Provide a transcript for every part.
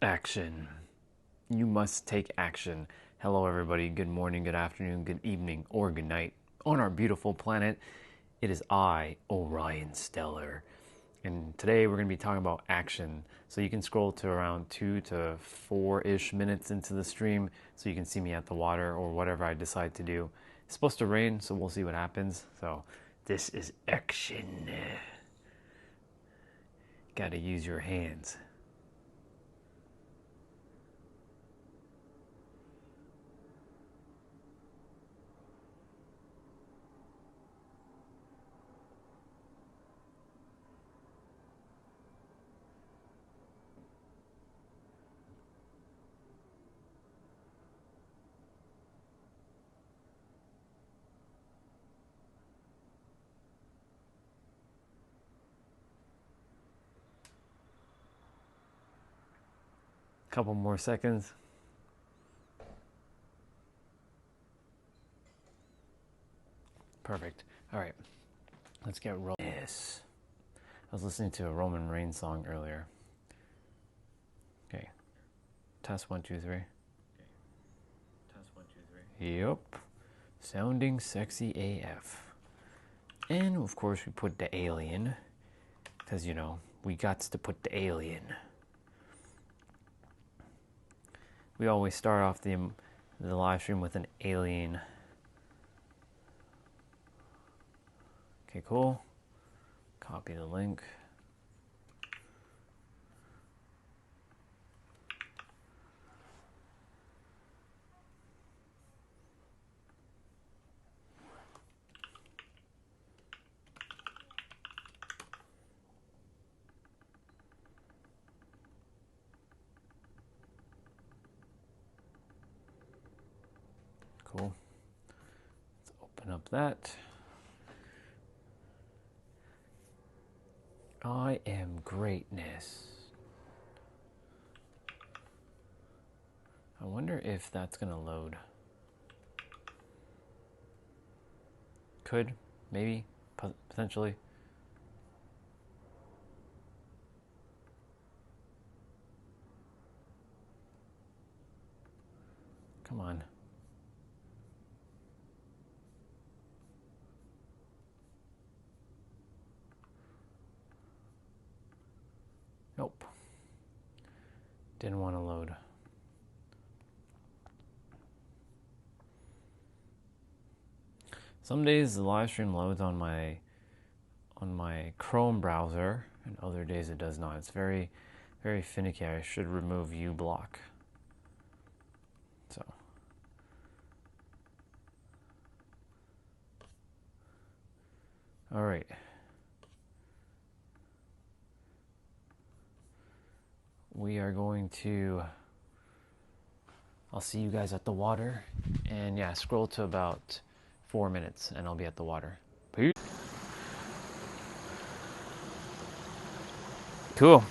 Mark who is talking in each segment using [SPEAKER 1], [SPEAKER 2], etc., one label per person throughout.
[SPEAKER 1] Action. You must take action. Hello, everybody. Good morning, good afternoon, good evening, or good night. On our beautiful planet, it is I, Orion Stellar. And today we're going to be talking about action. So you can scroll to around 2 to 4-ish minutes into the stream so you can see me at the water or whatever I decide to do. It's supposed to rain, so we'll see what happens. So this is action. Gotta use your hands. Couple more seconds. Perfect. All right, let's get rolling. Yes. I was listening to a Roman Reigns song earlier. Okay. Test 1, 2, 3.
[SPEAKER 2] Test 1, 2, 3.
[SPEAKER 1] Yep. Sounding sexy AF. And of course we put the alien. Because, you know, we got to put the alien. We always start off the live stream with an alien. Okay, cool. Copy the link. Cool. Let's open up that. I am greatness. I wonder if that's gonna load. Could, maybe, potentially. Come on. Nope. Didn't want to load. Some days the live stream loads on my Chrome browser, and other days it does not. It's very, very finicky. I should remove uBlock. So. All right. We are going to, I'll see you guys at the water, and yeah, scroll to about 4 minutes and I'll be at the water. Peace. Cool.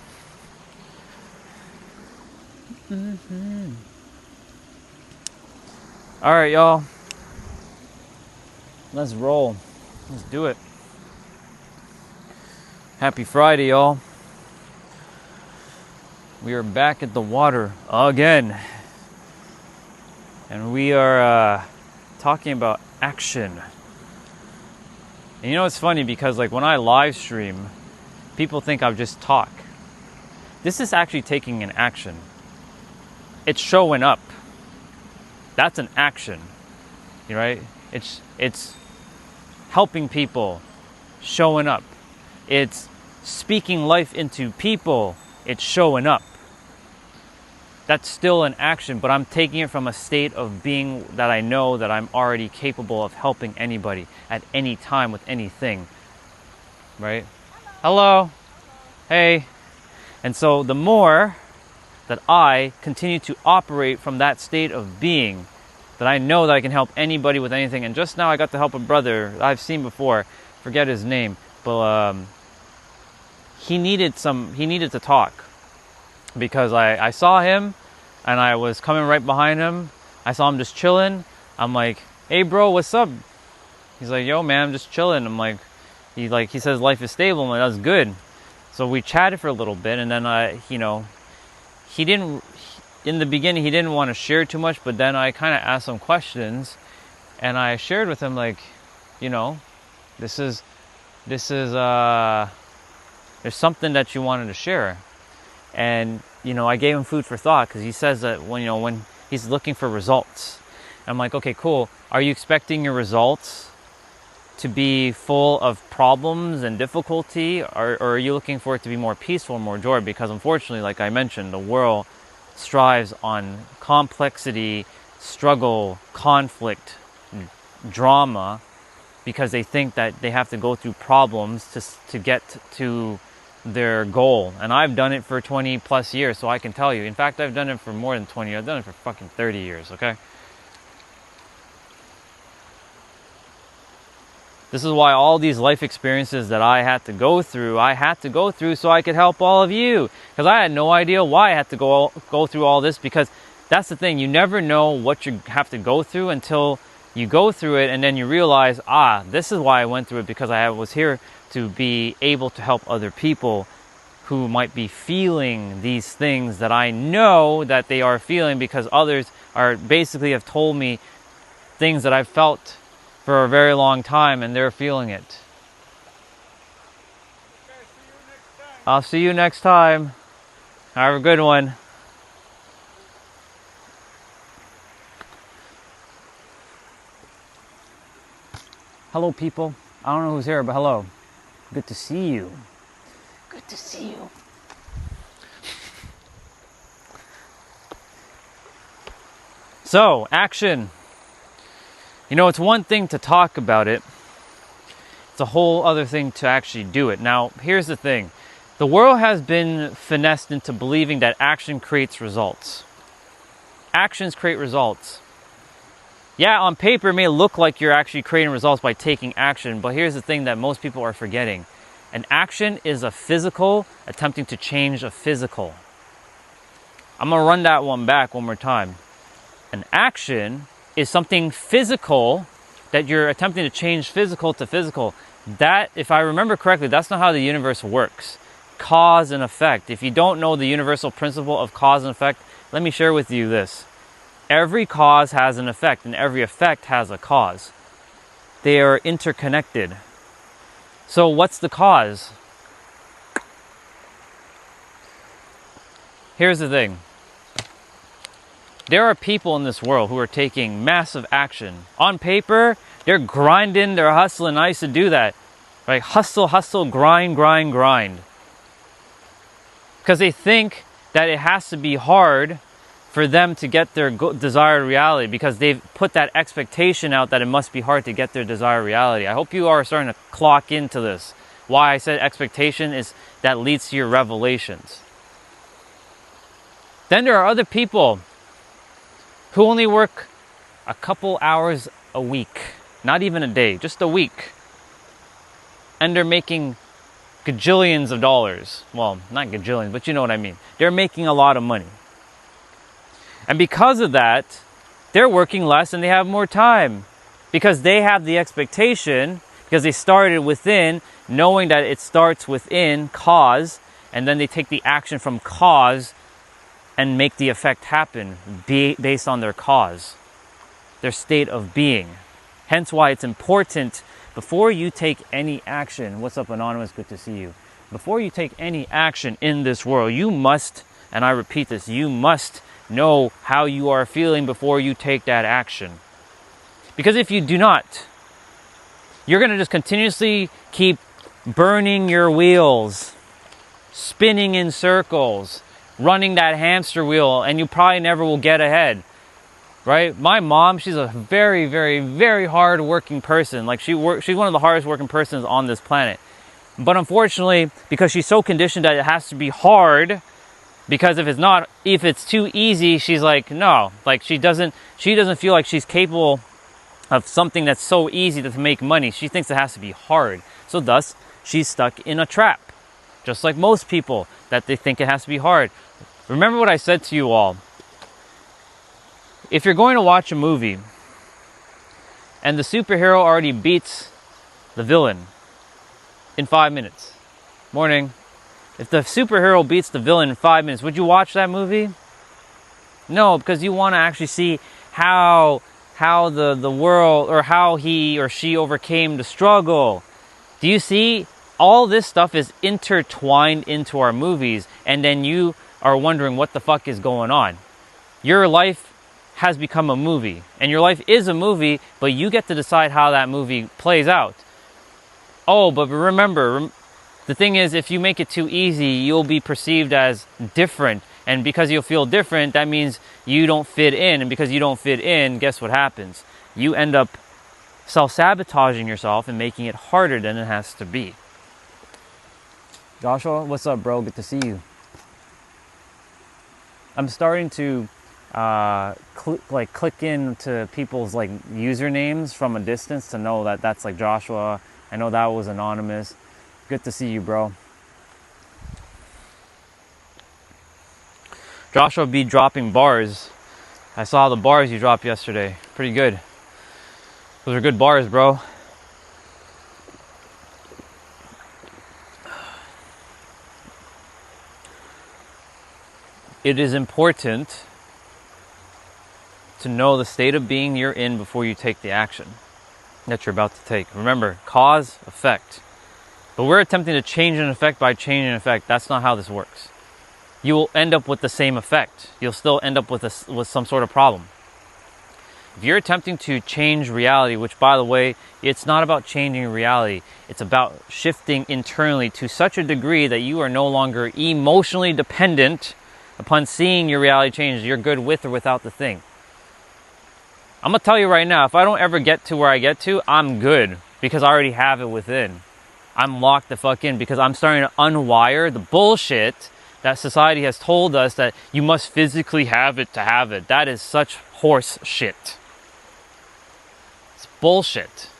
[SPEAKER 1] All right, y'all. Let's roll. Let's do it. Happy Friday, y'all. We are back at the water again. And we are talking about action. And you know, it's funny because like when I live stream, people think I just talk. This is actually taking an action. It's showing up. That's an action, right? It's helping people, showing up. It's speaking life into people. It's showing up. That's still an action, but I'm taking it from a state of being that I know that I'm already capable of helping anybody at any time with anything, right? Hello. Hey. And so the more that I continue to operate from that state of being, that I know that I can help anybody with anything. And just now I got to help a brother I've seen before, forget his name, but he needed to talk because I saw him and I was coming right behind him. I saw him just chilling. I'm like, hey bro, what's up? He's like, yo man, I'm just chilling. I'm like, he says life is stable. I'm like, that's good. So we chatted for a little bit, and then he in the beginning, he didn't want to share too much, but then I kind of asked some questions, and I shared with him, like, you know, this is there's something that you wanted to share. And, you know, I gave him food for thought, because he says that when he's looking for results. I'm like, okay, cool. Are you expecting your results to be full of problems and difficulty, or are you looking for it to be more peaceful and more joy? Because unfortunately, like I mentioned, the world strives on complexity, struggle, conflict, drama, because they think that they have to go through problems to get to their goal. And I've done it for 20 plus years, so I can tell you. In fact, I've done it for more than 20 years. I've done it for fucking 30 years, okay? This is why all these life experiences that I had to go through so I could help all of you. Because I had no idea why I had to go through all this, because that's the thing. You never know what you have to go through until you go through it, and then you realize, this is why I went through it, because I was here to be able to help other people who might be feeling these things that I know that they are feeling, because others are basically have told me things that I've felt for a very long time, and they're feeling it. I'll see you next time. Have a good one. Hello, people. I don't know who's here, but hello. Good to see you. Good to see you. So, action. You know, it's one thing to talk about it. It's a whole other thing to actually do it. Now, here's the thing. The world has been finessed into believing that action creates results. Actions create results. Yeah, on paper, it may look like you're actually creating results by taking action, but here's the thing that most people are forgetting. An action is a physical attempting to change a physical. I'm going to run that one back one more time. An action is something physical that you're attempting to change physical to physical. That, if I remember correctly, that's not how the universe works. Cause and effect. If you don't know the universal principle of cause and effect, let me share with you this. Every cause has an effect, and every effect has a cause. They are interconnected. So what's the cause? Here's the thing. There are people in this world who are taking massive action. On paper, they're grinding, they're hustling. I used to do that. Right? Hustle, hustle, grind, grind, grind. Because they think that it has to be hard for them to get their desired reality, because they've put that expectation out that it must be hard to get their desired reality. I hope you are starting to clock into this. Why I said expectation is that leads to your revelations. Then there are other people who only work a couple hours a week, not even a day, just a week. And they're making gajillions of dollars. Well, not gajillions, but you know what I mean. They're making a lot of money. And because of that, they're working less and they have more time. Because they have the expectation, because they started within, knowing that it starts within, cause, and then they take the action from cause and make the effect happen based on their cause, their state of being. Hence why it's important, before you take any action, what's up, Anonymous? Good to see you. Before you take any action in this world, you must, and I repeat this, you must know how you are feeling before you take that action. Because if you do not, you're going to just continuously keep burning your wheels, spinning in circles, running that hamster wheel, and you probably never will get ahead. Right? My mom, she's a very, very, very hard working person. Like she's one of the hardest working persons on this planet. But unfortunately, because she's so conditioned that it has to be hard, because if it's too easy, she's like, no. Like she doesn't feel like she's capable of something that's so easy to make money. She thinks it has to be hard. So thus, she's stuck in a trap. Just like most people, that they think it has to be hard. Remember what I said to you all. If you're going to watch a movie and the superhero already beats the villain in 5 minutes. Morning. If the superhero beats the villain in 5 minutes, would you watch that movie? No, because you want to actually see how the world, or how he or she overcame the struggle. Do you see? All this stuff is intertwined into our movies, and then you are wondering what the fuck is going on. Your life has become a movie, and your life is a movie, but you get to decide how that movie plays out. Oh, but remember, the thing is, if you make it too easy, you'll be perceived as different, and because you'll feel different, that means you don't fit in, and because you don't fit in, guess what happens? You end up self-sabotaging yourself and making it harder than it has to be. Joshua, what's up, bro? Good to see you. I'm starting to click into people's like usernames from a distance to know that that's like Joshua. I know that was anonymous. Good to see you, bro. Joshua be dropping bars. I saw the bars you dropped yesterday. Pretty good. Those are good bars, bro. It is important to know the state of being you're in before you take the action that you're about to take. Remember, cause, effect. But we're attempting to change an effect by changing an effect. That's not how this works. You will end up with the same effect. You'll still end up with some sort of problem. If you're attempting to change reality, which, by the way, it's not about changing reality. It's about shifting internally to such a degree that you are no longer emotionally dependent upon seeing your reality change. You're good with or without the thing. I'm going to tell you right now, if I don't ever get to where I get to, I'm good, because I already have it within. I'm locked the fuck in because I'm starting to unwire the bullshit that society has told us that you must physically have it to have it. That is such horse shit. It's bullshit.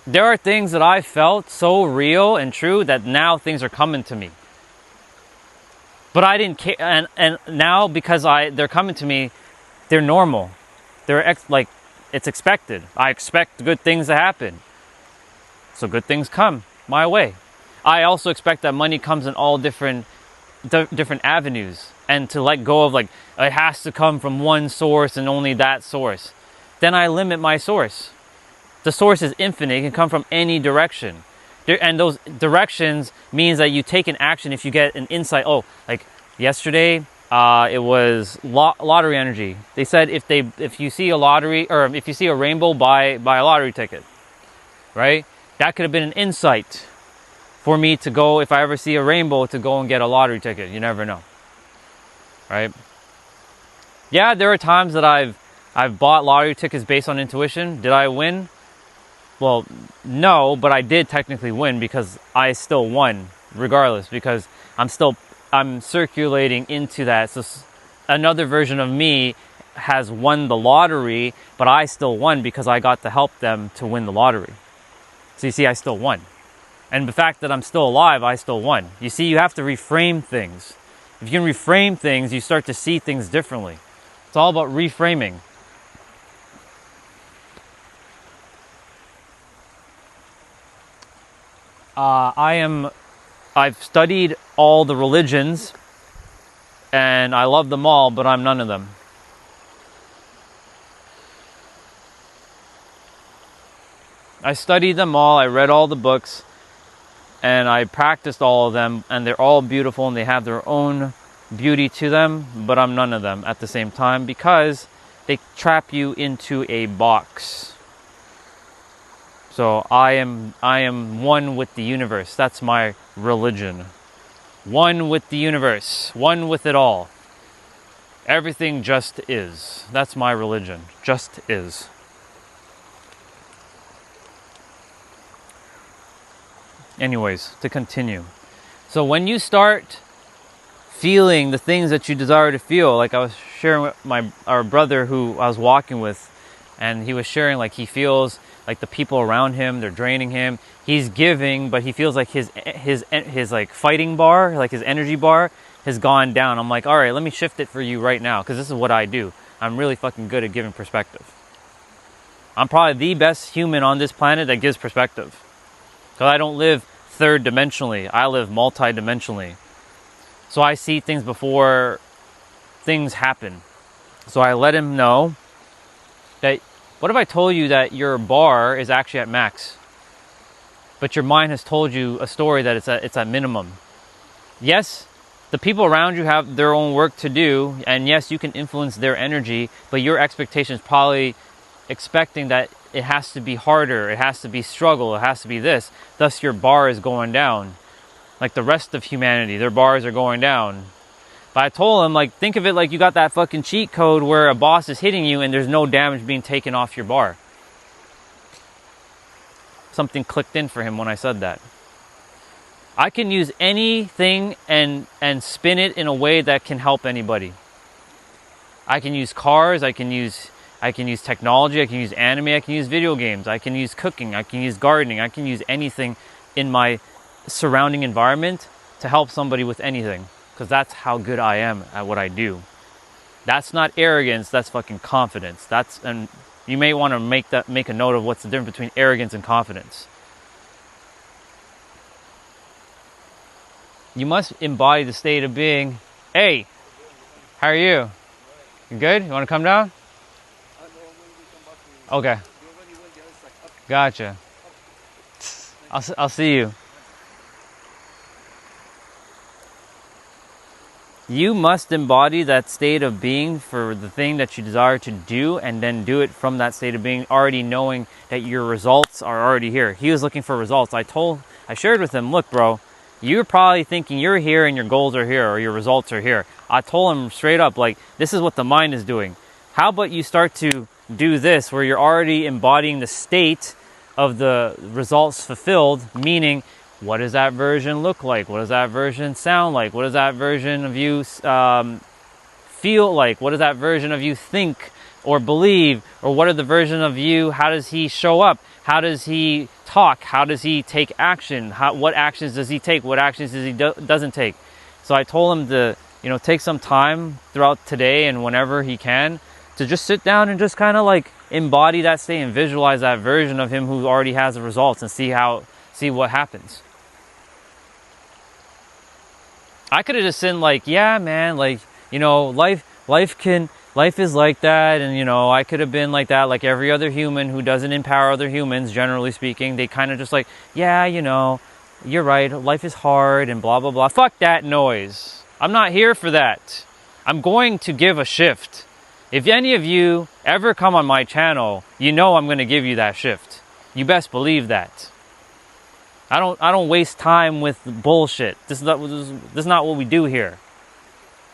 [SPEAKER 1] There are things that I felt so real and true that now things are coming to me. But I didn't care, and now because they're coming to me, they're normal. They're like, it's expected. I expect good things to happen. So good things come my way. I also expect that money comes in all different avenues, and to let go of like, it has to come from one source and only that source. Then I limit my source. The source is infinite. It can come from any direction. And those directions means that you take an action if you get an insight. Oh, like yesterday, it was lottery energy. They said if you see a lottery, or if you see a rainbow, buy a lottery ticket, right? That could have been an insight for me to go, if I ever see a rainbow, to go and get a lottery ticket. You never know, right? Yeah, there are times that I've bought lottery tickets based on intuition. Did I win? Well, no, but I did technically win because I still won regardless, because I'm circulating into that. So another version of me has won the lottery, but I still won because I got to help them to win the lottery. So you see, I still won. And the fact that I'm still alive, I still won. You see, you have to reframe things. If you can reframe things, you start to see things differently. It's all about reframing. I've studied all the religions, and I love them all, but I'm none of them. I studied them all, I read all the books, and I practiced all of them, and they're all beautiful, and they have their own beauty to them, but I'm none of them at the same time, because they trap you into a box. So I am one with the universe. That's my religion. One with the universe. One with it all. Everything just is. That's my religion. Just is. Anyways, to continue. So when you start feeling the things that you desire to feel, like I was sharing with our brother who I was walking with, and he was sharing like he feels like the people around him, they're draining him. He's giving, but he feels like his like fighting bar, like his energy bar has gone down. I'm like, all right, let me shift it for you right now, because this is what I do. I'm really fucking good at giving perspective. I'm probably the best human on this planet that gives perspective, because I don't live third dimensionally. I live multi-dimensionally. So I see things before things happen. So I let him know that, what if I told you that your bar is actually at max, but your mind has told you a story that it's at minimum? Yes, the people around you have their own work to do, and yes, you can influence their energy, but your expectation is probably expecting that it has to be harder, it has to be struggle, it has to be this. Thus, your bar is going down. Like the rest of humanity, their bars are going down. But I told him, like, think of it like you got that fucking cheat code where a boss is hitting you and there's no damage being taken off your bar. Something clicked in for him when I said that. I can use anything and spin it in a way that can help anybody. I can use cars, I can use technology, I can use anime, I can use video games, I can use cooking, I can use gardening, I can use anything in my surrounding environment to help somebody with anything. Because that's how good I am at what I do. That's not arrogance, that's fucking confidence. And you may want to make a note of what's the difference between arrogance and confidence. You must embody the state of being. Hey, how are you? You good? You want to come down? Okay. Gotcha. I'll see you. You must embody that state of being for the thing that you desire to do, and then do it from that state of being, already knowing that your results are already here. He was looking for results. I shared with him, look, bro, you're probably thinking you're here and your goals are here or your results are here. I told him straight up, like, this is what the mind is doing. How about you start to do this where you're already embodying the state of the results fulfilled, meaning, what does that version look like? What does that version sound like? What does that version of you feel like? What does that version of you think or believe? Or what are the version of you? How does he show up? How does he talk? How does he take action? What actions does he take? What actions does he doesn't take? So I told him to, take some time throughout today and whenever he can to just sit down and just kind of like embody that state and visualize that version of him who already has the results and see what happens. I could have just said like, yeah, man, like, life is like that. And, I could have been like that, like every other human who doesn't empower other humans, generally speaking. They kind of just like, yeah, you're right. Life is hard and blah, blah, blah. Fuck that noise. I'm not here for that. I'm going to give a shift. If any of you ever come on my channel, I'm going to give you that shift. You best believe that. I don't waste time with bullshit. This is not what we do here.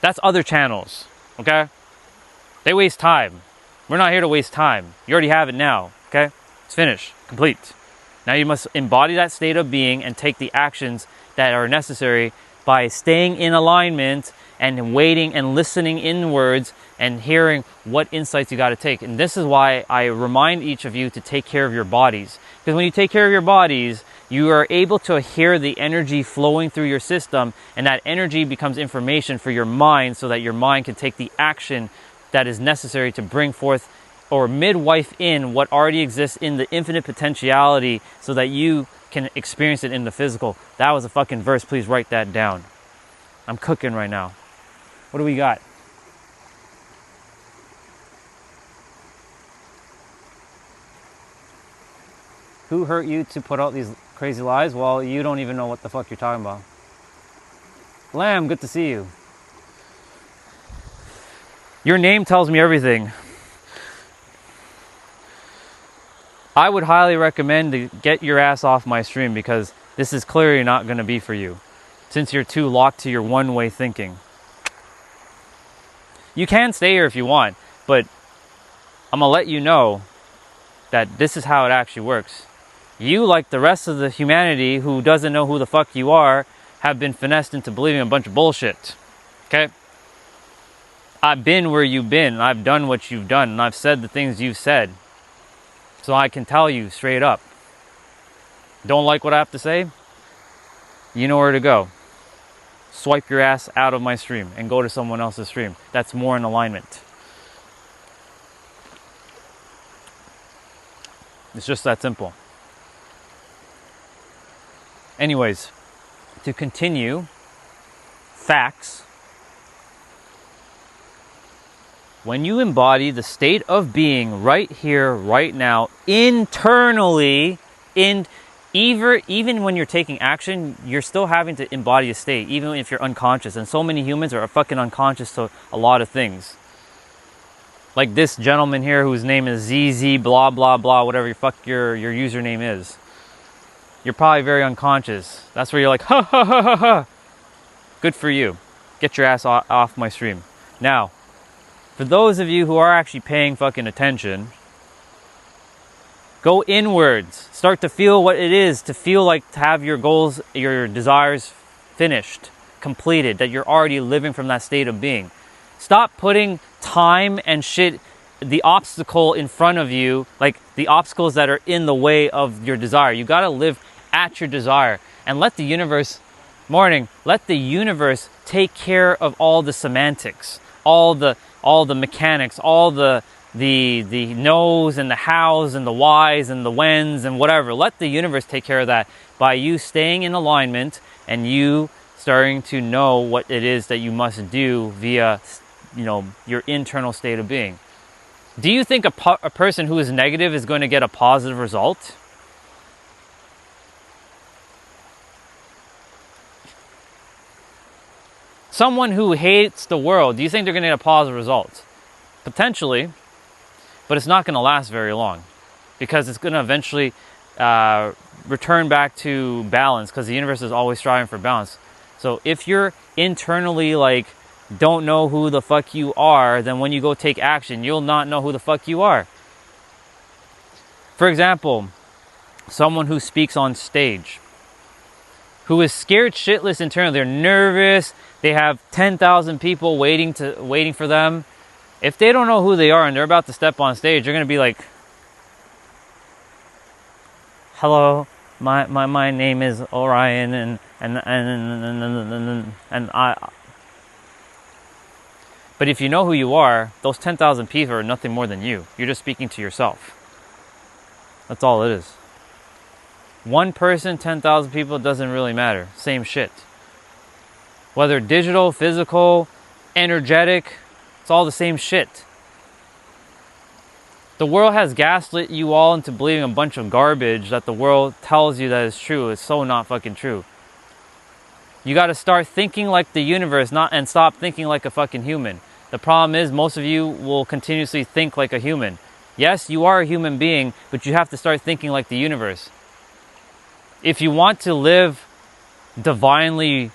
[SPEAKER 1] That's other channels, okay? They waste time. We're not here to waste time. You already have it now, okay? It's finished, complete. Now you must embody that state of being and take the actions that are necessary by staying in alignment and waiting and listening inwards and hearing what insights you got to take. And this is why I remind each of you to take care of your bodies. Because when you take care of your bodies, you are able to hear the energy flowing through your system, and that energy becomes information for your mind so that your mind can take the action that is necessary to bring forth or midwife in what already exists in the infinite potentiality so that you can experience it in the physical. That was a fucking verse. Please write that down. I'm cooking right now. What do we got? Who hurt you to put out these crazy lies? Well, you don't even know what the fuck you're talking about. Lamb, good to see you. Your name tells me everything. I would highly recommend to get your ass off my stream because this is clearly not going to be for you since you're too locked to your one-way thinking. You can stay here if you want, but I'm going to let you know that this is how it actually works. You, like the rest of the humanity who doesn't know who the fuck you are, have been finessed into believing a bunch of bullshit. Okay? I've been where you've been. I've done what you've done. And I've said the things you've said. So I can tell you straight up. Don't like what I have to say? You know where to go. Swipe your ass out of my stream and go to someone else's stream. That's more in alignment. It's just that simple. Anyways, to continue, facts. when you embody the state of being right here, right now, internally, even when you're taking action, you're still having to embody a state, even if you're unconscious. And so many humans are fucking unconscious to a lot of things. Like this gentleman here whose name is ZZ blah blah blah, whatever your username is. You're probably very unconscious. That's where you're like, ha ha ha ha ha. Good for you. Get your ass off my stream. Now, for those of you who are actually paying fucking attention, go inwards. Start to feel what it is to feel like to have your goals, your desires finished, completed, that you're already living from that state of being. Stop putting time and shit, the obstacle in front of you, like the obstacles that are in the way of your desire. You gotta live at your desire and let the universe, let the universe take care of all the semantics, all the mechanics, all the no's and the how's and the why's and the when's and whatever. Let the universe take care of that by you staying in alignment and you starting to know what it is that you must do via, your internal state of being. Do you think a person who is negative is going to get a positive result? Someone who hates the world, do you think they're going to get a positive result? Potentially, but it's not going to last very long because it's going to eventually return back to balance because the universe is always striving for balance. So if you're internally don't know who the fuck you are, then when you go take action, you'll not know who the fuck you are. For example, someone who speaks on stage, who is scared shitless internally, they're nervous, they have 10,000 people waiting for them. If they don't know who they are and they're about to step on stage, they're going to be like, hello, my name is Orion and I. But if you know who you are, those 10,000 people are nothing more than you. You're just speaking to yourself. That's all it is. One person, 10,000 people, doesn't really matter. Same shit. Whether digital, physical, energetic, it's all the same shit. The world has gaslit you all into believing a bunch of garbage that the world tells you that is true. It's so not fucking true. You got to start thinking like the universe, and stop thinking like a fucking human. The problem is most of you will continuously think like a human. Yes, you are a human being, but you have to start thinking like the universe. If you want to live divinely,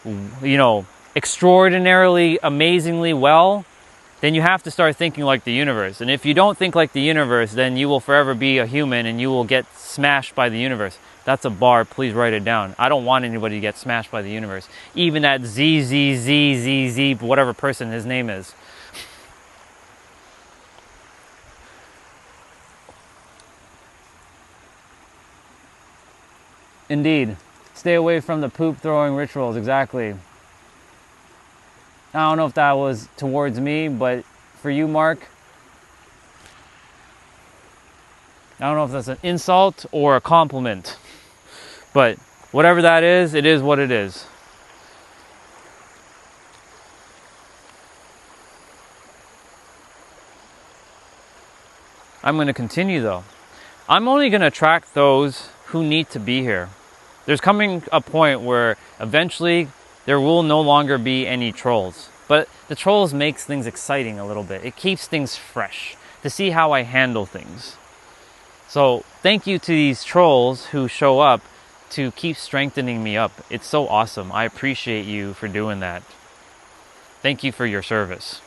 [SPEAKER 1] extraordinarily, amazingly well, then you have to start thinking like the universe. And if you don't think like the universe, then you will forever be a human and you will get smashed by the universe. That's a bar, please write it down. I don't want anybody to get smashed by the universe. Even that ZZZZZ, whatever person his name is. Indeed. Stay away from the poop throwing rituals, exactly. I don't know if that was towards me, but for you, Mark, I don't know if that's an insult or a compliment. But whatever that is, it is what it is. I'm going to continue though. I'm only going to attract those who need to be here. There's coming a point where eventually there will no longer be any trolls. But the trolls makes things exciting a little bit. It keeps things fresh to see how I handle things. So thank you to these trolls who show up to keep strengthening me up. It's so awesome. I appreciate you for doing that. Thank you for your service.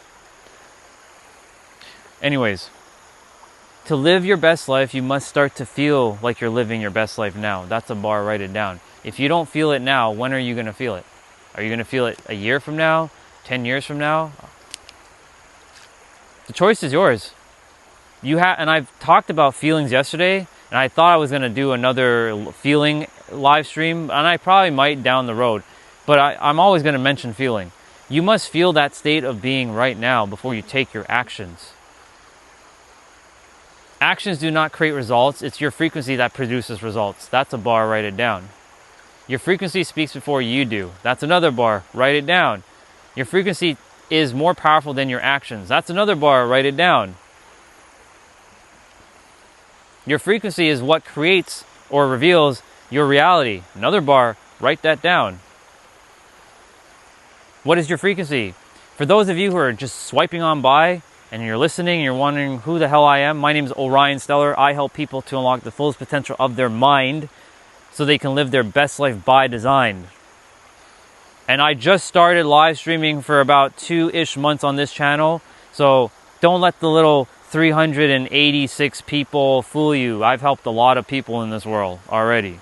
[SPEAKER 1] Anyways, to live your best life, you must start to feel like you're living your best life now. That's a bar, write it down. If you don't feel it now, when are you going to feel it? Are you going to feel it a year from now? 10 years from now? The choice is yours. And I've talked about feelings yesterday, and I thought I was going to do another feeling live stream, and I probably might down the road, but I'm always going to mention feeling. You must feel that state of being right now before you take your actions. Actions do not create results. It's your frequency that produces results. That's a bar, write it down. Your frequency speaks before you do. That's another bar, write it down. Your frequency is more powerful than your actions. That's another bar, write it down. Your frequency is what creates or reveals your reality. Another bar, write that down. What is your frequency? For those of you who are just swiping on by and you're listening and you're wondering who the hell I am, my name is Orion Stellar. I help people to unlock the fullest potential of their mind so they can live their best life by design. And I just started live streaming for about 2-ish months on this channel. So don't let the little 386 people fool you. I've helped a lot of people in this world already.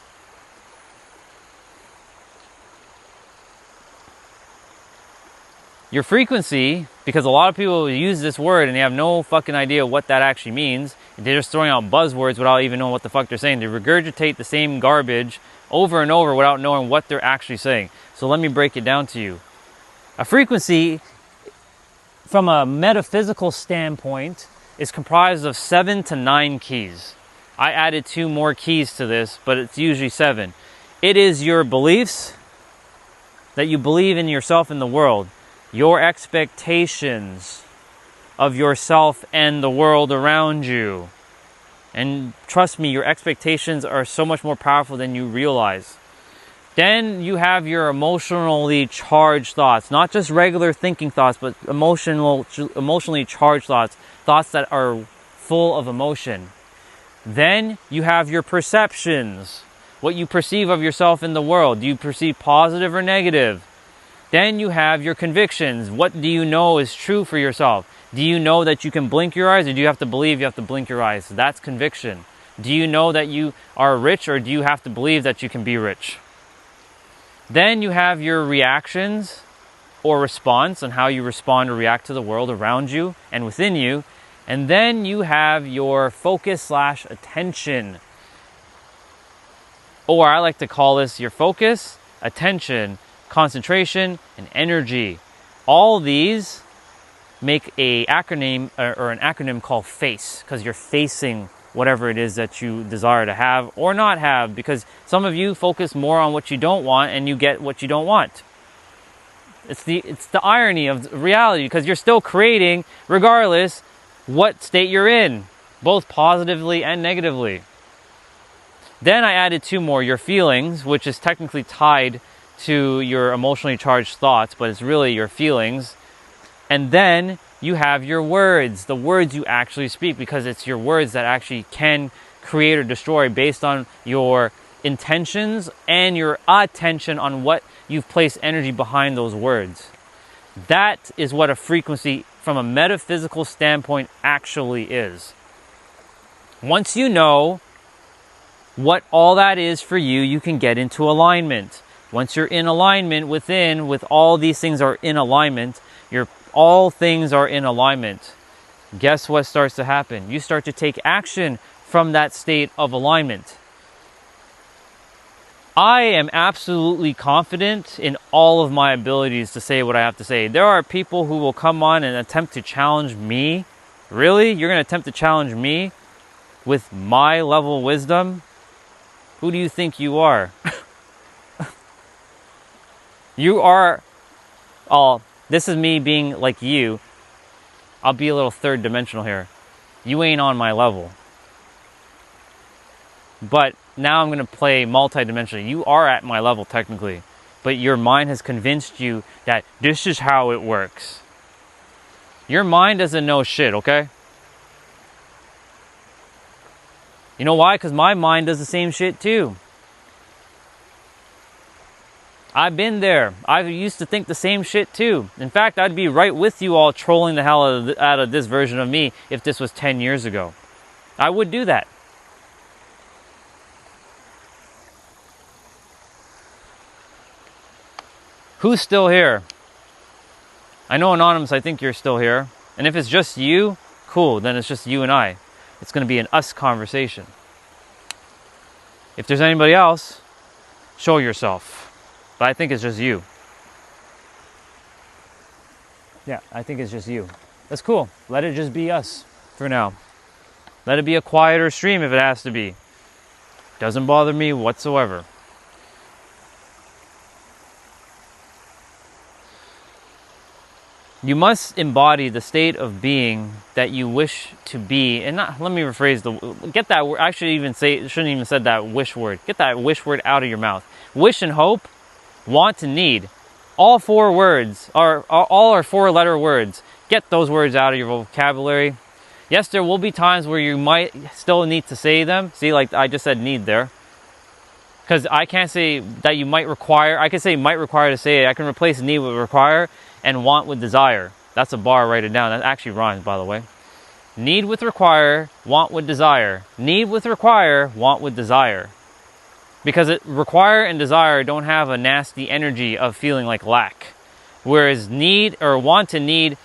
[SPEAKER 1] Your frequency, because a lot of people use this word and they have no fucking idea what that actually means. They're just throwing out buzzwords without even knowing what the fuck they're saying. They regurgitate the same garbage over and over without knowing what they're actually saying. So let me break it down to you. A frequency, from a metaphysical standpoint, is comprised of 7 to 9 keys. I added 2 more keys to this, but it's usually 7. It is your beliefs, that you believe in yourself and the world. Your expectations of yourself and the world around you. And trust me, your expectations are so much more powerful than you realize. Then you have your emotionally charged thoughts. Not just regular thinking thoughts, but emotionally charged thoughts. Thoughts that are full of emotion. Then you have your perceptions. What you perceive of yourself in the world. Do you perceive positive or negative? Then you have your convictions. What do you know is true for yourself? Do you know that you can blink your eyes, or do you have to believe you have to blink your eyes? That's conviction. Do you know that you are rich, or do you have to believe that you can be rich? Then you have your reactions or response, and how you respond or react to the world around you and within you. And then you have your focus/attention. Or I like to call this your focus, attention, concentration, and energy. All these make a acronym or an acronym called FACE, because you're facing whatever it is that you desire to have or not have, because some of you focus more on what you don't want and you get what you don't want. It's the irony of reality, because you're still creating regardless what state you're in, both positively and negatively. Then I added 2 more, your feelings, which is technically tied to your emotionally charged thoughts, but it's really your feelings. And then you have your words, the words you actually speak, because it's your words that actually can create or destroy based on your intentions and your attention on what you've placed energy behind those words. That is what a frequency from a metaphysical standpoint actually is. Once you know what all that is for you, you can get into alignment. Once you're in alignment with all these things are in alignment, all things are in alignment. Guess what starts to happen? You start to take action from that state of alignment. I am absolutely confident in all of my abilities to say what I have to say. There are people who will come on and attempt to challenge me. Really? You're going to attempt to challenge me with my level of wisdom? Who do you think you are? You are, this is me being like you. I'll be a little third dimensional here. You ain't on my level. But now I'm going to play multi-dimensionally. You are at my level technically, but your mind has convinced you that this is how it works. Your mind doesn't know shit, okay? You know why? Because my mind does the same shit too. I've been there. I used to think the same shit too. In fact, I'd be right with you all trolling the hell out of this version of me if this was 10 years ago. I would do that. Who's still here? I know Anonymous, I think you're still here. And if it's just you, cool, then it's just you and I. It's going to be an us conversation. If there's anybody else, show yourself. But I think it's just you. Yeah, I think it's just you. That's cool. Let it just be us for now. Let it be a quieter stream if it has to be. Doesn't bother me whatsoever. You must embody the state of being that you wish to be, and not. Let me rephrase get that. I should even say. Shouldn't even said that wish word. Get that wish word out of your mouth. Wish and hope, want and need. All 4 words are 4-letter words. Get those words out of your vocabulary. Yes, there will be times where you might still need to say them. See, like I just said, need there. Because I can't say that you might require. I can say might require to say it. I can replace need with require and want with desire. That's a bar, write it down. That actually rhymes, by the way. Need with require, want with desire. Need with require, want with desire. Because require and desire don't have a nasty energy of feeling like lack. Whereas need or want to need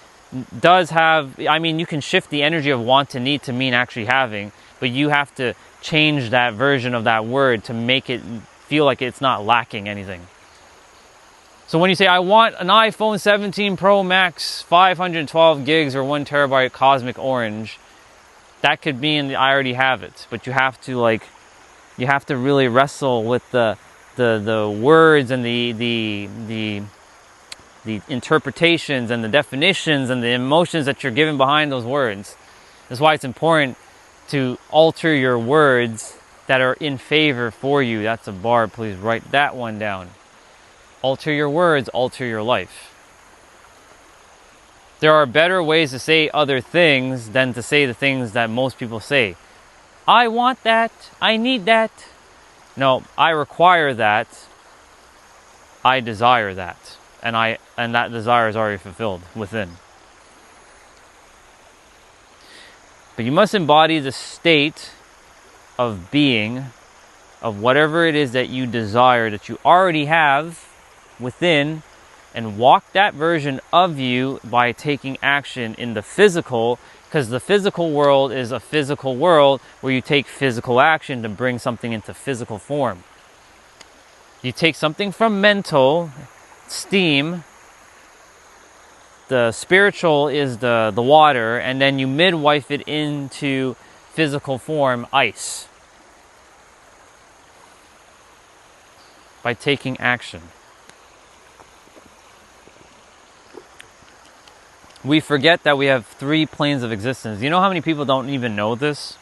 [SPEAKER 1] does have, I mean, you can shift the energy of want to need to mean actually having, but you have to change that version of that word to make it feel like it's not lacking anything. So when you say, I want an iPhone 17 Pro Max, 512 gigs or 1 terabyte cosmic orange, that could mean I already have it. But you have to really wrestle with the words and the interpretations and the definitions and the emotions that you're giving behind those words. That's why it's important to alter your words that are in favor for you. That's a bar. Please write that one down. Alter your words, alter your life. There are better ways to say other things than to say the things that most people say. I want that. I need that. No, I require that. I desire that. And that desire is already fulfilled within. But you must embody the state of being of whatever it is that you desire, that you already have within, and walk that version of you by taking action in the physical, because the physical world is a physical world where you take physical action to bring something into physical form. You take something from mental, steam, the spiritual is the water, and then you midwife it into physical form, ice, by taking action. We forget that we have 3 planes of existence. You know how many people don't even know this?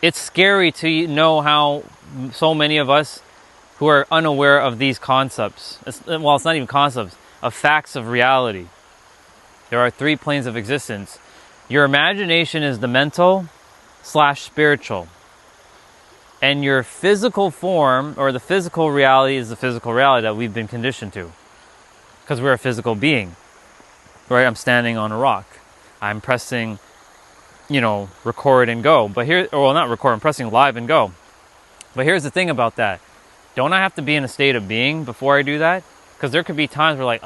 [SPEAKER 1] It's scary to know how so many of us who are unaware of these concepts, it's not even concepts, of facts of reality. There are 3 planes of existence. Your imagination is the mental / spiritual. And your physical form, or the physical reality, is the physical reality that we've been conditioned to. Because we're a physical being. Right? I'm standing on a rock. I'm pressing, record and go. But not record, I'm pressing live and go. But here's the thing about that. Don't I have to be in a state of being before I do that? Because there could be times where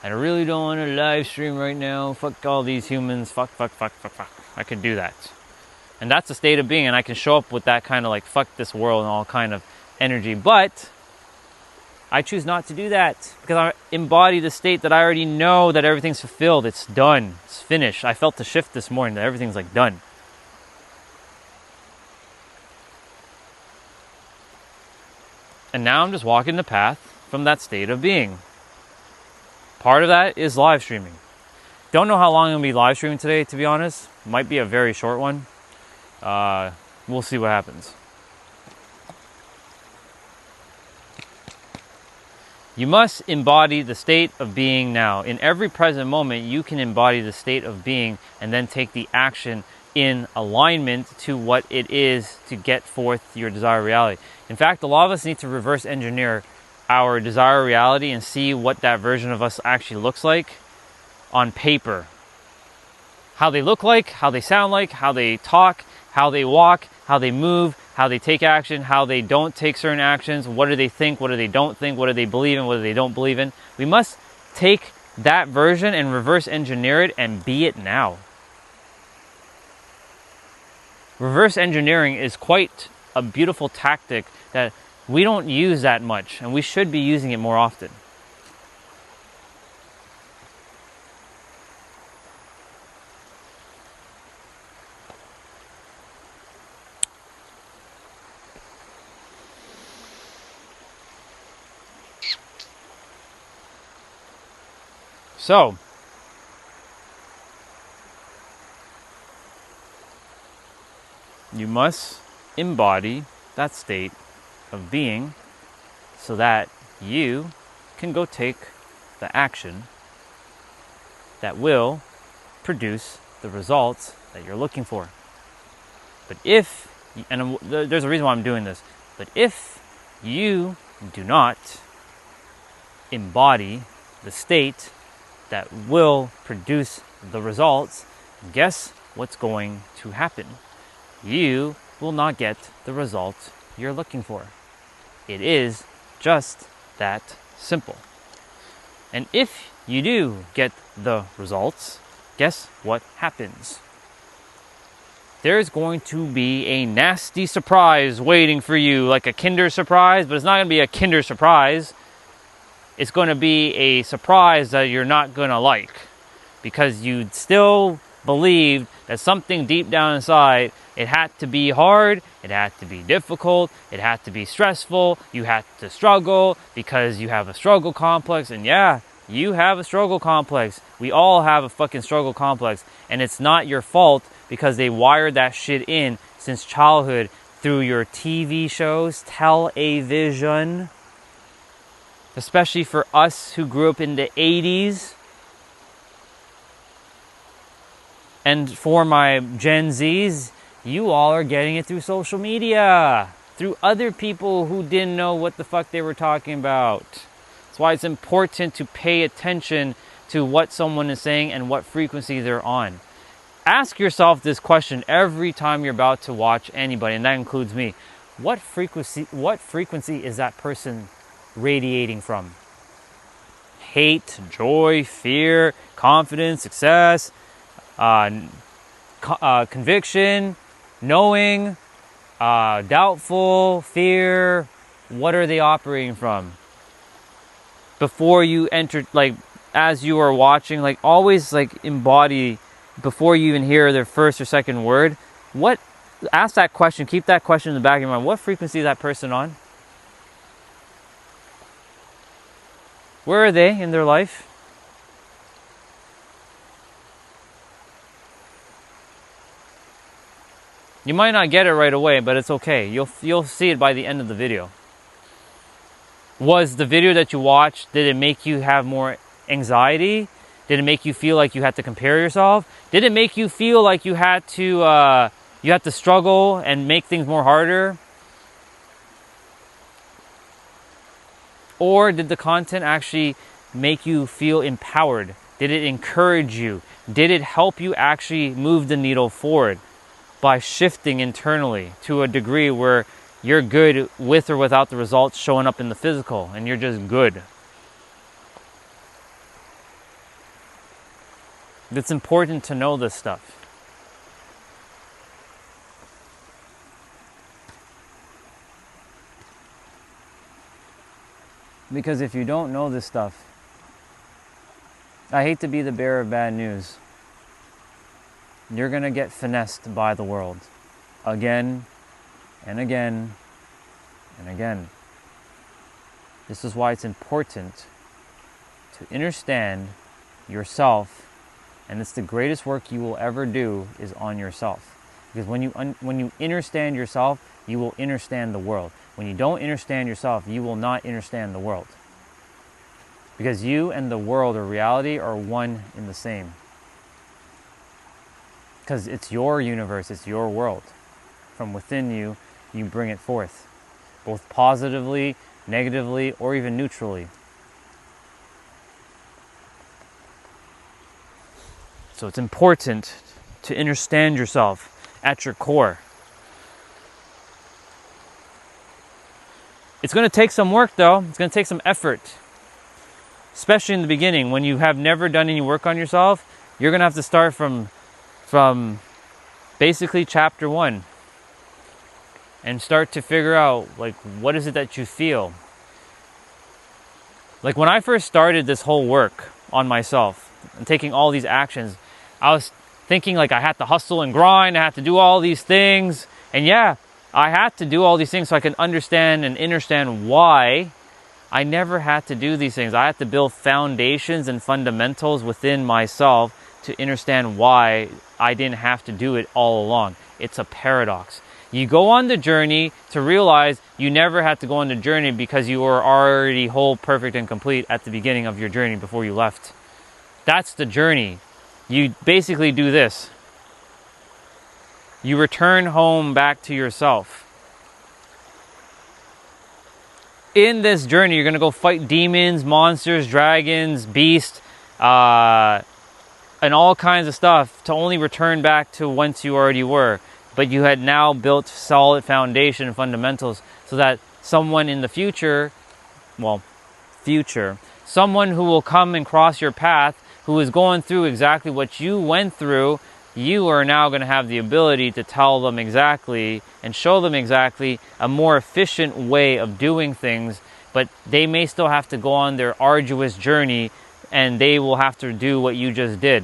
[SPEAKER 1] I really don't want to live stream right now. Fuck all these humans. Fuck. I could do that. And that's a state of being, and I can show up with that kind of fuck this world and all kind of energy. But I choose not to do that because I embody the state that I already know that everything's fulfilled. It's done. It's finished. I felt the shift this morning that everything's done. And now I'm just walking the path from that state of being. Part of that is live streaming. Don't know how long I'm going to be live streaming today, to be honest. Might be a very short one. We'll see what happens. You must embody the state of being now. In every present moment, you can embody the state of being and then take the action in alignment to what it is to get forth your desired reality. In fact, a lot of us need to reverse engineer our desired reality and see what that version of us actually looks like on paper. How they look like, how they sound like, how they talk, how they walk, how they move, how they take action, how they don't take certain actions, what do they think, what do they don't think, what do they believe in, what do they don't believe in. We must take that version and reverse engineer it and be it now. Reverse engineering is quite a beautiful tactic that we don't use that much, and we should be using it more often. So, you must embody that state of being so that you can go take the action that will produce the results that you're looking for. But if, and there's a reason why I'm doing this, but if you do not embody the state that will produce the results, guess what's going to happen? You will not get the results you're looking for. It is just that simple. And if you do get the results, guess what happens? There's going to be a nasty surprise waiting for you, like a Kinder surprise, but it's not going to be a Kinder surprise. It's going to be a surprise that you're not going to like, because you still believed that something deep down inside, it had to be hard, it had to be difficult, it had to be stressful, you had to struggle because you have a struggle complex. And yeah, you have a struggle complex. We all have a fucking struggle complex, and it's not your fault because they wired that shit in since childhood through your TV shows, television. Especially for us who grew up in the 80s. And for my Gen Zs, you all are getting it through social media, through other people who didn't know what the fuck they were talking about. That's why it's important to pay attention to what someone is saying and what frequency they're on. Ask yourself this question every time you're about to watch anybody, and that includes me. What frequency is that person radiating from? Hate, joy, fear, confidence, success, conviction, knowing, doubtful, fear. What are they operating from? Before you enter, like as you are watching, like always like embody before you even hear their first or second word. Ask that question, keep that question in the back of your mind. What frequency is that person on? Where are they in their life? You might not get it right away, but it's okay. You'll see it by the end of the video. Was the video that you watched, did it make you have more anxiety? Did it make you feel like you had to compare yourself? Did it make you feel like you had to struggle and make things more harder? Or did the content actually make you feel empowered? Did it encourage you? Did it help you actually move the needle forward by shifting internally to a degree where you're good with or without the results showing up in the physical and you're just good? It's important to know this stuff. Because if you don't know this stuff, I hate to be the bearer of bad news, you're going to get finessed by the world again and again and again. This is why it's important to understand yourself, and it's the greatest work you will ever do is on yourself. Because when you understand yourself, you will understand the world. When you don't understand yourself, you will not understand the world. Because you and the world or reality are one in the same. Because it's your universe, it's your world. From within you, you bring it forth. Both positively, negatively, or even neutrally. So it's important to understand yourself at your core. It's going to take some work though. It's going to take some effort. Especially in the beginning, when you have never done any work on yourself, you're going to have to start from basically chapter 1 and start to figure out, like, what is it that you feel? Like when I first started this whole work on myself and taking all these actions, I was thinking like I had to hustle and grind, I had to do all these things. And yeah, I had to do all these things so I can understand and understand why I never had to do these things. I had to build foundations and fundamentals within myself to understand why I didn't have to do it all along. It's a paradox. You go on the journey to realize you never had to go on the journey because you were already whole, perfect, and complete at the beginning of your journey before you left. That's the journey. You basically do this. You return home back to yourself. In this journey, you're going to go fight demons, monsters, dragons, beasts, and all kinds of stuff to only return back to whence you already were. But you had now built solid foundation and fundamentals so that someone in the future, someone who will come and cross your path, who is going through exactly what you went through, you are now going to have the ability to tell them exactly and show them exactly a more efficient way of doing things, but they may still have to go on their arduous journey and they will have to do what you just did.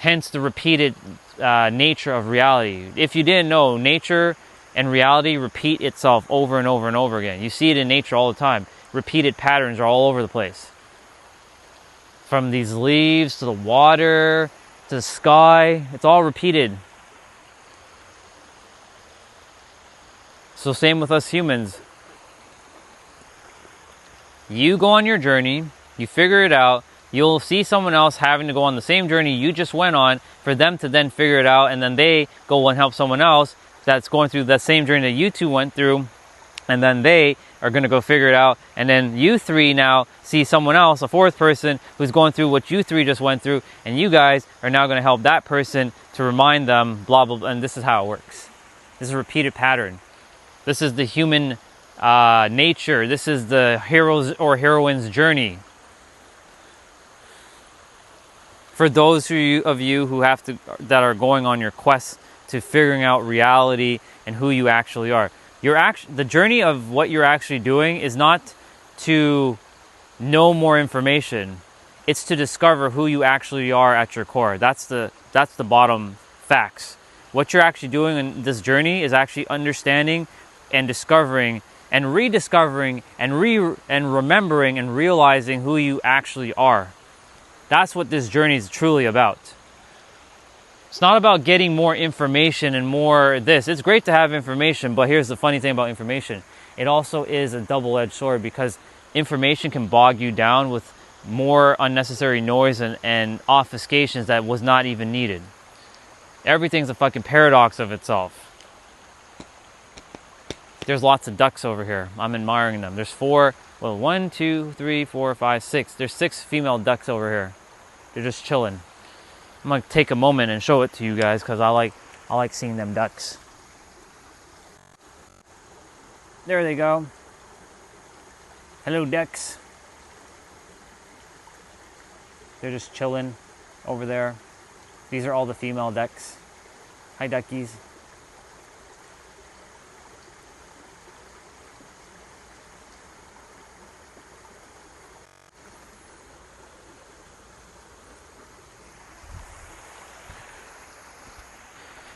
[SPEAKER 1] Hence the repeated nature of reality. If you didn't know, nature and reality repeat itself over and over and over again. You see it in nature all the time. Repeated patterns are all over the place. From these leaves to the water to the sky, it's all repeated. So same with us humans. You go on your journey, you figure it out, you'll see someone else having to go on the same journey you just went on for them to then figure it out, and then they go and help someone else that's going through that same journey that you two went through, and then they are going to go figure it out, and then you three now see someone else, a fourth person, who's going through what you three just went through, and you guys are now going to help that person to remind them, blah, blah, blah, and this is how it works. This is a repeated pattern. This is the human nature. This is the hero's or heroine's journey. For those of you who that are going on your quest to figuring out reality and who you actually are. The journey of what you're actually doing is not to know more information. It's to discover who you actually are at your core. That's the bottom facts. What you're actually doing in this journey is actually understanding and discovering and rediscovering and remembering and realizing who you actually are. That's what this journey is truly about. It's not about getting more information and more this. It's great to have information, but here's the funny thing about information. It also is a double-edged sword because information can bog you down with more unnecessary noise and obfuscations that was not even needed. Everything's a fucking paradox of itself. There's lots of ducks over here. I'm admiring them. There's 1, 2, 3, 4, 5, 6. There's 6 female ducks over here. They're just chilling. I'm gonna take a moment and show it to you guys because I like seeing them ducks. There they go. Hello, ducks. They're just chilling over there. These are all the female ducks. Hi, duckies.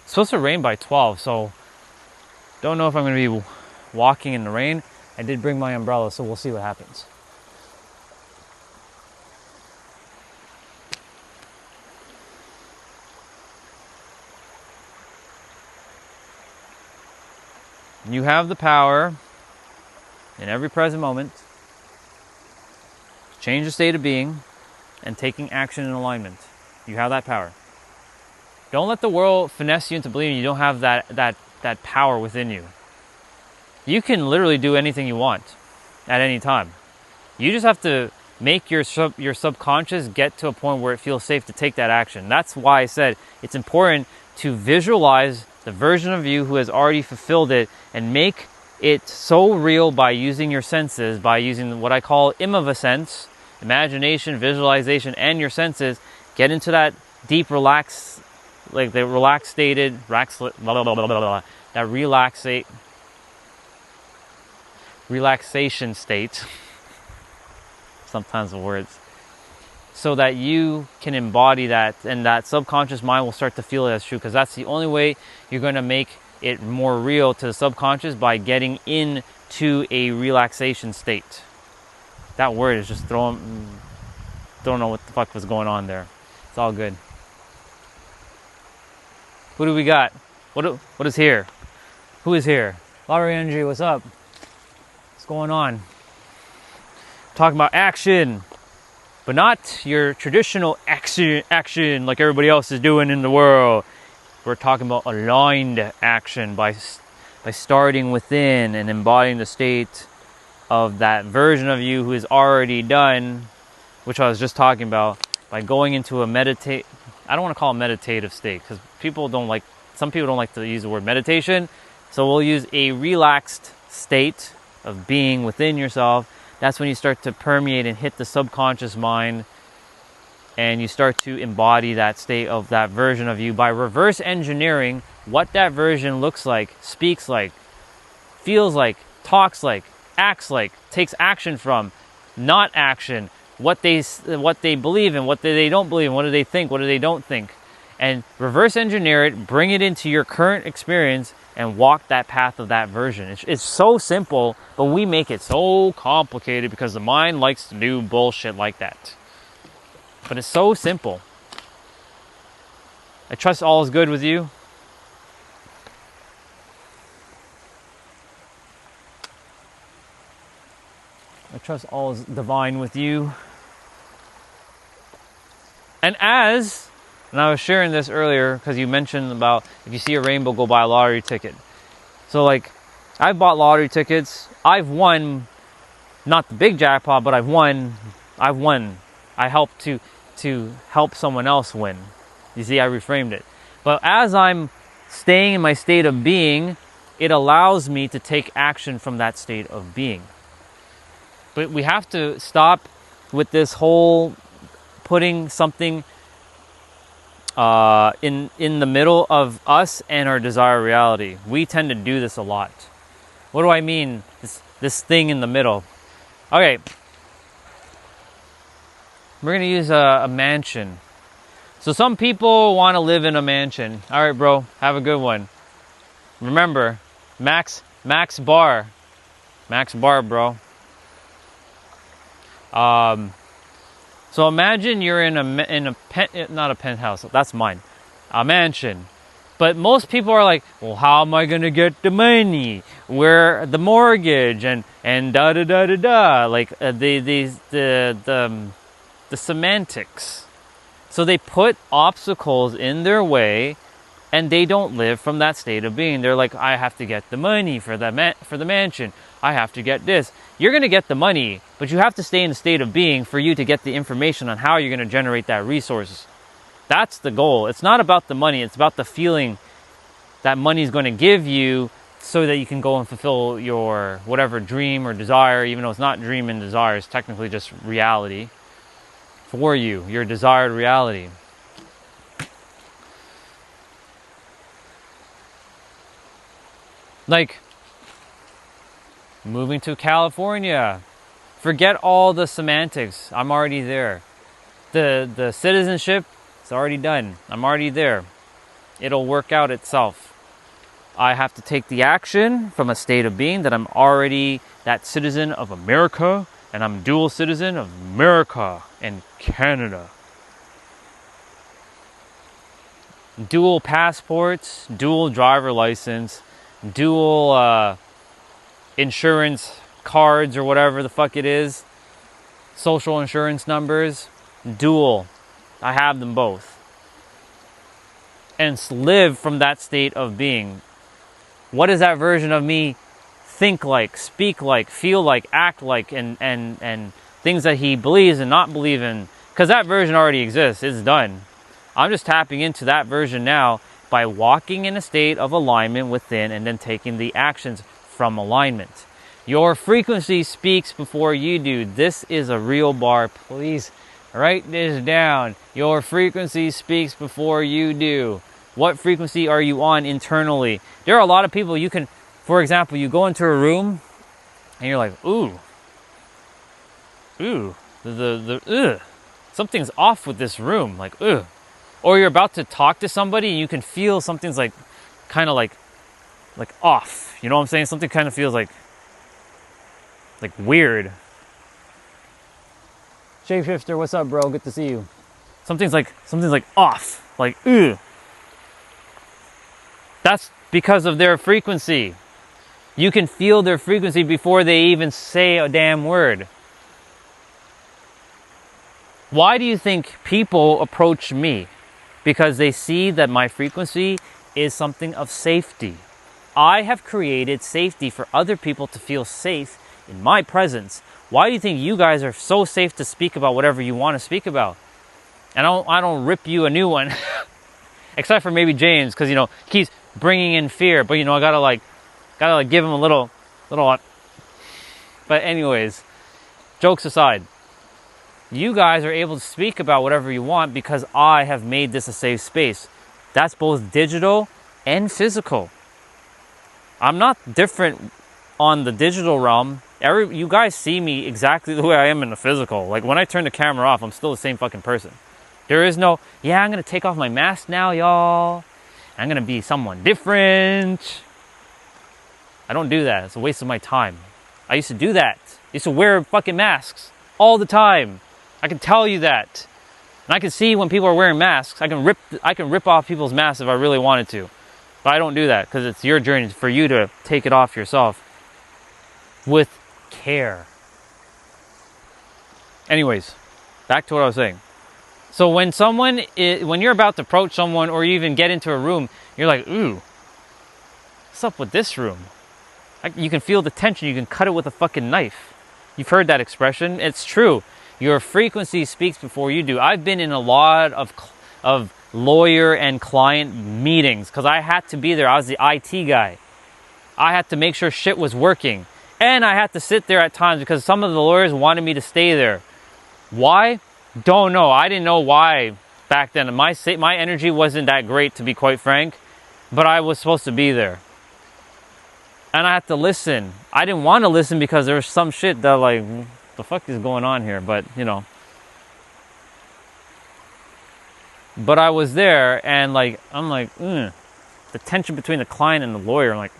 [SPEAKER 1] It's supposed to rain by 12, so don't know if I'm going to be walking in the rain. I did bring my umbrella, so we'll see what happens. You have the power in every present moment to change the state of being and taking action in alignment. You have that power. Don't let the world finesse you into believing you don't have that power within you. You can literally do anything you want at any time. You just have to make your subconscious get to a point where it feels safe to take that action. That's why I said it's important to visualize the version of you who has already fulfilled it and make it so real by using your senses, by using what I call immersion, imagination, visualization, and your senses. Get into that deep relaxation state. Sometimes the words. So that you can embody that, and that subconscious mind will start to feel it as true, because that's the only way you're going to make it more real to the subconscious by getting into a relaxation state. That word is just don't know what the fuck was going on there. It's all good. Who do we got? What is here? Who is here? Laurie Energy, what's up? What's going on? Talking about action, but not your traditional action like everybody else is doing in the world. We're talking about aligned action by starting within and embodying the state of that version of you who is already done, which I was just talking about, by going into a I don't want to call it meditative state, because some people don't like to use the word meditation, so we'll use a relaxed state of being within yourself. That's when you start to permeate and hit the subconscious mind, and you start to embody that state of that version of you by reverse engineering what that version looks like, speaks like, feels like, talks like, acts like, takes action from, not action, what they believe in, what they don't believe in, what do they think, what do they don't think, and reverse engineer it, bring it into your current experience, and walk that path of that version. It's so simple, but we make it so complicated because the mind likes to do bullshit like that. But it's so simple. I trust all is good with you. I trust all is divine with you. And I was sharing this earlier because you mentioned about if you see a rainbow, go buy a lottery ticket. So like, I've bought lottery tickets. I've won, not the big jackpot, but I've won. I helped to help someone else win. You see, I reframed it. But as I'm staying in my state of being, it allows me to take action from that state of being. But we have to stop with this whole putting something in the middle of us and our desired reality. We tend to do this a lot. What do I mean? This thing in the middle. Okay. We're going to use a mansion. So some people want to live in a mansion. All right, bro. Have a good one. Remember, max bar. Max bar, bro. So imagine you're in not a penthouse. That's mine. A mansion. But most people are like, well, how am I going to get the money? Where the mortgage and da da da da da. Like the semantics. So they put obstacles in their way, and they don't live from that state of being. They're like, I have to get the money for the mansion. I have to get this. You're going to get the money, but you have to stay in a state of being for you to get the information on how you're going to generate that resource. That's the goal. It's not about the money. It's about the feeling that money is going to give you so that you can go and fulfill your whatever dream or desire, even though it's not dream and desire. It's technically just reality for you, your desired reality. Like moving to California. Forget all the semantics. I'm already there. The citizenship is already done. I'm already there. It'll work out itself. I have to take the action from a state of being that I'm already that citizen of America, and I'm dual citizen of America and Canada. Dual passports, dual driver license, dual insurance cards or whatever the fuck it is, social insurance numbers, dual. I have them both. And live from that state of being. What does that version of me think like, speak like, feel like, act like, and things that he believes and not believe in? Because that version already exists. It's done. I'm just tapping into that version now by walking in a state of alignment within and then taking the actions from alignment. Your frequency speaks before you do. This is a real bar. Please write this down. Your frequency speaks before you do. What frequency are you on internally? There are a lot of people you can, for example, you go into a room and you're like, ooh, something's off with this room. Like, Or you're about to talk to somebody and you can feel something's like, kind of like like off. You know what I'm saying? Something kind of feels like weird. Shapeshifter, what's up, bro? Good to see you. Something's like off. Like, ew. That's because of their frequency. You can feel their frequency before they even say a damn word. Why do you think people approach me? Because they see that my frequency is something of safety. I have created safety for other people to feel safe in my presence. Why do you think you guys are so safe to speak about whatever you want to speak about? And I don't rip you a new one. Except for maybe James, because, he keeps bringing in fear. But, I gotta give him a little. But anyways, jokes aside. You guys are able to speak about whatever you want because I have made this a safe space. That's both digital and physical. I'm not different on the digital realm. You guys see me exactly the way I am in the physical. Like, when I turn the camera off, I'm still the same fucking person. There is no, I'm going to take off my mask now, y'all. I'm going to be someone different. I don't do that. It's a waste of my time. I used to do that. I used to wear fucking masks all the time. I can tell you that. And I can see when people are wearing masks. I can rip off people's masks if I really wanted to. But I don't do that because it's your journey for you to take it off yourself with care. Anyways, back to what I was saying. So when you're about to approach someone or you even get into a room, you're like, ooh, what's up with this room? You can feel the tension. You can cut it with a fucking knife. You've heard that expression. It's true. Your frequency speaks before you do. I've been in a lot of lawyer and client meetings because I had to be there. I was the IT guy. I had to make sure shit was working. And I had to sit there at times because some of the lawyers wanted me to stay there. Why? Don't know. I didn't know why back then. My energy wasn't that great, to be quite frank. But I was supposed to be there. And I had to listen. I didn't want to listen because there was some shit that like, the fuck is going on here? But, But I was there and I'm like, the tension between the client and the lawyer. I'm like,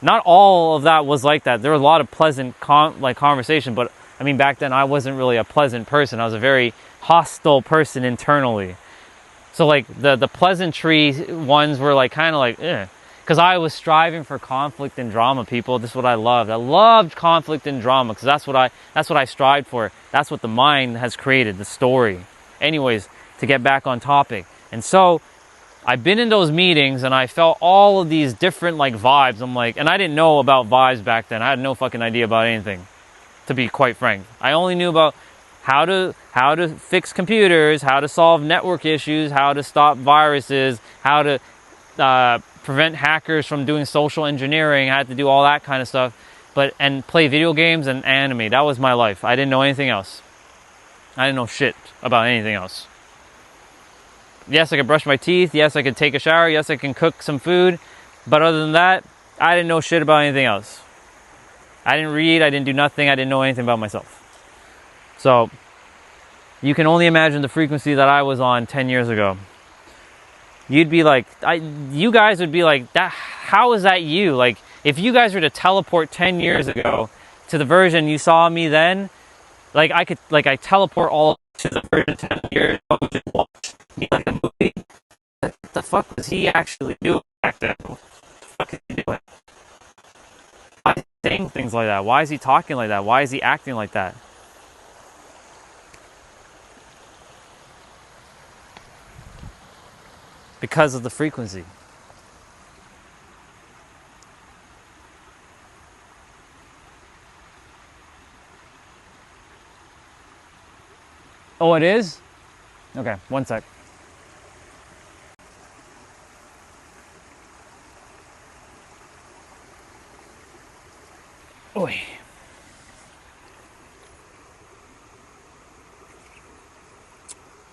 [SPEAKER 1] not all of that was like that. There was a lot of pleasant conversation, but I mean, back then I wasn't really a pleasant person. I was a very hostile person internally. So the pleasantry ones were kind of because I was striving for conflict and drama, people. This is what I loved. I loved conflict and drama because that's what I strived for. That's what the mind has created, the story. Anyways, to get back on topic. And so I've been in those meetings and I felt all of these different vibes. I'm like, and I didn't know about vibes back then. I had no fucking idea about anything, to be quite frank. I only knew about how to fix computers, how to solve network issues, how to stop viruses, how to prevent hackers from doing social engineering. I had to do all that kind of stuff, and play video games and anime. That was my life. I didn't know anything else. I didn't know shit about anything else. Yes, I could brush my teeth. Yes, I could take a shower. Yes, I can cook some food. But other than that, I didn't know shit about anything else. I didn't read. I didn't do nothing. I didn't know anything about myself. So you can only imagine the frequency that I was on 10 years ago. You'd be like, you guys would be like, that. How is that you? Like, if you guys were to teleport 10 years ago to the version you saw me then, I teleport all to the version 10 years ago, just watch me like a movie. What the fuck was he actually doing back then? What the fuck is he doing? Why is he saying things like that? Why is he talking like that? Why is he acting like that? Because of the frequency. Oh, it is? Okay, one sec. Oi.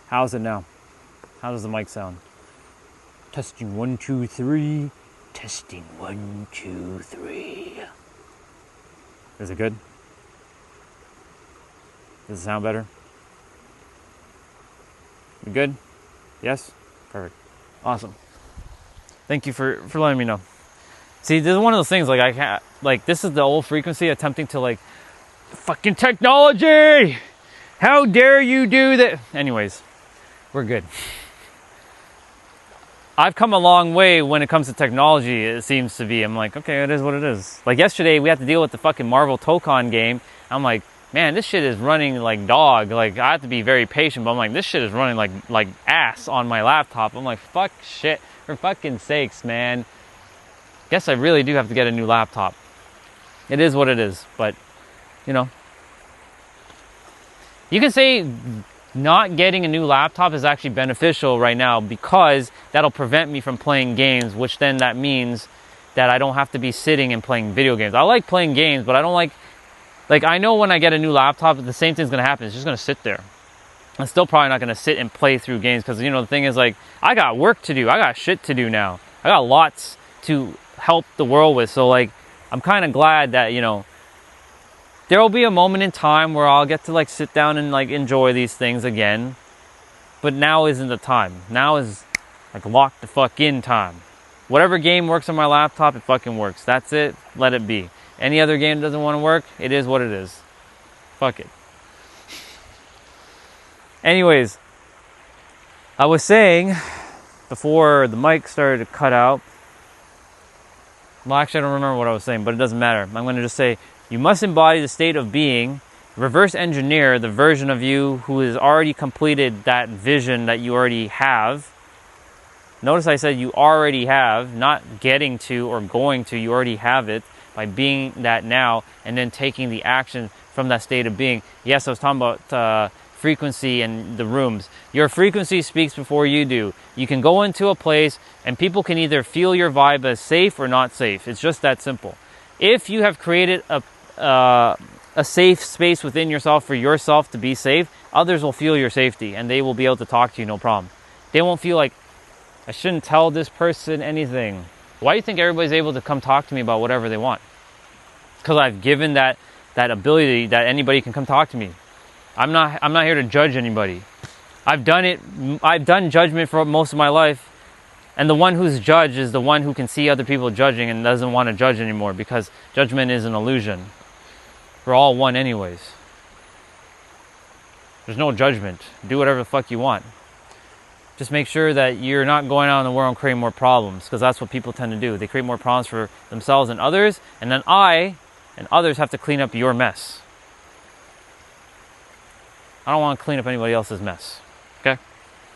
[SPEAKER 1] How's it now? How does the mic sound? Testing 1, 2, 3. Testing 1, 2, 3. Is it good? Does it sound better? You good? Yes? Perfect. Awesome. Thank you for letting me know. See, this is one of those things, like, I can't, like, this is the old frequency attempting to, like, fucking technology! How dare you do that? Anyways, we're good. I've come a long way when it comes to technology, it seems to be. I'm like, okay, it is what it is. Like yesterday, we had to deal with the fucking Marvel Tokon game. I'm like, man, this shit is running like dog. Like, I have to be very patient, but I'm like, this shit is running like ass on my laptop. I'm like, fuck shit, for fucking sakes, man. Guess I really do have to get a new laptop. It is what it is, but, you know. You can say not getting a new laptop is actually beneficial right now because that'll prevent me from playing games, which then that means that I don't have to be sitting and playing video games. I like playing games, but I don't like I know when I get a new laptop, the same thing's gonna happen. It's just gonna sit there. I'm still probably not gonna sit and play through games because, you know, the thing is, like, I got work to do. I got shit to do now. I got lots to help the world with. So, like, I'm kind of glad that, you know, there will be a moment in time where I'll get to, like, sit down and, like, enjoy these things again. But now isn't the time. Now is, like, lock the fuck in time. Whatever game works on my laptop, it fucking works. That's it. Let it be. Any other game doesn't want to work, it is what it is. Fuck it. Anyways, I was saying, before the mic started to cut out, well, actually, I don't remember what I was saying, but it doesn't matter. I'm going to just say, you must embody the state of being, reverse engineer the version of you who has already completed that vision that you already have. Notice I said you already have, not getting to or going to, you already have it by being that now and then taking the action from that state of being. Yes, I was talking about frequency and the rooms. Your frequency speaks before you do. You can go into a place and people can either feel your vibe as safe or not safe. It's just that simple. If you have created a safe space within yourself for yourself to be safe, others will feel your safety and they will be able to talk to you, no problem. They won't feel like, I shouldn't tell this person anything. Why do you think everybody's able to come talk to me about whatever they want? Because I've given that ability that anybody can come talk to me. I'm not here to judge anybody. I've done judgment for most of my life, and the one who's judged is the one who can see other people judging and doesn't want to judge anymore, because judgment is an illusion. We're all one anyways. There's no judgment. Do whatever the fuck you want. Just make sure that you're not going out in the world and creating more problems, because that's what people tend to do. They create more problems for themselves and others, and then I and others have to clean up your mess. I don't want to clean up anybody else's mess. Okay?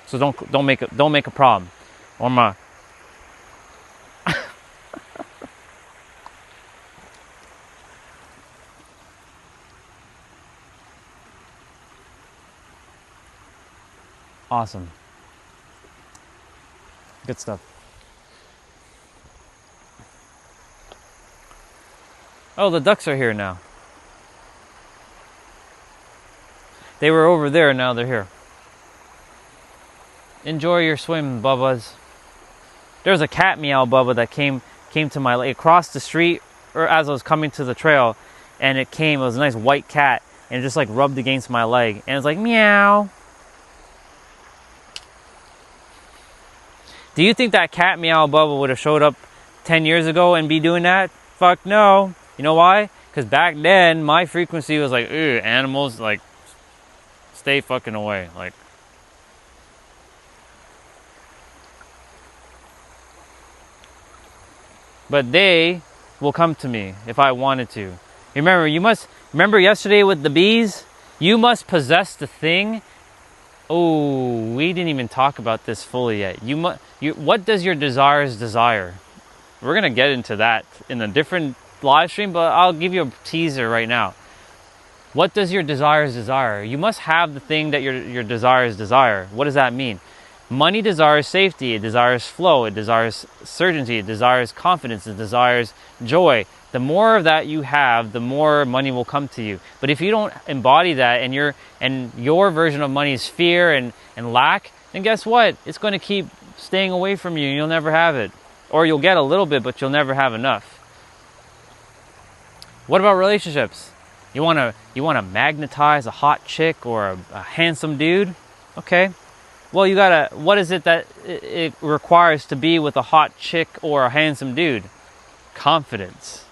[SPEAKER 1] So don't make a problem. Or my awesome. Good stuff. Oh, the ducks are here now. They were over there, now they're here. Enjoy your swim, Bubbas. There was a cat meow, Bubba, that came to my leg across the street, or as I was coming to the trail, and it was a nice white cat, and it just like rubbed against my leg, and it's like meow. Do you think that cat meow, Bubba, would have showed up 10 years ago and be doing that? Fuck no. You know why? Because back then my frequency was like, ew, animals, like, stay fucking away, like. But they will come to me if I wanted to. Remember yesterday with the bees? You must possess the thing. Oh, we didn't even talk about this fully yet. What does your desires desire? We're gonna get into that in a different live stream, but I'll give you a teaser right now. What does your desires desire? You must have the thing that your desires desire. What does that mean? Money desires safety, it desires flow, it desires certainty, it desires confidence, it desires joy. The more of that you have, the more money will come to you. But if you don't embody that and your version of money is fear and lack, then guess what? It's going to keep staying away from you and you'll never have it. Or you'll get a little bit, but you'll never have enough. What about relationships? You want to magnetize a hot chick or a handsome dude? Okay. Well, what is it that it requires to be with a hot chick or a handsome dude? confidence.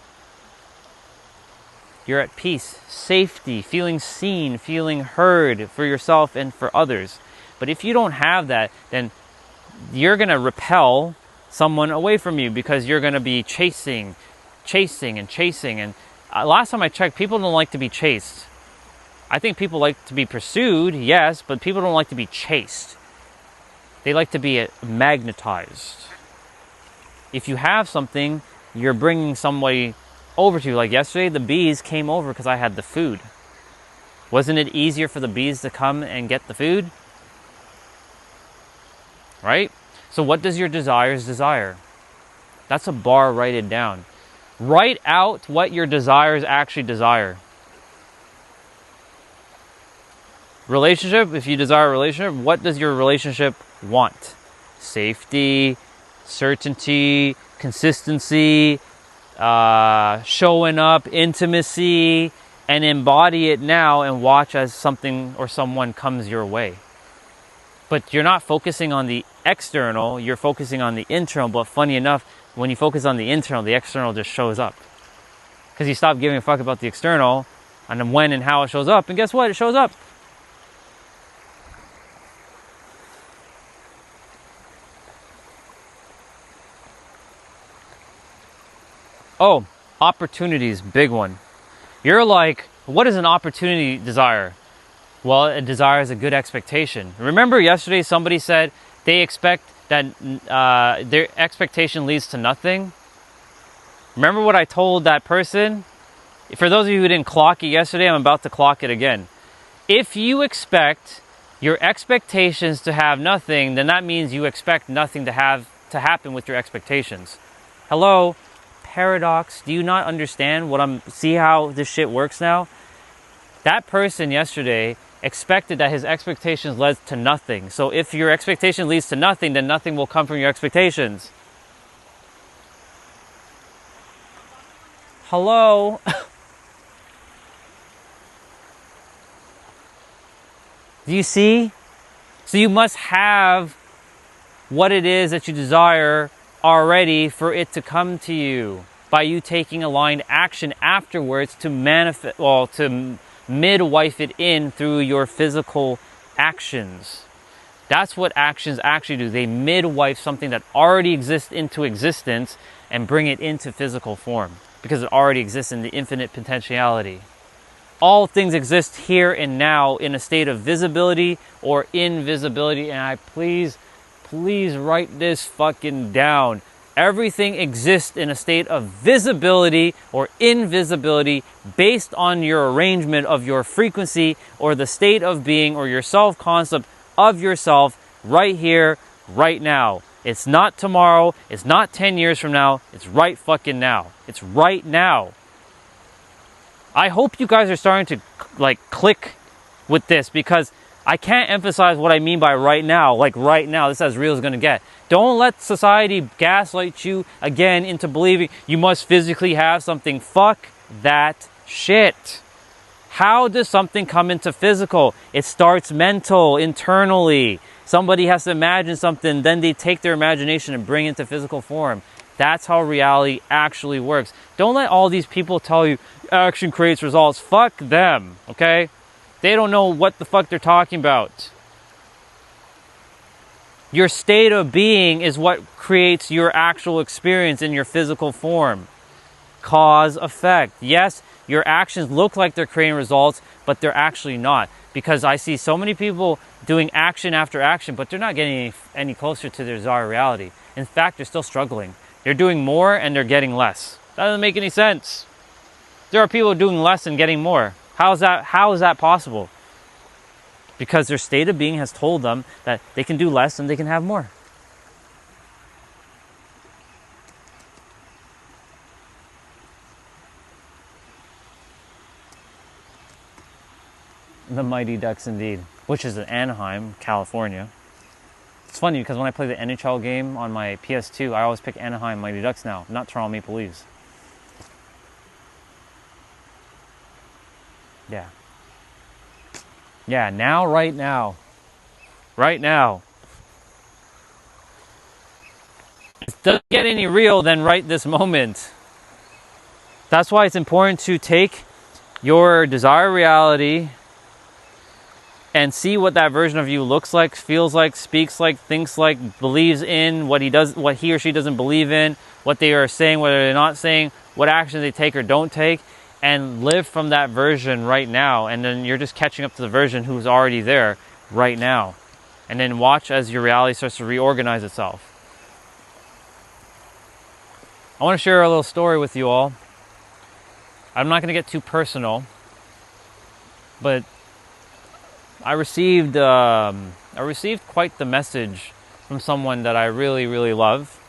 [SPEAKER 1] You're at peace, safety, feeling seen, feeling heard for yourself and for others. But if you don't have that, then you're going to repel someone away from you because you're going to be chasing. And last time I checked, people don't like to be chased. I think people like to be pursued, yes, but people don't like to be chased. They like to be magnetized. If you have something, you're bringing somebody over to you. Like yesterday, the bees came over because I had the food. Wasn't it easier for the bees to come and get the food? Right? So what does your desires desire? That's a bar, write it down. Write out what your desires actually desire. Relationship, if you desire a relationship, what does your relationship want? Safety, certainty, consistency, showing up, intimacy, and embody it now and watch as something or someone comes your way. But you're not focusing on the external, you're focusing on the internal. But funny enough, when you focus on the internal, the external just shows up. Because you stop giving a fuck about the external and then when and how it shows up. And guess what? It shows up. Oh, opportunities, big one. You're like, what is an opportunity desire? Well, it desires a good expectation. Remember yesterday somebody said they expect that their expectation leads to nothing? Remember what I told that person? For those of you who didn't clock it yesterday, I'm about to clock it again. If you expect your expectations to have nothing, then that means you expect nothing to happen with your expectations. Hello? Paradox. Do you not understand see how this shit works now? That person yesterday expected that his expectations led to nothing. So if your expectation leads to nothing, then nothing will come from your expectations. Hello? Do you see? So you must have what it is that you desire already for it to come to you by you taking aligned action afterwards to midwife it in through your physical actions. That's what actions actually do. They midwife something that already exists into existence and bring it into physical form because it already exists in the infinite potentiality. All things exist here and now in a state of visibility or invisibility. And please write this fucking down. Everything exists in a state of visibility or invisibility based on your arrangement of your frequency or the state of being or your self-concept of yourself right here, right now. It's not tomorrow. It's not 10 years from now. It's right fucking now. It's right now. I hope you guys are starting to click with this because I can't emphasize what I mean by right now. Like right now, this is as real as it's going to get. Don't let society gaslight you again into believing you must physically have something. Fuck that shit. How does something come into physical? It starts mental, internally. Somebody has to imagine something, then they take their imagination and bring it into physical form. That's how reality actually works. Don't let all these people tell you action creates results. Fuck them, okay? They don't know what the fuck they're talking about. Your state of being is what creates your actual experience in your physical form. Cause, effect. Yes, your actions look like they're creating results, but they're actually not. Because I see so many people doing action after action, but they're not getting any closer to their desired reality. In fact, they're still struggling. They're doing more and they're getting less. That doesn't make any sense. There are people doing less and getting more. How is that possible? Because their state of being has told them that they can do less and they can have more. The Mighty Ducks indeed, which is in Anaheim, California. It's funny because when I play the NHL game on my PS2, I always pick Anaheim Mighty Ducks now, not Toronto Maple Leafs. Yeah. Yeah, now, right now. Right now. If it doesn't get any real, then right this moment. That's why it's important to take your desired reality and see what that version of you looks like, feels like, speaks like, thinks like, believes in, what he or she doesn't believe in, what they are saying, what they're not saying, what actions they take or don't take, and live from that version right now. And then you're just catching up to the version who's already there right now. And then watch as your reality starts to reorganize itself. I want to share a little story with you all. I'm not going to get too personal, but I received quite the message from someone that I really, really love.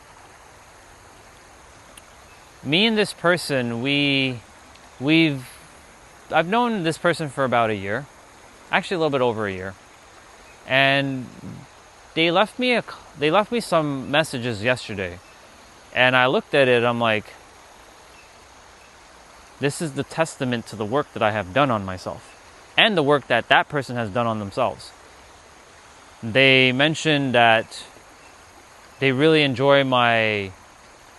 [SPEAKER 1] Me and this person, I've known this person for about a year, actually a little bit over a year, and they left me some messages yesterday, and I looked at it. I'm like, this is the testament to the work that I have done on myself. And the work that that person has done on themselves. They mentioned that they really enjoy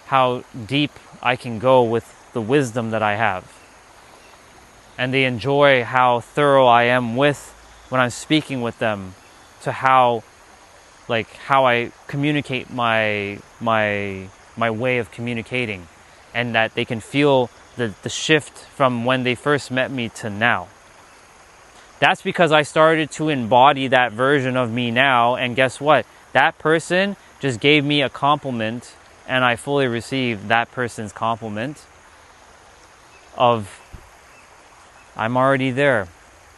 [SPEAKER 1] how deep I can go with the wisdom that I have. And they enjoy how thorough I am when I'm speaking with them, to how I communicate my way of communicating, and that they can feel the shift from when they first met me to now. That's because I started to embody that version of me now, and guess what? That person just gave me a compliment, and I fully received that person's compliment of, I'm already there,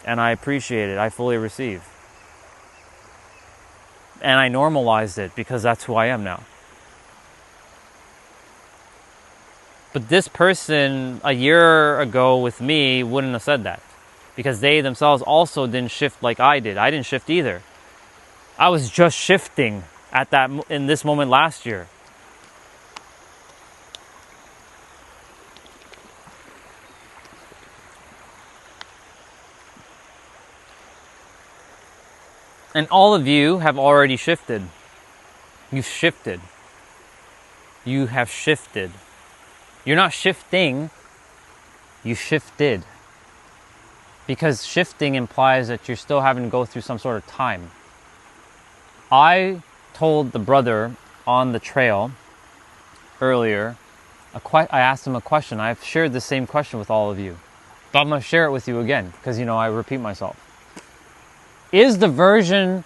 [SPEAKER 1] and I appreciate it. I fully receive. And I normalized it because that's who I am now. But this person a year ago with me wouldn't have said that, because they themselves also didn't shift like I did. I didn't shift either. I was just shifting in this moment last year. And all of you have already shifted. You've shifted. You have shifted. You're not shifting, you shifted. Because shifting implies that you're still having to go through some sort of time. I told the brother on the trail earlier, I asked him a question. I've shared the same question with all of you, but I'm going to share it with you again because, I repeat myself. Is the version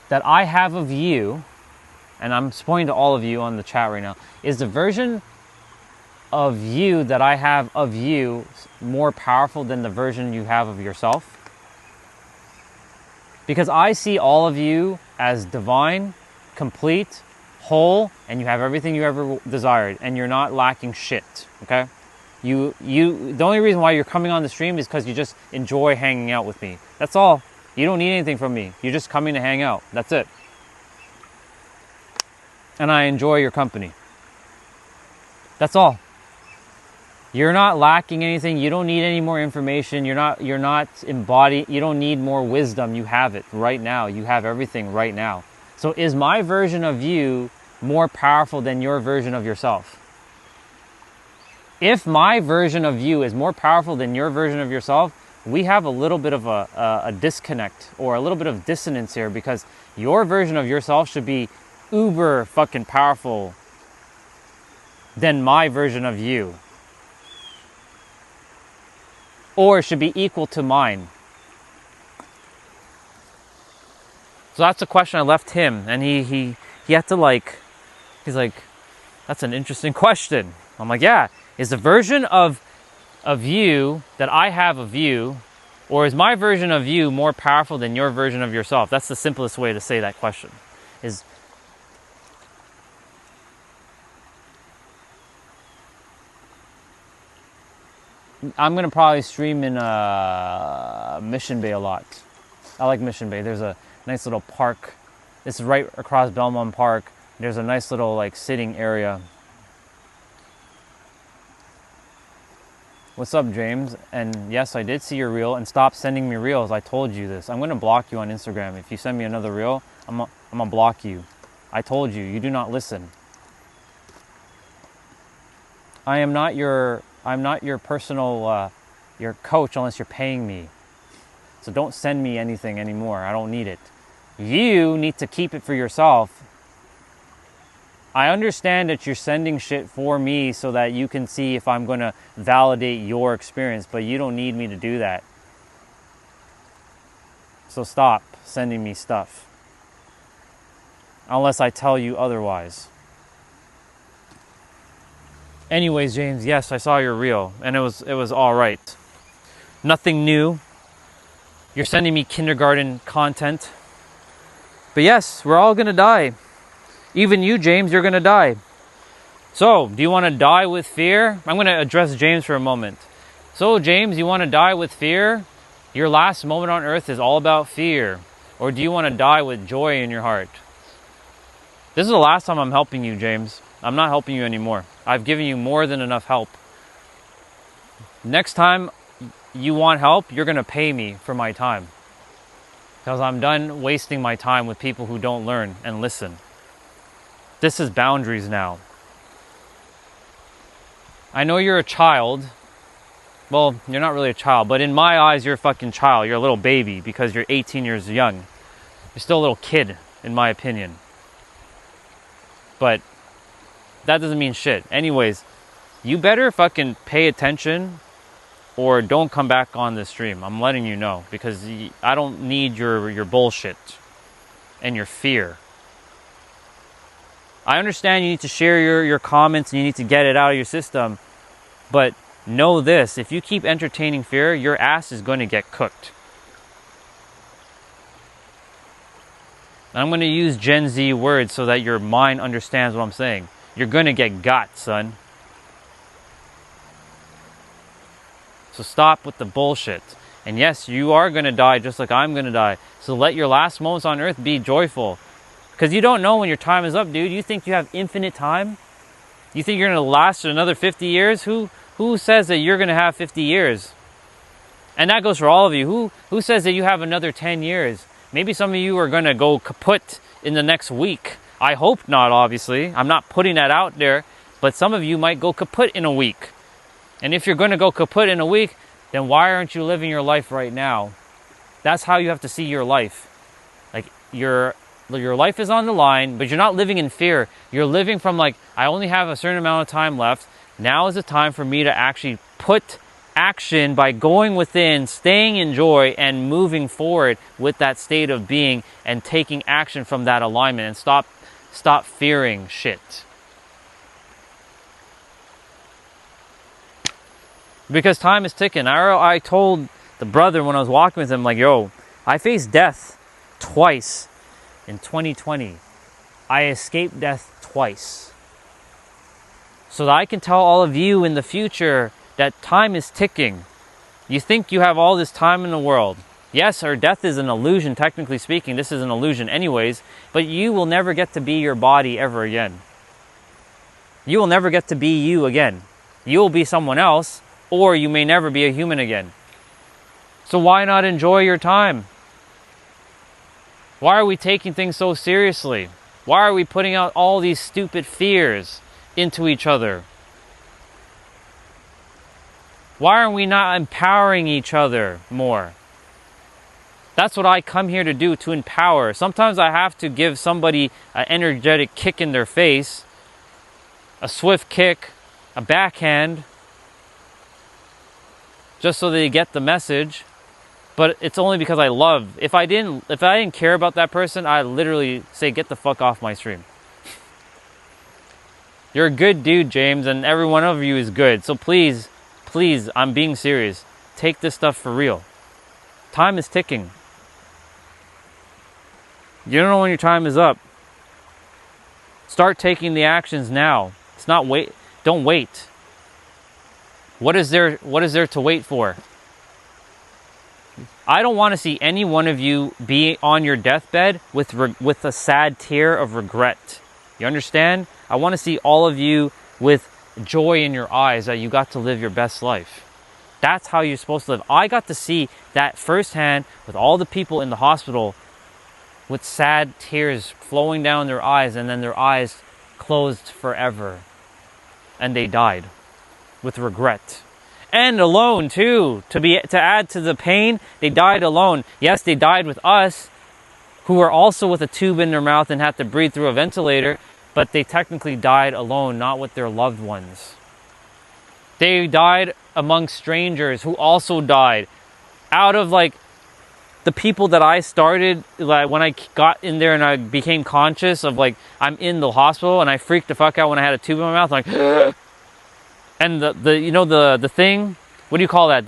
[SPEAKER 1] that I have of you, and I'm pointing to all of you on the chat right now, is the version of you that I have of you more powerful than the version you have of yourself? Because I see all of you as divine, complete, whole, and you have everything you ever desired, and you're not lacking shit, okay? The only reason why you're coming on the stream is because you just enjoy hanging out with me. That's all. You don't need anything from me. You're just coming to hang out. That's it. And I enjoy your company. That's all. You're not lacking anything. You don't need any more information. You're not embodied. You don't need more wisdom. You have it right now. You have everything right now. So is my version of you more powerful than your version of yourself? If my version of you is more powerful than your version of yourself, we have a little bit of a disconnect or a little bit of dissonance here, because your version of yourself should be uber fucking powerful than my version of you. Or it should be equal to mine. So that's a question I left him, and he had to he's like, that's an interesting question. I'm like, yeah, is the version of you that I have of you, or is my version of you more powerful than your version of yourself? That's the simplest way to say that question. I'm going to probably stream in Mission Bay a lot. I like Mission Bay. There's a nice little park. This is right across Belmont Park. There's a nice little sitting area. What's up, James? And yes, I did see your reel, and stop sending me reels. I told you this. I'm going to block you on Instagram. If you send me another reel, I'm going to block you. I told you. You do not listen. I am not your I'm not your personal, your coach unless you're paying me. So don't send me anything anymore. I don't need it. You need to keep it for yourself. I understand that you're sending shit for me so that you can see if I'm going to validate your experience, but you don't need me to do that. So stop sending me stuff. Unless I tell you otherwise. Anyways, James, yes, I saw your reel and it was all right. Nothing new. You're sending me kindergarten content. But yes, we're all going to die. Even you, James, you're going to die. So, do you want to die with fear? I'm going to address James for a moment. So, James, you want to die with fear? Your last moment on earth is all about fear. Or do you want to die with joy in your heart? This is the last time I'm helping you, James. I'm not helping you anymore. I've given you more than enough help. Next time you want help, you're going to pay me for my time. Because I'm done wasting my time with people who don't learn and listen. This is boundaries now. I know you're a child. Well, you're not really a child, but in my eyes, you're a fucking child. You're a little baby because you're 18 years young. You're still a little kid, in my opinion. But that doesn't mean shit. Anyways, you better fucking pay attention or don't come back on this stream. I'm letting you know because I don't need your bullshit and your fear. I understand you need to share your comments and you need to get it out of your system, but know this, if you keep entertaining fear, your ass is going to get cooked. And I'm going to use Gen Z words so that your mind understands what I'm saying. You're going to get got, son. So stop with the bullshit. And yes, you are going to die just like I'm going to die. So let your last moments on earth be joyful. Because you don't know when your time is up, dude. You think you have infinite time? You think you're going to last another 50 years? Who says that you're going to have 50 years? And that goes for all of you. Who says that you have another 10 years? Maybe some of you are going to go kaput in the next week. I hope not, obviously. I'm not putting that out there. But some of you might go kaput in a week. And if you're going to go kaput in a week, then why aren't you living your life right now? That's how you have to see your life. Like, your life is on the line, but you're not living in fear. You're living from like, I only have a certain amount of time left. Now is the time for me to actually put action by going within, staying in joy, and moving forward with that state of being and taking action from that alignment and stop fearing shit. Because time is ticking. I told the brother when I was walking with him, like, yo, I faced death twice in 2020. I escaped death twice. So that I can tell all of you in the future that time is ticking. You think you have all this time in the world. Yes, our death is an illusion, technically speaking. This is an illusion anyways. But you will never get to be your body ever again. You will never get to be you again. You will be someone else. Or you may never be a human again. So why not enjoy your time? Why are we taking things so seriously? Why are we putting out all these stupid fears into each other? Why are we not empowering each other more? That's what I come here to do, to empower. Sometimes I have to give somebody an energetic kick in their face, a swift kick, a backhand, just so they get the message. But it's only because I love. If I didn't care about that person, I'd literally say, get the fuck off my stream. You're a good dude, James, and every one of you is good. So please, I'm being serious. Take this stuff for real. Time is ticking. You don't know when your time is up. Start taking the actions now. It's not wait. Don't wait. What is there to wait for? I don't want to see any one of you be on your deathbed with a sad tear of regret. You understand? I want to see all of you with joy in your eyes that you got to live your best life. That's how you're supposed to live. I got to see that firsthand with all the people in the hospital with sad tears flowing down their eyes, and then their eyes closed forever. And they died. with regret. And alone too. To add to the pain, they died alone. Yes, they died with us, who were also with a tube in their mouth and had to breathe through a ventilator, but they technically died alone, not with their loved ones. They died among strangers who also died. Out of like the people that I started, like when I got in there and I became conscious of like, I'm in the hospital and I freaked the fuck out when I had a tube in my mouth, like, and the you know, the thing, what do you call that?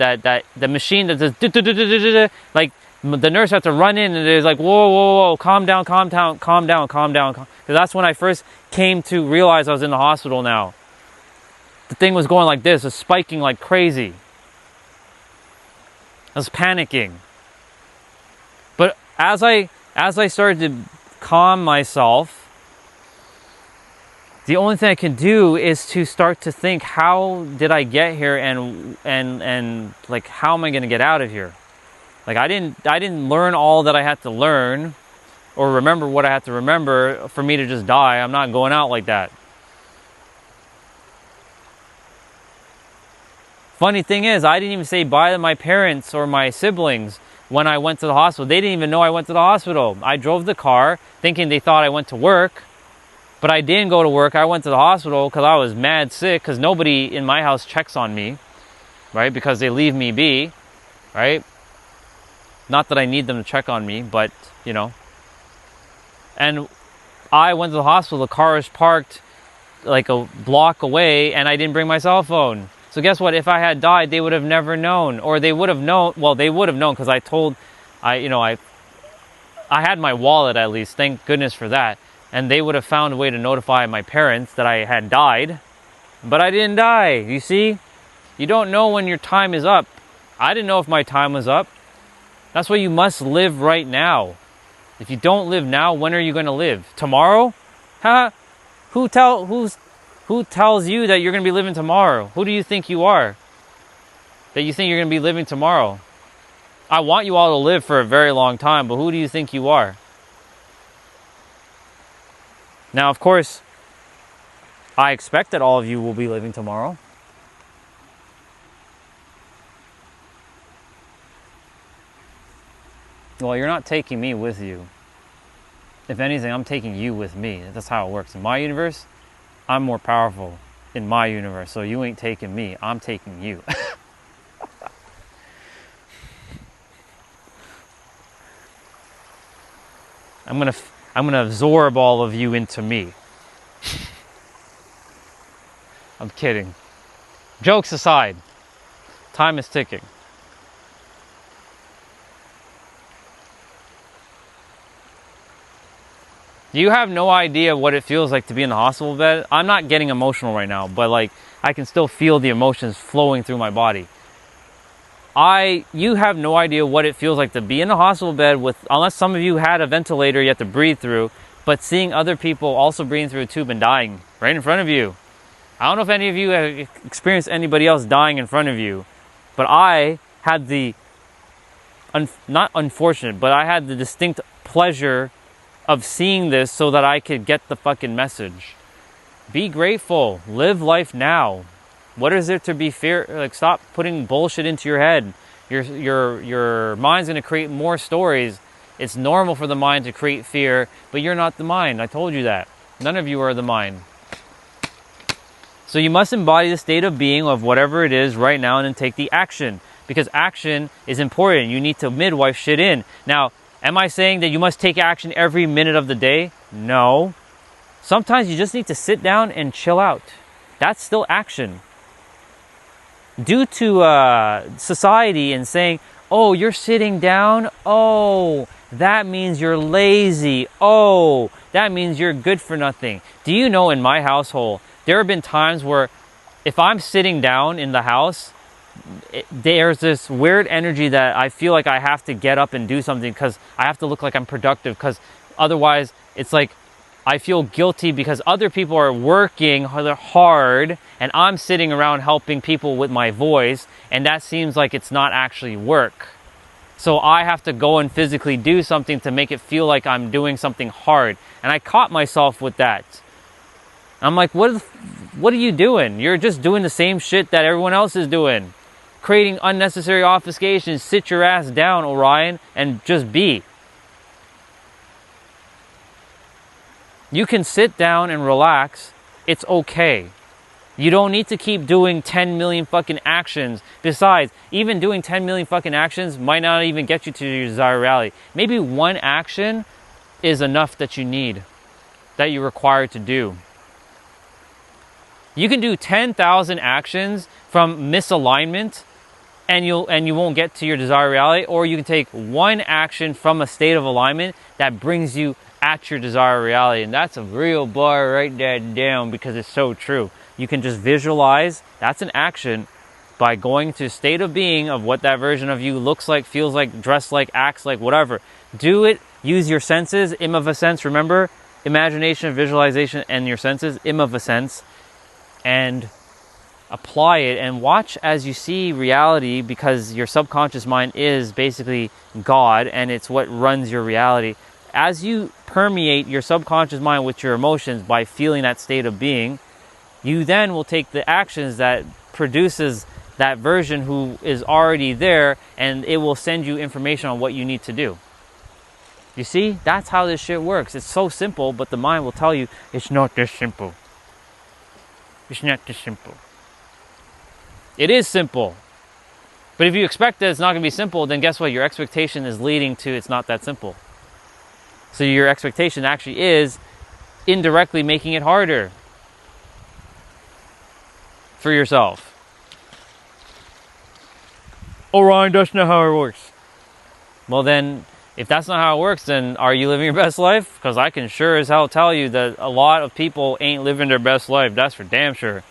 [SPEAKER 1] The machine that says, like, the nurse had to run in and it's like, whoa, calm down. Because that's when I first came to realize I was in the hospital now. The thing was going like this, it was spiking like crazy. I was panicking. But as I started to calm myself, the only thing I can do is to start to think, how did I get here, and like, how am I going to get out of here? Like, I didn't learn all that I had to learn or remember what I had to remember for me to just die. I'm not going out like that. Funny thing is, I didn't even say bye to my parents or my siblings when I went to the hospital. They didn't even know I went to the hospital. I drove the car thinking they thought I went to work, but I didn't go to work. I went to the hospital because I was mad sick, because nobody in my house checks on me, right? Because they leave me be, right? Not that I need them to check on me, but, you know. And I went to the hospital. The car was parked like a block away, and I didn't bring my cell phone. So guess what? If I had died, they would have never known. Or they would have known. Well, they would have known, because I had my wallet at least. Thank goodness for that. And they would have found a way to notify my parents that I had died. But I didn't die. You see? You don't know when your time is up. I didn't know if my time was up. That's why you must live right now. If you don't live now, when are you going to live? Tomorrow? Huh? Who tells you that you're going to be living tomorrow? Who do you think you are? That you think you're going to be living tomorrow? I want you all to live for a very long time, but who do you think you are? Now, of course, I expect that all of you will be living tomorrow. Well, you're not taking me with you. If anything, I'm taking you with me. That's how it works. In my universe, I'm more powerful in my universe. So you ain't taking me, I'm taking you. I'm gonna absorb all of you into me. I'm kidding. Jokes aside, time is ticking. You have no idea what it feels like to be in the hospital bed. I'm not getting emotional right now, but like, I can still feel the emotions flowing through my body. You have no idea what it feels like to be in a hospital bed with, unless some of you had a ventilator you have to breathe through, but seeing other people also breathing through a tube and dying right in front of you. I don't know if any of you have experienced anybody else dying in front of you, but I had the, not unfortunate, but I had the distinct pleasure of seeing this so that I could get the fucking message. Be grateful. Live life now. What is there to be fear? Like, stop putting bullshit into your head. Your mind's going to create more stories. It's normal for the mind to create fear, but you're not the mind. I told you that. None of you are the mind. So you must embody the state of being of whatever it is right now and then take the action, because action is important. You need to midwife shit in. Now, am I saying that you must take action every minute of the day? No. Sometimes you just need to sit down and chill out. That's still action. Due to society and saying, oh, you're sitting down? Oh, that means you're lazy. Oh, that means you're good for nothing. Do you know, in my household, there have been times where if I'm sitting down in the house, there's this weird energy that I feel like I have to get up and do something because I have to look like I'm productive, because otherwise it's like I feel guilty because other people are working hard and I'm sitting around helping people with my voice, and that seems like it's not actually work. So I have to go and physically do something to make it feel like I'm doing something hard. And I caught myself with that. I'm like, what are you doing? You're just doing the same shit that everyone else is doing. Creating unnecessary obfuscations. Sit your ass down, Orion, and just be. You can sit down and relax. It's okay. You don't need to keep doing 10 million fucking actions. Besides, even doing 10 million fucking actions might not even get you to your desired reality. Maybe one action is enough that you need, that you're required to do. You can do 10,000 actions from misalignment and you won't get to your desired reality, or you can take one action from a state of alignment that brings you at your desired reality. And that's a real bar. Write that down because it's so true. You can just visualize, that's an action, by going to a state of being of what that version of you looks like, feels like, dressed like, acts like, whatever. Do it, use your senses, im of a sense, remember, imagination, visualization, and your senses, im of a sense, and apply it and watch as you see reality, because your subconscious mind is basically God and it's what runs your reality. As you permeate your subconscious mind with your emotions by feeling that state of being, you then will take the actions that produces that version who is already there, and it will send you information on what you need to do. You see, that's how this shit works. It's so simple, but the mind will tell you it's not this simple. It's not this simple. It is simple. But if you expect that it's not going to be simple, then guess what? Your expectation is leading to it's not that simple. So your expectation actually is indirectly making it harder for yourself. Oh, Ryan, that's not how it works. Well then, if that's not how it works, then are you living your best life? Because I can sure as hell tell you that a lot of people ain't living their best life. That's for damn sure.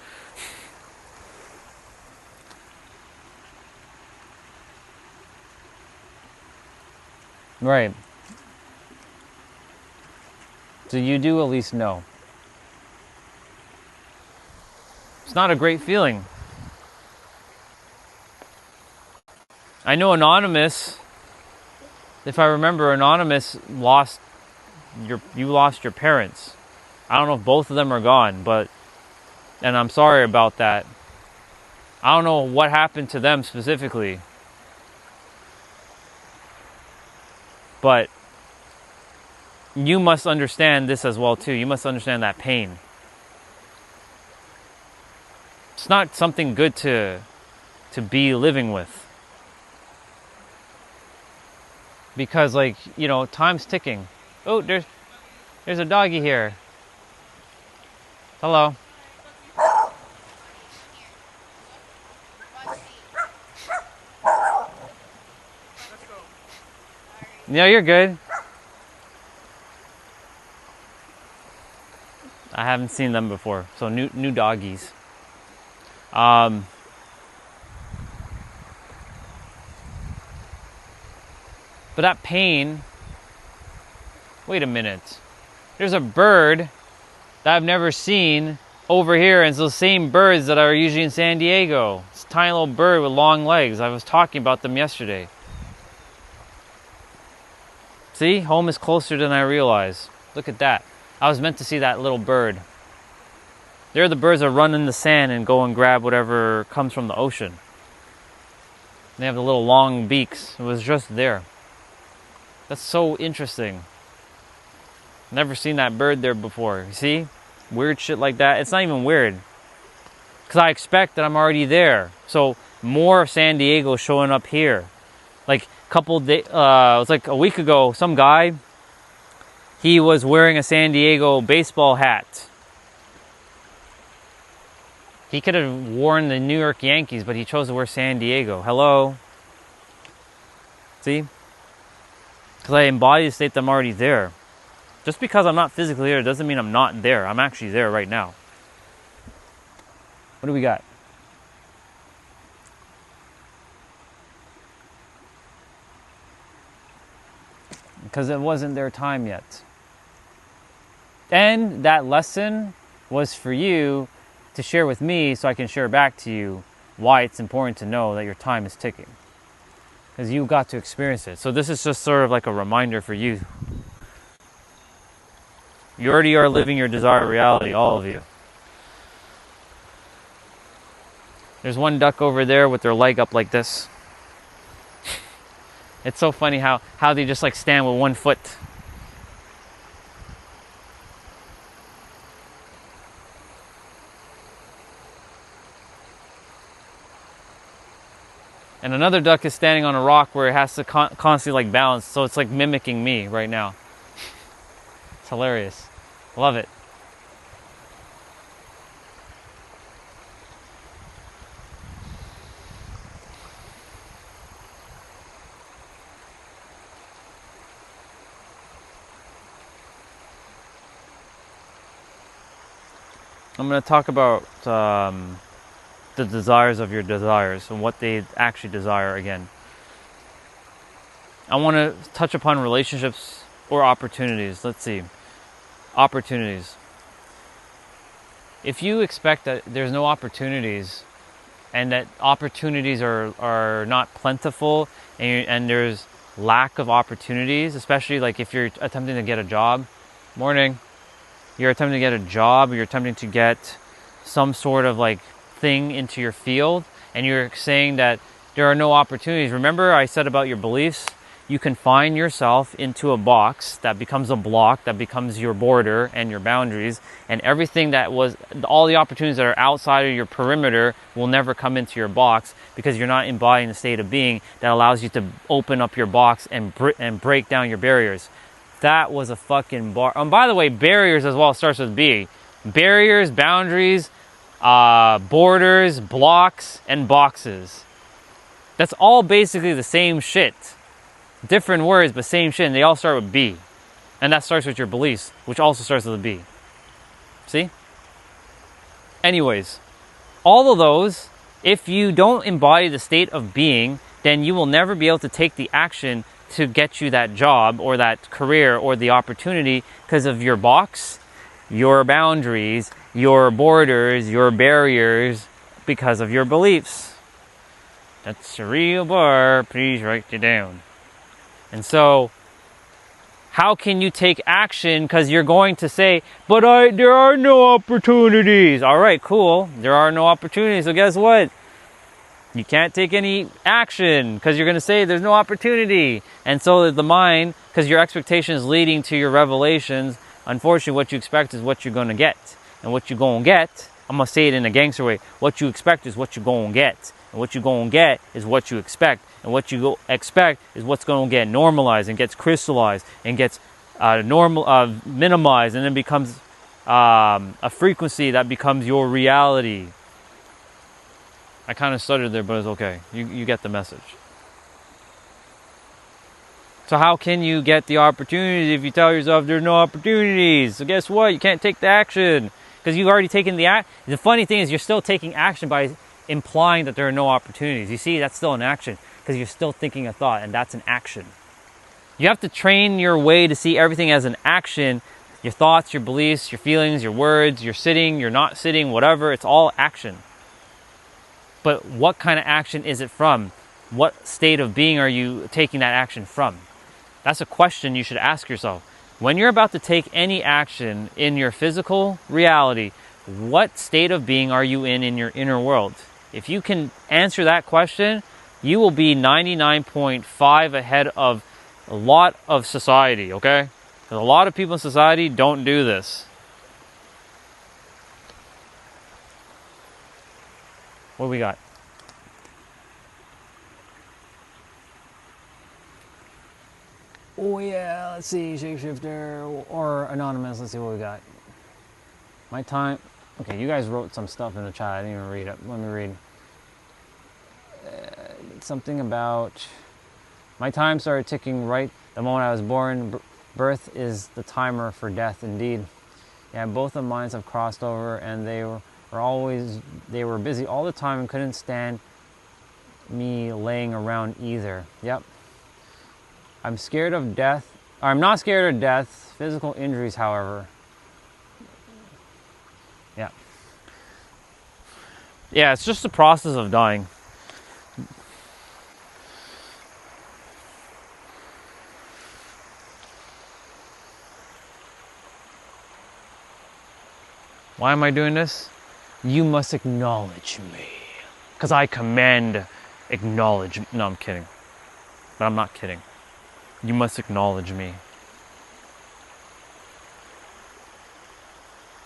[SPEAKER 1] Right. So you do at least know. It's not a great feeling. I know Anonymous, if I remember, Anonymous you lost your parents. I don't know if both of them are gone, and I'm sorry about that. I don't know what happened to them specifically. But you must understand this as well too. You must understand that pain. It's not something good to be living with. Because, like, you know, time's ticking. Oh, there's a doggy here. Hello. No, you're good. I haven't seen them before, so new doggies. But that pain, wait a minute. There's a bird that I've never seen over here, and it's those same birds that are usually in San Diego. It's a tiny little bird with long legs. I was talking about them yesterday. See, home is closer than I realize. Look at that. I was meant to see that little bird. They're the birds that run in the sand and go and grab whatever comes from the ocean. They have the little long beaks. It was just there. That's so interesting. Never seen that bird there before. You see? Weird shit like that. It's not even weird. Because I expect that I'm already there. So more San Diego showing up here. Like a couple days, it was like a week ago, some guy, he was wearing a San Diego baseball hat. He could have worn the New York Yankees, but he chose to wear San Diego. Hello? See? Because I embody the state that I'm already there. Just because I'm not physically there doesn't mean I'm not there. I'm actually there right now. What do we got? Because it wasn't their time yet. And that lesson was for you to share with me so I can share back to you why it's important to know that your time is ticking. Because you got to experience it. So this is just sort of like a reminder for you. You already are living your desired reality, all of you. There's one duck over there with their leg up like this. It's so funny how they just like stand with one foot. And another duck is standing on a rock where it has to constantly like balance, so it's like mimicking me right now. It's hilarious. Love it. I'm going to talk about the desires of your desires and what they actually desire again. I want to touch upon relationships or opportunities. Let's see. Opportunities. If you expect that there's no opportunities and that opportunities are not plentiful and there's lack of opportunities, especially like if you're attempting to get a job. Morning. You're attempting to get a job, you're attempting to get some sort of like thing into your field, and you're saying that there are no opportunities. Remember I said about your beliefs? You confine yourself into a box that becomes a block, that becomes your border and your boundaries, and everything that was, all the opportunities that are outside of your perimeter will never come into your box because you're not embodying the state of being that allows you to open up your box and break down your barriers. That was a fucking bar. By the way, barriers as well starts with B. Barriers, boundaries, borders, blocks, and boxes. That's all basically the same shit. Different words, but same shit, and they all start with B. And that starts with your beliefs, which also starts with a B. See? Anyways, all of those, if you don't embody the state of being, then you will never be able to take the action to get you that job or that career or the opportunity because of your box, your boundaries, your borders, your barriers, because of your beliefs. That's a real bar. Please write it down. And so, how can you take action? Because you're going to say, but there are no opportunities. All right, cool. There are no opportunities. So guess what? You can't take any action because you're going to say there's no opportunity. And so the mind, because your expectation is leading to your revelations, unfortunately what you expect is what you're going to get. And what you're going to get, I'm going to say it in a gangster way, what you expect is what you're going to get. And what you're going to get is what you expect. And what you expect is what's going to get normalized and gets crystallized and gets minimized and then becomes a frequency that becomes your reality. I kind of stuttered there, but it's okay. You get the message. So how can you get the opportunities if you tell yourself there's no opportunities? So guess what? You can't take the action because you've already taken the action. The funny thing is you're still taking action by implying that there are no opportunities. You see, that's still an action because you're still thinking a thought, and that's an action. You have to train your way to see everything as an action. Your thoughts, your beliefs, your feelings, your words, you're sitting, you're not sitting, whatever. It's all action. But what kind of action is it from? What state of being are you taking that action from? That's a question you should ask yourself. When you're about to take any action in your physical reality, what state of being are you in your inner world? If you can answer that question, you will be 99.5 ahead of a lot of society, okay? Because a lot of people in society don't do this. What do we got? Oh yeah, let's see, shapeshifter or anonymous. Let's see what we got. My time. Okay, you guys wrote some stuff in the chat. I didn't even read it. Let me read. Something about my time started ticking right the moment I was born. Birth is the timer for death, indeed. Yeah, both of minds have crossed over, and they were busy all the time and couldn't stand me laying around either. Yep. I'm scared of death. I'm not scared of death. Physical injuries, however. Yeah. Yeah, it's just the process of dying. Why am I doing this? You must acknowledge me. Because I command acknowledgement. No, I'm kidding. But I'm not kidding. You must acknowledge me.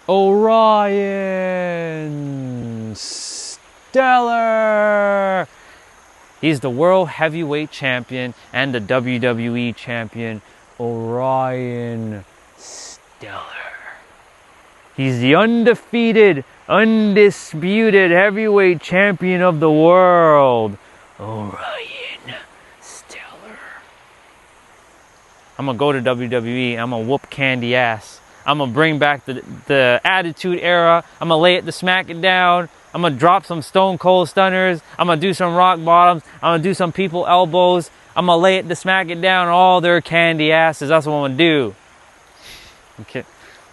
[SPEAKER 1] Orion Stellar! He's the world heavyweight champion and the WWE champion, Orion Stellar. He's the undefeated, undisputed heavyweight champion of the world, Orion Stellar. I'm gonna go to WWE, I'm gonna whoop Candy ass. I'm gonna bring back the Attitude Era. I'm gonna lay it to smack it down. I'm gonna drop some Stone Cold Stunners. I'm gonna do some rock bottoms. I'm gonna do some people elbows. I'm gonna lay it to smack it down all their candy asses. That's what I'm gonna do. I'm kidding.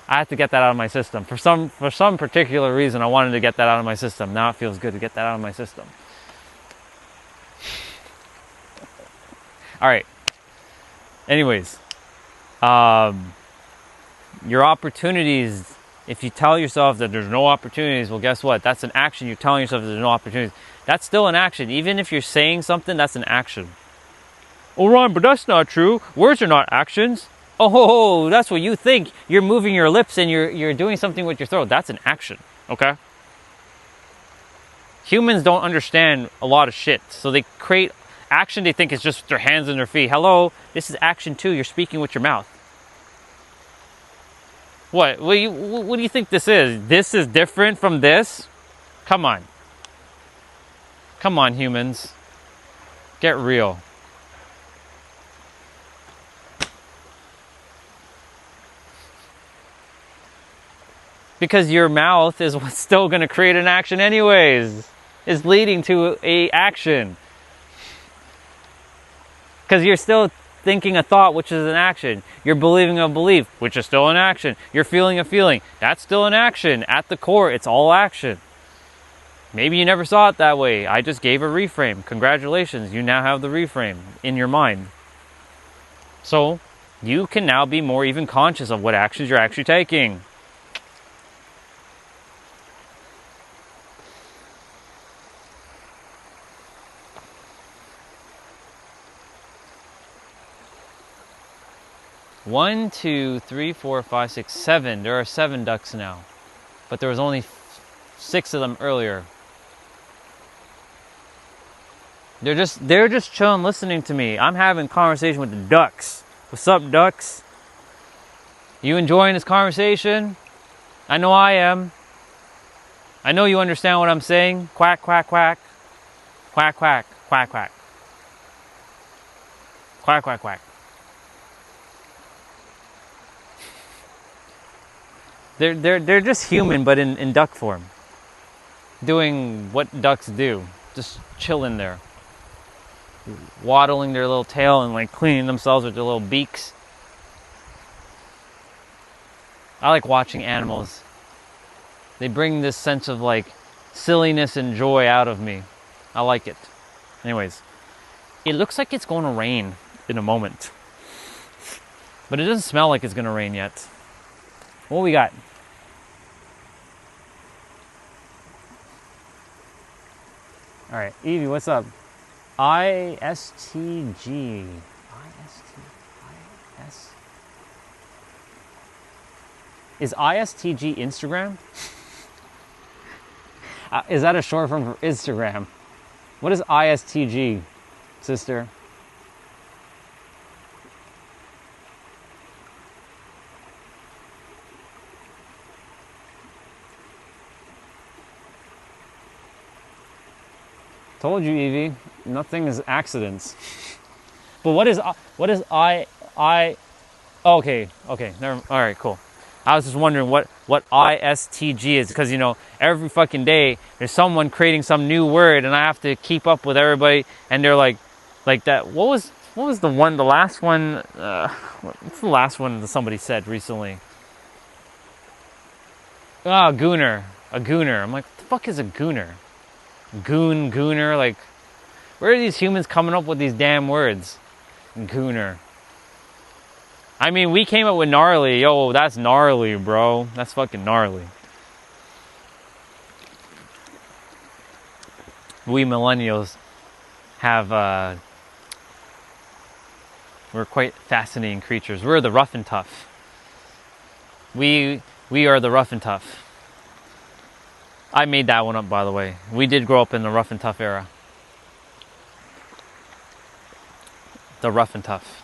[SPEAKER 1] I have to get that out of my system. For some particular reason, I wanted to get that out of my system. Now it feels good to get that out of my system. All right. Anyways, your opportunities, if you tell yourself that there's no opportunities, well, guess what? That's an action. You're telling yourself that there's no opportunities. That's still an action. Even if you're saying something, that's an action. Oh, Ron, but that's not true. Words are not actions. Oh, that's what you think. You're moving your lips and you're doing something with your throat. That's an action, okay? Humans don't understand a lot of shit. So they create action they think is just their hands and their feet. Hello, this is action too. You're speaking with your mouth. What do you think this is? This is different from this? Come on. Come on, humans. Get real. Because your mouth is what's still going to create an action anyways. Is leading to a action. Because you're still thinking a thought, which is an action. You're believing a belief, which is still an action. You're feeling a feeling. That's still an action. At the core, it's all action. Maybe you never saw it that way. I just gave a reframe. Congratulations. You now have the reframe in your mind. So, you can now be more even conscious of what actions you're actually taking. One, two, three, 4, 5, 6, 7. There are 7 ducks now. But there was only 6 of them earlier. They're just chilling, listening to me. I'm having a conversation with the ducks. What's up, ducks? You enjoying this conversation? I know I am. I know you understand what I'm saying. Quack, quack, quack. Quack, quack, quack, quack. Quack, quack, quack. They're just human, but in duck form. Doing what ducks do. Just chilling there. Waddling their little tail and like cleaning themselves with their little beaks. I like watching animals. They bring this sense of like silliness and joy out of me. I like it. Anyways, it looks like it's going to rain in a moment. But it doesn't smell like it's going to rain yet. What we got? All right, Evie, what's up? ISTG. Is ISTG Instagram? Is that a short form for Instagram? What is ISTG, sister? Told you, Evie. Nothing is accidents. But what is I? Okay. Never. All right, cool. I was just wondering what ISTG is, because every fucking day there's someone creating some new word, and I have to keep up with everybody. And they're like that. What was the last one? What's the last one that somebody said recently? Gooner. A gooner. I'm like, what the fuck is a gooner? Gooner, like, where are these humans coming up with these damn words? Gooner. I mean, we came up with gnarly. Yo, that's gnarly, bro. That's fucking gnarly. we millennials have, we're quite fascinating creatures. We're the rough and tough. We are the rough and tough. I made that one up, by the way. We did grow up in the rough and tough era. The rough and tough.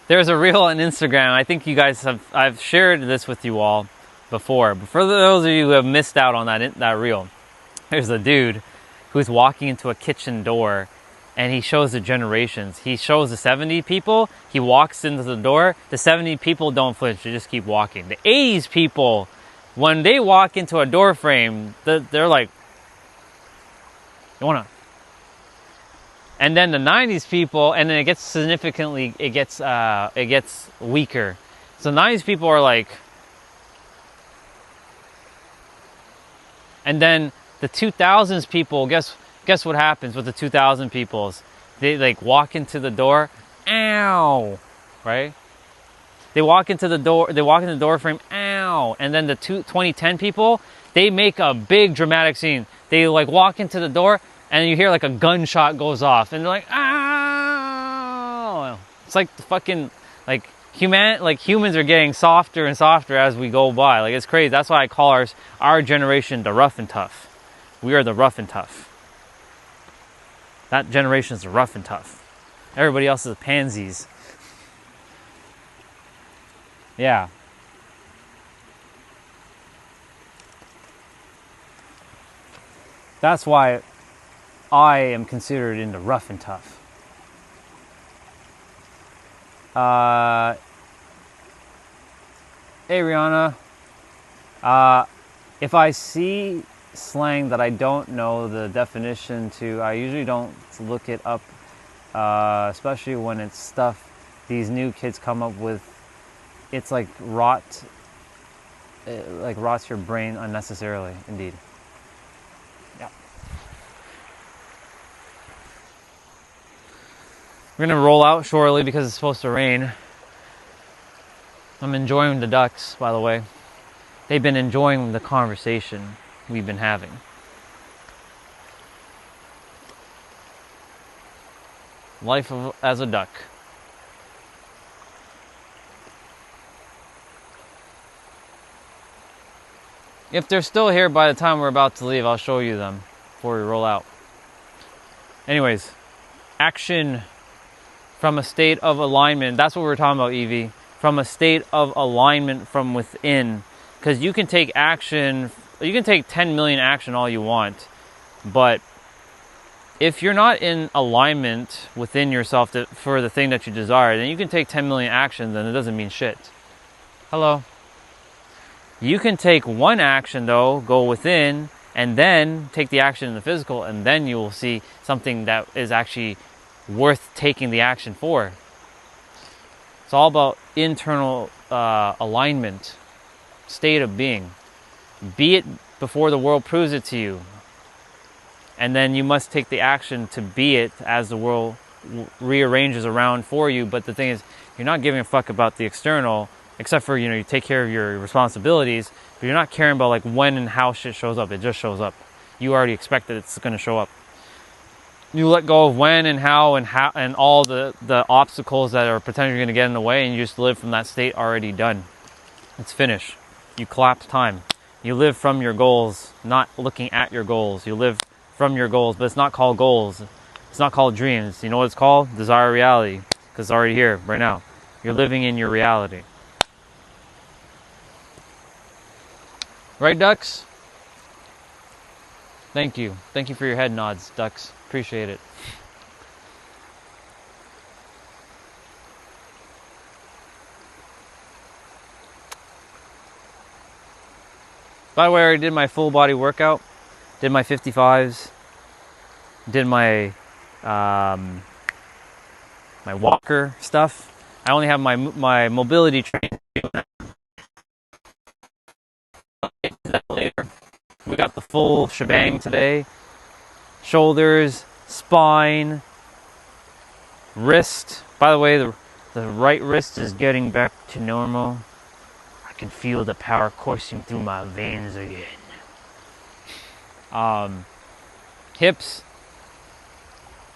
[SPEAKER 1] There's a reel on Instagram. I think you guys have, I've shared this with you all before. But for those of you who have missed out on that reel, there's a dude who's walking into a kitchen door and he shows the generations. He shows the 70 people. He walks into the door. The 70 people don't flinch. They just keep walking. The 80s people, when they walk into a door frame, they're like, you wanna? And then the 90s people, and then it gets significantly, it gets weaker. So 90s people are like, and then the 2000s people, guess what happens with the 2000 peoples? They like walk into the door, ow, right? They walk into the door frame, ow. And then the 2010 people, they make a big dramatic scene. They like walk into the door, and you hear like a gunshot goes off, and they're like, ow. It's like the fucking, like humans are getting softer and softer as we go by. Like, it's crazy. That's why I call our generation the rough and tough. We are the rough and tough. That generation is the rough and tough. Everybody else is the pansies. Yeah. That's why I am considered in the rough and tough. Hey Rihanna. If I see slang that I don't know the definition to, I usually don't look it up, especially when it's stuff these new kids come up with. It's like rots your brain unnecessarily, indeed. Yeah. We're gonna roll out shortly because it's supposed to rain. I'm enjoying the ducks, by the way. They've been enjoying the conversation we've been having. Life as a duck. If they're still here by the time we're about to leave, I'll show you them before we roll out. Anyways, action from a state of alignment. That's what we're talking about, Evie. From a state of alignment from within. Because you can take action, you can take 10 million action all you want, but if you're not in alignment within yourself for the thing that you desire, then you can take 10 million actions and it doesn't mean shit. Hello. You can take one action though, go within, and then take the action in the physical, and then you will see something that is actually worth taking the action for. It's all about internal alignment, state of being. Be it before the world proves it to you. And then you must take the action to be it as the world rearranges around for you. But the thing is, you're not giving a fuck about the external, except for, you take care of your responsibilities, but you're not caring about like when and how shit shows up. It just shows up. You already expect that it's going to show up. You let go of when and how and all the obstacles that are potentially going to get in the way, and you just live from that state already done. It's finished. You collapse time. You live from your goals, not looking at your goals. You live from your goals, but it's not called goals. It's not called dreams. You know what it's called? Desire reality, because it's already here right now. You're living in your reality. Right, ducks? Thank you. Thank you for your head nods, ducks. Appreciate it. By the way, I already did my full body workout. Did my 55s. Did my my walker stuff. I only have my mobility training. Later. We got the full shebang today. Shoulders, spine, wrist. By the way, the right wrist is getting back to normal. I can feel the power coursing through my veins again. hips,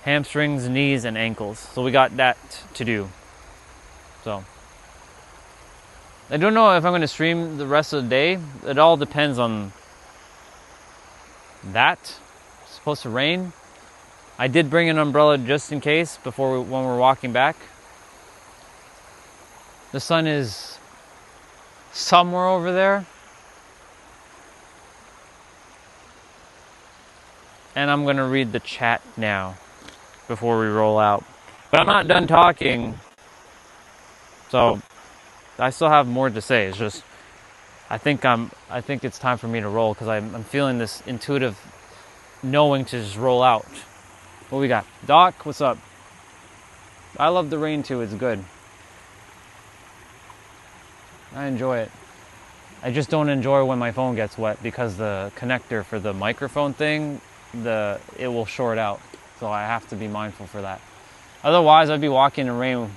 [SPEAKER 1] hamstrings, knees, and ankles. So we got that to do. So I don't know if I'm going to stream the rest of the day. It all depends on that. It's supposed to rain. I did bring an umbrella just in case when we're walking back. The sun is somewhere over there. And I'm going to read the chat now before we roll out. But I'm not done talking. So I still have more to say. It's just I think it's time for me to roll because I'm feeling this intuitive knowing to just roll out. What we got? Doc, what's up? I love the rain too. It's good. I enjoy it. I just don't enjoy when my phone gets wet because the connector for the microphone thing, it will short out. So I have to be mindful for that. Otherwise, I'd be walking in the rain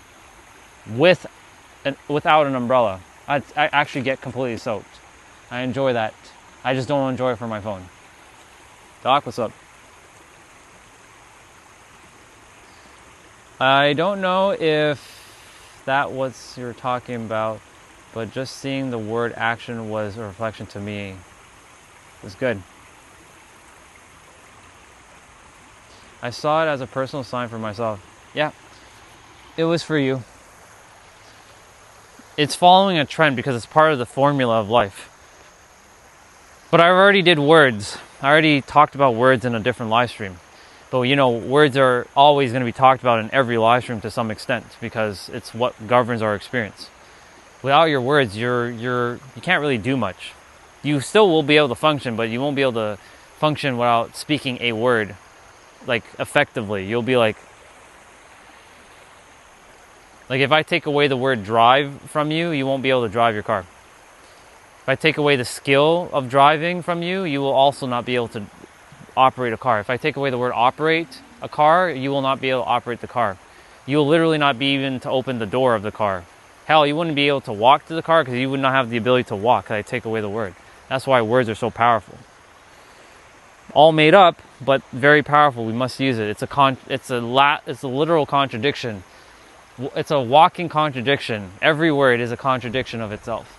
[SPEAKER 1] without an umbrella. I actually get completely soaked. I enjoy that. I just don't enjoy it for my phone. Doc, what's up? I don't know if that what you're talking about, but just seeing the word action was a reflection to me. It was good. I saw it as a personal sign for myself. Yeah, it was for you. It's following a trend because it's part of the formula of life. But I already did words. I already talked about words in a different live stream. But words are always going to be talked about in every live stream to some extent because it's what governs our experience. Without your words, you can't really do much. You still will be able to function, but you won't be able to function without speaking a word, like effectively. You'll be like if I take away the word drive from you, you won't be able to drive your car. If I take away the skill of driving from you, you will also not be able to operate a car. If I take away the word operate a car, you will not be able to operate the car. You will literally not be even to open the door of the car. Hell, you wouldn't be able to walk to the car because you would not have the ability to walk because I take away the word. That's why words are so powerful. All made up, but very powerful. We must use it. It's a literal contradiction. It's a walking contradiction. Every word is a contradiction of itself.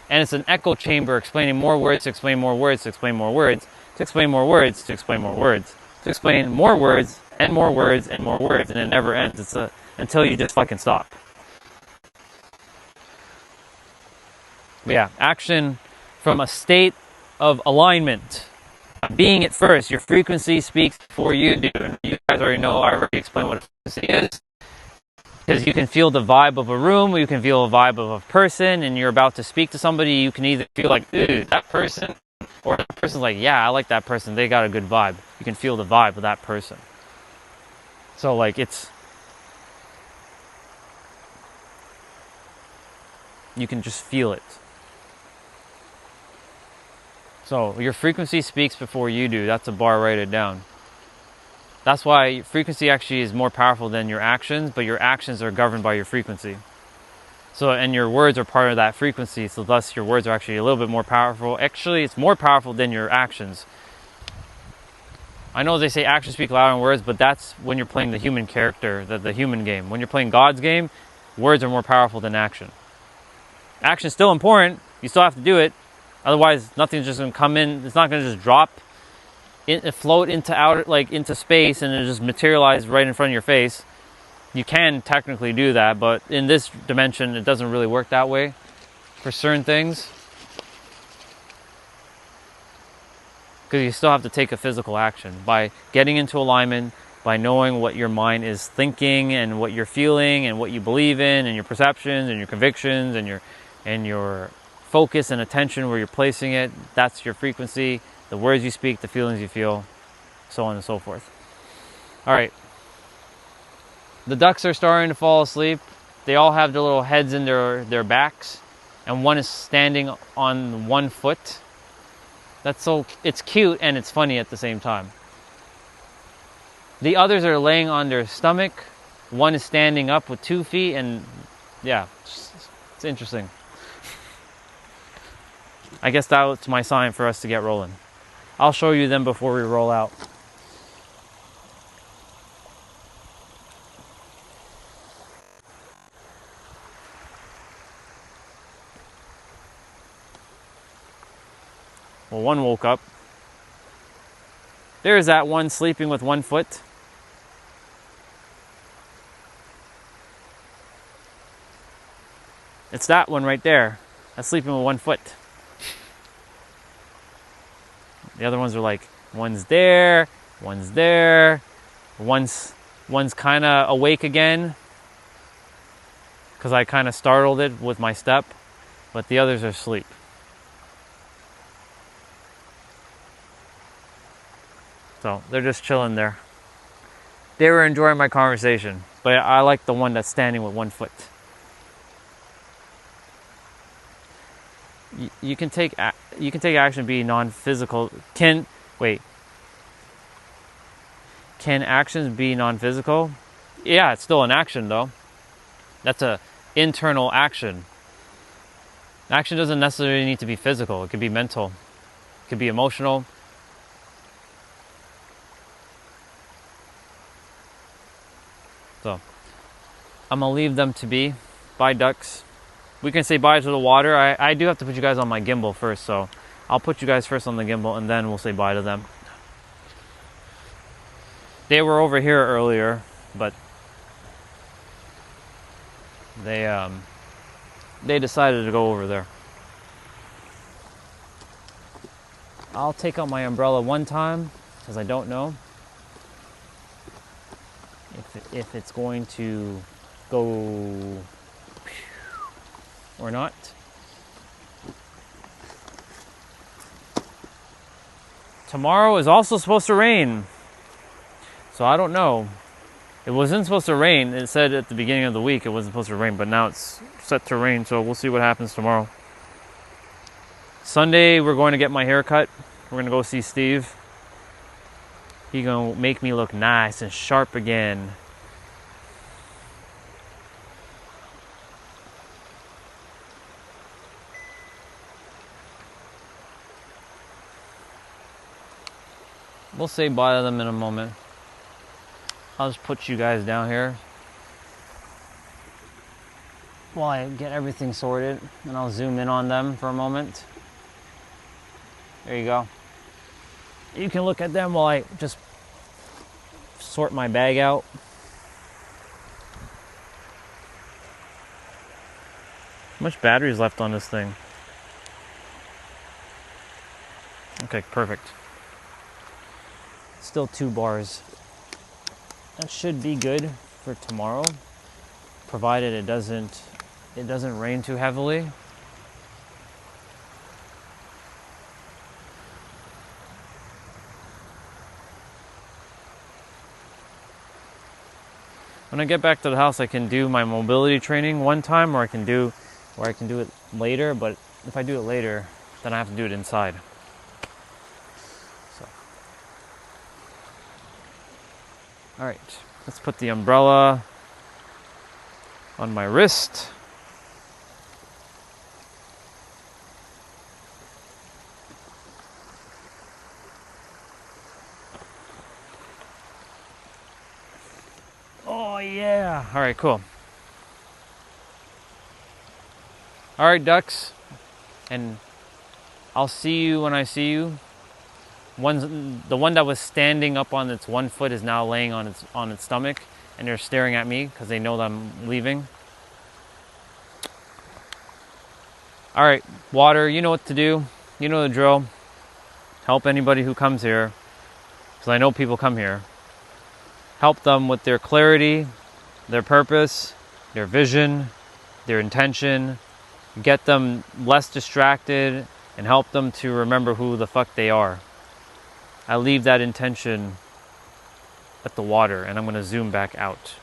[SPEAKER 1] And it's an echo chamber explaining more words to explain more words to explain more words to explain more words to explain more words to explain more words and more words and more words, and it never ends. Until you just fucking stop. But yeah, action from a state of alignment. Being it first, your frequency speaks before you do. You guys already know, I already explained what a frequency is. Because you can feel the vibe of a room, you can feel a vibe of a person, and you're about to speak to somebody, you can either feel like, ooh, that person, or that person's like, yeah, I like that person, they got a good vibe. You can feel the vibe of that person. So you can just feel it. So your frequency speaks before you do. That's a bar, write it down. That's why frequency actually is more powerful than your actions, but your actions are governed by your frequency. So, and your words are part of that frequency, so thus your words are actually a little bit more powerful. Actually, it's more powerful than your actions. I know they say actions speak louder than words, but that's when you're playing the human character, the human game. When you're playing God's game, words are more powerful than action. Action's still important. You still have to do it. Otherwise, nothing's just going to come in. It's not going to just drop, float into space, and it just materialize right in front of your face. You can technically do that, but in this dimension, it doesn't really work that way for certain things. Because you still have to take a physical action by getting into alignment, by knowing what your mind is thinking and what you're feeling and what you believe in and your perceptions and your convictions and your focus and attention where you're placing it. That's your frequency, the words you speak, the feelings you feel, so on and so forth. All right. The ducks are starting to fall asleep. They all have their little heads in their backs, and one is standing on one foot. It's cute and it's funny at the same time. The others are laying on their stomach. One is standing up with 2 feet, and yeah, it's interesting. I guess that was my sign for us to get rolling. I'll show you them before we roll out. Well, one woke up. There's that one sleeping with one foot. It's that one right there. That's sleeping with one foot. The other ones are like, one's there, one's there, one's kind of awake again because I kind of startled it with my step, but the others are asleep. So they're just chilling there. They were enjoying my conversation, but I like the one that's standing with one foot. You can take action be non-physical. Can actions be non-physical? Yeah, it's still an action though. That's a internal action. Action doesn't necessarily need to be physical. It could be mental. It could be emotional. So, I'm gonna leave them to be. Bye, ducks. We can say bye to the water. I do have to put you guys on my gimbal first, so I'll put you guys first on the gimbal and then we'll say bye to them. They were over here earlier, but they decided to go over there. I'll take out my umbrella one time because I don't know if it's going to go or not. Tomorrow is also supposed to rain, so I don't know. It wasn't supposed to rain. It said at the beginning of the week it wasn't supposed to rain, but now it's set to rain, so we'll see what happens tomorrow. Sunday we're going to get my hair cut. We're going to go see Steve. He's going to make me look nice and sharp again. We'll say bye to them in a moment. I'll just put you guys down here while I get everything sorted, and I'll zoom in on them for a moment. There you go. You can look at them while I just sort my bag out. How much battery is left on this thing? Okay, perfect. Still 2 bars. That should be good for tomorrow, provided it doesn't rain too heavily. When I get back to the house, I can do my mobility training one time, or I can do it later, but if I do it later, then I have to do it inside. So. All right, let's put the umbrella on my wrist. Oh yeah, all right, cool. All right, ducks, and I'll see you when I see you. The one that was standing up on its one foot is now laying on its stomach, and they're staring at me because they know that I'm leaving. All right, water, you know what to do. You know the drill. Help anybody who comes here, because I know people come here. Help them with their clarity, their purpose, their vision, their intention. Get them less distracted and help them to remember who the fuck they are. I leave that intention at the water, and I'm going to zoom back out.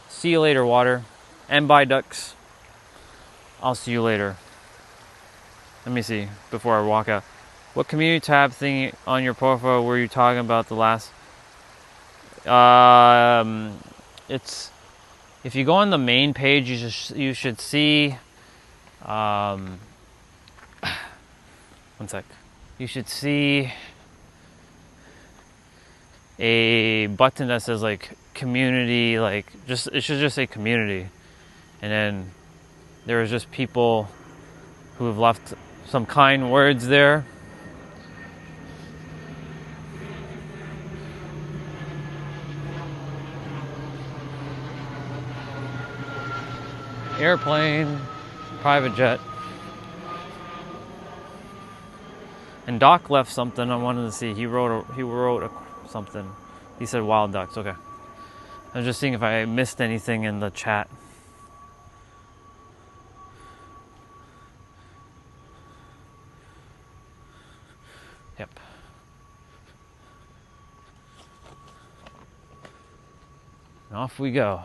[SPEAKER 1] See you later, water. And bye, ducks. I'll see you later. Let me see before I walk out. What community tab thing on your profile were you talking about the last? It's if you go on the main page, you should see. One sec. You should see a button that says like community, like it should just say community, and then there's just people who have left some kind words there. Airplane, private jet. And Doc left something I wanted to see. He wrote something. He said wild ducks. Okay. I was just seeing if I missed anything in the chat. Yep. And off we go.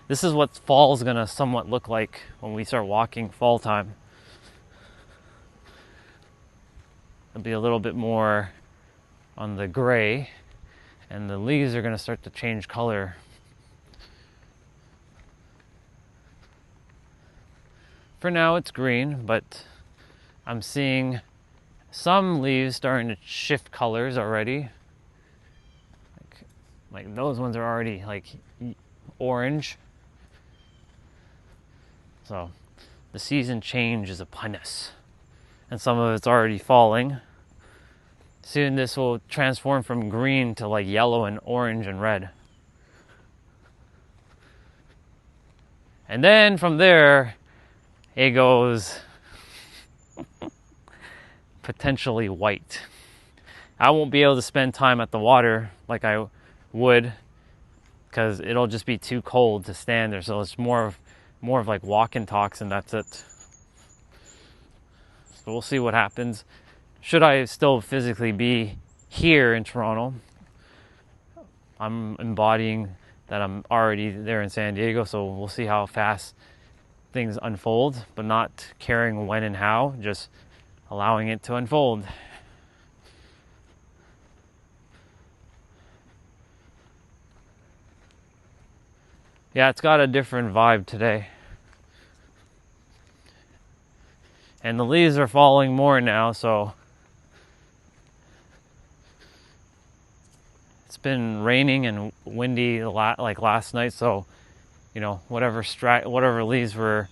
[SPEAKER 1] This is what fall's gonna somewhat look like when we start walking fall time. It'll be a little bit more on the gray, and the leaves are gonna start to change color. For now it's green, but I'm seeing some leaves starting to shift colors already. Like those ones are already like orange. So the season change is upon us, and some of it's already falling. Soon this will transform from green to like yellow and orange and red. And then from there, it goes potentially white. I won't be able to spend time at the water like I would, because it'll just be too cold to stand there. So it's more of like walk and talks, and that's it. So we'll see what happens. Should I still physically be here in Toronto, I'm embodying that I'm already there in San Diego, so we'll see how fast things unfold, but not caring when and how, just allowing it to unfold. Yeah, it's got a different vibe today. And the leaves are falling more now, so it's been raining and windy like last night, so you know, whatever leaves were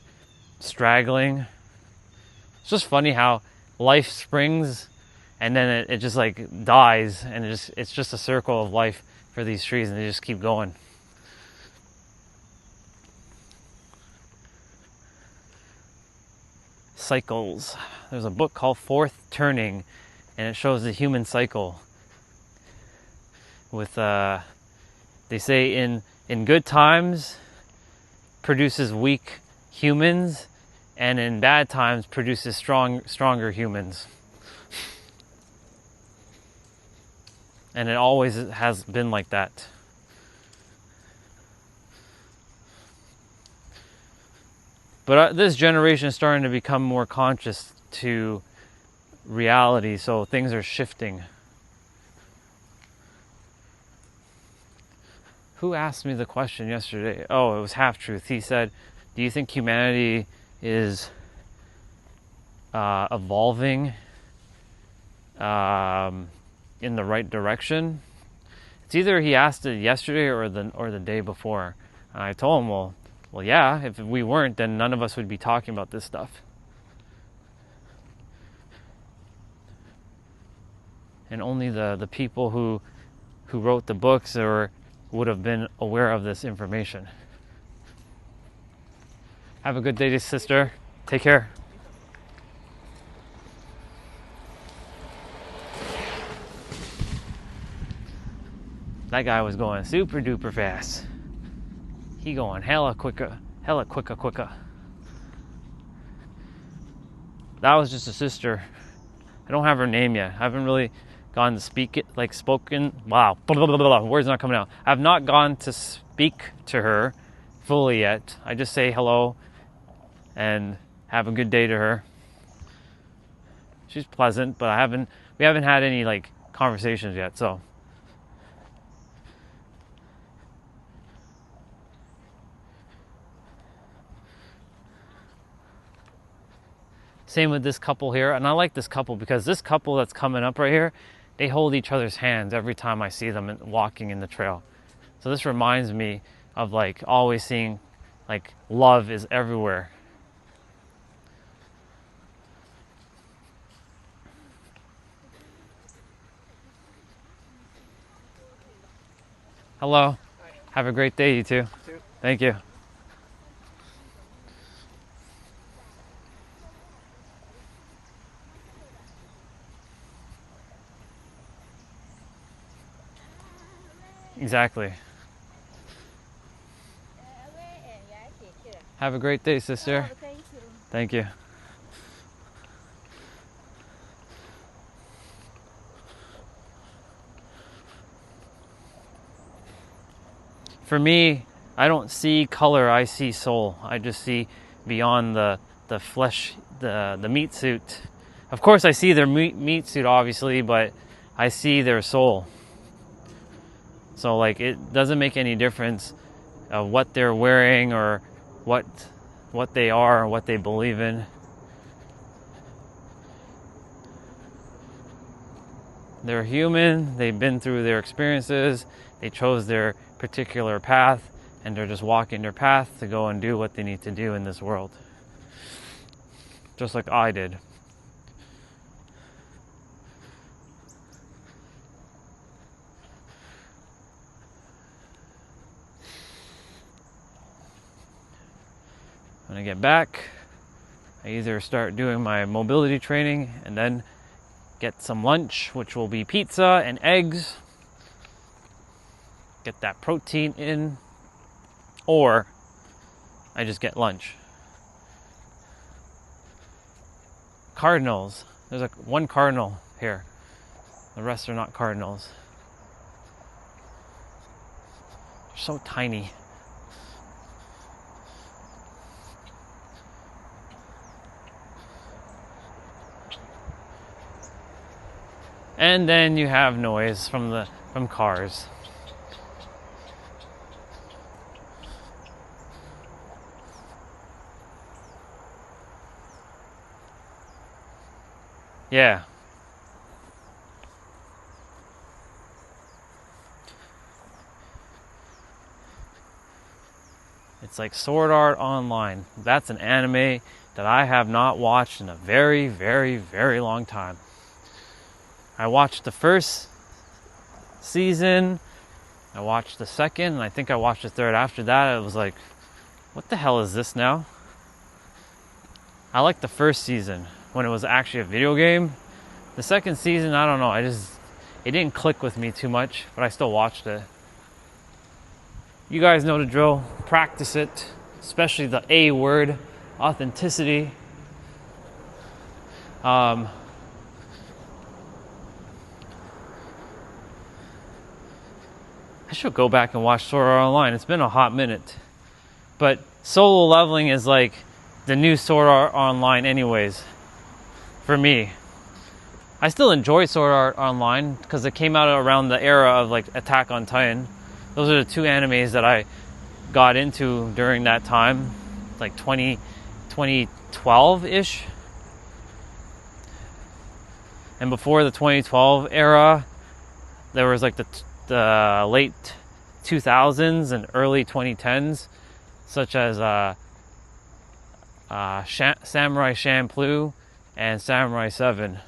[SPEAKER 1] straggling. It's just funny how life springs and then it just like dies, and it's just a circle of life for these trees, and they just keep going. Cycles. There's a book called Fourth Turning, and it shows the human cycle. With they say in good times produces weak humans, and in bad times produces stronger humans. And it always has been like that. But this generation is starting to become more conscious to reality, so things are shifting. Who asked me the question yesterday? Oh, it was Half Truth. He said, do you think humanity is evolving in the right direction? It's either he asked it yesterday or the day before. And I told him, well, yeah, if we weren't, then none of us would be talking about this stuff. And only the people who wrote the books would have been aware of this information. Have a good day, sister. Take care. That guy was going super duper fast. He going hella quicker. That was just a sister. I don't have her name yet. I haven't really gone to spoken. Wow. Words not coming out. I've not gone to speak to her fully yet. I just say hello and have a good day to her. She's pleasant, but we haven't had any like conversations yet, so. Same with this couple here, and I like this couple because this couple that's coming up right here, they hold each other's hands every time I see them walking in the trail. So this reminds me of like always seeing like love is everywhere. Hello. Have a great day, you too. Thank you. Exactly. Have a great day, sister. Thank you. For me, I don't see color, I see soul. I just see beyond the flesh, the meat suit. Of course, I see their meat suit, obviously, but I see their soul. So, like, it doesn't make any difference of what they're wearing or what they are or what they believe in. They're human, they've been through their experiences, they chose their particular path, and they're just walking their path to go and do what they need to do in this world. Just like I did. When I get back, I either start doing my mobility training and then get some lunch, which will be pizza and eggs. Get that protein in. Or I just get lunch. Cardinals. There's like one cardinal here. The rest are not cardinals. They're so tiny. And then you have noise from cars. Yeah. It's like Sword Art Online. That's an anime that I have not watched in a very, very, very long time. I watched the first season, I watched the second, and I think I watched the third. After that, it was like, what the hell is this now? I liked the first season when it was actually a video game. The second season, I don't know, it didn't click with me too much, but I still watched it. You guys know the drill. Practice it, especially the A word, authenticity. I should go back and watch Sword Art Online. It's been a hot minute. But solo leveling is like the new Sword Art Online anyways, for me. I still enjoy Sword Art Online because it came out around the era of like Attack on Titan. Those are the two animes that I got into during that time, like 2012-ish. And before the 2012 era, there was like the late 2000s and early 2010s, such as Samurai Champloo and Samurai 7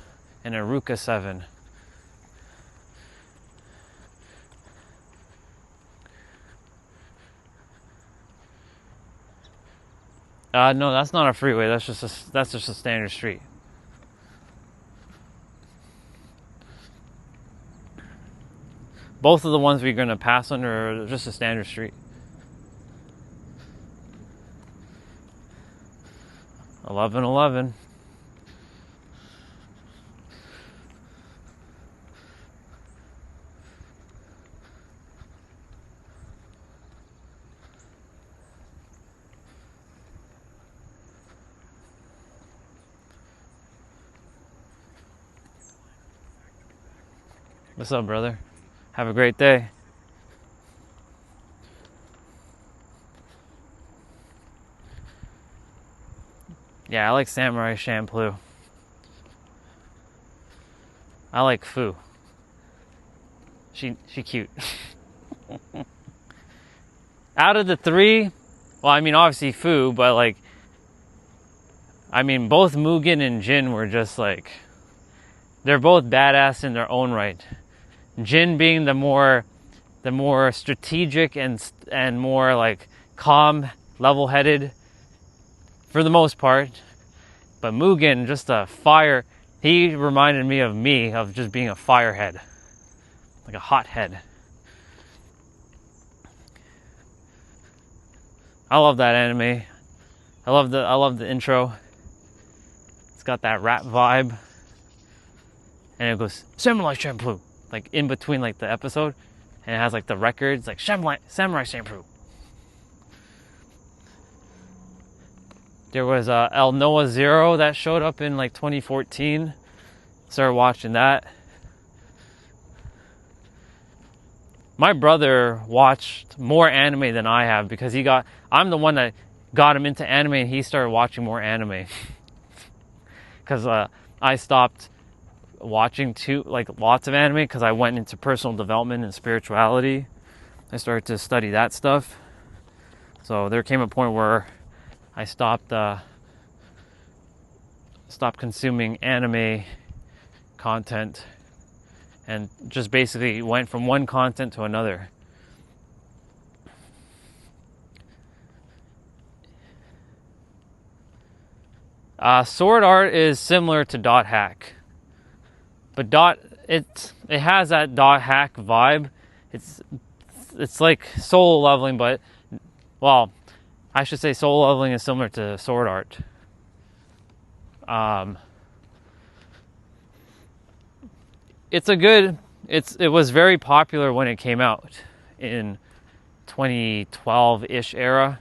[SPEAKER 1] and Iruka 7. No, that's not a freeway. That's just a standard street. Both of the ones we're going to pass under are just a standard street. 1111. What's up, brother? Have a great day. Yeah, I like Samurai Champloo. I like Fu. She cute. Out of the three, well, I mean, obviously Fu, but like, I mean, both Mugen and Jin were just like, they're both badass in their own right. Jin being the more the more strategic and more like calm, level-headed for the most part. But Mugen, just a fire. He reminded me of just being a firehead, like a hothead. I love that anime. I love the intro. It's got that rap vibe, and it goes Samurai Champloo, like in between like the episode, and it has like the records, like Samurai Champloo. There was El Noah Zero that showed up in like 2014. Started watching that. My brother watched more anime than I have because I'm the one that got him into anime, and he started watching more anime. Because I stopped watching lots of anime because I went into personal development and spirituality. I started to study that stuff. So there came a point where I stopped consuming anime content and just basically went from one content to another. Sword art is similar to dot hack, but it has that dot hack vibe. It's like soul leveling, but well, I should say soul leveling is similar to sword art. It was very popular when it came out in 2012-ish era.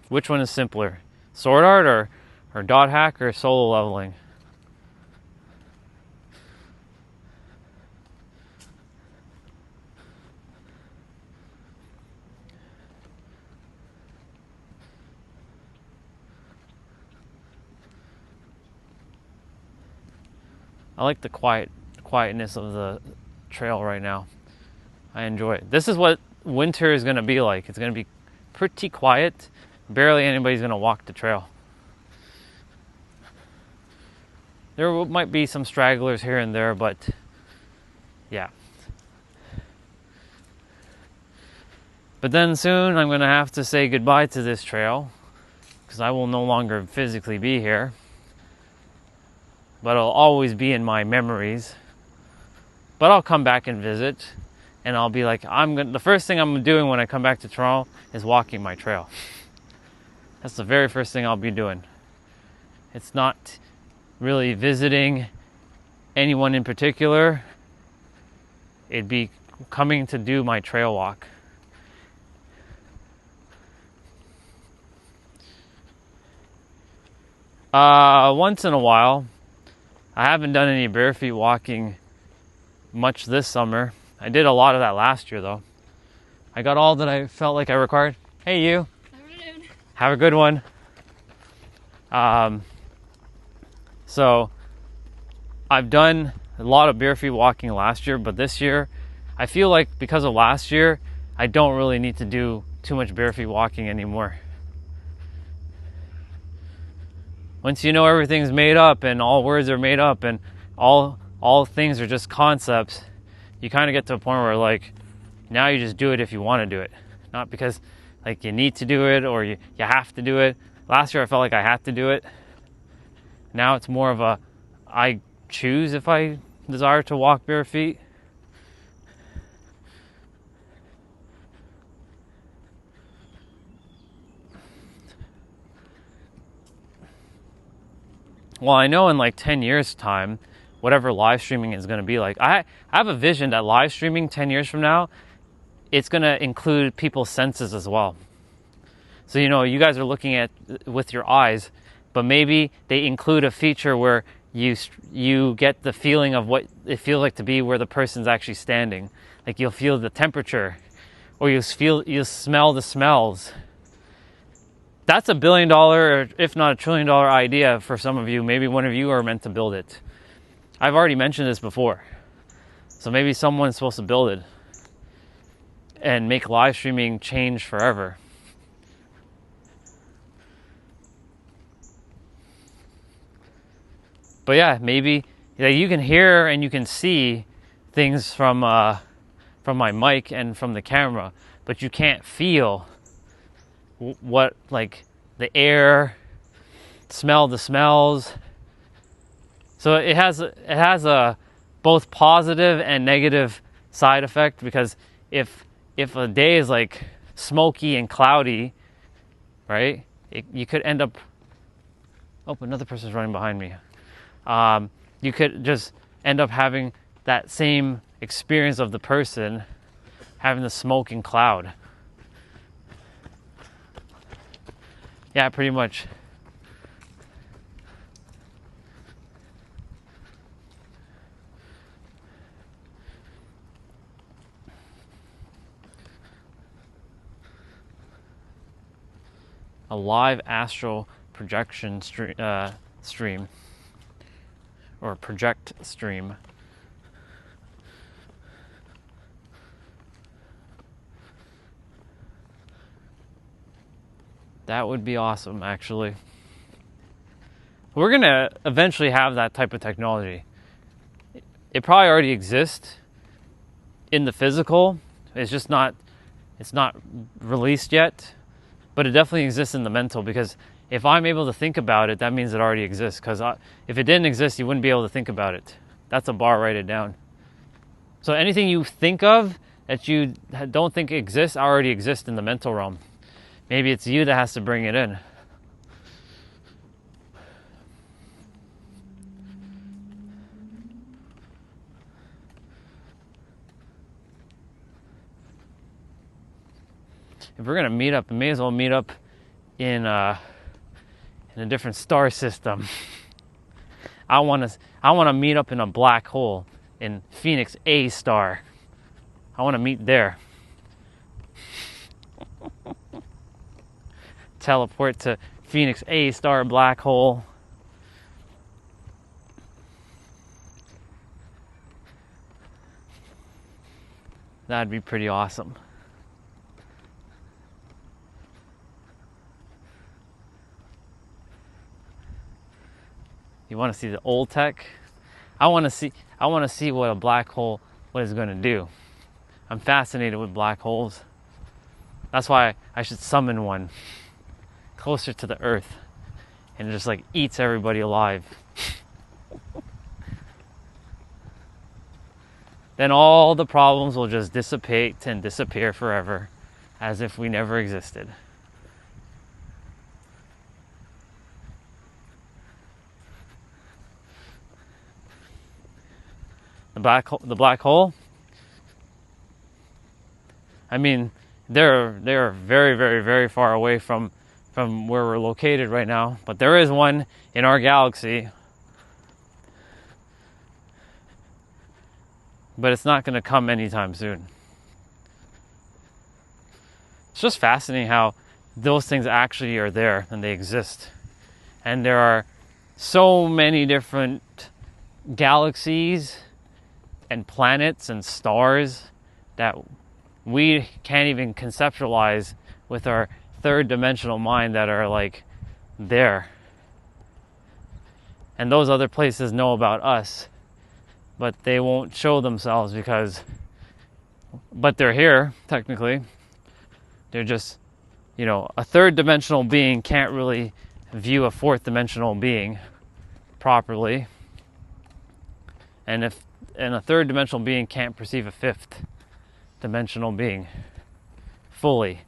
[SPEAKER 1] Which one is simpler? Sword art or dot hack or solo leveling? I like the quietness of the trail right now. I enjoy it. This is what winter is going to be like. It's going to be pretty quiet. Barely anybody's going to walk the trail. There might be some stragglers here and there, but yeah. But then soon I'm going to have to say goodbye to this trail because I will no longer physically be here. But it'll always be in my memories. But I'll come back and visit, and I'll be like, the first thing I'm doing when I come back to Toronto is walking my trail. That's the very first thing I'll be doing. It's not really visiting anyone in particular. It'd be coming to do my trail walk. Once in a while. I haven't done any bare feet walking much this summer. I did a lot of that last year though. I got all that I felt like I required. Hey you. Have a good one. So I've done a lot of bare feet walking last year, but this year I feel like because of last year, I don't really need to do too much bare feet walking anymore. Once you know everything's made up and all words are made up and all things are just concepts, you kind of get to a point where like now you just do it if you want to do it, not because like you need to do it or you have to do it. Last year I felt like I had to do it. Now it's more of a I choose if I desire to walk bare feet. Well, I know in like 10 years time, whatever live streaming is going to be like, I have a vision that live streaming 10 years from now, it's going to include people's senses as well. So, you guys are looking at with your eyes, but maybe they include a feature where you get the feeling of what it feels like to be where the person's actually standing. Like you'll feel the temperature, or you'll smell the smells. That's $1 billion, or if not $1 trillion idea for some of you. Maybe one of you are meant to build it. I've already mentioned this before. So maybe someone's supposed to build it and make live streaming change forever. But yeah, maybe you can hear and you can see things from my mic and from the camera, but you can't feel what, like, the air, smell the smells. So it has a both positive and negative side effect, because if a day is like smoky and cloudy, right, you could end up, oh, another person's running behind me. You could just end up having that same experience of the person having the smoke and cloud. Yeah, pretty much. A live astral projection stream, or project stream. That would be awesome, actually. We're gonna eventually have that type of technology. It probably already exists in the physical. It's not released yet, but it definitely exists in the mental, because if I'm able to think about it, that means it already exists. Because if it didn't exist, you wouldn't be able to think about it. That's a bar, write it down. So anything you think of that you don't think exists already exists in the mental realm. Maybe it's you that has to bring it in. If we're gonna meet up, we may as well meet up in a different star system. I want to meet up in a black hole in Phoenix A star. I want to meet there. Teleport to Phoenix A star black hole. That'd be pretty awesome. You want to see the old tech? I want to see what a black hole, what it's going to do. I'm fascinated with black holes. That's why I should summon one closer to the Earth, and it just like eats everybody alive. Then all the problems will just dissipate and disappear forever, as if we never existed. The black hole. I mean, they're very, very, very far away from where we're located right now, but there is one in our galaxy. But it's not going to come anytime soon. It's just fascinating how those things actually are there and they exist. And there are so many different galaxies and planets and stars that we can't even conceptualize with our third dimensional mind that are like there. And those other places know about us, but they won't show themselves but they're here, technically. They're just, a third dimensional being can't really view a fourth dimensional being properly. And a third dimensional being can't perceive a fifth dimensional being fully.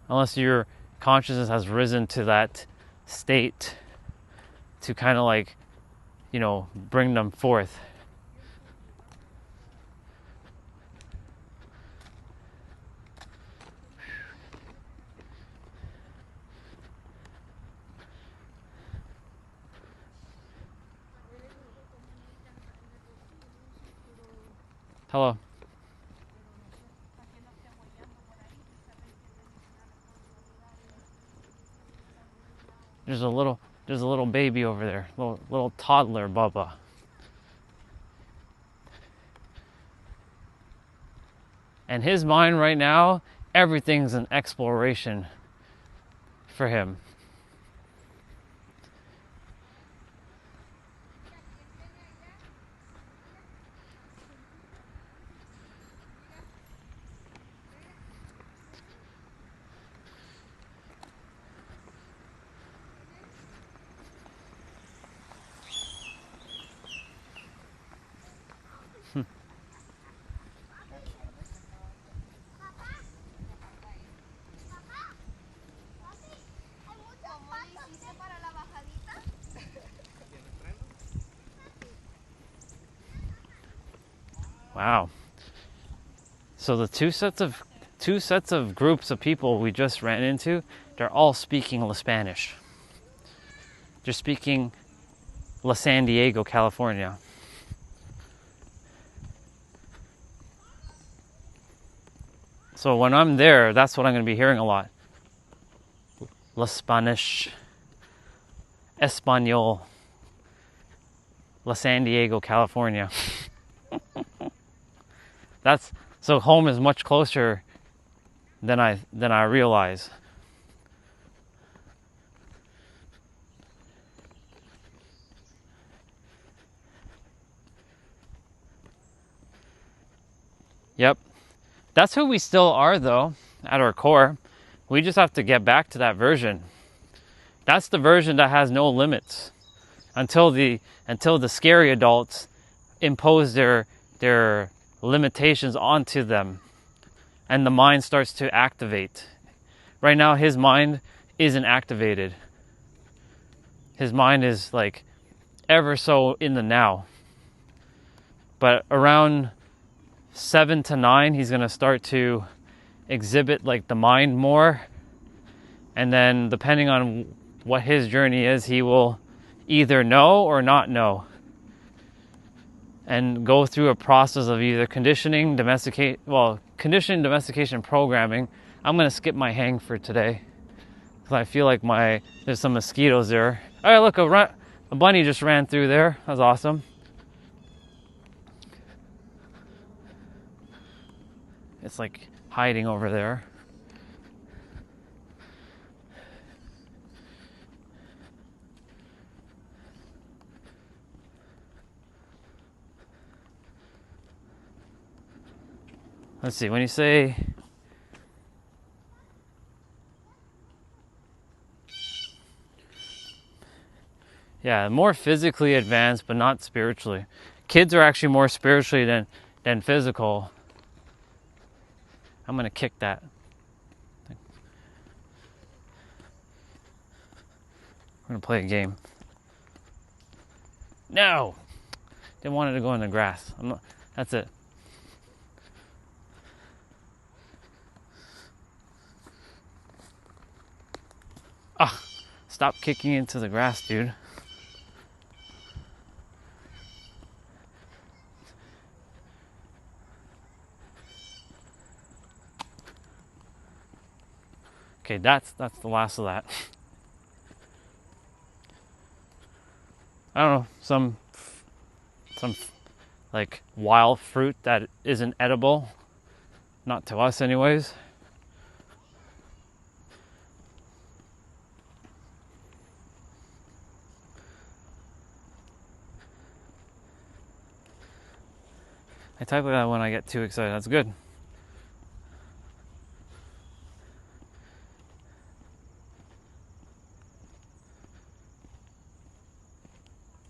[SPEAKER 1] Unless your consciousness has risen to that state to kind of like, bring them forth. Hello. There's a little baby over there, little toddler Bubba. And his mind right now, everything's an exploration for him. Wow. So the two sets of groups of people we just ran into, they're all speaking Spanish. They're speaking La San Diego, California. So when I'm there, that's what I'm going to be hearing a lot. La Spanish, Espanol, La San Diego, California. So home is much closer than I realize. Yep. That's who we still are, though, at our core. We just have to get back to that version. That's the version that has no limits until the scary adults impose their limitations onto them and the mind starts to activate. Right now, his mind isn't activated. His mind is like ever so in the now. But around 7 to 9, he's going to start to exhibit like the mind more. And then depending on what his journey is, he will either know or not know. And go through a process of either conditioning, domestication, programming. I'm going to skip my hang for today. Because I feel like there's some mosquitoes there. All right, look, a bunny just ran through there. That's awesome. It's like hiding over there. Let's see, when you say more physically advanced but not spiritually. Kids are actually more spiritually than physical. I'm gonna kick that. We're gonna play a game. No! They wanted to go in the grass. That's it. Stop kicking into the grass, dude. Okay, that's the last of that. I don't know, some like wild fruit that isn't edible. Not to us anyways. I type like that when I get too excited. That's good.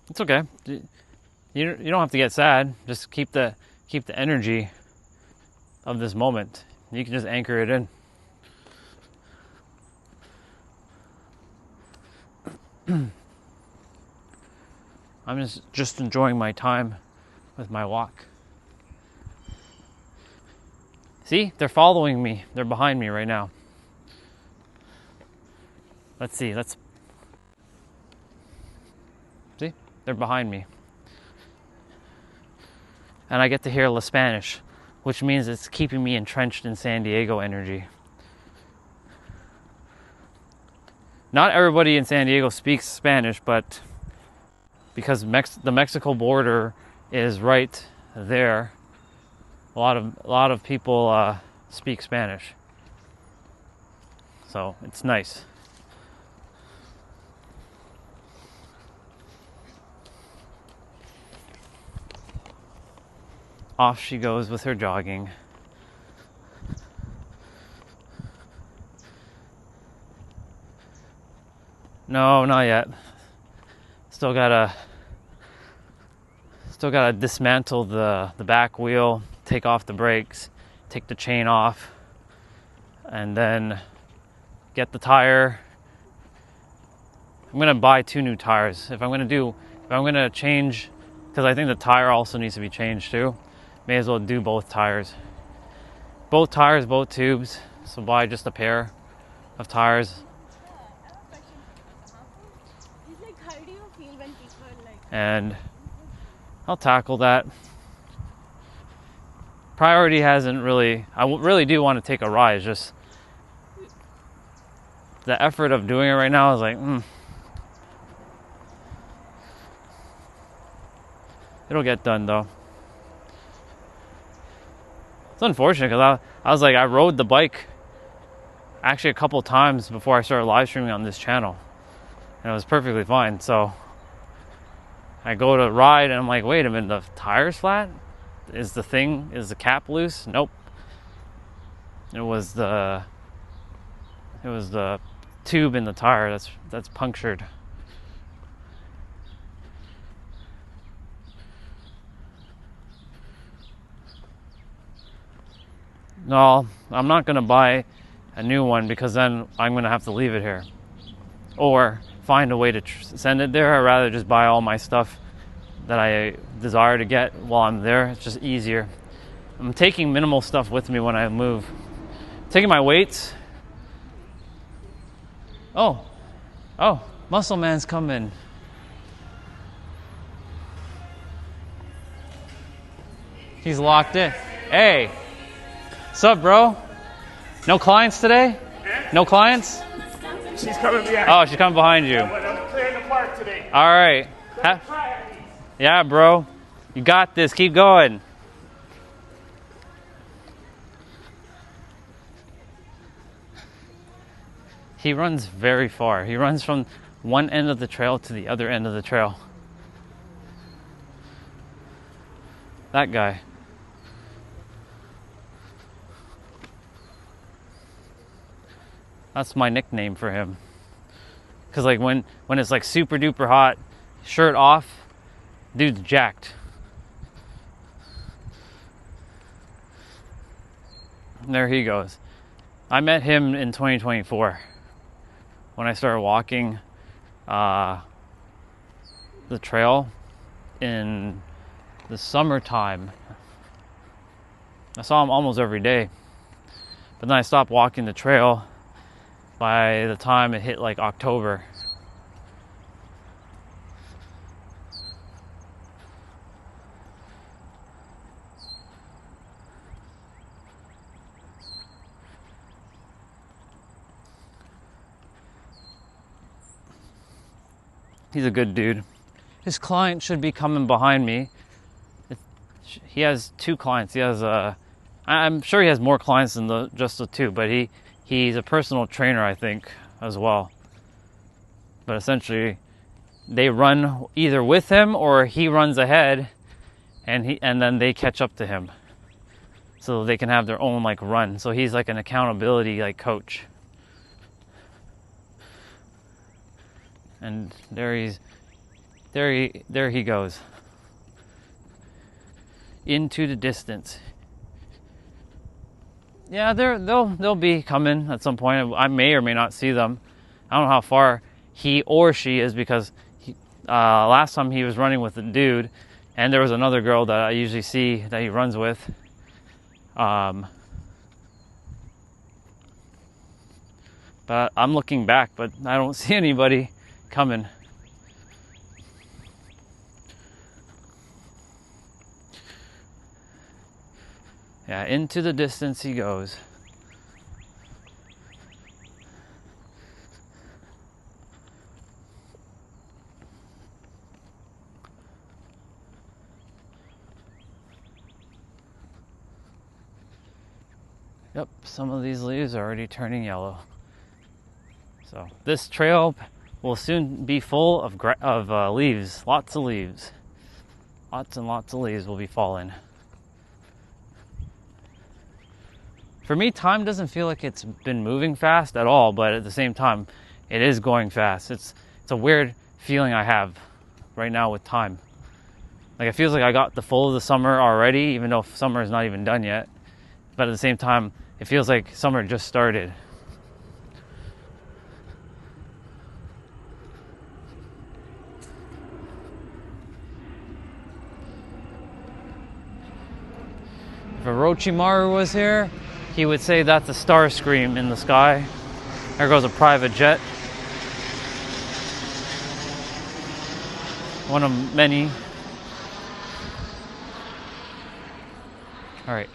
[SPEAKER 1] It's okay. You don't have to get sad. Just keep the energy of this moment. You can just anchor it in. I'm just enjoying my time with my walk. See, they're following me. They're behind me right now. Let's see. See, they're behind me. And I get to hear La Spanish, which means it's keeping me entrenched in San Diego energy. Not everybody in San Diego speaks Spanish, but because the Mexico border is right there, a lot of people speak Spanish. So it's nice. Off she goes with her jogging. No, not yet. Still gotta dismantle the back wheel, take off the brakes, take the chain off, and then get the tire. I'm gonna buy 2 new tires. If I'm gonna change, because I think the tire also needs to be changed too. may as well do both tires. Both tires, both tubes. So buy just a pair of tires. And I'll tackle that. Priority hasn't really, I really do want to take a ride. It's just the effort of doing it right now is like, It'll get done though. It's unfortunate because I was like, I rode the bike actually a couple times before I started live streaming on this channel. And it was perfectly fine. So I go to ride and I'm like, wait a minute, the tire's flat? Is the cap loose? Nope. It was the tube in the tire that's punctured. No, I'm not gonna buy a new one because then I'm gonna have to leave it here or find a way to send it there. I'd rather just buy all my stuff that I desire to get while I'm there. It's just easier. I'm taking minimal stuff with me when I move. Taking my weights. Oh, Muscle Man's coming. He's locked in. Hey, what's up, bro? No clients today? No clients?
[SPEAKER 3] She's coming behind.
[SPEAKER 1] Oh, she's coming behind you.
[SPEAKER 3] I'm clearing the park today.
[SPEAKER 1] All right. Yeah, bro. You got this. Keep going. He runs very far. He runs from one end of the trail to the other end of the trail. That guy. That's my nickname for him. Cause like when it's like super duper hot, shirt off, dude's jacked. And there he goes. I met him in 2024 when I started walking the trail in the summertime. I saw him almost every day. But then I stopped walking the trail by the time it hit like October. He's a good dude. His client should be coming behind me. He has 2 clients. He has I'm sure he has more clients than just the 2, but he's a personal trainer, I think, as well. But essentially, they run either with him or he runs ahead, and then they catch up to him, so they can have their own like run. So he's like an accountability like coach. And there he goes into the distance. Yeah, they'll be coming at some point. I may or may not see them. I don't know how far he or she is because last time he was running with a dude, and there was another girl that I usually see that he runs with. But I'm looking back, but I don't see anybody coming. Yeah, into the distance he goes. Yep, some of these leaves are already turning yellow. So this trail will soon be full of leaves. Lots of leaves. Lots and lots of leaves will be falling. For me, time doesn't feel like it's been moving fast at all, but at the same time, it is going fast. It's a weird feeling I have right now with time. Like it feels like I got the full of the summer already, even though summer is not even done yet. But at the same time, it feels like summer just started. If Orochimaru was here, he would say that's a star scream in the sky. There goes a private jet. One of many. All right.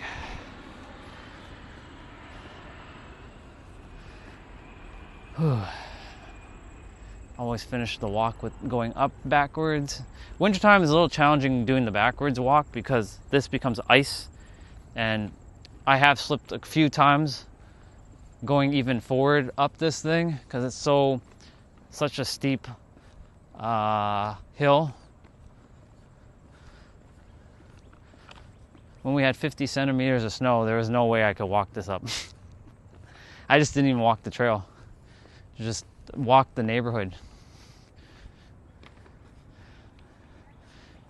[SPEAKER 1] Always finish the walk with going up backwards. Wintertime is a little challenging doing the backwards walk because this becomes ice, and I have slipped a few times going even forward up this thing because it's such a steep hill. When we had 50 centimeters of snow, there was no way I could walk this up. I just didn't even walk the trail. Just walk the neighborhood.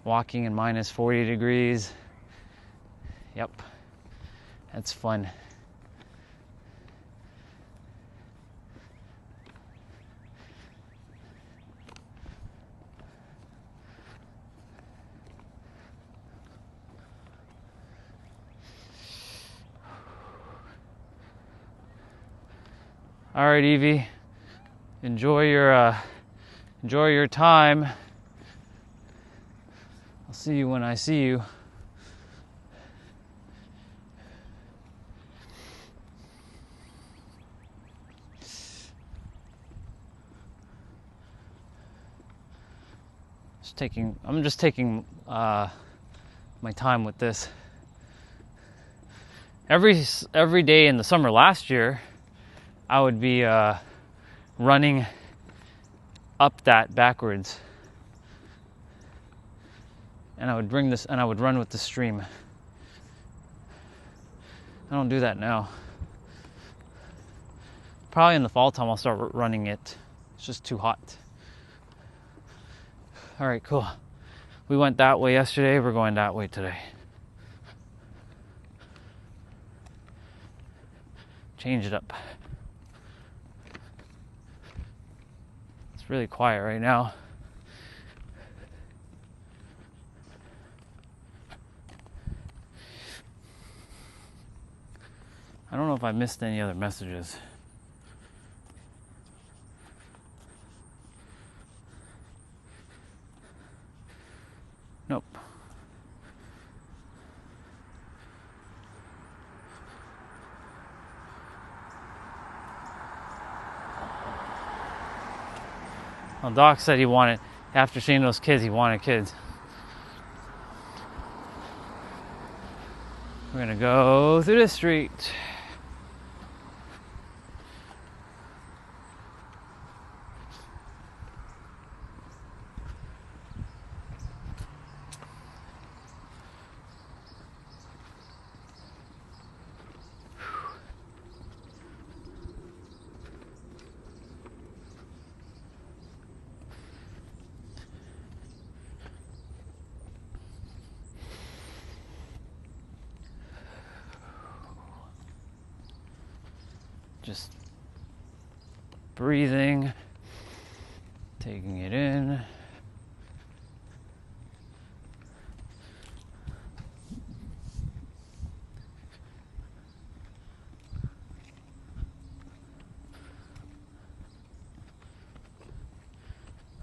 [SPEAKER 1] Walking in minus 40 degrees. Yep. That's fun. All right, Evie. Enjoy your time. I'll see you when I see you. I'm just taking my time with this. Every day in the summer last year, I would be running up that backwards, and I would bring this and I would run with the stream. I don't do that now. Probably in the fall time I'll start running it. It's just too hot. All right, cool. We went that way yesterday, we're going that way today. Change it up. It's really quiet right now. I don't know if I missed any other messages. Nope. Well, Doc said he wanted, after seeing those kids, he wanted kids. We're gonna go through the street. Just breathing, taking it in.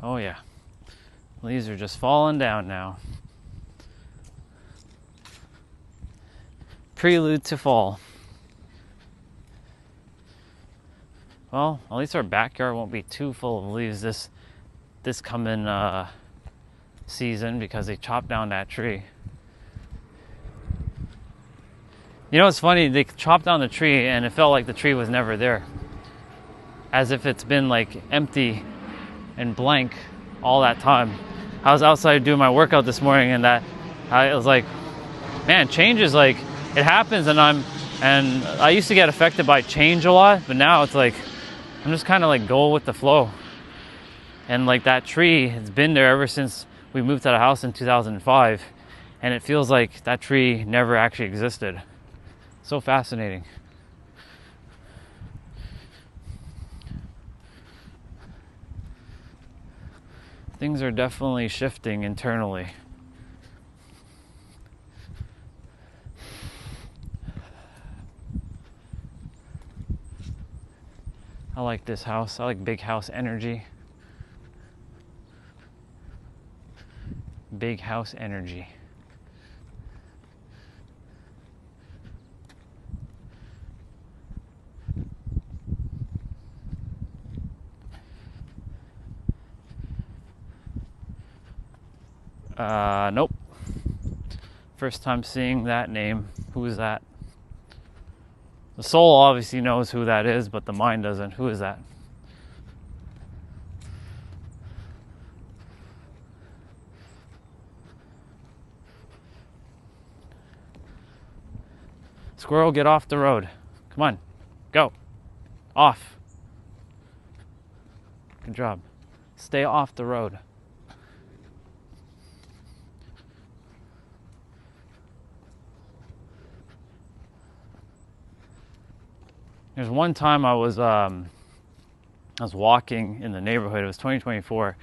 [SPEAKER 1] Oh yeah, leaves are just falling down now. Prelude to fall. Well, at least our backyard won't be too full of leaves this coming season because they chopped down that tree. You know what's funny? They chopped down the tree and it felt like the tree was never there. As if it's been like empty and blank all that time. I was outside doing my workout this morning and I was like, man, change is like, it happens and I used to get affected by change a lot, but now it's like, I'm just kind of like go with the flow. And like that tree has been there ever since we moved to the house in 2005. And it feels like that tree never actually existed. So fascinating. Things are definitely shifting internally. I like this house. I like big house energy. Big house energy. Nope. First time seeing that name. Who is that? The soul obviously knows who that is, but the mind doesn't. Who is that? Squirrel, get off the road. Come on. Go. Off. Good job. Stay off the road. There's one time I was walking in the neighborhood. It was 2024,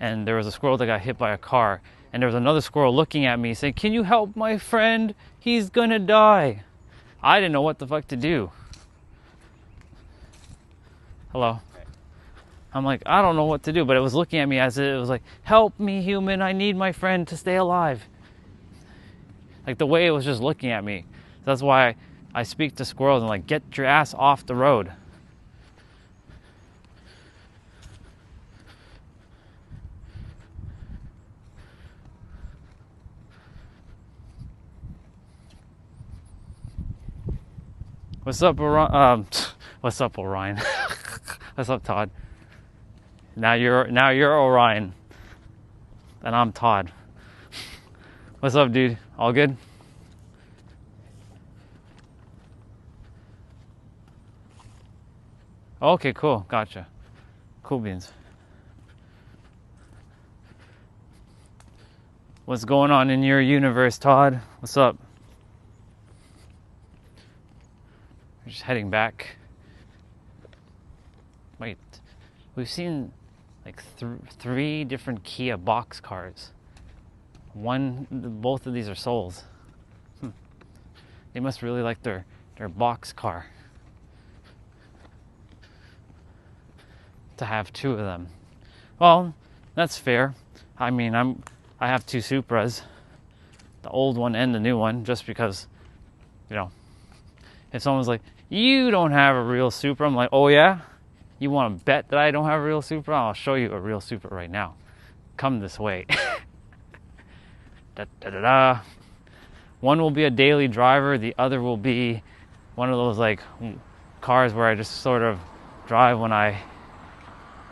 [SPEAKER 1] and there was a squirrel that got hit by a car. And there was another squirrel looking at me saying, "Can you help my friend? He's gonna die." I didn't know what the fuck to do. Hello. I'm like, I don't know what to do, but it was looking at me as it was like, "Help me, human. I need my friend to stay alive." Like the way it was just looking at me. That's why I speak to squirrels and like, get your ass off the road. What's up, Orion? What's up, Orion? What's up, Todd? Now you're Orion, and I'm Todd. What's up, dude? All good? Okay, cool. Gotcha. Cool beans. What's going on in your universe, Todd? What's up? We're just heading back. Wait, we've seen like three different Kia box cars. Both of these are souls. They must really like their box car to have two of them. Well, that's fair. I mean, I have two Supras, the old one and the new one, just because, you know, if someone's like, "You don't have a real Supra," I'm like, "Oh yeah? You want to bet that I don't have a real Supra? I'll show you a real Supra right now. Come this way." Da, da, da, da. One will be a daily driver. The other will be one of those like cars where I just sort of drive when I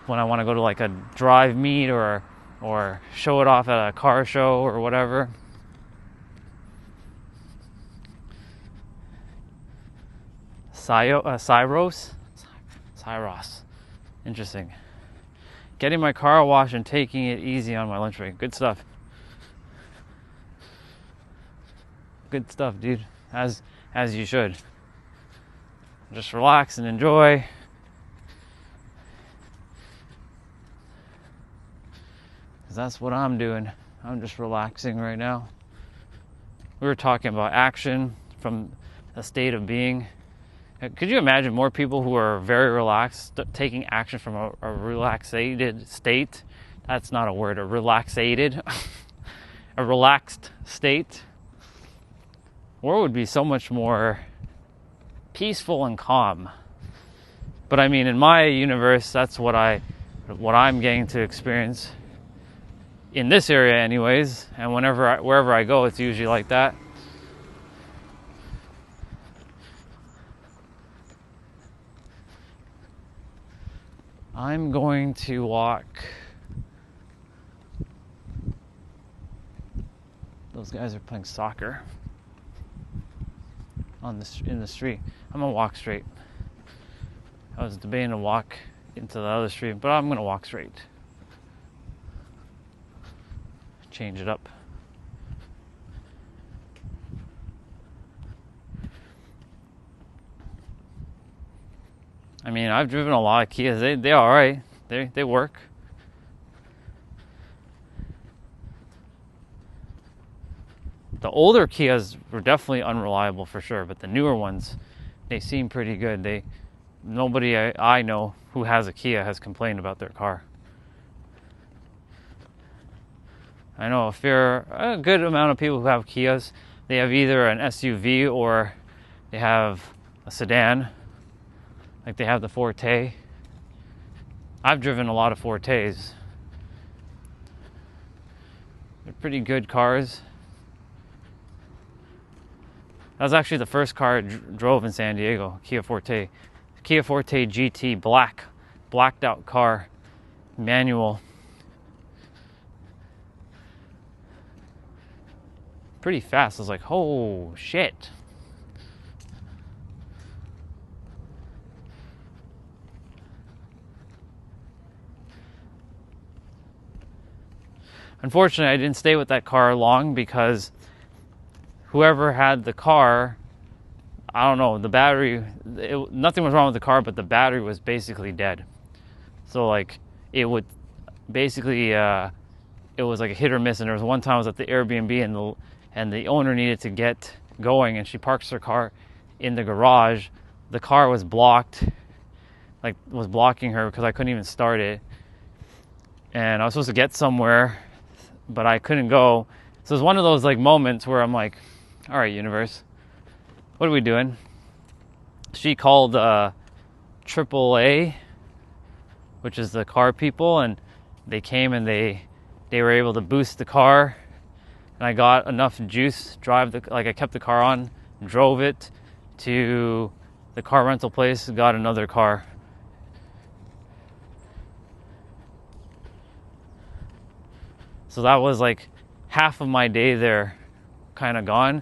[SPEAKER 1] want to go to like a drive meet or show it off at a car show or whatever. Syros. Interesting. Getting my car washed and taking it easy on my lunch break. Good stuff. Good stuff, dude. As you should. Just relax and enjoy. Because that's what I'm doing. I'm just relaxing right now. We were talking about action from a state of being. Could you imagine more people who are very relaxed taking action from a relaxated state? That's not a word, a relaxated. A relaxed state. World would be so much more peaceful and calm. But I mean, in my universe, that's what I'm getting to experience in this area anyways, and wherever I go, it's usually like that. I'm going to walk. Those guys are playing soccer in the street. I'm gonna walk straight. I was debating to walk into the other street, but I'm gonna walk straight. Change it up. I mean, I've driven a lot of Kias. They're all right. They work. The older Kias were definitely unreliable for sure, but the newer ones, they seem pretty good. Nobody I know who has a Kia has complained about their car. I know a good amount of people who have Kias, they have either an SUV or they have a sedan. Like they have the Forte. I've driven a lot of Fortes. They're pretty good cars. That was actually the first car I drove in San Diego, Kia Forte. Kia Forte GT, blacked out car, manual. Pretty fast. I was like, oh shit. Unfortunately, I didn't stay with that car long because whoever had the car, I don't know, the battery, nothing was wrong with the car, but the battery was basically dead. So like it would basically, it was like a hit or miss. And there was one time I was at the Airbnb and the owner needed to get going and she parks her car in the garage. The car was blocked, like was blocking her because I couldn't even start it. And I was supposed to get somewhere, but I couldn't go. So it was one of those like moments where I'm like, all right, universe, what are we doing? She called AAA, which is the car people, and they came and they were able to boost the car, and I got enough juice, I kept the car on, drove it to the car rental place, got another car. So that was like half of my day there kind of gone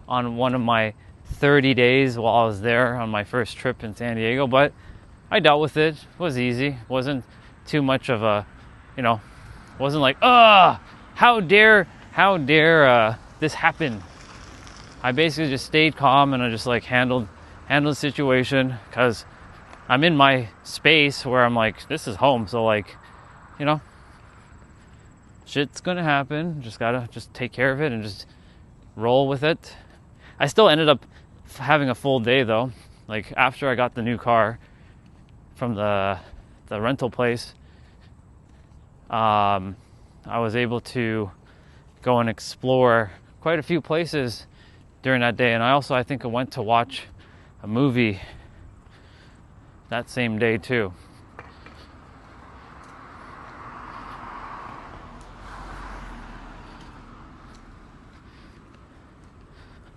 [SPEAKER 1] on one of my 30 days while I was there on my first trip in San Diego. But I dealt with it. It was easy. Wasn't too much of a, wasn't like, how dare this happen. I basically just stayed calm and I just like handled the situation because I'm in my space where I'm like, this is home. So like, shit's gonna happen. Just gotta take care of it and just roll with it. I still ended up having a full day though. Like after I got the new car from the rental place, I was able to go and explore quite a few places during that day. And I think I went to watch a movie that same day too.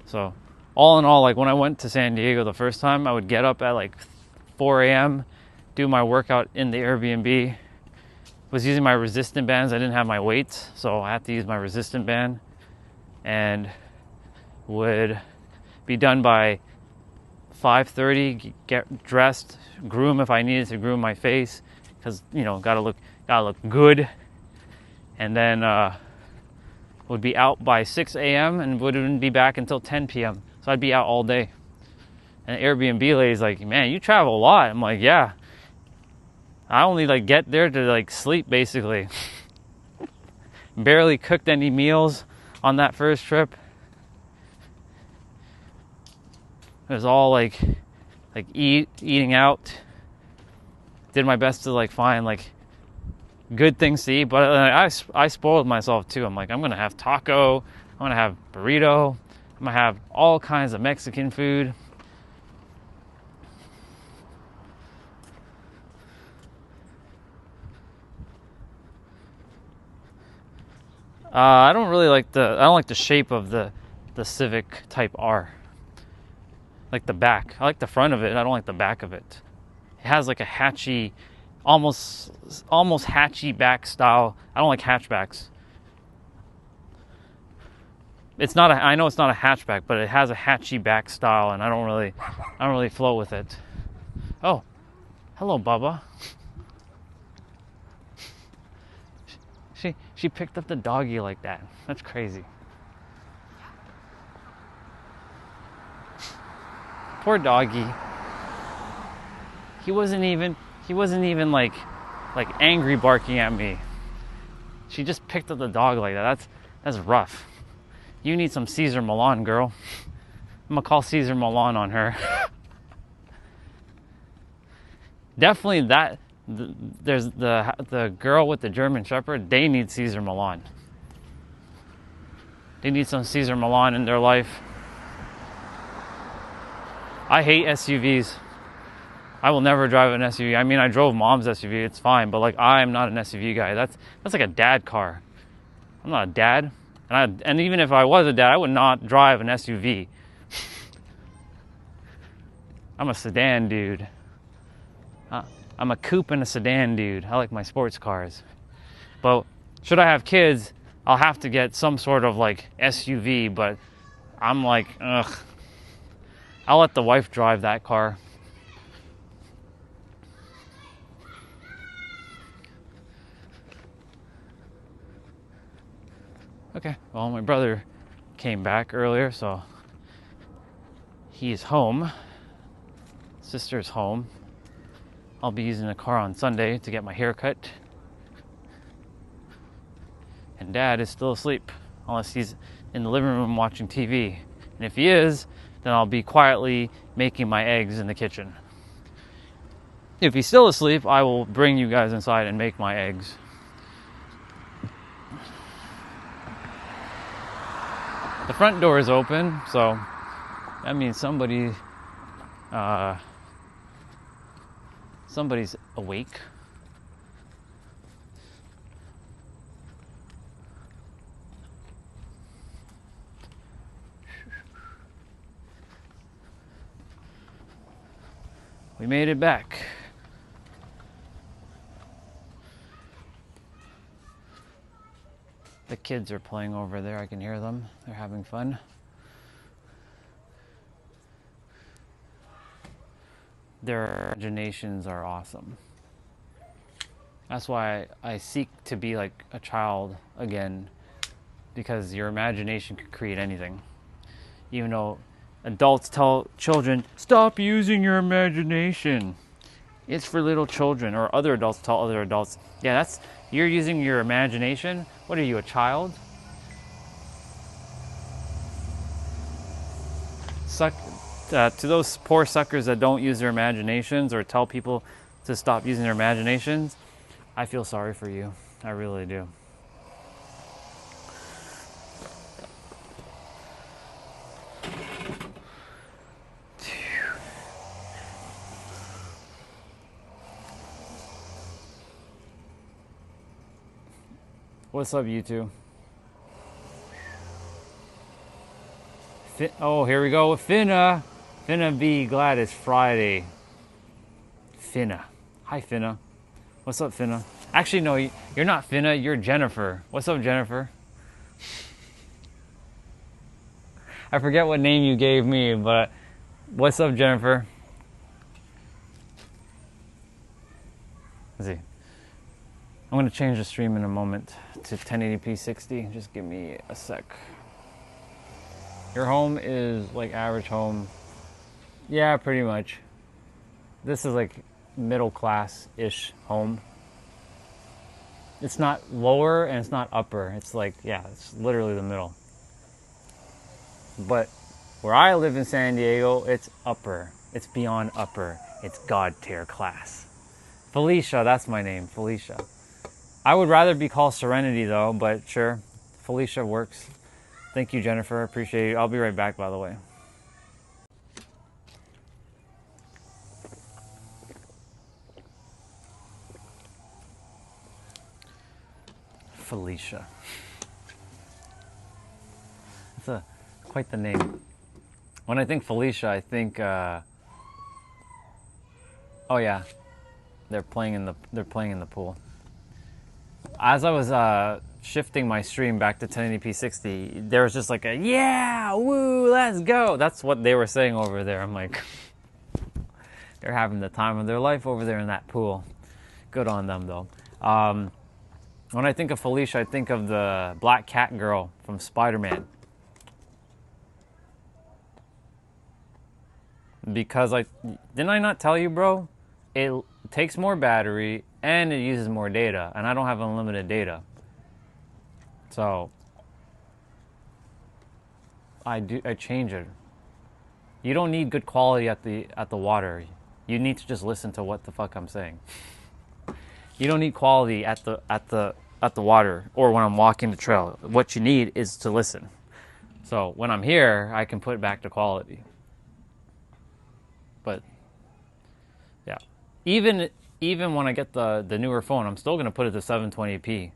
[SPEAKER 1] So all in all, like when I went to San Diego the first time, I would get up at like 4 a.m., do my workout in the Airbnb. Was using my resistant bands. I didn't have my weights, so I had to use my resistant band, and would be done by 5:30. Get dressed, groom if I needed to groom my face, because gotta look good, and then would be out by 6 a.m. and wouldn't be back until 10 p.m. So I'd be out all day. And the Airbnb lady's like, man, you travel a lot. I'm like, yeah. I only get there to sleep basically. Barely cooked any meals on that first trip. It was all eating out. Did my best to find good things to eat, but I spoiled myself too. I'm like, I'm gonna have taco, I'm gonna have burrito, I'm gonna have all kinds of Mexican food. I don't like the shape of the Civic Type R. Like the back. I like the front of it. I don't like the back of it. It has like a hatchy, almost hatchy back style. I don't like hatchbacks. I know it's not a hatchback, but it has a hatchy back style, and I don't really flow with it. Oh, hello, Bubba. She picked up the doggy like that. That's crazy. Poor doggy. He wasn't even angry barking at me. She just picked up the dog like that. That's rough. You need some Cesar Millan, girl. I'm gonna call Cesar Millan on her. definitely that. There's the girl with the German Shepherd. They need Caesar Milan. They need some Caesar Milan in their life. I hate SUVs. I will never drive an SUV. I mean, I drove mom's SUV. It's fine, but like, I'm not an SUV guy. That's like a dad car. I'm not a dad, and even if I was a dad, I would not drive an SUV. I'm a sedan dude. I'm a coupe and a sedan dude. I like my sports cars. But should I have kids, I'll have to get some sort of like SUV, but I'm like, ugh. I'll let the wife drive that car. Okay, well, my brother came back earlier, so he's home. Sister's home. I'll be using the car on Sunday to get my hair cut. And Dad is still asleep, unless he's in the living room watching TV. And if he is, then I'll be quietly making my eggs in the kitchen. If he's still asleep, I will bring you guys inside and make my eggs. The front door is open, so that means somebody's awake. We made it back. The kids are playing over there. I can hear them. They're having fun. Their imaginations are awesome. That's why I seek to be like a child again, because your imagination can create anything. Even though adults tell children, stop using your imagination. It's for little children, or other adults tell other adults, yeah, you're using your imagination. What are you, a child? To those poor suckers that don't use their imaginations or tell people to stop using their imaginations, I feel sorry for you. I really do. What's up, you two? Oh, here we go with Finna. Finna be glad it's Friday. Finna. Hi, Finna. What's up, Finna? Actually, no, you're not Finna. You're Jennifer. What's up, Jennifer? I forget what name you gave me, but what's up, Jennifer? Let's see. I'm going to change the stream in a moment to 1080p 60. Just give me a sec. Your home is like average home. Yeah, pretty much. This is like middle class-ish home. It's not lower and it's not upper. It's like, yeah, it's literally the middle. But where I live in San Diego, it's upper. It's beyond upper. It's God tier class. Felicia, that's my name, Felicia. I would rather be called Serenity though, but sure, Felicia works. Thank you, Jennifer. Appreciate it. I'll be right back, by the way. Felicia. That's quite the name. When I think Felicia, I think, oh yeah, they're playing in the pool. As I was shifting my stream back to 1080p 60, there was just like a, yeah, woo, let's go. That's what they were saying over there. I'm like, they're having the time of their life over there in that pool. Good on them, though. When I think of Felicia, I think of the black cat girl from Spider-Man. Because didn't I not tell you, bro? It takes more battery and it uses more data, and I don't have unlimited data. So I change it. You don't need good quality at the water. You need to just listen to what the fuck I'm saying. You don't need quality at the water or when I'm walking the trail. What you need is to listen. So when I'm here, I can put it back to quality. But yeah, even when I get the newer phone, I'm still gonna put it to 720p.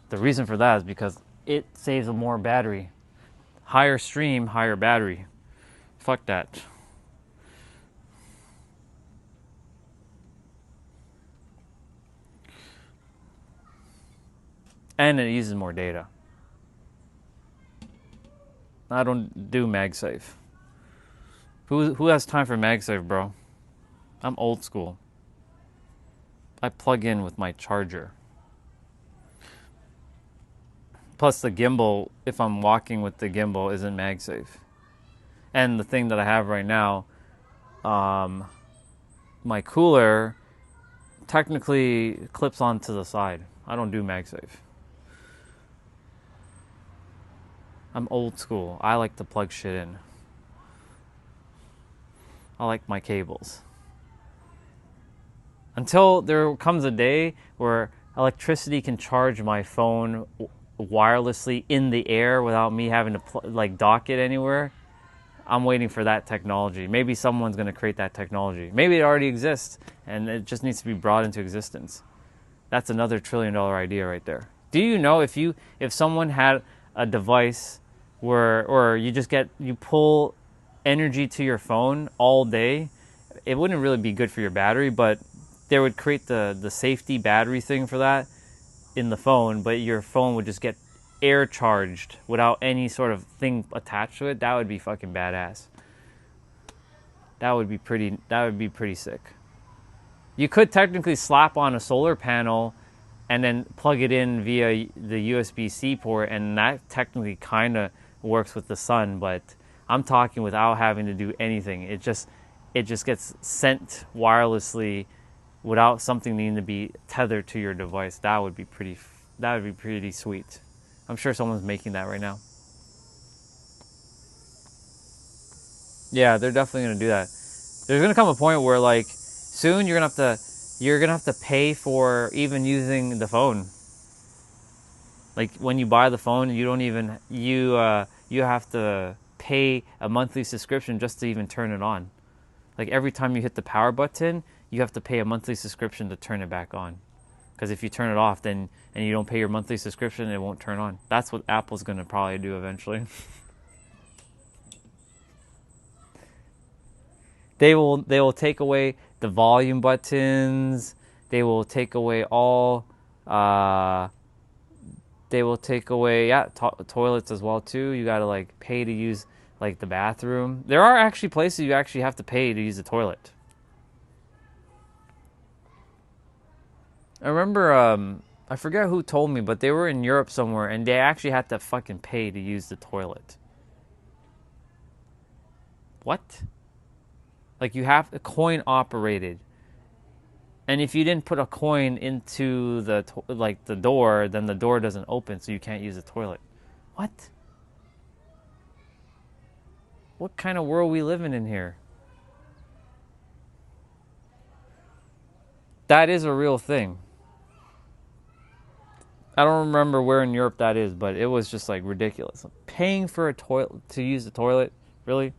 [SPEAKER 1] The reason for that is because it saves more battery. Higher stream, higher battery. Fuck that. And it uses more data. I don't do MagSafe. Who has time for MagSafe, bro? I'm old school. I plug in with my charger. Plus the gimbal, if I'm walking with the gimbal, isn't MagSafe. And the thing that I have right now, my cooler technically clips onto the side. I don't do MagSafe. I'm old school. I like to plug shit in. I like my cables. Until there comes a day where electricity can charge my phone wirelessly in the air without me having to dock it anywhere, I'm waiting for that technology. Maybe someone's going to create that technology. Maybe it already exists and it just needs to be brought into existence. That's another $1 trillion idea right there. Do you know if someone had a device where you pull energy to your phone all day, it wouldn't really be good for your battery, but they would create the safety battery thing for that in the phone, but your phone would just get air charged without any sort of thing attached to it. That would be fucking badass. That would be pretty sick. You could technically slap on a solar panel and then plug it in via the USB-C port, and that technically kind of works with the sun, but I'm talking without having to do anything. It just gets sent wirelessly without something needing to be tethered to your device. That would be pretty sweet. I'm sure someone's making that right now. Yeah, they're definitely gonna do that. There's gonna come a point where soon you're gonna have to pay for even using the phone. Like when you buy the phone, you have to pay a monthly subscription just to even turn it on. Like every time you hit the power button, you have to pay a monthly subscription to turn it back on. Because if you turn it off, and you don't pay your monthly subscription, it won't turn on. That's what Apple's going to probably do eventually. They will take away the volume buttons. They will take away all. They will take away toilets as well too. You got to pay to use the bathroom. There are actually places you actually have to pay to use the toilet. I remember, I forget who told me, but they were in Europe somewhere, and they actually had to fucking pay to use the toilet. What? You have a coin operated, and if you didn't put a coin into the door, then the door doesn't open, so you can't use the toilet. What? What kind of world are we living in here? That is a real thing. I don't remember where in Europe that is, but it was just ridiculous. Paying for a toilet to use the toilet, really?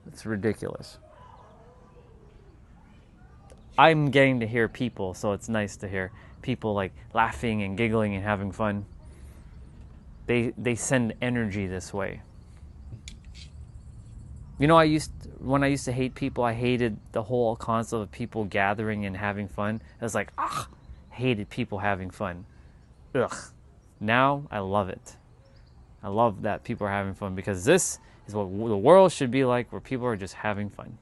[SPEAKER 1] It's ridiculous. I'm getting to hear people, so it's nice to hear people laughing and giggling and having fun. They send energy this way. You know, when I used to hate people, I hated the whole concept of people gathering and having fun. I was hated people having fun. Ugh. Now I love it. I love that people are having fun, because this is what the world should be like, where people are just having fun.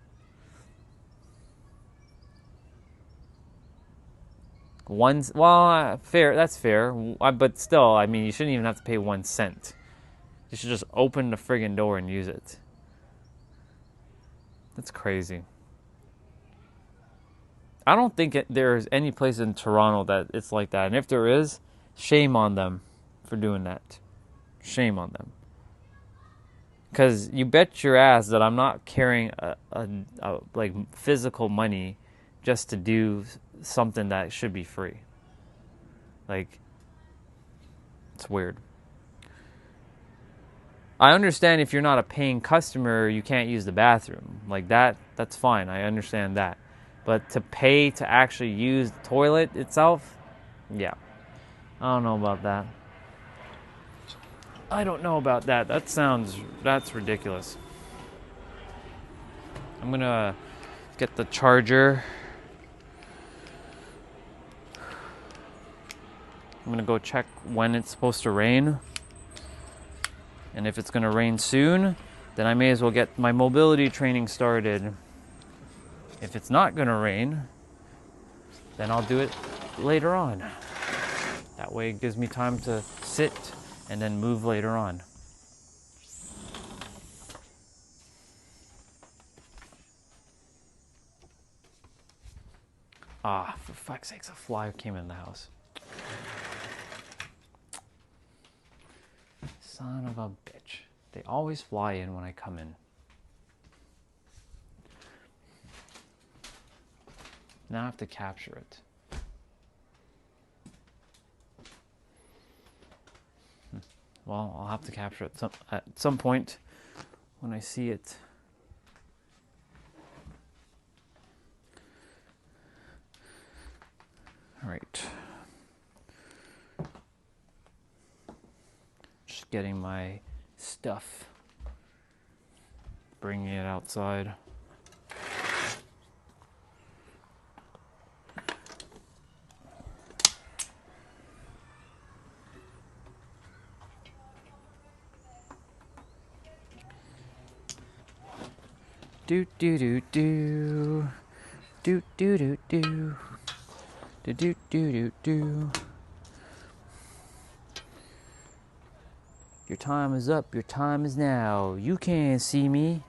[SPEAKER 1] Fair. That's fair. But still, I mean, you shouldn't even have to pay 1 cent. You should just open the friggin' door and use it. That's crazy. I don't think there's any place in Toronto that it's like that. And if there is, shame on them for doing that. Shame on them. Because you bet your ass that I'm not carrying a like physical money just to do something that should be free. Like, it's weird. I understand if you're not a paying customer, you can't use the bathroom. Like that's fine. I understand that. But to pay to actually use the toilet itself, yeah. I don't know about that. I don't know about that. That's ridiculous. I'm gonna get the charger. I'm gonna go check when it's supposed to rain. And if it's gonna rain soon, then I may as well get my mobility training started. If it's not gonna rain, then I'll do it later on. That way it gives me time to sit and then move later on. Ah, for fuck's sakes, a fly came in the house. Son of a bitch. They always fly in when I come in. Now I have to capture it. Well, I'll have to capture it at some point when I see it. All right. Just getting my stuff. Bringing it outside. Do do do do. Do do do do. Do do do do do. Your time is up, your time is now. You can't see me.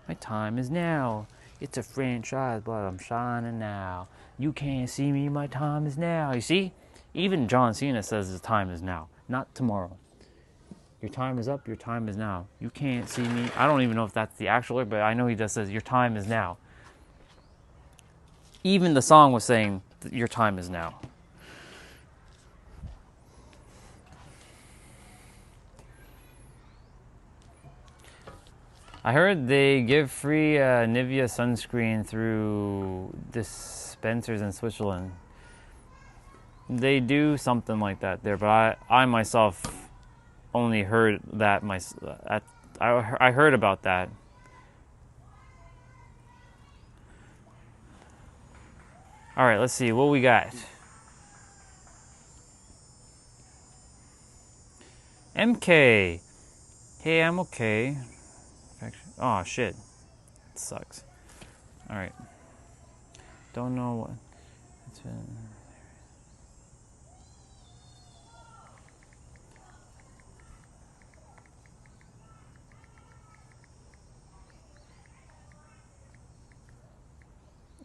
[SPEAKER 1] My time is now. It's a franchise, but I'm shining now. You can't see me, my time is now. You see? Even John Cena says his time is now, not tomorrow. Your time is up, your time is now. You can't see me. I don't even know if that's the actual word, but I know he just says, your time is now. Even the song was saying, your time is now. I heard they give free Nivea sunscreen through dispensers in Switzerland. They do something like that there, but I myself only heard that I heard about that. All right, let's see what we got. MK. Hey, I'm okay. Oh shit. It sucks. All right. Don't know what. It's been...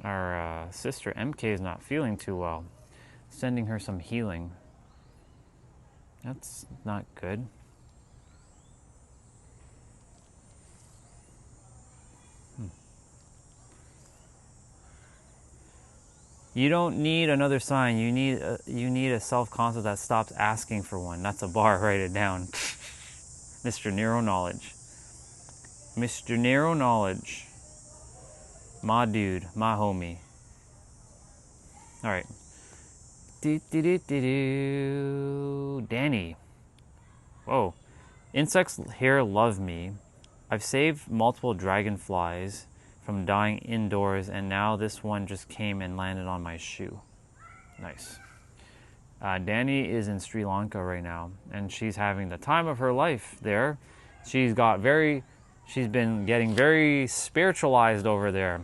[SPEAKER 1] Our sister MK is not feeling too well. Sending her some healing. That's not good. You don't need another sign. You need a self-concept that stops asking for one. That's a bar. Write it down. Mr. Nero Knowledge. Mr. Nero Knowledge. My dude. My homie. All right. Danny. Whoa. Insects here love me. I've saved multiple dragonflies from dying indoors, and now this one just came and landed on my shoe. Nice. Danny is in Sri Lanka right now, and she's having the time of her life there. She's been getting very spiritualized over there.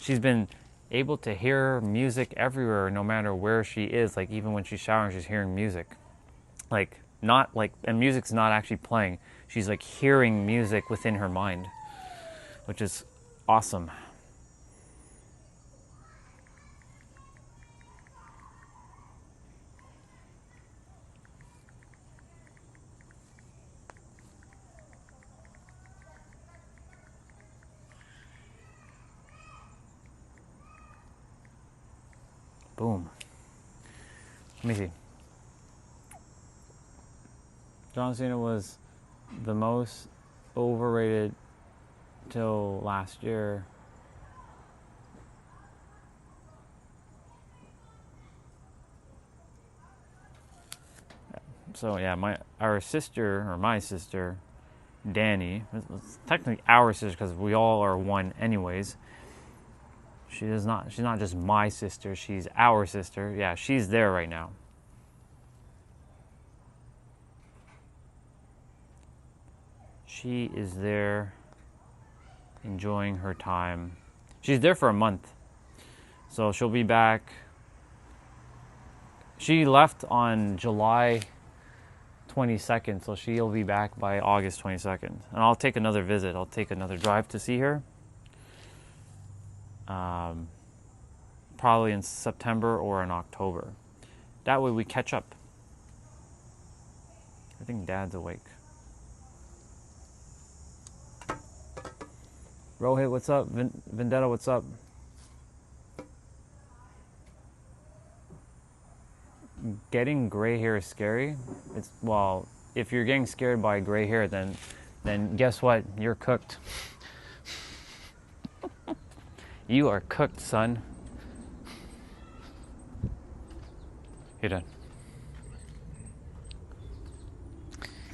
[SPEAKER 1] She's been able to hear music everywhere, no matter where she is. Like even when she's showering, she's hearing music. And music's not actually playing. She's like hearing music within her mind, which is awesome. Boom. Let me see. John Cena was the most overrated till last year. So yeah, my sister, Danny, it's technically our sister because we all are one anyways. She's not just my sister, she's our sister. Yeah, she's there right now. She is there enjoying her time. She's there for a month. So she'll be back. She left on July 22nd, so she'll be back by August 22nd. And I'll take another visit. I'll take another drive to see her. Probably in September or in October. That way we catch up. I think Dad's awake. Rohit, what's up? Vendetta, what's up? Getting gray hair is scary. Well, if you're getting scared by gray hair, then guess what? You're cooked. You are cooked, son. You're done.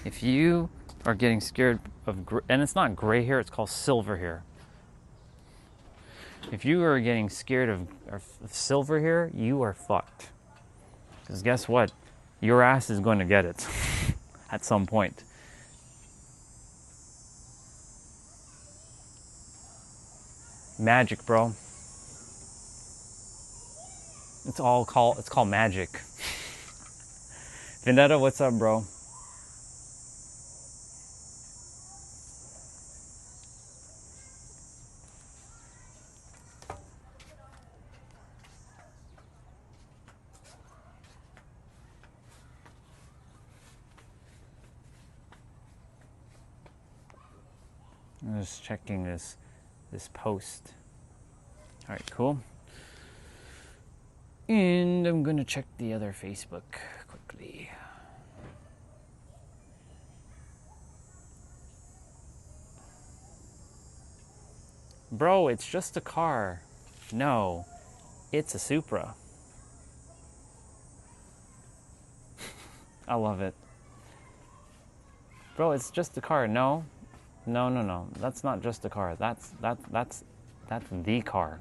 [SPEAKER 1] If you are getting scared of and it's not gray hair, it's called silver hair. If you are getting scared of silver hair, you are fucked. Because guess what? Your ass is going to get it at some point. Magic, bro. It's called magic. Vendetta, what's up, bro? I'm just checking this post. All right, cool. And I'm gonna check the other Facebook quickly. Bro, it's just a car. No, it's a Supra. I love it. Bro, it's just a car. No. That's not just a car. That's the car.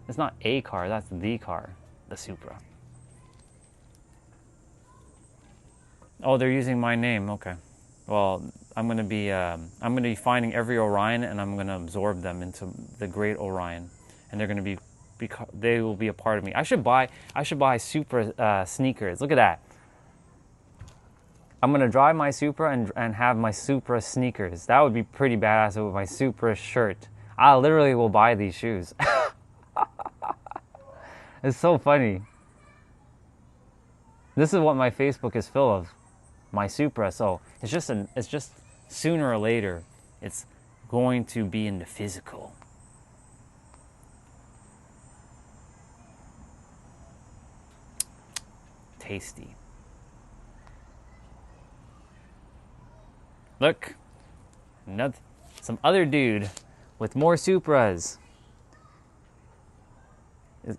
[SPEAKER 1] It's not a car. That's the car. The Supra. Oh, they're using my name. Okay. Well, I'm gonna be finding every Orion and I'm gonna absorb them into the Great Orion, and they're gonna they will be a part of me. I should buy Supra sneakers. Look at that. I'm gonna drive my Supra and have my Supra sneakers. That would be pretty badass with my Supra shirt. I literally will buy these shoes. It's so funny. This is what my Facebook is full of, my Supra. So it's just sooner or later, it's going to be in the physical. Tasty. Look, some other dude with more Supras.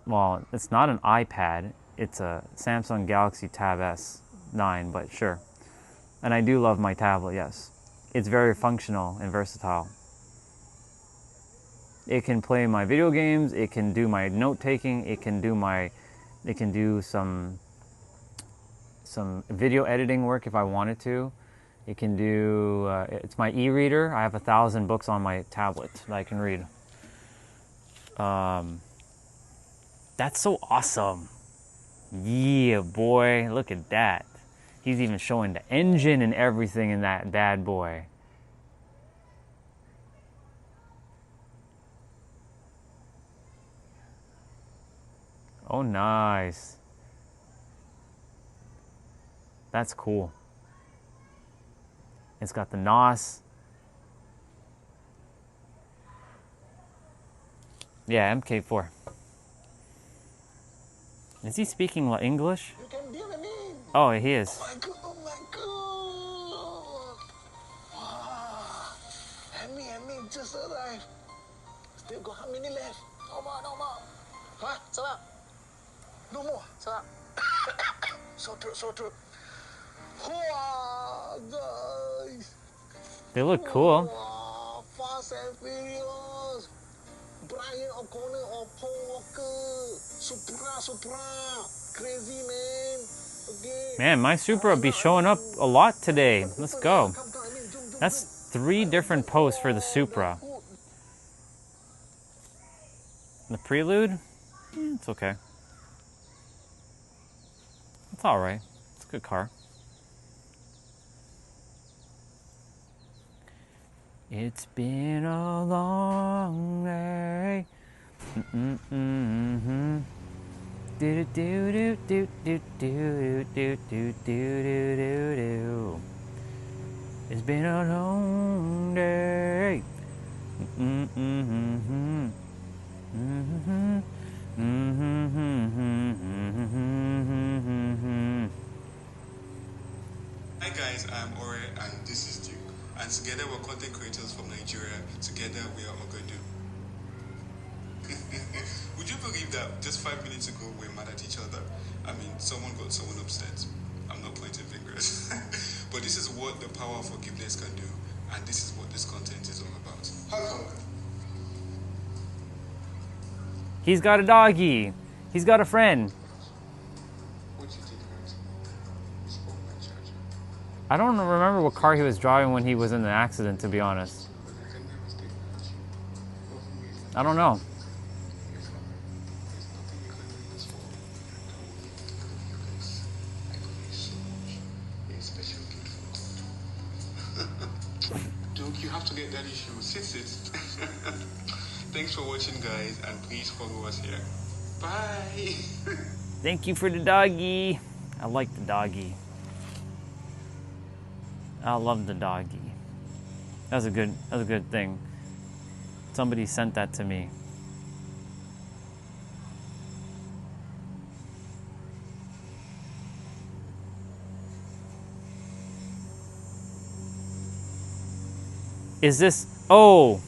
[SPEAKER 1] Well, it's not an iPad. It's a Samsung Galaxy Tab S9, but sure. And I do love my tablet, yes. It's very functional and versatile. It can play my video games, it can do my note-taking, it can do some video editing work if I wanted to. It can do, it's my e-reader. I have 1,000 books on my tablet that I can read. That's so awesome. Yeah, boy, look at that. He's even showing the engine and everything in that bad boy. Oh, nice. That's cool. It's got the NOS. Yeah, MK4. Is he speaking English?
[SPEAKER 4] You can deal with me.
[SPEAKER 1] Oh, he is.
[SPEAKER 4] Oh my god, oh my god. Wow. Hammy just arrived. Still got how many left?
[SPEAKER 5] No more.
[SPEAKER 4] Huh?
[SPEAKER 5] Sold out.
[SPEAKER 4] No more.
[SPEAKER 5] Sold out.
[SPEAKER 4] So true. Wow, guys.
[SPEAKER 1] They look cool.
[SPEAKER 4] Wow, Fast and Furious. Brian O'Connor or Paul Walker. Supra. Crazy, man. Okay.
[SPEAKER 1] Man, my Supra will be showing up a lot today. Let's go.
[SPEAKER 4] Come, I mean, zoom.
[SPEAKER 1] That's 3 different posts for the Supra. The Prelude? It's okay. It's alright. It's a good car. It's been a long day. Do do do do do do do do do. It's been a long day.
[SPEAKER 6] Hi guys, I'm Ore and this is Duke. And together we're content creators from Nigeria. Together we are Ogodu. Would you believe that just 5 minutes ago we're mad at each other? I mean, someone got someone upset. I'm not pointing fingers. But this is what the power of forgiveness can do. And this is what this content is all about. Hello.
[SPEAKER 1] He's got a doggy. He's got a friend.
[SPEAKER 6] What you did hurt me. You spoke my charger.
[SPEAKER 1] I don't remember what car he was driving when he was in the accident, to be honest.
[SPEAKER 6] But I can never stay without you. For whom reason?
[SPEAKER 1] I don't know.
[SPEAKER 6] There's nothing you can do this for. I will give you because I love you so much. You're a special gift from God. Duke, you have to get that issue. Sit. Thanks for watching, guys, and please follow us here. Bye.
[SPEAKER 1] Thank you for the doggy. I like the doggy. I love the doggy. That was a good thing. Somebody sent that to me. Is this? Oh,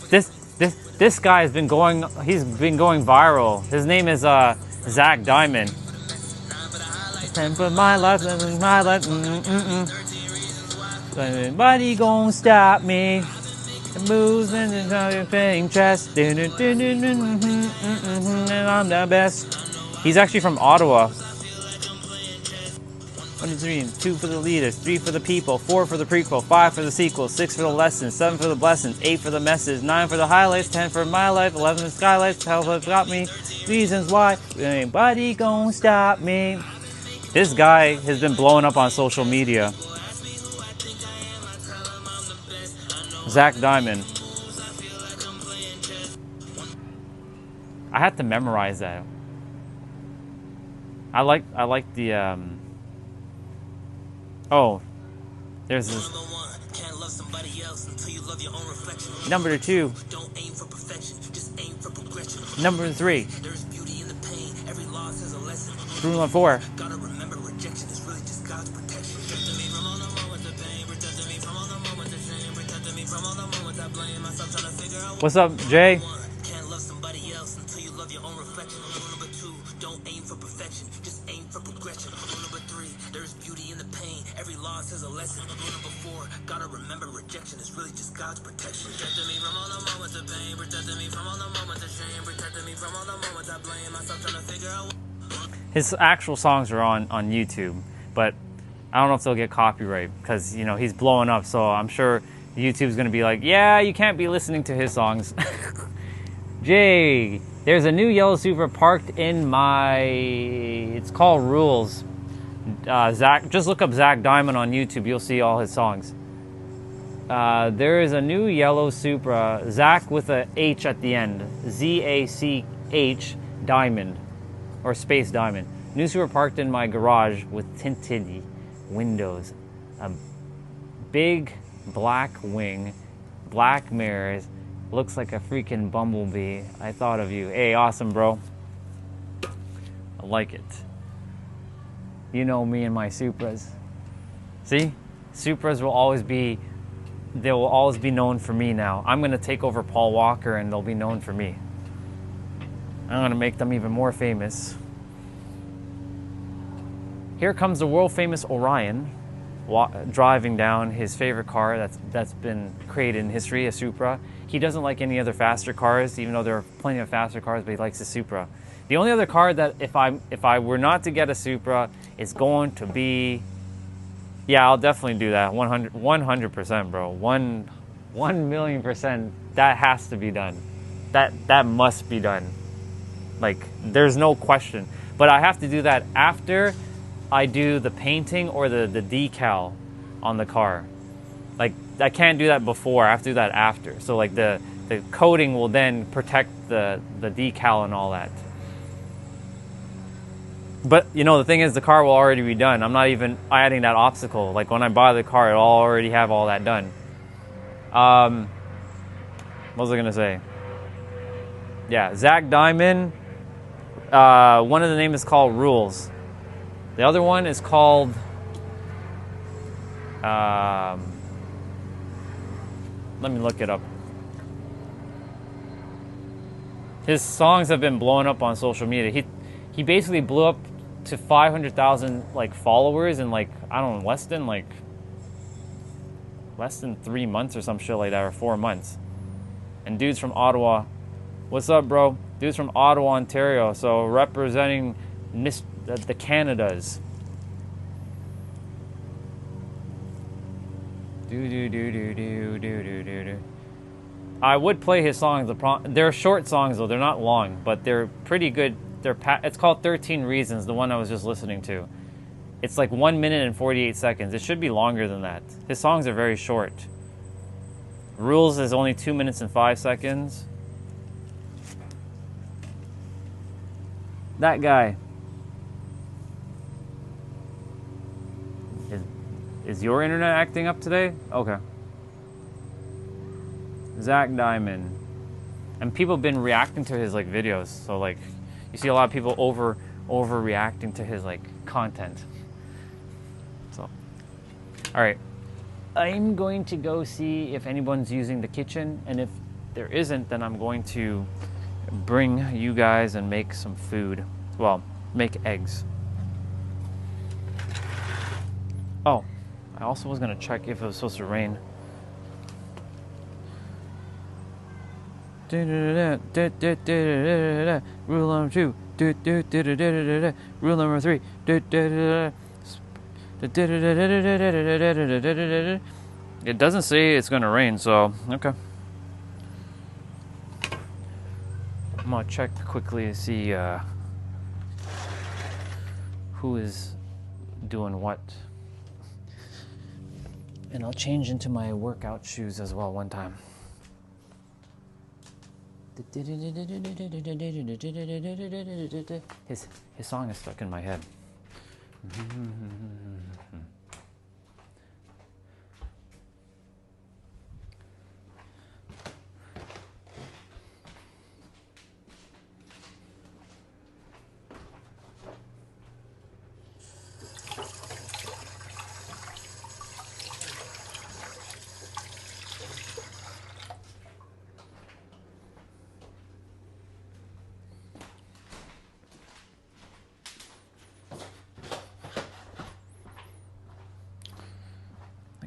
[SPEAKER 1] this guy has been going. He's been going viral. His name is Zach Diamond. Time for my life, my life. Anybody gonna stop me? The moves and playing chess. And I'm the best. He's actually from Ottawa. 1, 2, 3, 2 for the leaders, 3 for the people, 4 for the prequel, 5 for the sequel, 6 for the lessons, 7 for the blessings, 8 for the message, 9 for the highlights, 10 for my life, 11 for the skylights, 12 for got me, reasons why anybody gonna stop me. This guy has been blowing up on social media. Zach Diamond. I had to memorize that. I like the oh, there's this. Number 2. Number 3. Rule 4. What's up, Jay? Gotta remember rejection is really just God's protection. Protecting me from all the moments of pain, protecting me from all the moments of shame, protecting me from all the moments I blame myself trying to figure out. His actual songs are on YouTube, but I don't know if they'll get copyright because, you know, he's blowing up, so I'm sure YouTube's gonna be like, yeah, you can't be listening to his songs. Jay, there's a new yellow Supra parked in my, it's called Rules. Zach, just look up Zach Diamond on YouTube, you'll see all his songs. There is a new yellow Supra, Zach with a H at the end, Z-A-C-H Diamond, or Space Diamond. New Supra parked in my garage with tinted windows, a big black wing, black mirrors, looks like a freaking bumblebee. I thought of you. Hey, awesome, bro. I like it. You know me and my Supras. See? Supras will always be, they will always be known for me now. I'm going to take over Paul Walker and they'll be known for me. I'm going to make them even more famous. Here comes the world famous Orion driving down his favorite car that's been created in history, a Supra. He doesn't like any other faster cars, even though there are plenty of faster cars, but he likes a Supra. The only other car that if I were not to get a Supra is going to be, yeah, I'll definitely do that. 100%, bro. 1,000,000%. That has to be done. That must be done. Like, there's no question. But I have to do that after I do the painting or the decal on the car. Like, I can't do that before. I have to do that after. So like the coating will then protect the decal and all that. But you know, the thing is, the car will already be done. I'm not even adding that obstacle. Like when I buy the car, it'll already have all that done. What was I gonna say? Yeah, Zach Diamond. One of the names is called Rules. The other one is called let me look it up. His songs have been blowing up on social media. He basically blew up to 500,000 like followers in like, I don't know, less than 3 months or some shit like that, or 4 months. And dude's from Ottawa. What's up, bro? Dude's from Ottawa, Ontario. So representing the Canadas. I would play his songs. They're short songs though. They're not long, but they're pretty good. It's called 13 Reasons, the one I was just listening to. It's like 1 minute and 48 seconds. It should be longer than that. His songs are very short. Rules is only 2 minutes and 5 seconds. That guy. Is your internet acting up today? Okay. Zach Diamond. And people have been reacting to his like videos. So like you see a lot of people overreacting to his like content. So alright. I'm going to go see if anyone's using the kitchen, and if there isn't, then I'm going to bring you guys and make some food. Well, make eggs. Oh, I also was gonna check if it was supposed to rain. Rule number 2. Rule number 3. It doesn't say it's gonna rain, so okay. I'm gonna check quickly to see who is doing what. And I'll change into my workout shoes as well one time. His song is stuck in my head.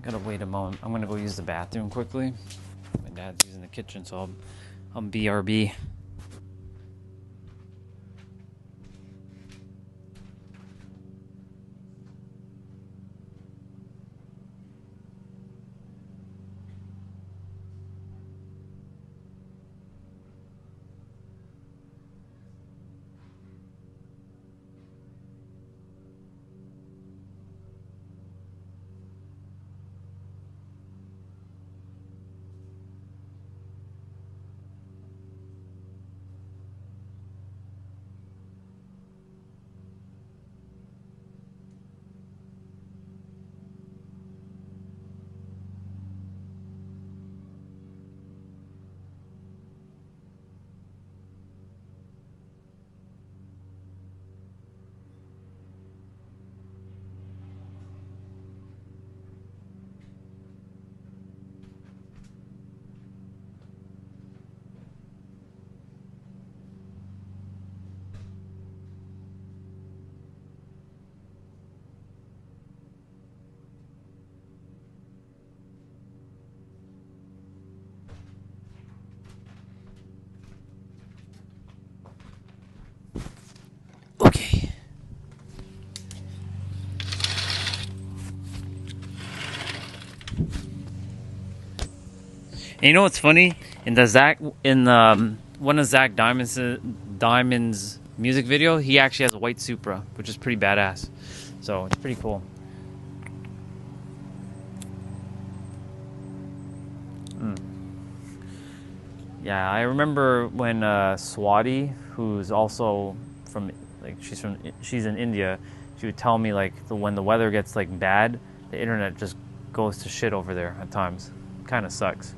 [SPEAKER 1] Gotta wait a moment. I'm gonna go use the bathroom quickly. My dad's using the kitchen, so I'll BRB. And you know what's funny? In the one of Zach Diamond's music video, he actually has a white Supra, which is pretty badass. So it's pretty cool. Yeah, I remember when Swati, who's also from she's in India, she would tell me like when the weather gets like bad, the internet just goes to shit over there at times. Kind of sucks.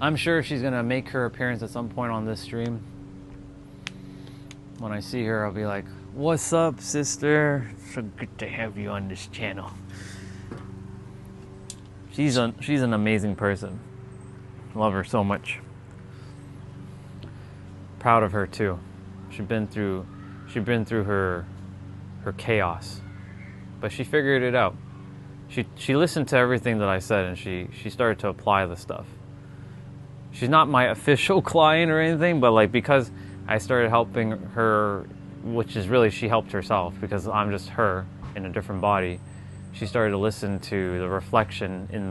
[SPEAKER 1] I'm sure she's gonna make her appearance at some point on this stream. When I see her, I'll be like, "What's up, sister? So good to have you on this channel." She's an amazing person. Love her so much. Proud of her too. She's been through her chaos, but she figured it out. She listened to everything that I said, and she started to apply the stuff. She's not my official client or anything, but like because I started helping her, which is really she helped herself because I'm just her in a different body. She started to listen to the reflection in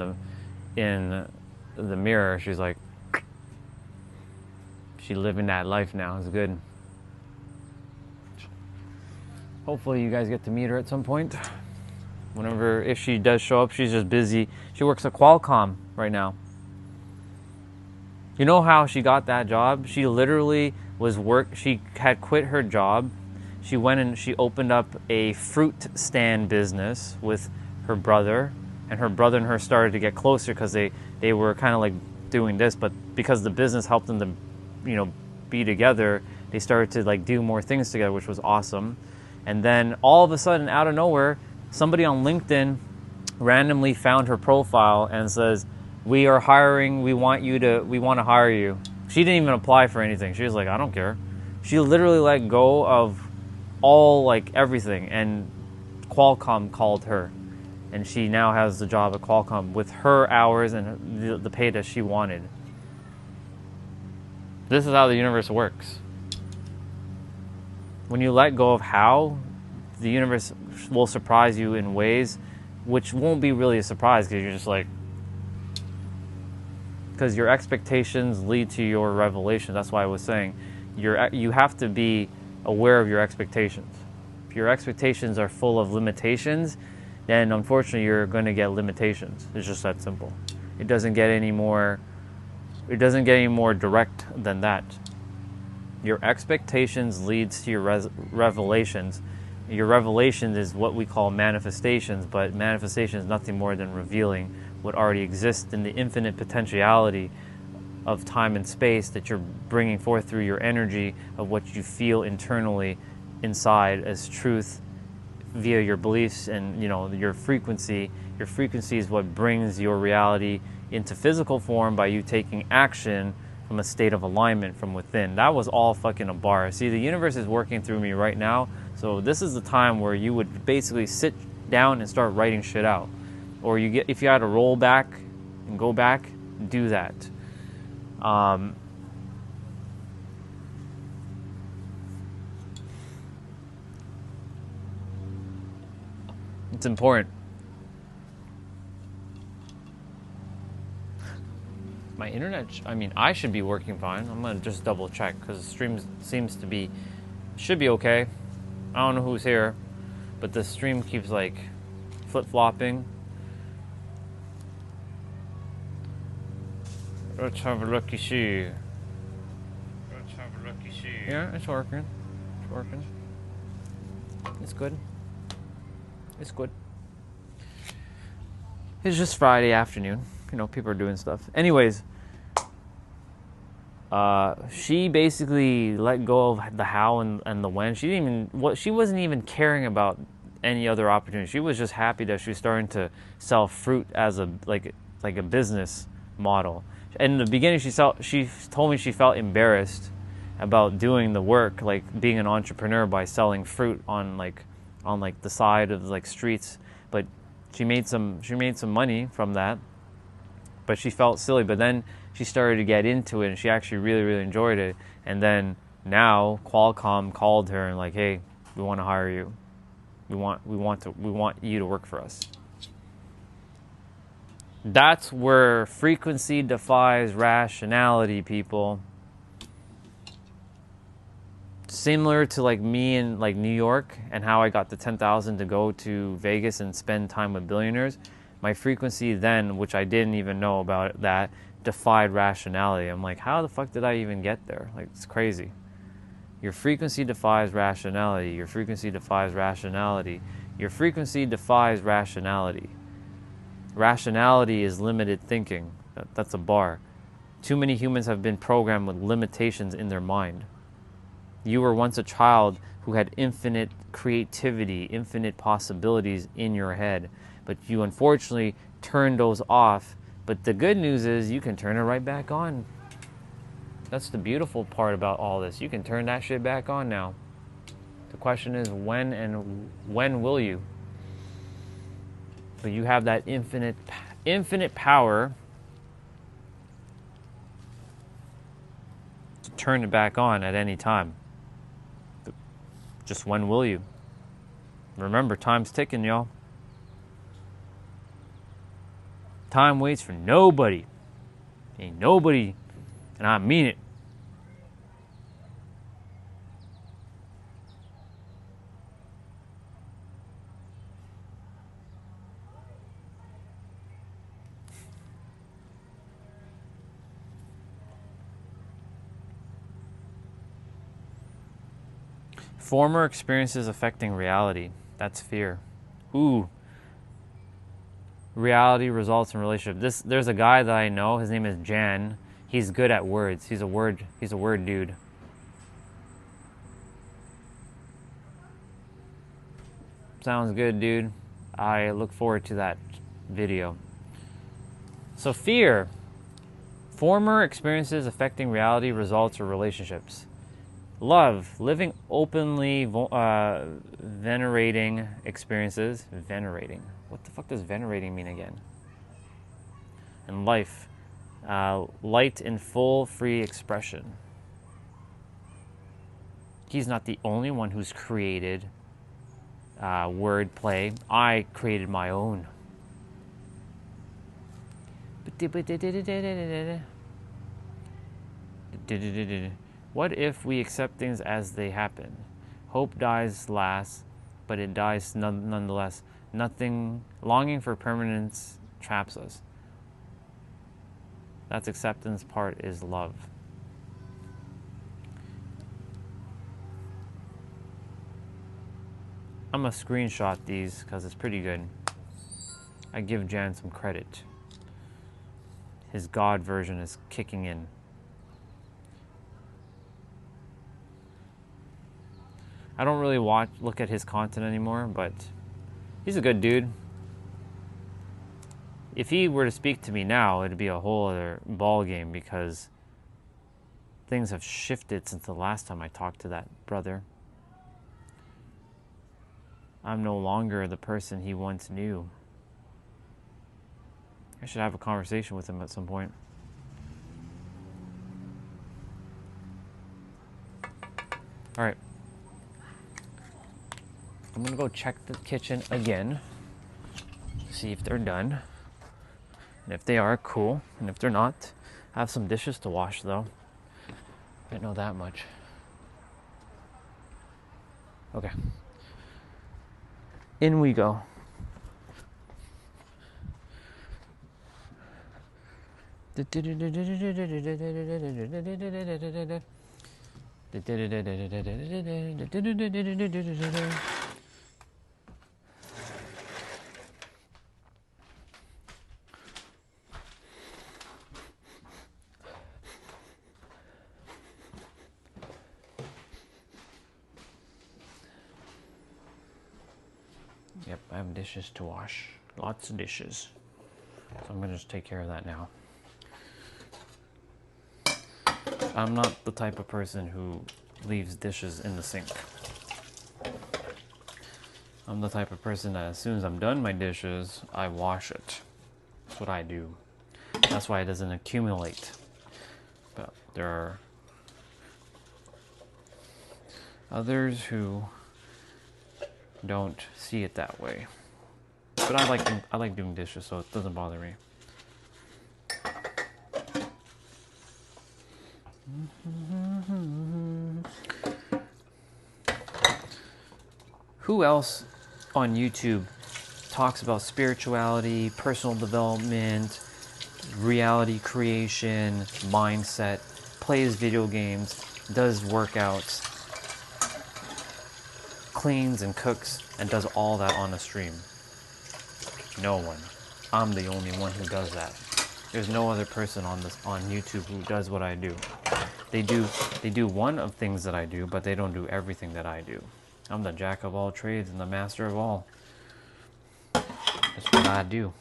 [SPEAKER 1] the mirror. She's like, she living that life now. It's good. Hopefully you guys get to meet her at some point. If she does show up, she's just busy. She works at Qualcomm right now. You know how she got that job? She literally she had quit her job. She went and she opened up a fruit stand business with her brother, and her brother and her started to get closer because they were kind of like doing this, but because the business helped them to, be together, they started to like do more things together, which was awesome. And then all of a sudden, out of nowhere, somebody on LinkedIn randomly found her profile and says, "We are hiring. We want to hire you." She didn't even apply for anything. She was like, "I don't care." She literally let go of all like everything, and Qualcomm called her, and she now has the job at Qualcomm with her hours and the pay that she wanted. This is how the universe works. When you let go of how, the universe will surprise you in ways which won't be really a surprise because you're just like, because your expectations lead to your revelation. That's why I was saying you have to be aware of your expectations. If your expectations are full of limitations, then unfortunately you're going to get limitations. It's just that simple. It doesn't get any more direct than that. Your expectations leads to your revelations. Your revelation is what we call manifestations, but manifestation is nothing more than revealing what already exists in the infinite potentiality of time and space that you're bringing forth through your energy of what you feel internally inside as truth via your beliefs and your frequency. Your frequency is what brings your reality into physical form by you taking action from a state of alignment from within. That was all fucking a bar. See, the universe is working through me right now, so this is the time where you would basically sit down and start writing shit out. Or if you had to roll back and go back, do that. It's important. My internet, I should be working fine. I'm gonna just double check because the stream should be okay. I don't know who's here, but the stream keeps like flip-flopping. Let's have a looky see. Yeah, it's working. It's good. It's just Friday afternoon. People are doing stuff. Anyways, she basically let go of the how and the when. She wasn't even caring about any other opportunity. She was just happy that she was starting to sell fruit as a business model. And in the beginning, she told me she felt embarrassed about doing the work, like being an entrepreneur by selling fruit on the side of like streets. But she made some money from that. But she felt silly. But then she started to get into it, and she actually really, really enjoyed it. And then now Qualcomm called her and like, "Hey, we want to hire you." We want you to work for us. That's where frequency defies rationality, people. Similar to like me in like New York and how I got the 10,000 to go to Vegas and spend time with billionaires. My frequency then, which I didn't even know about that, defied rationality. I'm like, how the fuck did I even get there? Like, it's crazy. Your frequency defies rationality. Your frequency defies rationality. Your frequency defies rationality. Rationality is limited thinking. That's a bar. Too many humans have been programmed with limitations in their mind. You were once a child who had infinite creativity, infinite possibilities in your head, but you unfortunately turned those off. But the good news is you can turn it right back on. That's the beautiful part about all this. You can turn that shit back on now. The question is when, and when will you? But you have that infinite power to turn it back on at any time. Just when will you? Remember, time's ticking, y'all. Time waits for nobody. Ain't nobody, and I mean it. Former experiences affecting reality. That's fear. Ooh. Reality results in relationship. There's a guy that I know, his name is Jan. He's good at words. He's a word dude. Sounds good, dude. I look forward to that video. So fear. Former experiences affecting reality, results, or relationships. Love, living openly, venerating experiences. Venerating. What the fuck does venerating mean again? And life, light in full, free expression. He's not the only one who's created wordplay. I created my own. What if we accept things as they happen? Hope dies last, but it dies nonetheless. Nothing, longing for permanence traps us. That's acceptance part is love. I'm gonna screenshot these because it's pretty good. I give Jan some credit. His God version is kicking in. I don't really look at his content anymore, but he's a good dude. If he were to speak to me now, it'd be a whole other ball game because things have shifted since the last time I talked to that brother. I'm no longer the person he once knew. I should have a conversation with him at some point. All right. I'm gonna go check the kitchen again, see if they're done. And if they are, cool. And if they're not, I have some dishes to wash though. I know that much. Okay. In we go. Yep, I have dishes to wash. Lots of dishes. So I'm gonna just take care of that now. I'm not the type of person who leaves dishes in the sink. I'm the type of person that as soon as I'm done my dishes, I wash it. That's what I do. That's why it doesn't accumulate. But there are others who don't see it that way. But I like doing dishes, so it doesn't bother me. Who else on YouTube talks about spirituality, personal development, reality creation, mindset, plays video games, does workouts, cleans and cooks, and does all that on a stream? No one. I'm the only one who does that. There's no other person on YouTube who does what I do. They do one of things that I do, but they don't do everything that I do. I'm the jack of all trades and the master of all. That's what I do.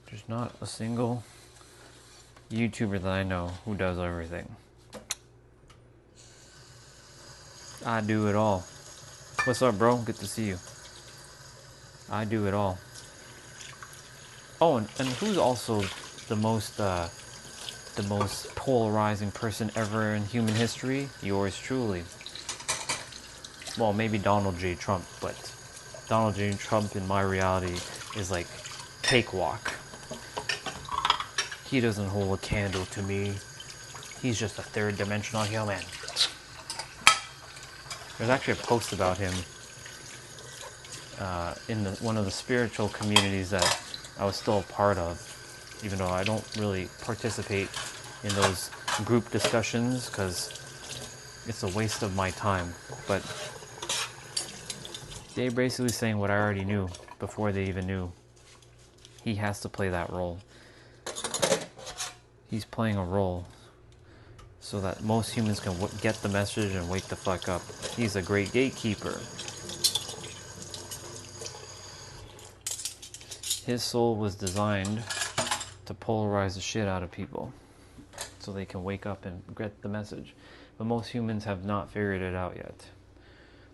[SPEAKER 1] There's not a single YouTuber that I know who does everything. I do it all. What's up, bro? Good to see you. I do it all. Oh, and who's also the most polarizing person ever in human history? Yours truly. Well, maybe Donald J. Trump, but Donald J. Trump in my reality is like cakewalk. He doesn't hold a candle to me. He's just a third-dimensional human. There's actually a post about him in one of the spiritual communities that I was still a part of, even though I don't really participate in those group discussions because it's a waste of my time. But they're basically saying what I already knew before they even knew. He has to play that role. He's playing a role so that most humans can get the message and wake the fuck up. He's a great gatekeeper. His soul was designed to polarize the shit out of people so they can wake up and get the message. But most humans have not figured it out yet.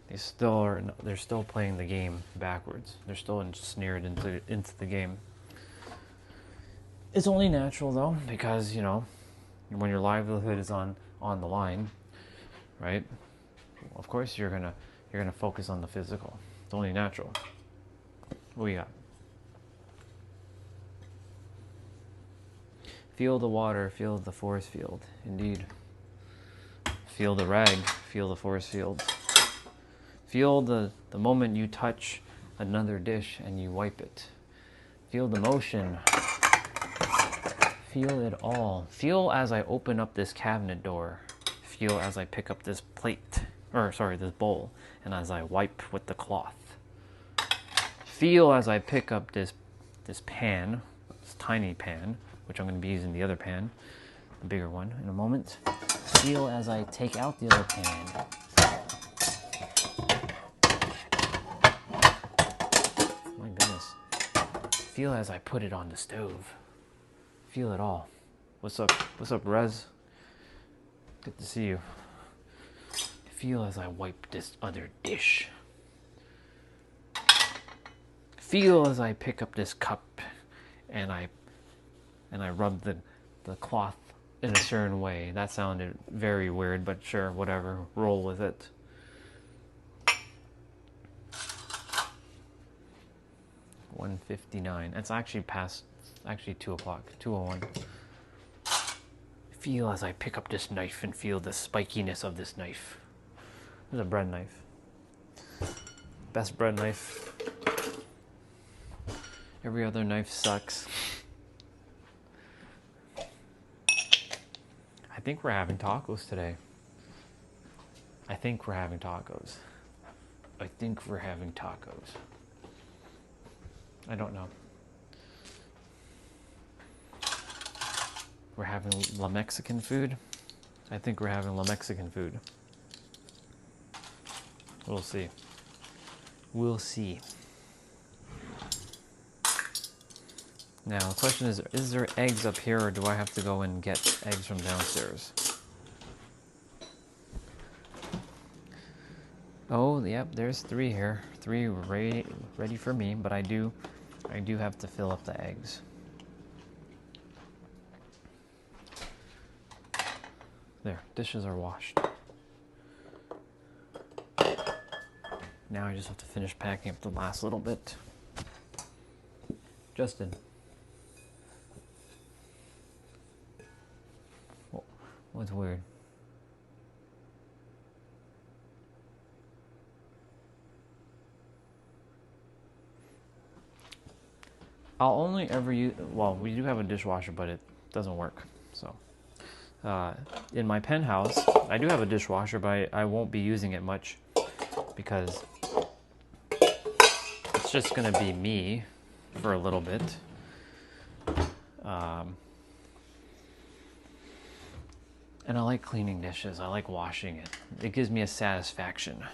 [SPEAKER 1] They're still playing the game backwards. They're still ensnared into the game. It's only natural though, because you know, when your livelihood is on the line, right? Of course you're gonna focus on the physical. It's only natural. What we got? Feel the water, feel the force field. Indeed. Feel the rag, feel the force field. Feel the moment you touch another dish and you wipe it. Feel the motion. Feel it all. Feel as I open up this cabinet door. Feel as I pick up this plate, this bowl, and as I wipe with the cloth. Feel as I pick up this pan, this tiny pan, which I'm going to be using the other pan, the bigger one, in a moment. Feel as I take out the other pan. My goodness. Feel as I put it on the stove. Feel it all. What's up? What's up, Rez? Good to see you. Feel as I wipe this other dish. Feel as I pick up this cup and I rub the cloth in a certain way. That sounded very weird, but sure, whatever. Roll with it. $1:59. It's actually past. Actually 2 o'clock. 2:01. Feel as I pick up this knife and feel the spikiness of this knife. This is a bread knife. Best bread knife. Every other knife sucks. I think we're having tacos today. I think we're having tacos. I don't know. We're having La Mexican food. I think we're having La Mexican food. We'll see. We'll see. Now, the question is there eggs up here, or do I have to go and get eggs from downstairs? Oh, yep, there's 3 here. 3 ready for me, but I do have to fill up the eggs. There, dishes are washed. Now I just have to finish packing up the last little bit. Justin. What's weird? I'll only ever use, well, we do have a dishwasher, but it doesn't work. So, in my penthouse, I do have a dishwasher, but I won't be using it much because it's just gonna be me for a little bit. And I like cleaning dishes. I like washing it. It gives me a satisfaction.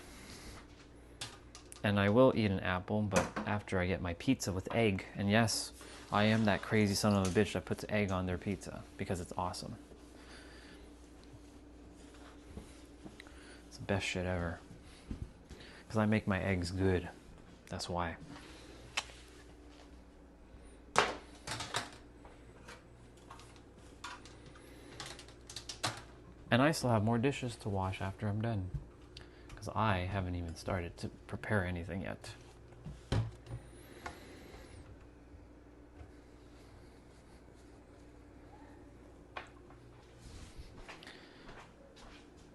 [SPEAKER 1] And I will eat an apple, but after I get my pizza with egg. And yes, I am that crazy son of a bitch that puts egg on their pizza because it's awesome. It's the best shit ever. Because I make my eggs good. That's why. And I still have more dishes to wash after I'm done. Because I haven't even started to prepare anything yet.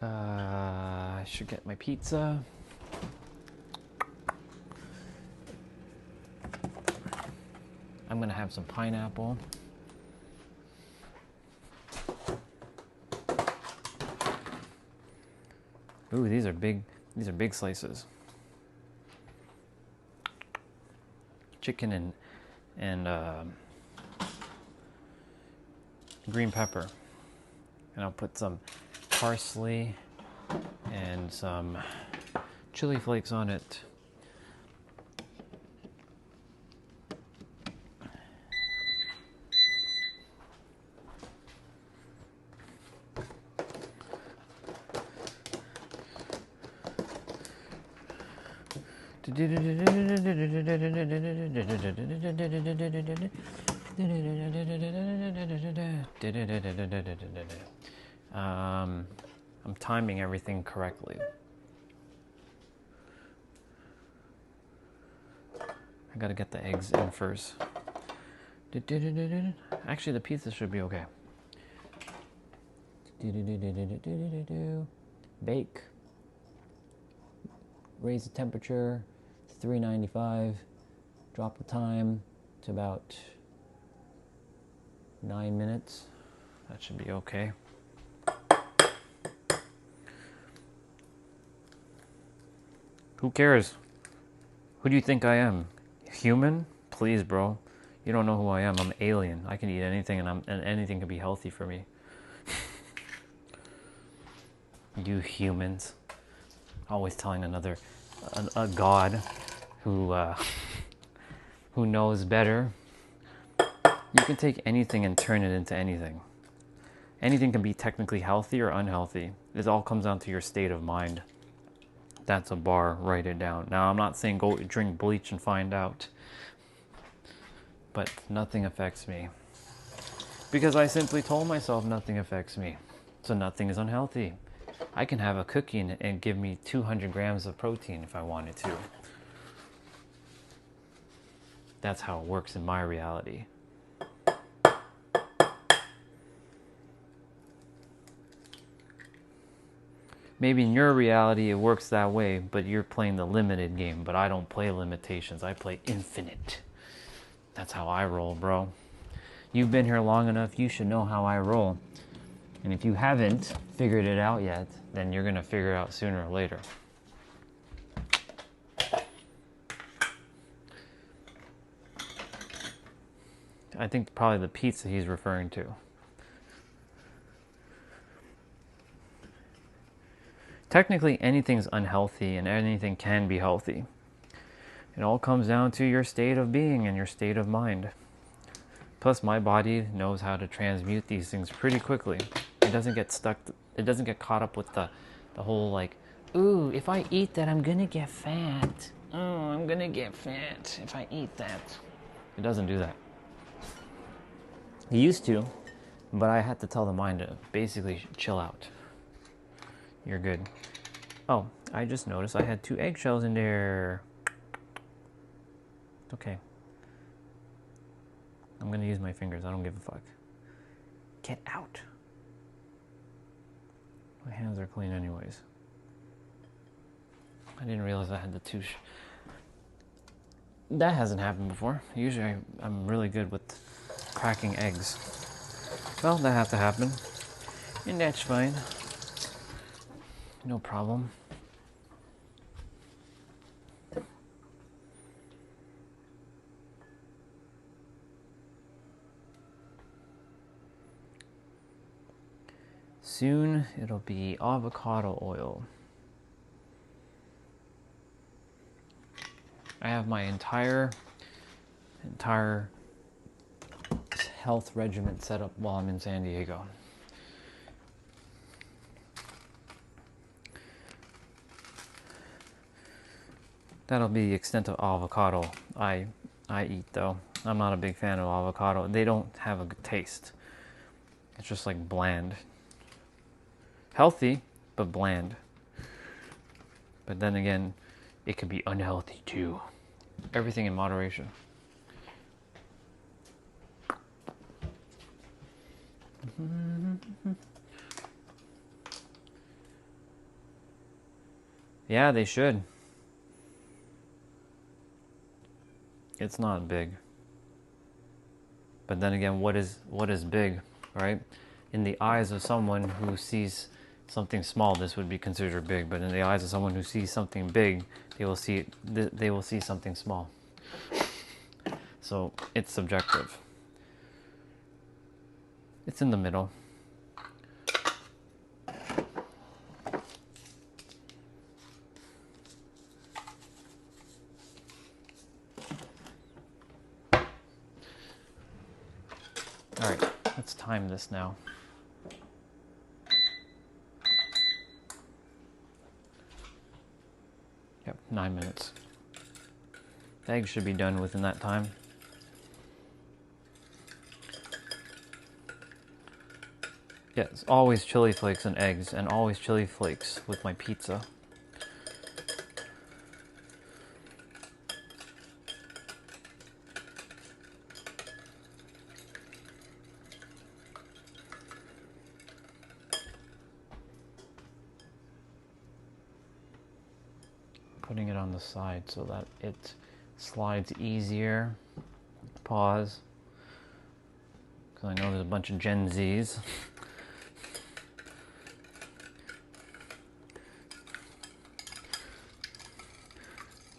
[SPEAKER 1] I should get my pizza. I'm gonna have some pineapple. Ooh, these are big slices. Chicken and green pepper. And I'll put some parsley and some chili flakes on it. I'm timing everything correctly. I gotta get the eggs in first. Actually, the pizza should be okay. Bake. Raise the temperature to 395. Drop the time to about 9 minutes. That should be okay. Who cares? Who do you think I am? Human? Please, bro. You don't know who I am. I'm an alien. I can eat anything, and anything can be healthy for me. You humans. Always telling a god who knows better. You can take anything and turn it into anything. Anything can be technically healthy or unhealthy. It all comes down to your state of mind. That's a bar. Write it down. Now, I'm not saying go drink bleach and find out. But nothing affects me. Because I simply told myself nothing affects me. So nothing is unhealthy. I can have a cookie and give me 200 grams of protein if I wanted to. That's how it works in my reality. Maybe in your reality it works that way, but you're playing the limited game. But I don't play limitations. I play infinite. That's how I roll, bro. You've been here long enough, you should know how I roll. And if you haven't figured it out yet, then you're going to figure it out sooner or later. I think probably the pizza he's referring to. Technically, anything's unhealthy and anything can be healthy. It all comes down to your state of being and your state of mind. Plus, my body knows how to transmute these things pretty quickly. It doesn't get stuck. It doesn't get caught up with the whole like ooh, if I eat that, I'm gonna get fat. Oh, I'm gonna get fat if I eat that. It doesn't do that. It used to, but I had to tell the mind to basically chill out. You're good. Oh, I just noticed I had 2 eggshells in there. It's okay. I'm gonna use my fingers. I don't give a fuck. Get out. My hands are clean anyways. I didn't realize I had the 2. That hasn't happened before. Usually I'm really good with cracking eggs. Well, that had to happen. And that's fine. No problem. Soon it'll be avocado oil. I have my entire health regimen set up while I'm in San Diego. That'll be the extent of avocado I eat though. I'm not a big fan of avocado. They don't have a good taste. It's just like bland. Healthy, but bland. But then again, it can be unhealthy too. Everything in moderation. Yeah, they should. It's not big. But then again, what is big, right? In the eyes of someone who sees something small, this would be considered big. But in the eyes of someone who sees something big, they will see something small. So it's subjective. It's in the middle. All right, let's time this now. Yep, 9 minutes. The eggs should be done within that time. Yes, always chili flakes and eggs, and always chili flakes with my pizza. Putting it on the side so that it slides easier. Pause. Because I know there's a bunch of Gen Zs.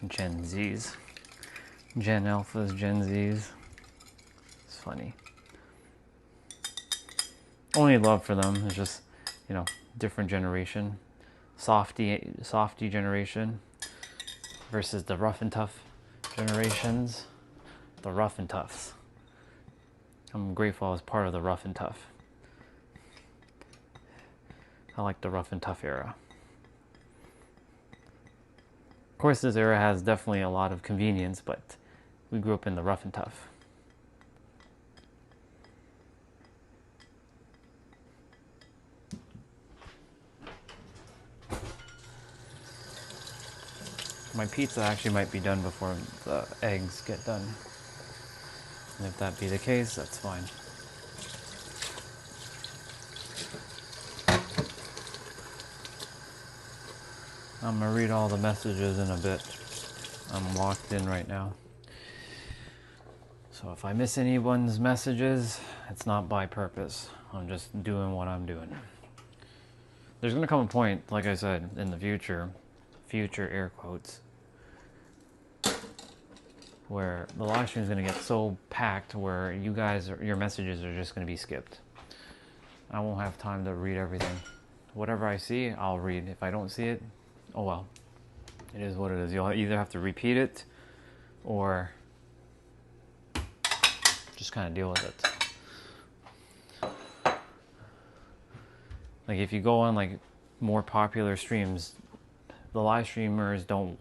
[SPEAKER 1] Gen Zs. Gen Alphas, Gen Zs. It's funny. Only love for them is just, you know, different generation. Softy generation versus the rough and tough generations. The rough and toughs. I'm grateful I was part of the rough and tough. I like the rough and tough era. Of course, this era has definitely a lot of convenience, but we grew up in the rough and tough. My pizza actually might be done before the eggs get done. And if that be the case, that's fine. I'm gonna read all the messages in a bit. I'm locked in right now. So if I miss anyone's messages, it's not by purpose. I'm just doing what I'm doing. There's gonna come a point, like I said, in the future air quotes, where the live stream is gonna get so packed where your messages are just gonna be skipped. I won't have time to read everything. Whatever I see, I'll read. If I don't see it, oh well. It is what it is. You'll either have to repeat it or just kind of deal with it. Like if you go on like more popular streams, the live streamers don't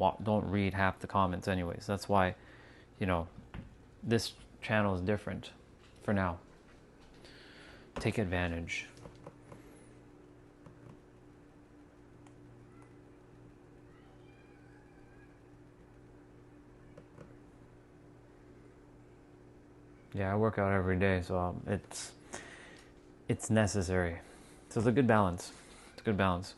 [SPEAKER 1] read half the comments anyways. That's why, you know, this channel is different for now. Take advantage. Yeah, I work out every day, so it's necessary. So it's a good balance. It's a good balance.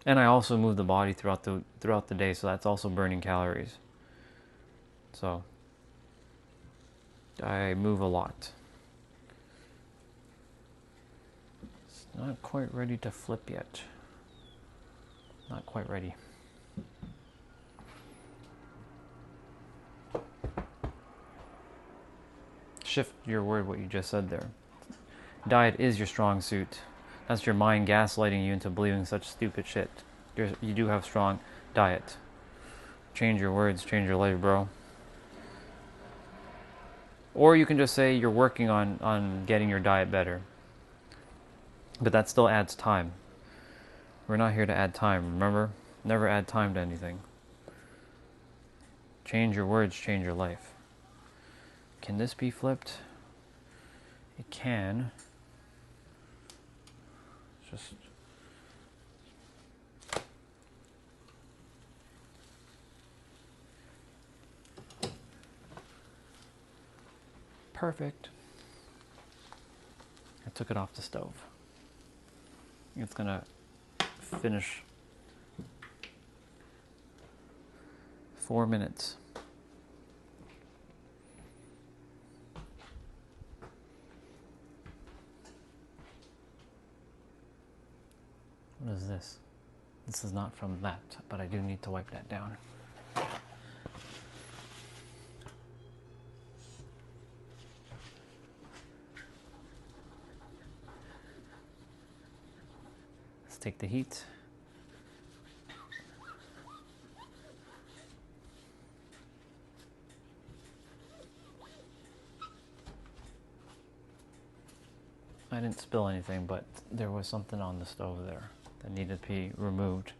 [SPEAKER 1] And I also move the body throughout the day, so that's also burning calories. So I move a lot. It's not quite ready to flip yet. Not quite ready. Shift your word, what you just said there. Diet is your strong suit. That's your mind gaslighting you into believing such stupid shit. You do have strong diet. Change your words, change your life, bro. Or you can just say you're working on getting your diet better. But that still adds time. We're not here to add time, remember? Never add time to anything. Change your words, change your life. Can this be flipped? It can. Just perfect. I took it off the stove. It's gonna finish 4 minutes. What is this? This is not from that, but I do need to wipe that down. Let's take the heat. I didn't spill anything, but there was something on the stove there that needed to be removed.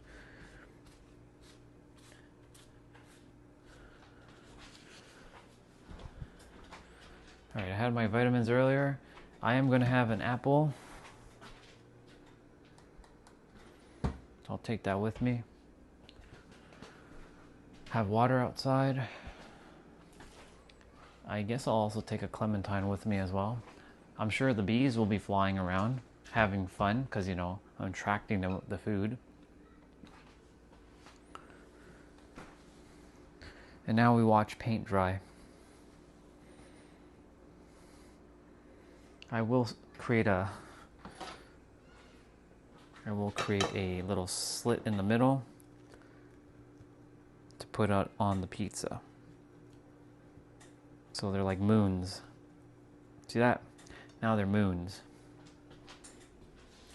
[SPEAKER 1] Alright, I had my vitamins earlier. I am going to have an apple. So I'll take that with me. Have water outside. I guess I'll also take a clementine with me as well. I'm sure the bees will be flying around, having fun, because, you know, I'm attracting the food. And now we watch paint dry. I will create a little slit in the middle to put out on the pizza. So they're like moons. See that? Now they're moons.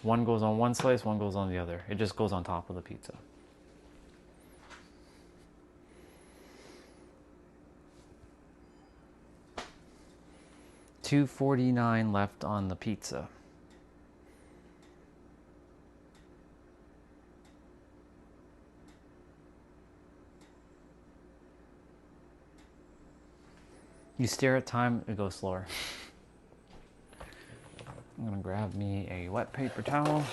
[SPEAKER 1] One goes on one slice, one goes on the other. It just goes on top of the pizza. $2.49 left on the pizza. You stare at time, it goes slower. I'm gonna grab me a wet paper towel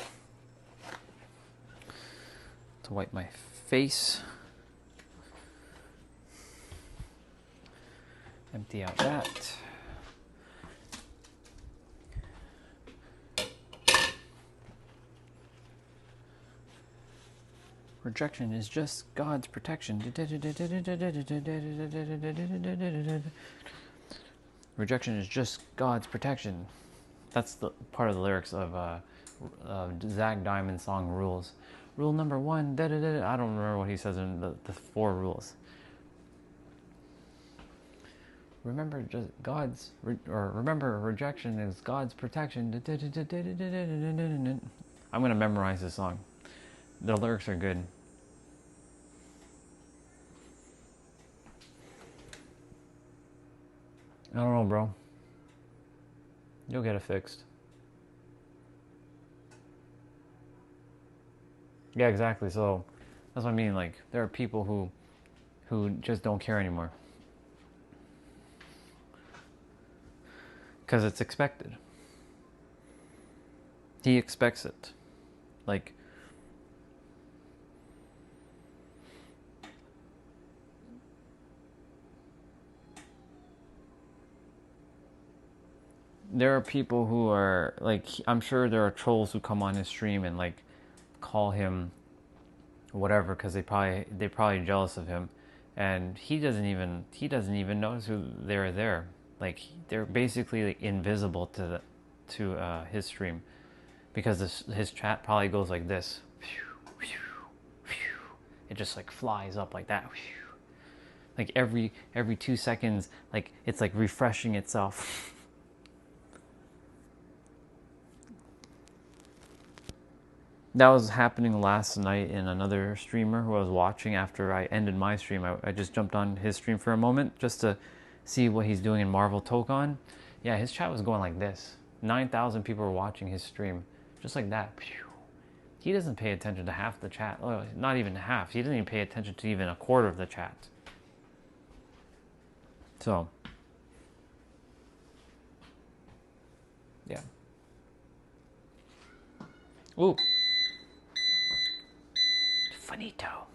[SPEAKER 1] to wipe my face. Empty out that. Rejection is just God's protection. Rejection is just God's protection. That's the part of the lyrics of Zach Diamond's song Rules. Rule number 1, I don't remember what he says in the 4 rules. Remember remember rejection is God's protection. I'm going to memorize this song. The lyrics are good. I don't know, bro. You'll get it fixed. Yeah, exactly. So that's what I mean. Like, there are people who just don't care anymore because it's expected. He expects it. Like, there are people who are like, I'm sure there are trolls who come on his stream and like call him whatever because they're probably jealous of him, and he doesn't even notice who they're there. Like, they're basically like invisible to his stream because his chat probably goes like this. It just like flies up like that. Like every 2 seconds, like it's like refreshing itself. That was happening last night in another streamer who I was watching after I ended my stream. I just jumped on his stream for a moment just to see what he's doing in Marvel Tokon. Yeah, his chat was going like this. 9,000 people were watching his stream. Just like that. He doesn't pay attention to half the chat. Oh, not even half. He doesn't even pay attention to even a quarter of the chat. So, yeah. Ooh. Finito.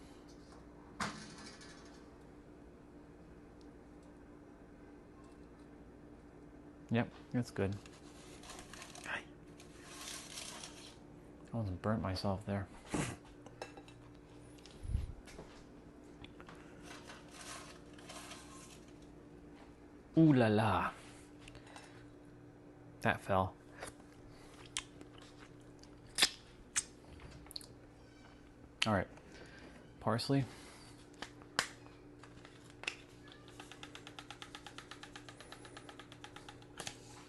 [SPEAKER 1] Yep, that's good. I almost burnt myself there. Ooh la la. That fell. All right. Parsley.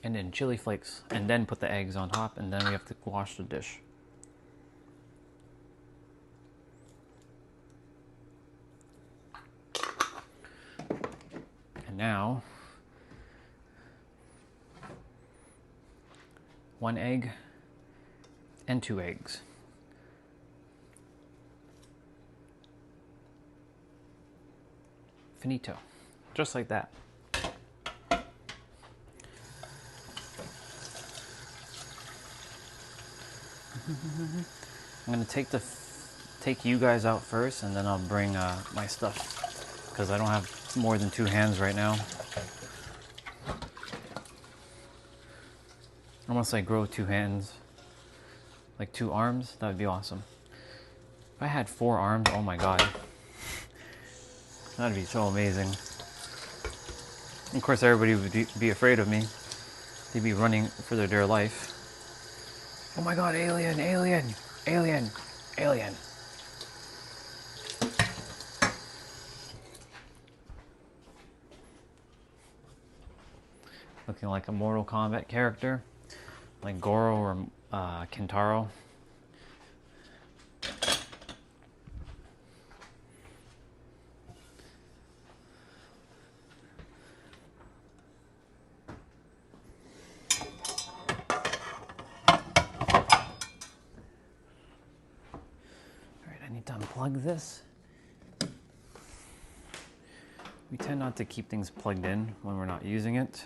[SPEAKER 1] And then chili flakes. And then put the eggs on top. And then we have to wash the dish. And now, 1 egg and 2 eggs. Finito. Just like that. I'm gonna take you guys out first, and then I'll bring my stuff because I don't have more than 2 hands right now. Unless I grow 2 hands, like 2 arms, that would be awesome. If I had 4 arms, oh my god, that'd be so amazing. Of course, everybody would be afraid of me. They'd be running for their dear life. Oh my god, alien, alien, alien, alien. Looking like a Mortal Kombat character, like Goro or Kentaro. Unplug this. We tend not to keep things plugged in when we're not using it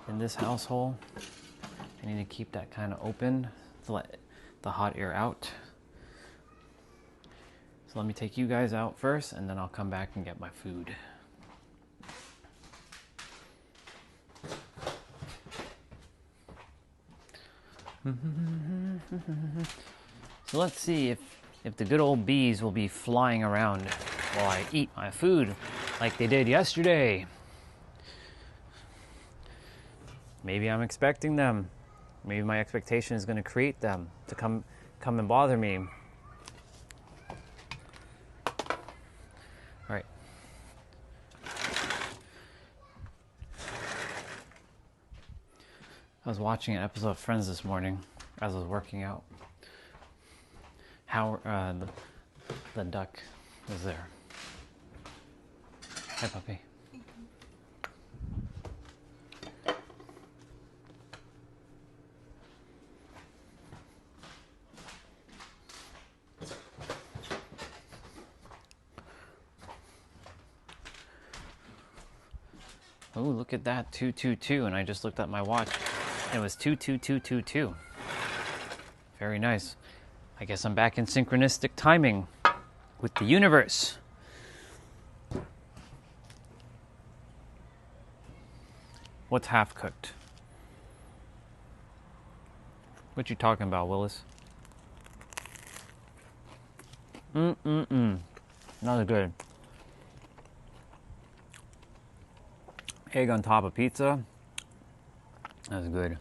[SPEAKER 1] in this household. I need to keep that kind of open to let the hot air out. So let me take you guys out first, and then I'll come back and get my food. So let's see if the good old bees will be flying around while I eat my food like they did yesterday. Maybe I'm expecting them. Maybe my expectation is going to create them to come and bother me. All right. I was watching an episode of Friends this morning as I was working out. How the duck was there. Hi, puppy. Oh, look at that, 222, and I just looked at my watch. It was 22222. Very nice. I guess I'm back in synchronistic timing with the universe. What's half cooked? What you talking about, Willis? Not good. Egg on top of pizza. That's good.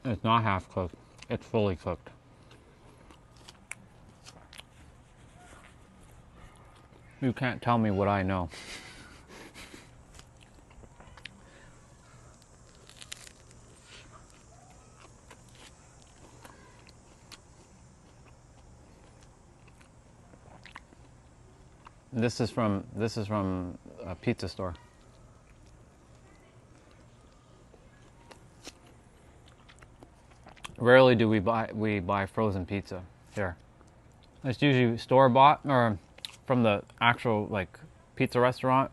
[SPEAKER 1] It's not half cooked. It's fully cooked. You can't tell me what I know. This is from a pizza store. Rarely do we buy frozen pizza here. It's usually store bought or from the actual like pizza restaurant,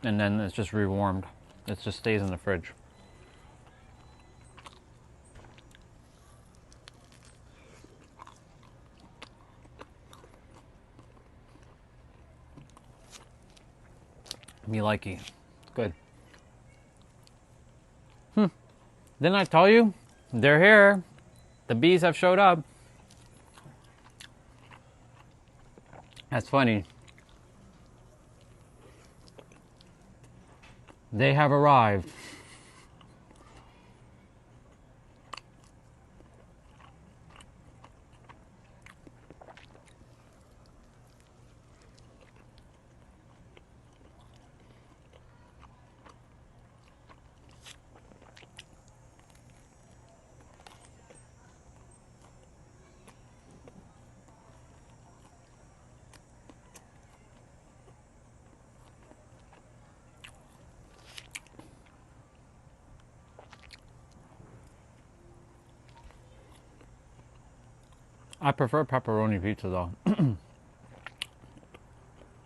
[SPEAKER 1] and then it's just rewarmed. It just stays in the fridge. Me likey. Good. Didn't I tell you? They're here. The bees have showed up. That's funny. They have arrived. I prefer pepperoni pizza though.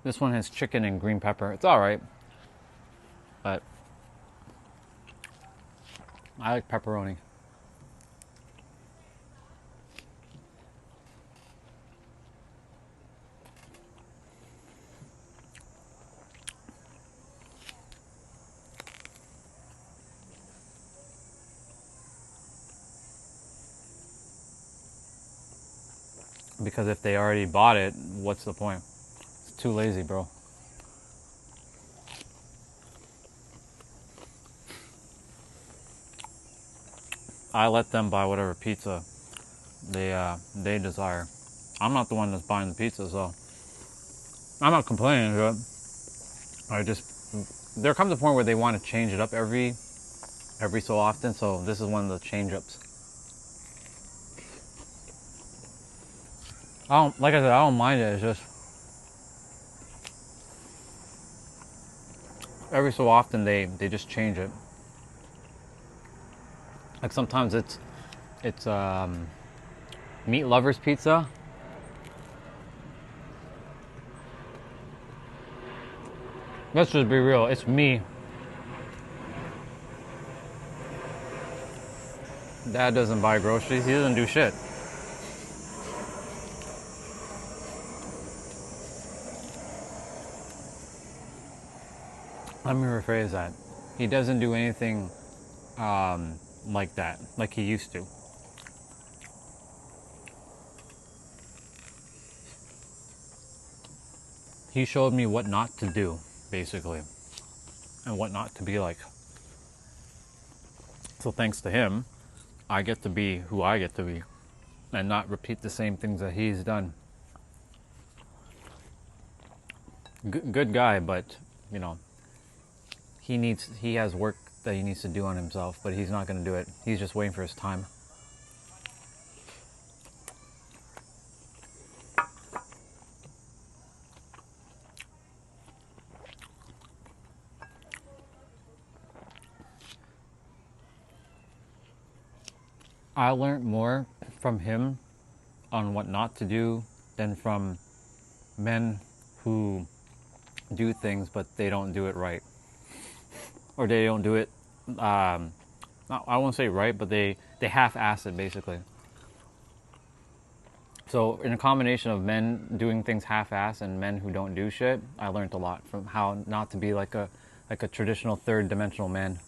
[SPEAKER 1] This one has chicken and green pepper. It's alright. But I like pepperoni. Because if they already bought it, what's the point? It's too lazy, bro. I let them buy whatever pizza they desire. I'm not the one that's buying the pizza, so I'm not complaining. But there comes a point where they want to change it up every so often. So this is one of the change ups. Like I said, I don't mind it. It's just every so often they just change it. Like sometimes it's meat lovers pizza. Let's just be real. It's me. Dad doesn't buy groceries. He doesn't do shit. Let me rephrase that. He doesn't do anything like that, like he used to. He showed me what not to do, basically, and what not to be like. So thanks to him, I get to be who I get to be, and not repeat the same things that he's done. Good guy, but you know, he has work that he needs to do on himself, but he's not going to do it. He's just waiting for his time. I learned more from him on what not to do than from men who do things but they don't do it right, or they don't do it I won't say right, but they half-ass it basically. So in a combination of men doing things half-ass and men who don't do shit, I learned a lot from how not to be like a traditional third-dimensional man.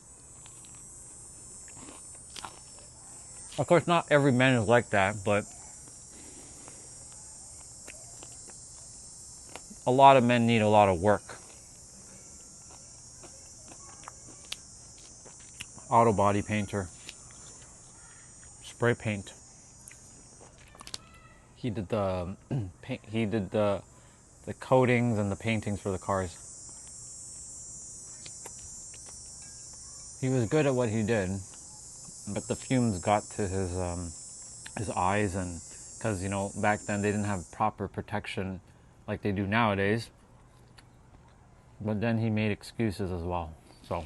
[SPEAKER 1] Of course, not every man is like that, but a lot of men need a lot of work. Auto body painter, spray paint. He did the he did the coatings and the paintings for the cars. He was good at what he did, but the fumes got to his eyes, and because, you know, back then they didn't have proper protection like they do nowadays. But then he made excuses as well. So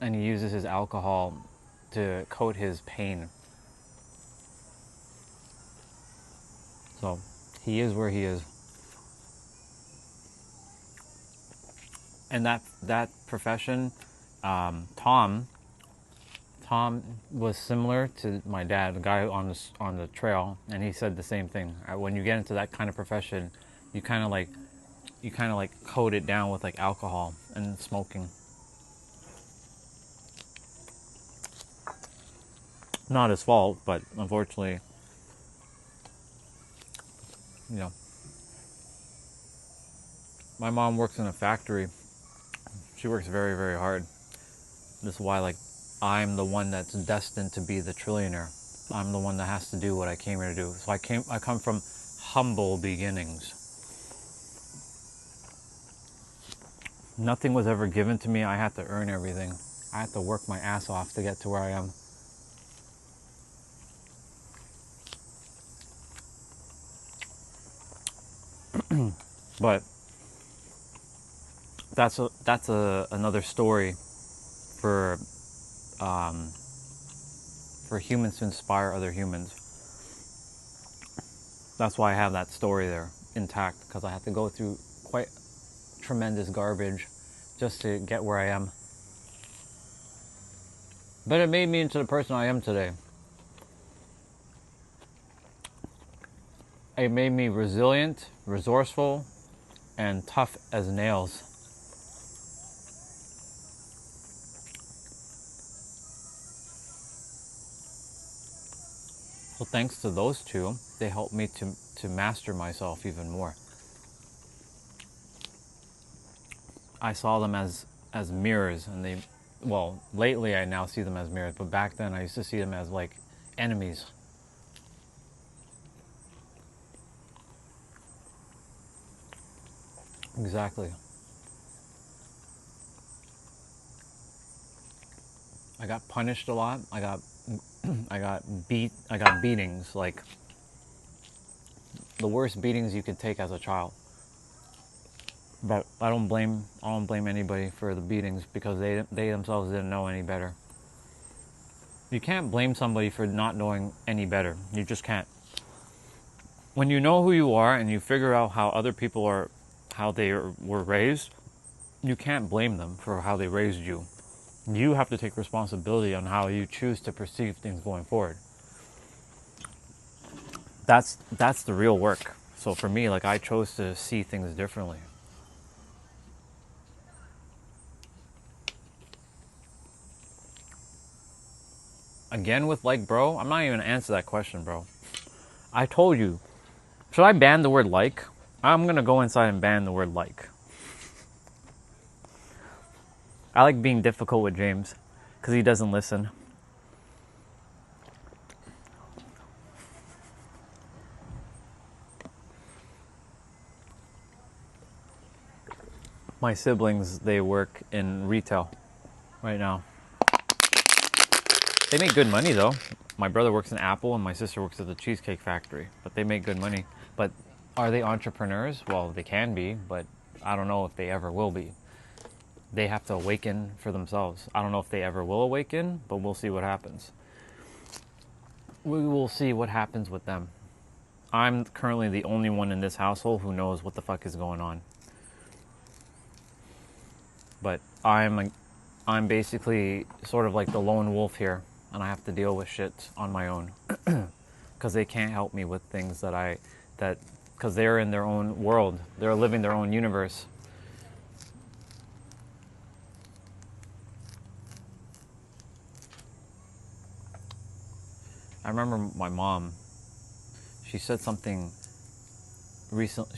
[SPEAKER 1] and he uses his alcohol to coat his pain. So he is where he is. And that profession, Tom was similar to my dad, the guy on the trail, and he said the same thing. When you get into that kind of profession, you kind of like coat it down with like alcohol and smoking. Not his fault, but unfortunately, you know, my mom works in a factory. She works very, very hard. This is why, like, I'm the one that's destined to be the trillionaire. I'm the one that has to do what I came here to do. So I come from humble beginnings. Nothing was ever given to me. I had to earn everything. I had to work my ass off to get to where I am. But that's another story for humans to inspire other humans. That's why I have that story there intact, because I had to go through quite tremendous garbage just to get where I am. But it made me into the person I am today. It made me resilient, resourceful, and tough as nails. So thanks to those two, they helped me to master myself even more. I saw them as mirrors, and lately I now see them as mirrors, but back then I used to see them as like enemies. Exactly. I got punished a lot. I got beatings, like the worst beatings you could take as a child. But I don't blame anybody for the beatings, because they themselves didn't know any better. You can't blame somebody for not knowing any better. You just can't. When you know who you are and you figure out how other people are, how they were raised, you can't blame them for how they raised you. You have to take responsibility on how you choose to perceive things going forward. That's the real work. So for me, like, I chose to see things differently. Again with like, bro, I'm not even gonna answer that question, bro. I told you. Should I ban the word like? I'm gonna go inside and ban the word like. I like being difficult with James, because he doesn't listen. My siblings, they work in retail right now. They make good money though. My brother works in Apple and my sister works at the Cheesecake Factory, but they make good money. But are they entrepreneurs? Well, they can be, but I don't know if they ever will be. they have to awaken for themselves. I don't know if they ever will awaken, but we'll see what happens. We will see what happens with them. I'm currently the only one in this household who knows what the fuck is going on. But I'm basically sort of like the lone wolf here, and I have to deal with shit on my own. Because they can't help me with things because they're in their own world. They're living their own universe. I remember my mom, she said something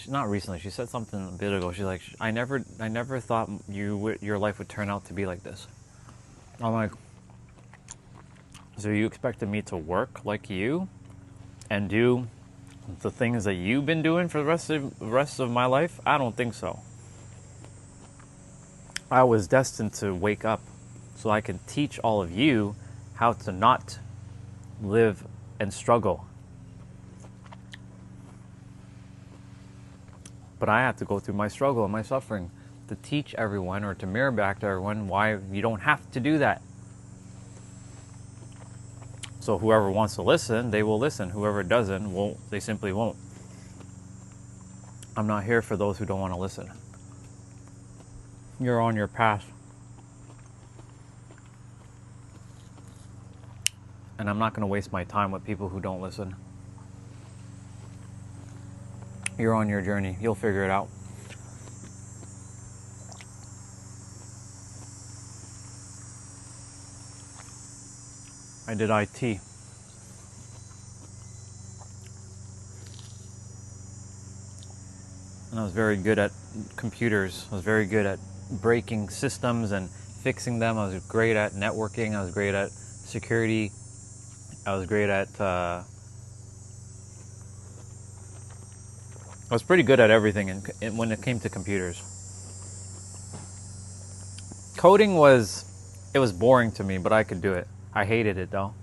[SPEAKER 1] not recently, she said something a bit ago. She's like, I never thought your life would turn out to be like this. I'm like, so you expected me to work like you and do the things that you've been doing for the rest of my life? I don't think so. I was destined to wake up so I can teach all of you how to not live and struggle. But I have to go through my struggle and my suffering to teach everyone, or to mirror back to everyone, why you don't have to do that. So whoever wants to listen, they will listen. Whoever doesn't, won't. They simply won't. I'm not here for those who don't want to listen. You're on your path. And I'm not going to waste my time with people who don't listen. You're on your journey. You'll figure it out. I did IT. And I was very good at computers. I was very good at breaking systems and fixing them. I was great at networking. I was great at security. I was great at... I was pretty good at everything when it came to computers. Coding was boring to me, but I could do it. I hated it though.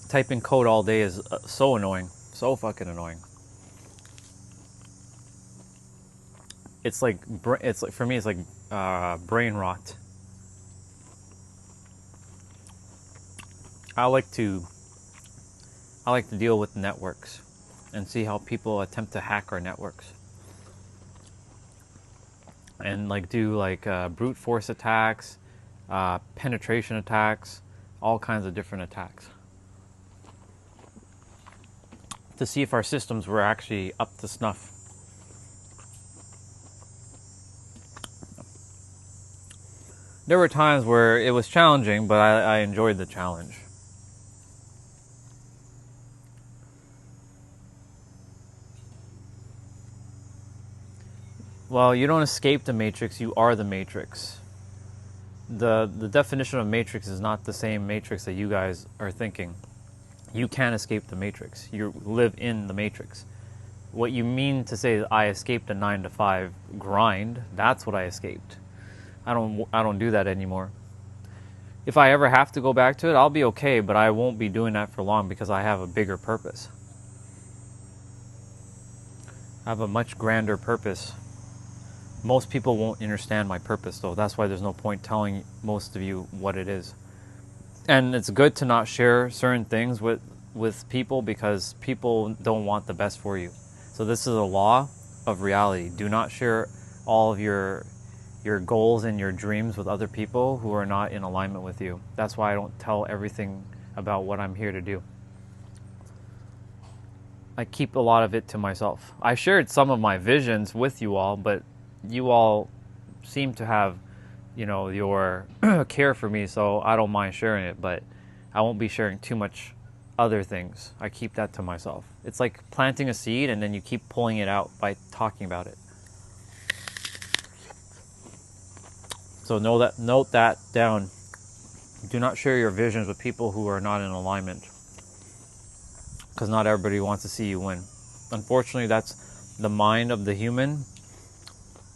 [SPEAKER 1] Typing code all day is so annoying. So fucking annoying. It's like for me, it's like brain rot. I like to deal with networks and see how people attempt to hack our networks. And like do like brute force attacks, penetration attacks, all kinds of different attacks. To see if our systems were actually up to snuff. There were times where it was challenging, but I enjoyed the challenge. Well, you don't escape the matrix, you are the matrix. The definition of matrix is not the same matrix that you guys are thinking. You can't escape the matrix. You live in the matrix. What you mean to say is I escaped a 9-to-5 grind, that's what I escaped. I don't do that anymore. If I ever have to go back to it, I'll be okay, but I won't be doing that for long because I have a bigger purpose. I have a much grander purpose. Most people won't understand my purpose, though. That's why there's no point telling most of you what it is. And it's good to not share certain things with people because people don't want the best for you. So this is a law of reality. Do not share all of your goals and your dreams with other people who are not in alignment with you. That's why I don't tell everything about what I'm here to do. I keep a lot of it to myself. I shared some of my visions with you all, but you all seem to have, your care for me, so I don't mind sharing it, but I won't be sharing too much other things. I keep that to myself. It's like planting a seed and then you keep pulling it out by talking about it. So note that down. Do not share your visions with people who are not in alignment, because not everybody wants to see you win. Unfortunately, that's the mind of the human.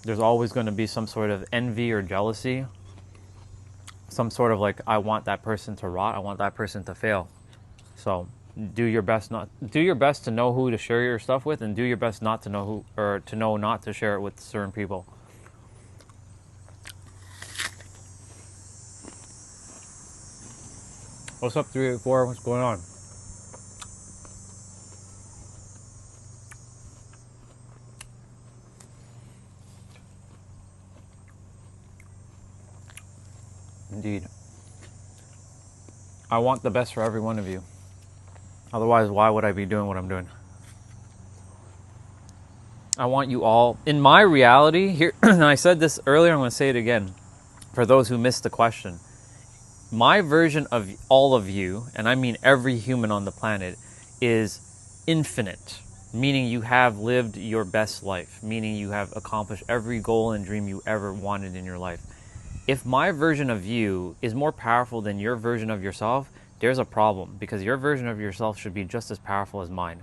[SPEAKER 1] There's always going to be some sort of envy or jealousy. Some sort of like, I want that person to rot. I want that person to fail. So do your best to know who to share your stuff with, and do your best not to know who, or to know not to share it with certain people. What's up, 384? What's going on? Indeed. I want the best for every one of you. Otherwise, why would I be doing what I'm doing? I want you all, in my reality, here, and I said this earlier, I'm going to say it again, for those who missed the question. My version of all of you, and I mean every human on the planet, is infinite. Meaning you have lived your best life. Meaning you have accomplished every goal and dream you ever wanted in your life. If my version of you is more powerful than your version of yourself, there's a problem, because your version of yourself should be just as powerful as mine.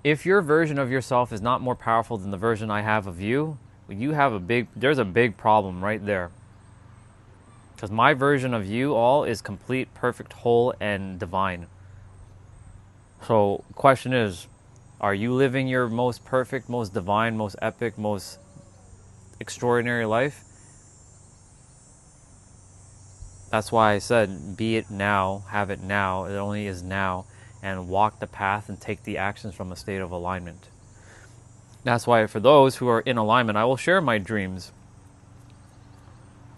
[SPEAKER 1] If your version of yourself is not more powerful than the version I have of you, there's a big problem right there. Because my version of you all is complete, perfect, whole, and divine. So, the question is, are you living your most perfect, most divine, most epic, most extraordinary life? That's why I said, be it now, have it now, it only is now, and walk the path and take the actions from a state of alignment. That's why for those who are in alignment, I will share my dreams.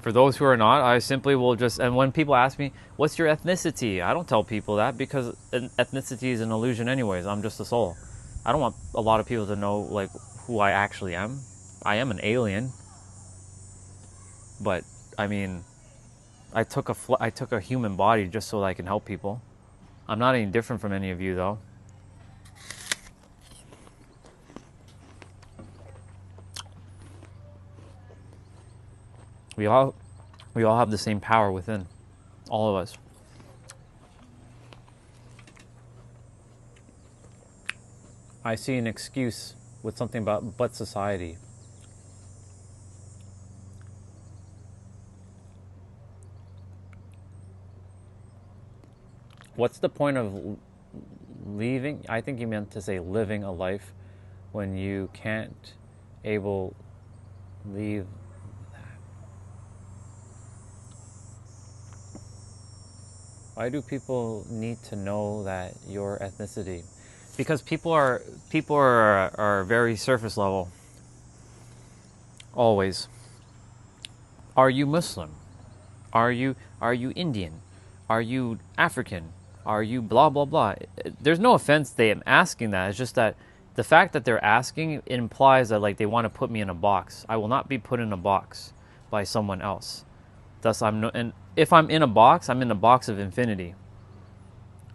[SPEAKER 1] For those who are not, I simply will just, and when people ask me, what's your ethnicity? I don't tell people that, because ethnicity is an illusion anyways. I'm just a soul. I don't want a lot of people to know like who I actually am. I am an alien. But, I mean, I took a human body just so that I can help people. I'm not any different from any of you, though. We all have the same power within, all of us. I see an excuse with something about but society. What's the point of leaving? I think you meant to say living a life when you can't leave. Why do people need to know that your ethnicity? Because people are very surface level. Always. Are you Muslim? Are you Indian? Are you African? Are you blah blah blah? There's no offense them asking that. It's just that the fact that they're asking implies that like they want to put me in a box. I will not be put in a box by someone else. Thus, and if I'm in a box, I'm in a box of infinity.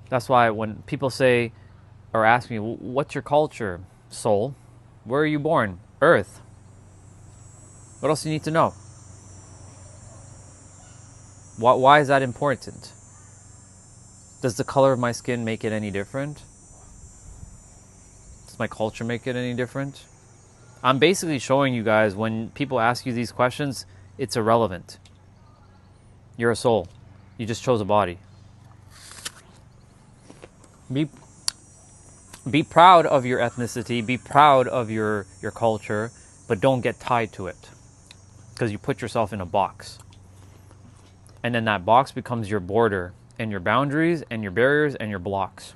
[SPEAKER 1] That's why when people say or ask me, what's your culture? Soul. Where are you born? Earth. What else do you need to know? Why is that important? Does the color of my skin make it any different? Does my culture make it any different? I'm basically showing you guys when people ask you these questions, it's irrelevant. You're a soul. You just chose a body. Be proud of your ethnicity. Be proud of your culture, but don't get tied to it, because you put yourself in a box. And then that box becomes your border and your boundaries and your barriers and your blocks.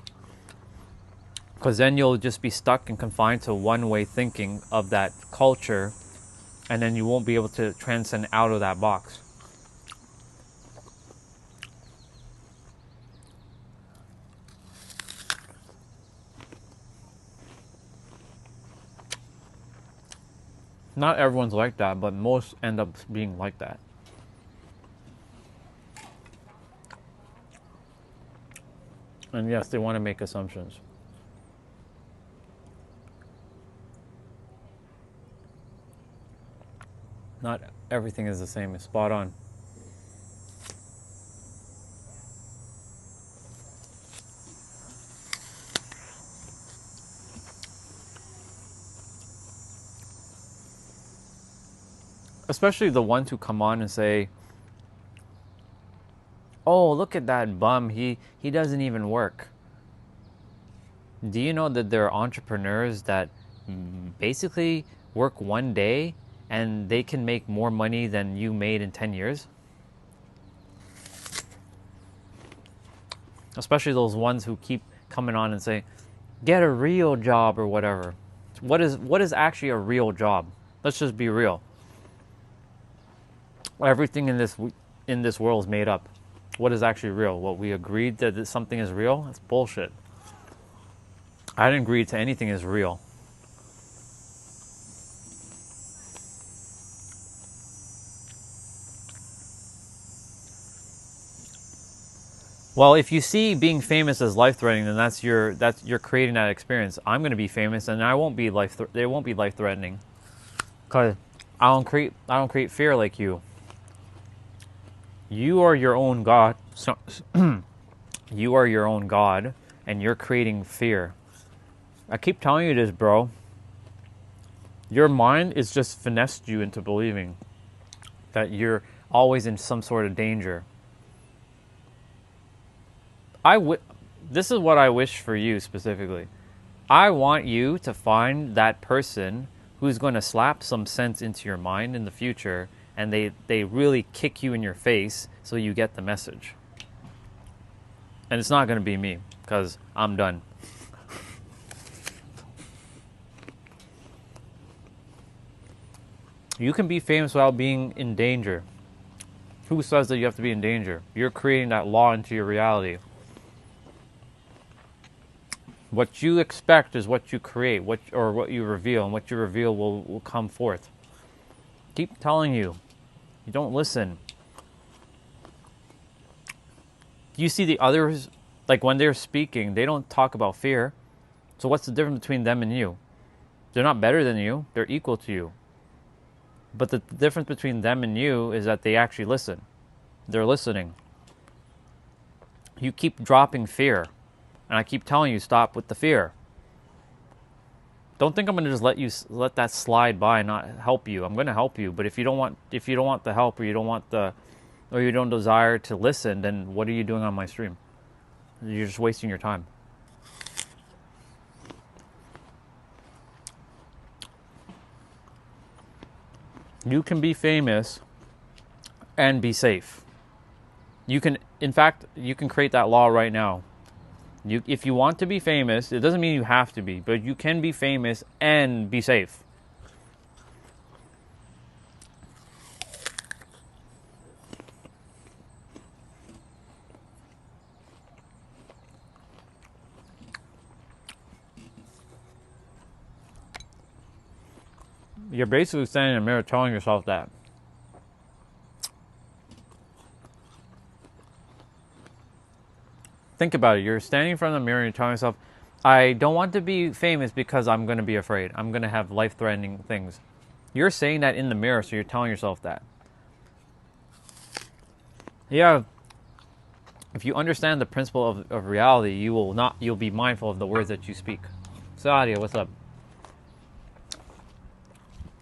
[SPEAKER 1] Because then you'll just be stuck and confined to one-way thinking of that culture, and then you won't be able to transcend out of that box. Not everyone's like that, but most end up being like that. And yes, they want to make assumptions. Not everything is the same. It's spot on. Especially the ones who come on and say, oh, look at that bum, he doesn't even work. Do you know that there are entrepreneurs that basically work one day and they can make more money than you made in 10 years? Especially those ones who keep coming on and say, get a real job or whatever. What is actually a real job? Let's just be real. Everything in this world is made up. What is actually real? What we agreed that something is real? That's bullshit. I didn't agree to anything is real. Well, if you see being famous as life-threatening, then that's you're creating that experience. I'm going to be famous, and I won't be it won't be life-threatening, because I don't create fear like you. You are your own God. So, you are your own God, and you're creating fear. I keep telling you this, bro. Your mind is just finessed you into believing that you're always in some sort of danger. This is what I wish for you specifically. I want you to find that person who's going to slap some sense into your mind in the future, and they really kick you in your face so you get the message. And it's not going to be me, because I'm done. You can be famous without being in danger. Who says that you have to be in danger? You're creating that law into your reality. What you expect is what you create, what you reveal, and what you reveal will come forth. Keep telling you. You don't listen. You see the others, like when they're speaking, they don't talk about fear. So what's the difference between them and you? They're not better than you. They're equal to you. But the difference between them and you is that they actually listen. They're listening. You keep dropping fear. And I keep telling you, stop with the fear. Don't think I'm going to just let that slide by and not help you. I'm going to help you, but if you don't want the help, or you don't desire to listen, then what are you doing on my stream? You're just wasting your time. You can be famous and be safe. In fact, you can create that law right now. If you want to be famous, it doesn't mean you have to be, but you can be famous and be safe. You're basically standing in a mirror telling yourself that. Think about it. You're standing in front of the mirror and you're telling yourself, I don't want to be famous because I'm going to be afraid. I'm going to have life-threatening things. You're saying that in the mirror, so you're telling yourself that. Yeah. If you understand the principle of reality, you'll be mindful of the words that you speak. Sadia, what's up?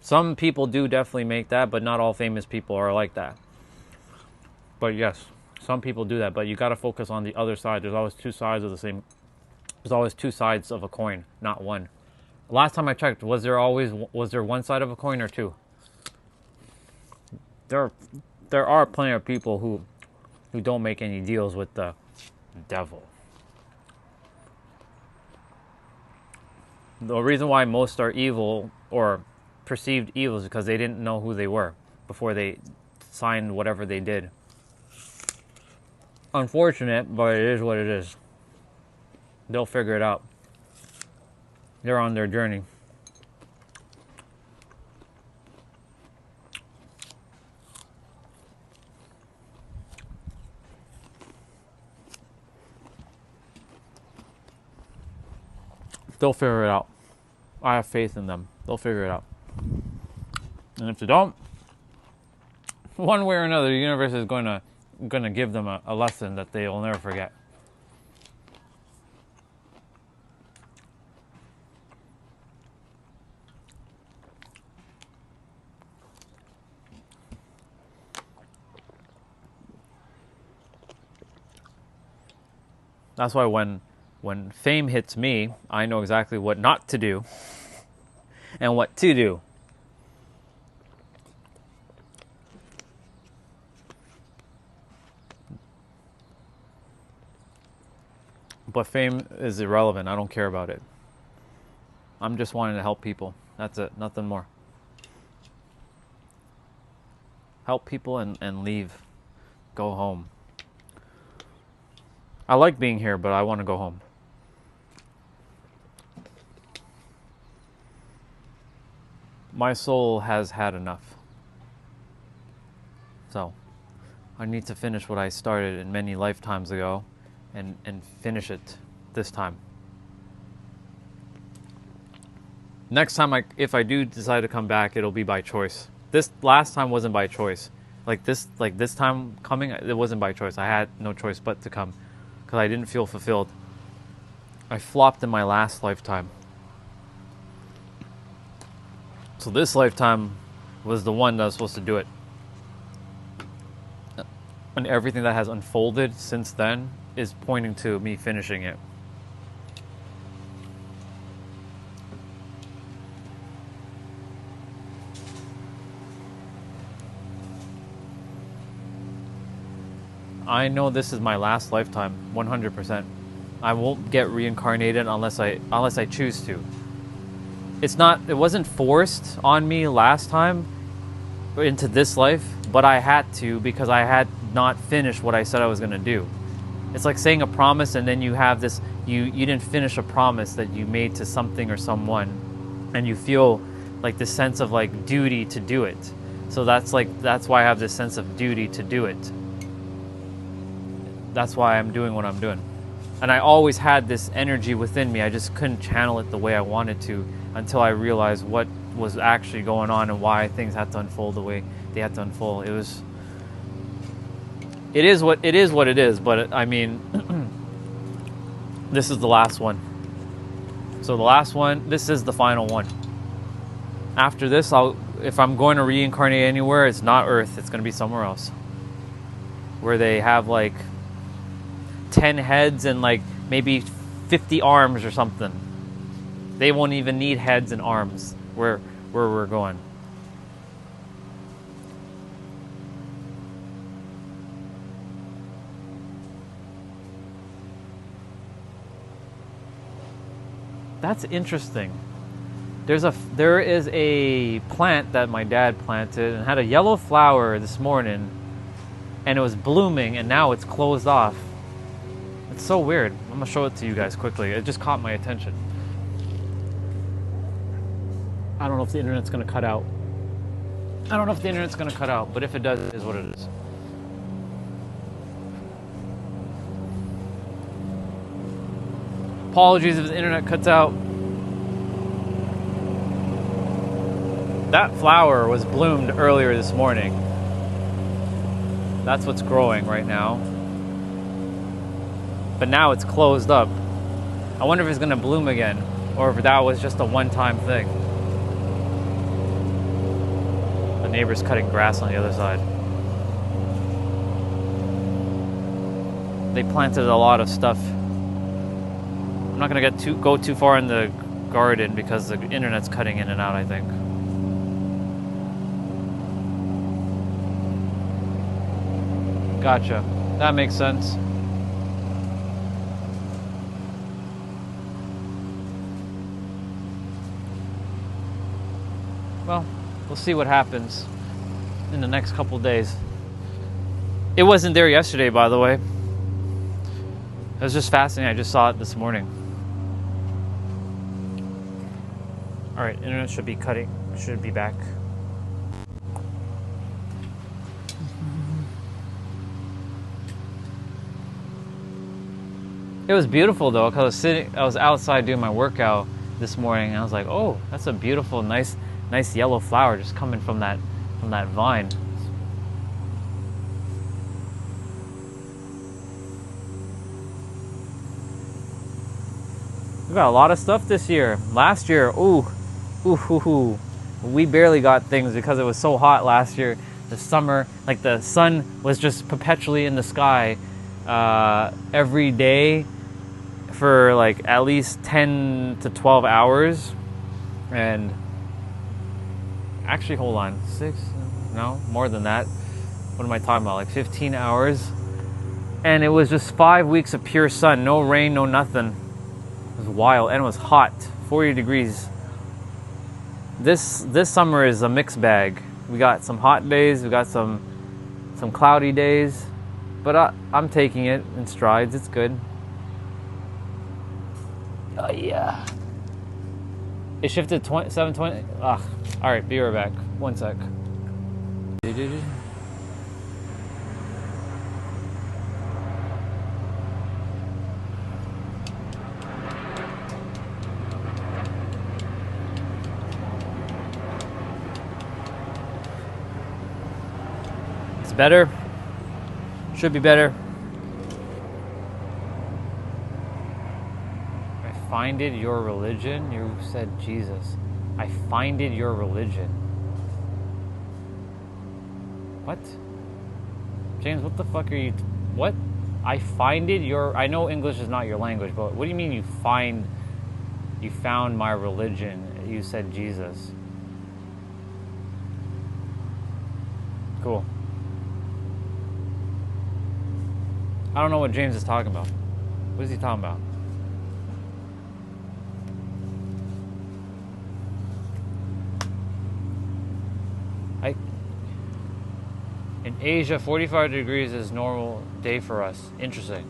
[SPEAKER 1] Some people do definitely make that, but not all famous people are like that. But yes, some people do that, but you got to focus on the other side. There's always two sides of a coin, not one. Last time I checked, was there one side of a coin or two? There are plenty of people who don't make any deals with the devil. The reason why most are evil or perceived evil is because they didn't know who they were before they signed whatever they did. Unfortunate, but it is what it is. They'll figure it out. They're on their journey. They'll figure it out. I have faith in them. They'll figure it out. And if they don't, one way or another, the universe is going to give them a lesson that they will never forget. That's why when fame hits me, I know exactly what not to do and what to do. But fame is irrelevant. I don't care about it. I'm just wanting to help people. That's it. Nothing more. Help people and leave. Go home. I like being here, but I want to go home. My soul has had enough. So, I need to finish what I started in many lifetimes ago and finish it this time. Next time, if I do decide to come back, it'll be by choice. This last time wasn't by choice. Like this time coming, it wasn't by choice. I had no choice but to come because I didn't feel fulfilled. I flopped in my last lifetime. So this lifetime was the one that was supposed to do it. And everything that has unfolded since then is pointing to me finishing it. I know this is my last lifetime, 100%. I won't get reincarnated unless I choose to. It wasn't forced on me last time into this life, but I had to because I had not finished what I said I was going to do. It's like saying a promise and then you have this, you didn't finish a promise that you made to something or someone, and you feel like this sense of like duty to do it. So that's why I have this sense of duty to do it. That's why I'm doing what I'm doing. And I always had this energy within me. I just couldn't channel it the way I wanted to until I realized what was actually going on and why things had to unfold the way they had to unfold. It is what it is, but I mean, this is the last one. So the last one, this is the final one. After this, if I'm going to reincarnate anywhere, it's not Earth, it's going to be somewhere else. Where they have like 10 heads and like maybe 50 arms or something. They won't even need heads and arms where we're going. That's interesting. There is a plant that my dad planted and had a yellow flower this morning, and it was blooming, and now it's closed off. It's so weird. I'm gonna show it to you guys quickly. It just caught my attention. I don't know if the internet's gonna cut out. But if it does, it is what it is. Apologies if the internet cuts out. That flower was bloomed earlier this morning. That's what's growing right now. But now it's closed up. I wonder if it's gonna bloom again, or if that was just a one-time thing. The neighbor's cutting grass on the other side. They planted a lot of stuff. I'm not gonna go too far in the garden because the internet's cutting in and out, I think. Gotcha. That makes sense. Well, we'll see what happens in the next couple days. It wasn't there yesterday, by the way. It was just fascinating. I just saw it this morning. All right, internet should be back. It was beautiful though, because I was outside doing my workout this morning, and I was like, "Oh, that's a beautiful, nice yellow flower just coming from that vine." We got a lot of stuff this year. Last year, we barely got things because it was so hot last year. The summer, like the sun was just perpetually in the sky every day for like at least 10 to 12 hours. And actually, hold on, more than that. What am I talking about? Like 15 hours And it was just 5 weeks of pure sun, no rain, no nothing. It was wild, and it was hot, 40 degrees. This summer is a mixed bag. We got some hot days, we got some cloudy days, but I'm taking it in strides. It's good. Oh yeah. It shifted 720. Ugh. All right, be right back. 1 sec. It's better. Should be better. I find it your religion. You said Jesus. I find it your religion. What? James, what the fuck are you... What? I find it your... I know English is not your language, but what do you mean you found my religion? You said Jesus. Cool. I don't know what James is talking about. What is he talking about? In Asia, 45 degrees is normal day for us. Interesting.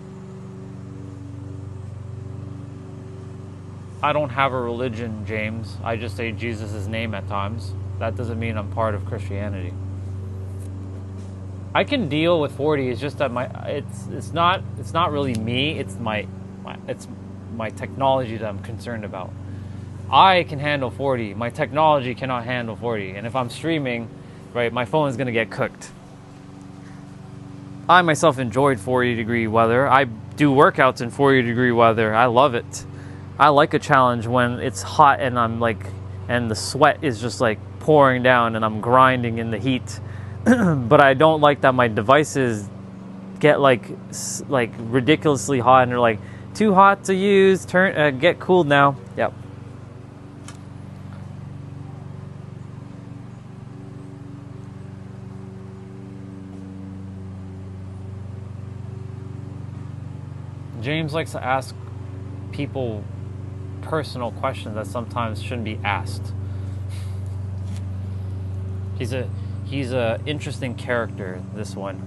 [SPEAKER 1] I don't have a religion, James. I just say Jesus' name at times. That doesn't mean I'm part of Christianity. I can deal with 40. It's just that it's not really me. It's my technology that I'm concerned about. I can handle 40. My technology cannot handle 40. And if I'm streaming, right, my phone is going to get cooked. I myself enjoyed 40-degree weather. I do workouts in 40-degree weather. I love it. I like a challenge when it's hot and and the sweat is just like pouring down and I'm grinding in the heat. But I don't like that my devices get like ridiculously hot and they're like too hot to use. Get cooled now. Yep. James likes to ask people personal questions that sometimes shouldn't be asked. He's a interesting character, this one.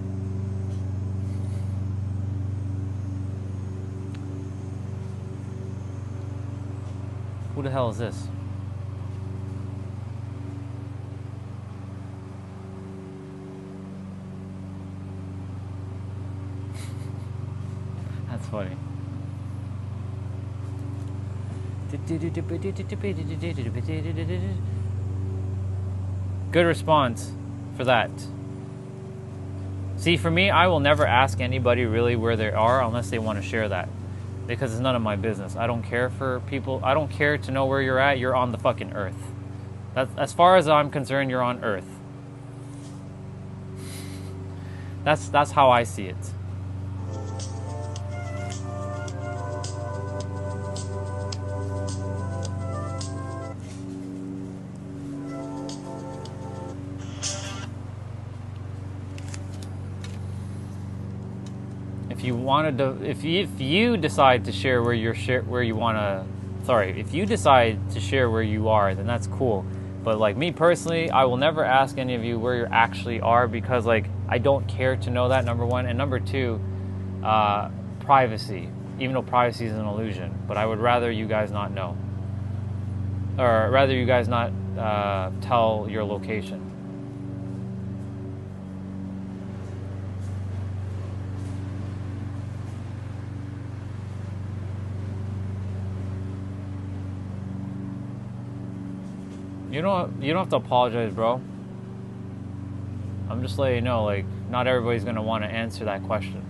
[SPEAKER 1] Who the hell is this? That's funny. Good response for that. See, for me, I will never ask anybody really where they are unless they want to share that. Because it's none of my business. I don't care for people. I don't care to know where you're at. You're on the fucking earth. That's, as far as I'm concerned, you're on earth. That's how I see it. If you decide to share where you're if you decide to share where you are, then that's cool. But like me personally, I will never ask any of you where you actually are because like I don't care to know that, number one, and number two, privacy. Even though privacy is an illusion, but I would rather you guys not know, or rather you guys not tell your location. You don't have to apologize, bro. I'm just letting you know, like, not everybody's gonna want to answer that question.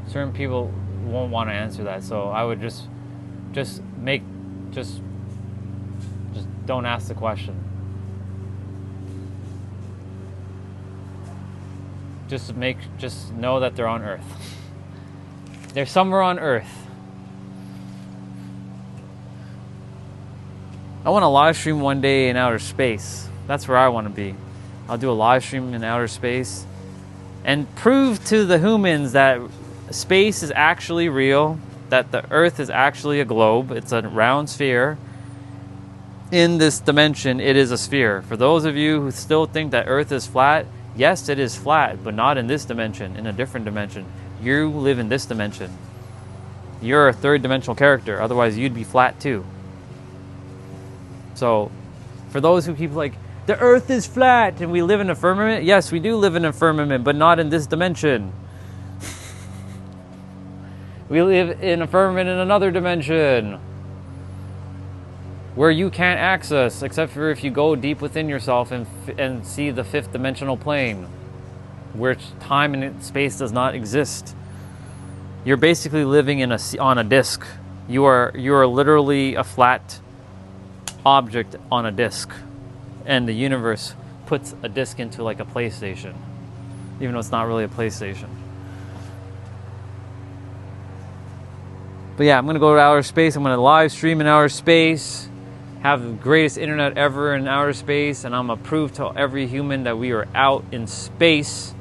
[SPEAKER 1] Certain people won't want to answer that, so I would just don't ask the question. Just know that they're on Earth. They're somewhere on Earth. I want to live stream one day in outer space. That's where I want to be. I'll do a live stream in outer space and prove to the humans that space is actually real, that the Earth is actually a globe. It's a round sphere. In this dimension, it is a sphere. For those of you who still think that Earth is flat, yes, it is flat, but not in this dimension, in a different dimension. You live in this dimension. You're a third dimensional character, otherwise you'd be flat too. So, for those who keep like, the Earth is flat and we live in a firmament, yes, we do live in a firmament, but not in this dimension. We live in a firmament in another dimension, where you can't access, except for if you go deep within yourself and see the fifth dimensional plane, where time and space does not exist. You're basically living on a disc. You are literally a flat object on a disc, and the universe puts a disc into like a PlayStation, even though it's not really a PlayStation. But yeah, I'm gonna go to outer space. I'm gonna live stream in outer space, have the greatest internet ever in outer space, and I'm gonna prove to every human that we are out in space.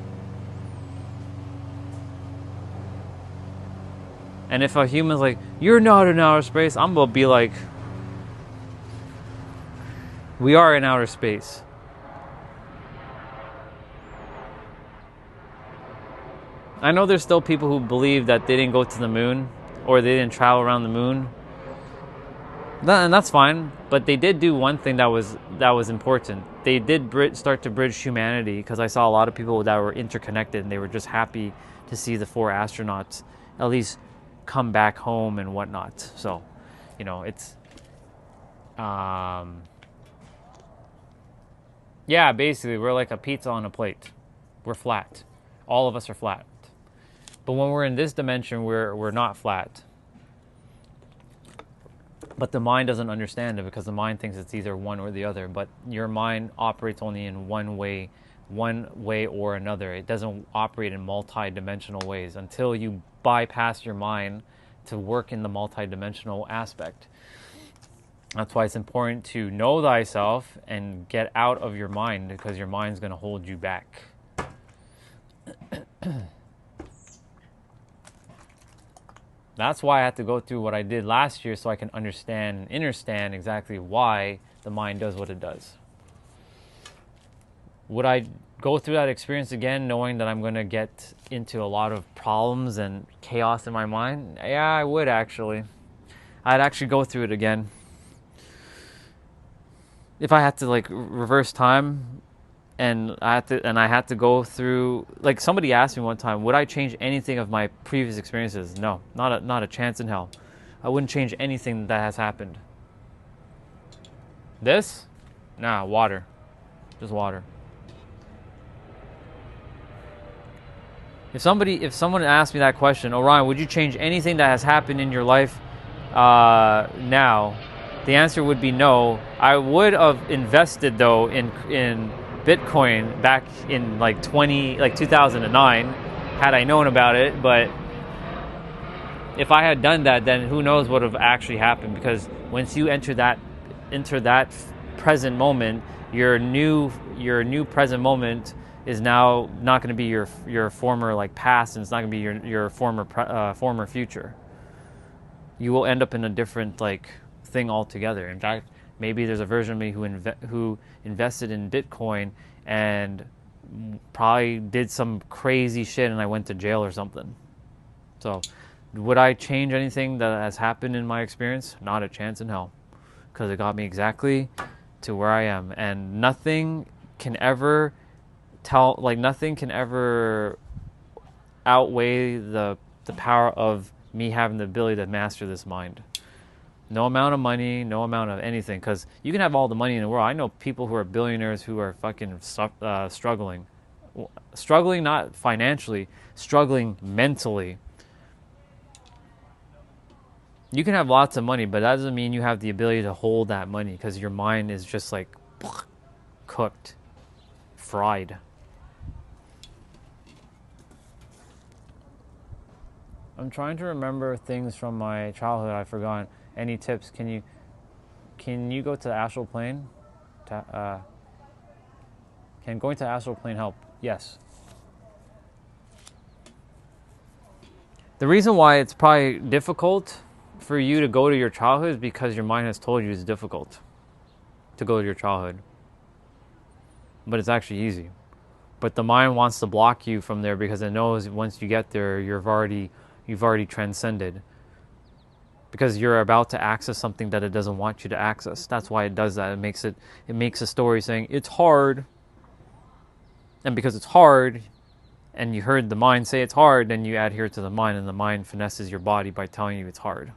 [SPEAKER 1] And if a human's like, you're not in outer space, I'm gonna be like, we are in outer space. I know there's still people who believe that they didn't go to the moon or they didn't travel around the moon. And that's fine, but they did do one thing that was important. They did start to bridge humanity, because I saw a lot of people that were interconnected and they were just happy to see the 4 astronauts at least come back home and whatnot. So, you know, it's yeah, basically we're like a pizza on a plate. We're flat. All of us are flat. But when we're in this dimension, we're not flat. But the mind doesn't understand it, because the mind thinks it's either one or the other. But your mind operates only in one way or another. It doesn't operate in multi-dimensional ways until you bypass your mind to work in the multi-dimensional aspect. That's why it's important to know thyself and get out of your mind, because your mind's going to hold you back. That's why I had to go through what I did last year, so I can understand exactly why the mind does what it does. Would I go through that experience again, knowing that I'm going to get into a lot of problems and chaos in my mind? Yeah, I would actually. I'd actually go through it again. If I had to like reverse time, and I had to go through, like somebody asked me one time, would I change anything of my previous experiences? No, not a chance in hell. I wouldn't change anything that has happened. This? Nah, water. Just water. If someone asked me that question, Orion, would you change anything that has happened in your life now? The answer would be no. I would have invested though in Bitcoin back in like 2009, had I known about it. But if I had done that, then who knows what would have actually happened? Because once you enter that present moment, your new present moment is now not going to be your former like past, and it's not going to be your former future. You will end up in a different like thing altogether. In fact, maybe there's a version of me who invested in Bitcoin and probably did some crazy shit, and I went to jail or something. So, would I change anything that has happened in my experience? Not a chance in hell, because it got me exactly to where I am, and nothing can ever outweigh the power of me having the ability to master this mind. No amount of money, no amount of anything, because you can have all the money in the world. I know people who are billionaires who are fucking struggling. Struggling not financially, struggling mentally. You can have lots of money, but that doesn't mean you have the ability to hold that money, because your mind is just like cooked, fried. I'm trying to remember things from my childhood I've forgotten. Any tips? Can you go to the astral plane? Can going to the astral plane help? Yes. The reason why it's probably difficult for you to go to your childhood is because your mind has told you it's difficult to go to your childhood. But it's actually easy. But the mind wants to block you from there because it knows once you get there, you've already transcended. Because you're about to access something that it doesn't want you to access. That's why it does that. It makes a story saying it's hard. And because it's hard, and you heard the mind say it's hard, then you adhere to the mind, and the mind finesses your body by telling you it's hard.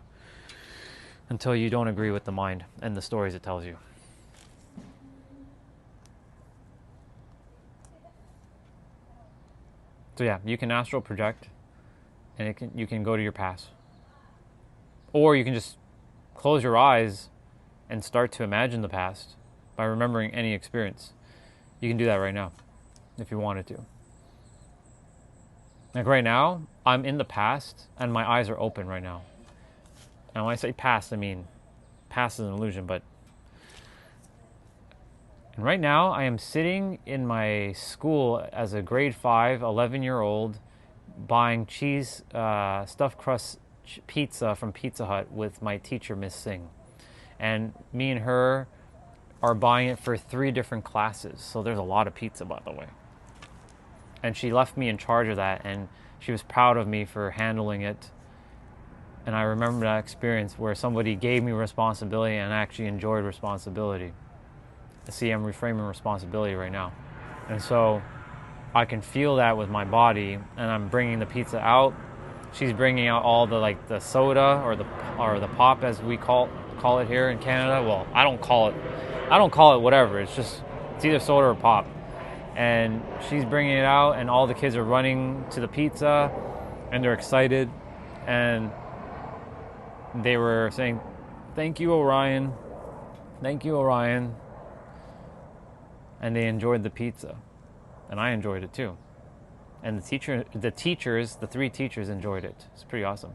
[SPEAKER 1] Until you don't agree with the mind and the stories it tells you. So yeah, you can astral project, and you can go to your past. Or you can just close your eyes and start to imagine the past by remembering any experience. You can do that right now, if you wanted to. Like right now, I'm in the past, and my eyes are open right now. And when I say past, I mean past is an illusion, but... And right now, I am sitting in my school as a grade 5, 11-year-old, buying cheese, stuffed crust pizza from Pizza Hut with my teacher, Miss Singh. And me and her are buying it for 3 different classes. So there's a lot of pizza, by the way. And she left me in charge of that, and she was proud of me for handling it. And I remember that experience where somebody gave me responsibility, and I actually enjoyed responsibility. See, I'm reframing responsibility right now. And so I can feel that with my body, and I'm bringing the pizza out. She's bringing out all the soda or the pop, as we call it here in Canada. Well, I don't call it whatever. It's either soda or pop. And she's bringing it out, and all the kids are running to the pizza, and they're excited, and they were saying, "Thank you, Orion. Thank you, Orion." And they enjoyed the pizza, and I enjoyed it too. And the 3 teachers enjoyed it. It's pretty awesome.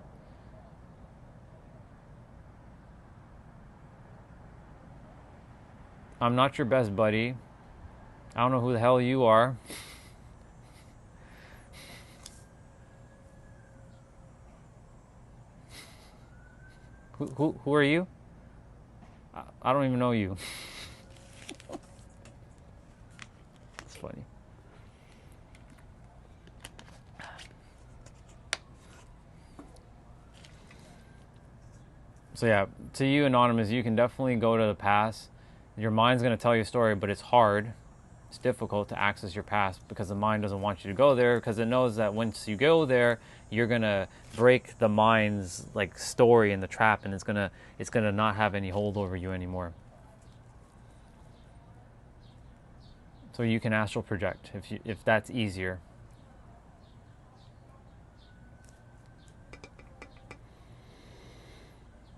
[SPEAKER 1] I'm not your best buddy. I don't know who the hell you are. Who are you? I don't even know you. It's funny. So yeah, to you, Anonymous, you can definitely go to the past. Your mind's going to tell you a story, but it's hard. It's difficult to access your past because the mind doesn't want you to go there, because it knows that once you go there, you're going to break the mind's story in the trap, and it's going to not have any hold over you anymore. So you can astral project if that's easier.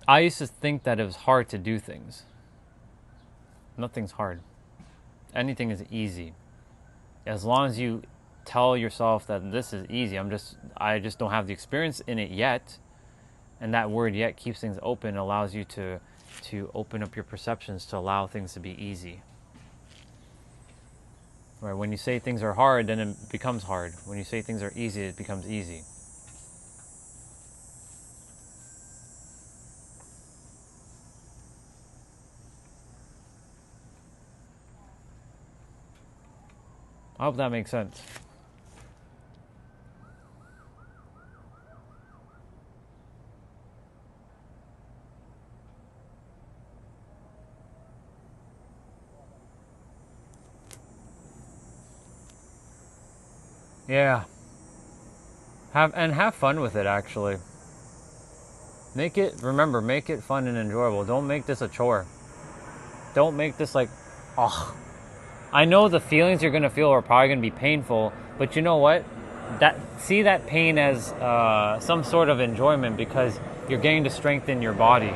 [SPEAKER 1] I used to think that it was hard to do things. Nothing's hard. Anything is easy. As long as you tell yourself that this is easy, I just don't have the experience in it yet. And that word "yet" keeps things open, allows you to open up your perceptions to allow things to be easy. Right? When you say things are hard, then it becomes hard. When you say things are easy, it becomes easy. I hope that makes sense. Yeah. Have fun with it, actually. Make it fun and enjoyable. Don't make this a chore. Don't make this oh. I know the feelings you're going to feel are probably going to be painful, but you know what? See that pain as some sort of enjoyment, because you're getting to strengthen your body.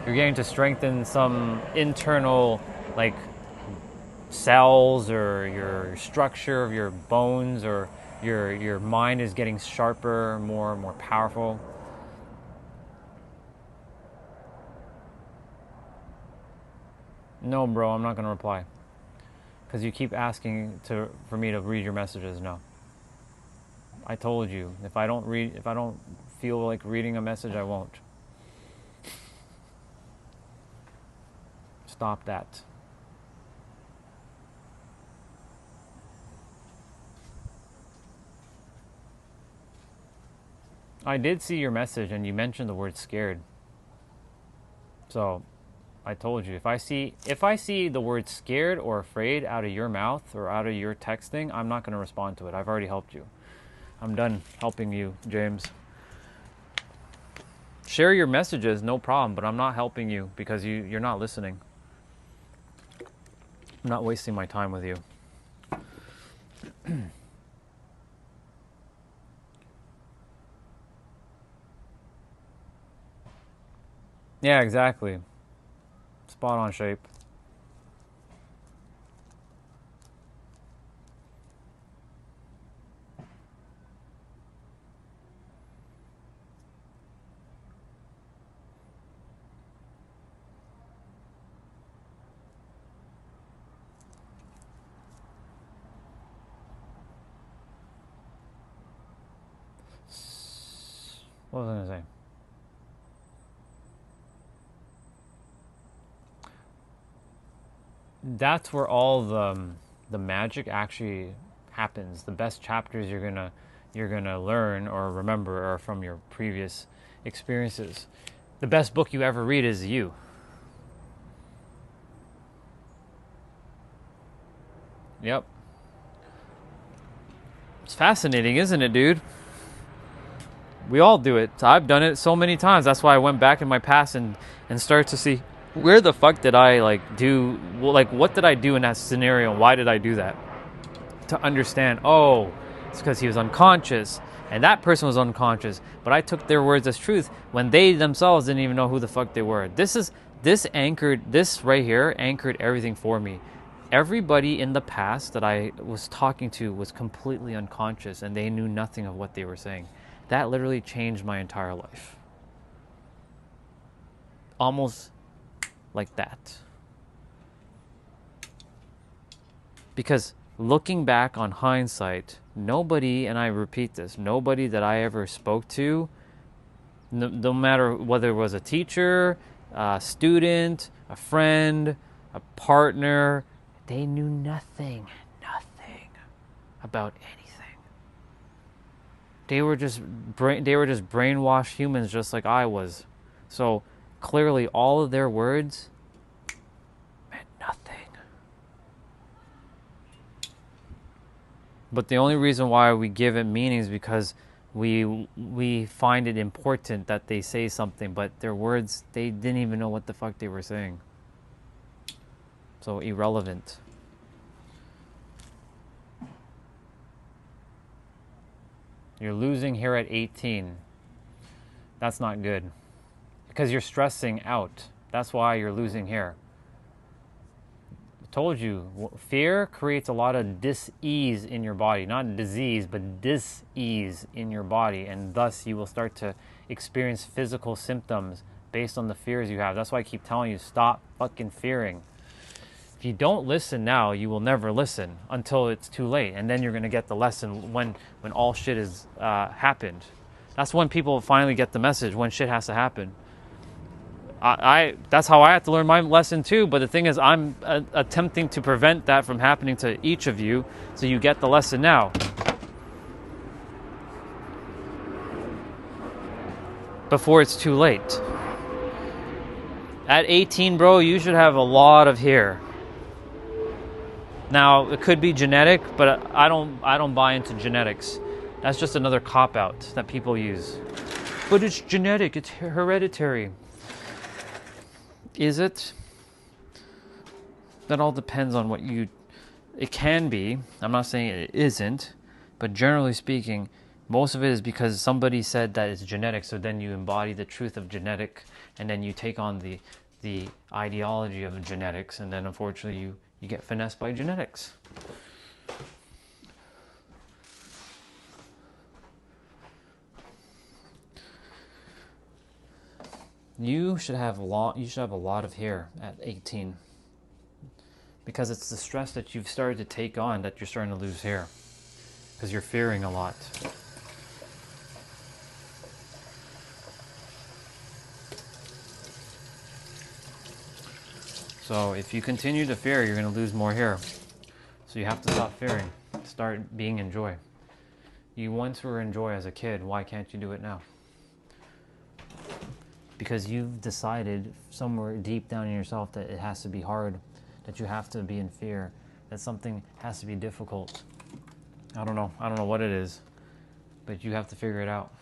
[SPEAKER 1] You're getting to strengthen some internal, cells, or your structure of your bones, or your mind is getting sharper, more powerful. No, bro, I'm not going to reply. Because you keep asking for me to read your messages. No. I told you, if I don't feel like reading a message, I won't. Stop that. I did see your message and you mentioned the word scared. So, I told you, if I see the word scared or afraid out of your mouth or out of your texting, I'm not going to respond to it. I've already helped you. I'm done helping you, James. Share your messages, no problem, but I'm not helping you because you're not listening. I'm not wasting my time with you. Yeah, exactly. Spot on shape. What was I going to say? That's where all the magic actually happens. The best chapters you're gonna learn or remember are from your previous experiences. The best book you ever read is you. Yep. It's fascinating, isn't it, dude? We all do it. I've done it so many times. That's why I went back in my past and started to see where the fuck did I what did I do in that scenario and why did I do that? To understand, oh, it's because he was unconscious and that person was unconscious, but I took their words as truth when they themselves didn't even know who the fuck they were. This right here anchored everything for me. Everybody in the past that I was talking to was completely unconscious and they knew nothing of what they were saying. That literally changed my entire life. Almost like that. Because looking back on hindsight, nobody, and I repeat this, nobody that I ever spoke to, no matter whether it was a teacher, a student, a friend, a partner, they knew nothing about anything. They were just brainwashed humans just like I was. So clearly all of their words meant nothing. But the only reason why we give it meaning is because we find it important that they say something, but their words, they didn't even know what the fuck they were saying. So irrelevant. You're losing here at 18. That's not good. Because you're stressing out. That's why you're losing here. I told you, fear creates a lot of dis-ease in your body. Not disease, but dis-ease in your body. And thus you will start to experience physical symptoms based on the fears you have. That's why I keep telling you, stop fucking fearing. If you don't listen now, you will never listen until it's too late. And then you're going to get the lesson when all shit has happened. That's when people finally get the message, when shit has to happen. That's how I had to learn my lesson too. But the thing is, I'm attempting to prevent that from happening to each of you. So you get the lesson now. Before it's too late. At 18, bro, you should have a lot of hair. Now, it could be genetic, but I don't buy into genetics. That's just another cop-out that people use. But it's genetic, it's hereditary. Is it? That all depends on what you... It can be. I'm not saying it isn't. But generally speaking, most of it is because somebody said that it's genetic, so then you embody the truth of genetic, and then you take on the ideology of genetics, and then unfortunately you get finessed by genetics. You should have a lot of hair at 18. Because it's the stress that you've started to take on that you're starting to lose hair. Because you're fearing a lot. So if you continue to fear, you're going to lose more hair. So you have to stop fearing. Start being in joy. You once were in joy as a kid. Why can't you do it now? Because you've decided somewhere deep down in yourself that it has to be hard, that you have to be in fear, that something has to be difficult. I don't know what it is, but you have to figure it out.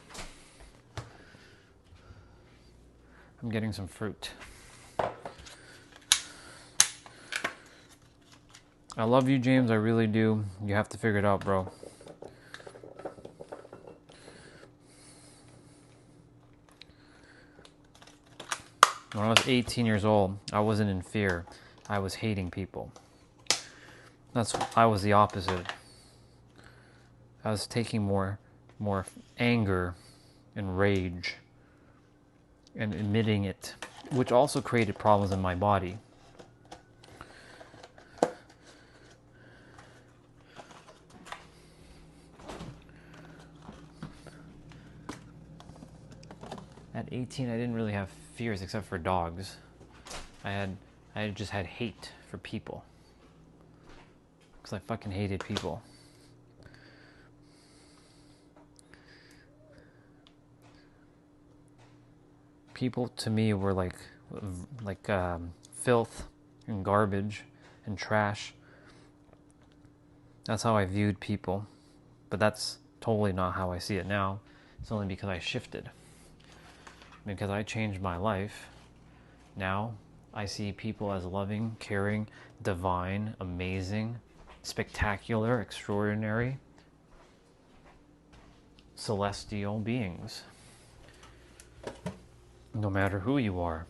[SPEAKER 1] I'm getting some fruit. I love you, James. I really do. You have to figure it out, bro. When I was 18 years old, I wasn't in fear. I was hating people. I was the opposite. I was taking more anger and rage and emitting it, which also created problems in my body. At 18, I didn't really have fears except for dogs. I just had hate for people. Because I fucking hated people. People to me were like filth and garbage and trash. That's how I viewed people. But that's totally not how I see it now. It's only because I shifted. Because I changed my life. Now I see people as loving, caring, divine, amazing, spectacular, extraordinary, celestial beings. No matter who you are.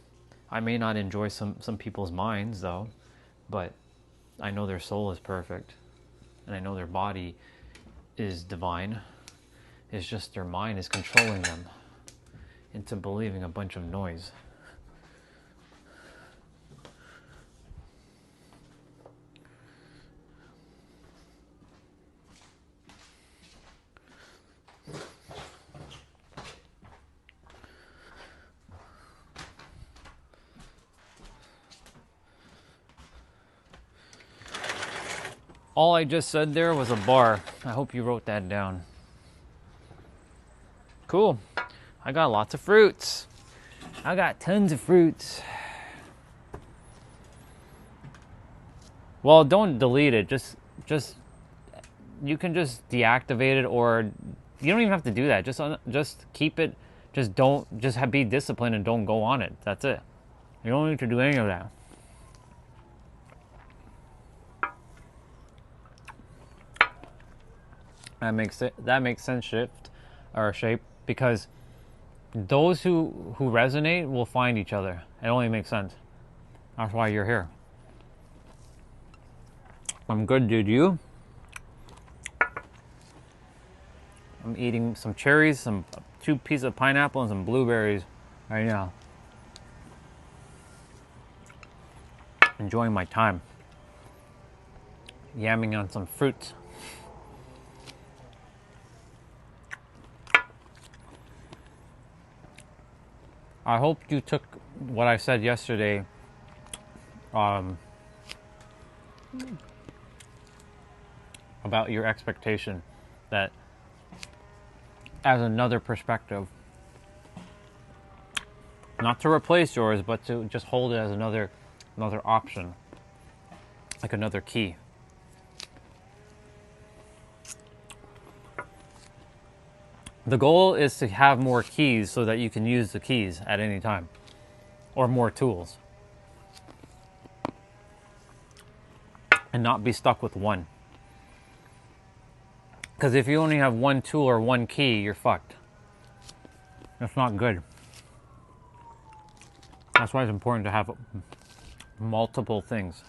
[SPEAKER 1] I may not enjoy some people's minds though, but I know their soul is perfect. And I know their body is divine. It's just their mind is controlling them into believing a bunch of noise. All I just said there was a bar. I hope you wrote that down. Cool. I got lots of fruits. I got tons of fruits. Well, don't delete it. Just you can just deactivate it, or you don't even have to do that. Just keep it. Be disciplined and don't go on it. That's it. You don't need to do any of that. That makes sense. Shape, because those who resonate will find each other. It only makes sense. That's why you're here. I'm good, dude. You? I'm eating some cherries, 2 pieces of pineapple, and some blueberries right now. Enjoying my time. Yamming on some fruit. I hope you took what I said yesterday about your expectation, that as another perspective. Not to replace yours, but to just hold it as another option. Like another key. The goal is to have more keys so that you can use the keys at any time. Or more tools. And not be stuck with one. Because if you only have one tool or one key, you're fucked. That's not good. That's why it's important to have multiple things.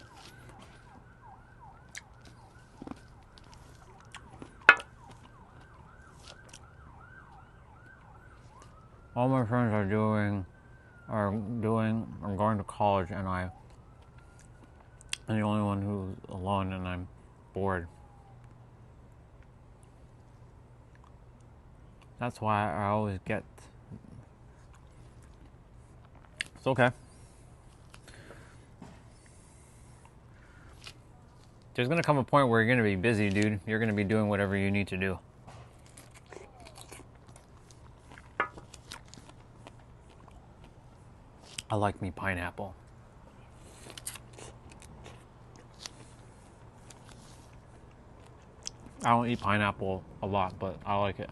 [SPEAKER 1] All my friends are going to college, and I'm the only one who's alone, and I'm bored. That's why I always get... It's okay. There's gonna come a point where you're gonna be busy, dude. You're gonna be doing whatever you need to do. I like me pineapple. I don't eat pineapple a lot, but I like it.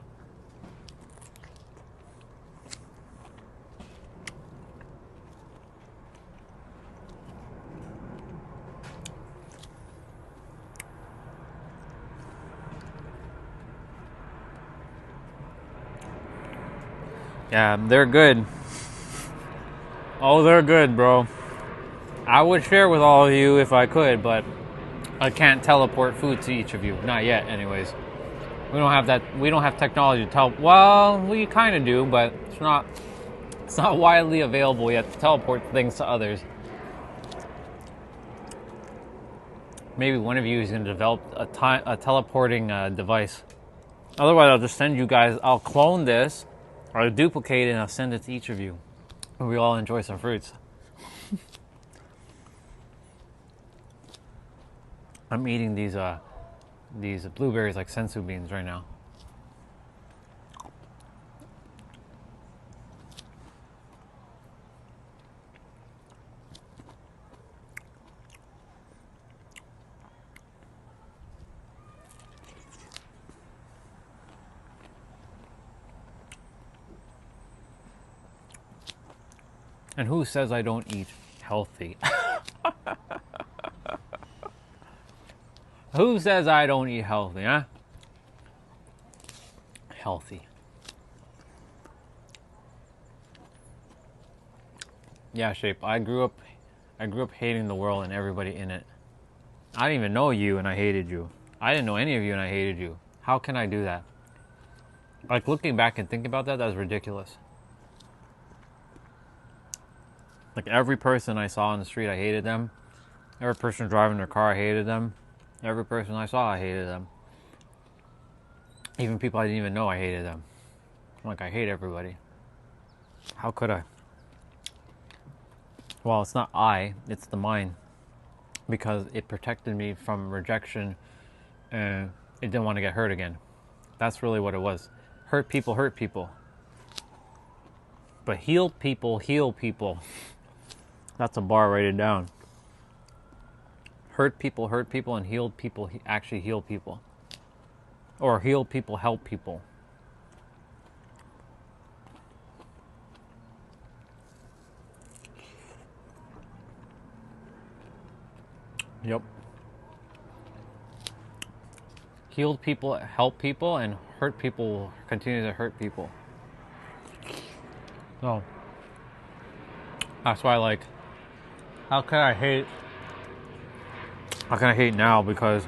[SPEAKER 1] Yeah, they're good. Oh, they're good, bro. I would share with all of you if I could, but I can't teleport food to each of you. Not yet, anyways. We don't have that. We don't have technology to tell. Well, we kind of do, but it's not widely available yet to teleport things to others. Maybe one of you is going to develop a teleporting device. Otherwise, I'll just send you guys. I'll clone this, or I'll duplicate it, and I'll send it to each of you. And we all enjoy some fruits. I'm eating these blueberries like sensu beans right now. And who says I don't eat healthy? Who says I don't eat healthy, huh? Healthy. Yeah, Shape. I grew up hating the world and everybody in it. I didn't even know you and I hated you. I didn't know any of you and I hated you. How can I do that? Like, looking back and thinking about that, that's ridiculous. Like, every person I saw on the street, I hated them. Every person driving their car, I hated them. Every person I saw, I hated them. Even people I didn't even know, I hated them. Like, I hate everybody. How could I? Well, it's not I, it's the mind. Because it protected me from rejection and it didn't want to get hurt again. That's really what it was. Hurt people, hurt people. But heal people, heal people. That's a bar, write it down. Hurt people, and healed people actually heal people. Or heal people, help people. Yep. Healed people, help people, and hurt people continue to hurt people. So, that's why, like, how can I hate now? Because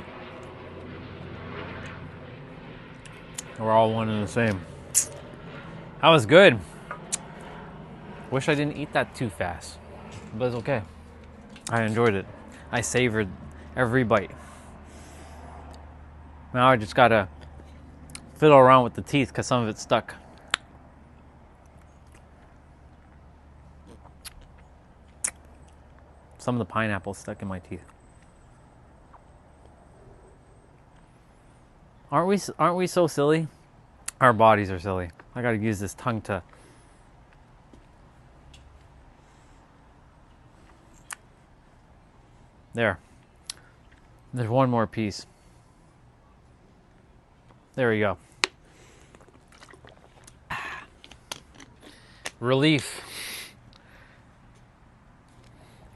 [SPEAKER 1] we're all one and the same. That was good. Wish I didn't eat that too fast, but it's okay. I enjoyed it. I savored every bite. Now I just gotta fiddle around with the teeth because some of it's stuck. Some of the pineapple stuck in my teeth. Aren't we so silly? Our bodies are silly. I gotta use this tongue to... There. There's one more piece. There we go. Relief.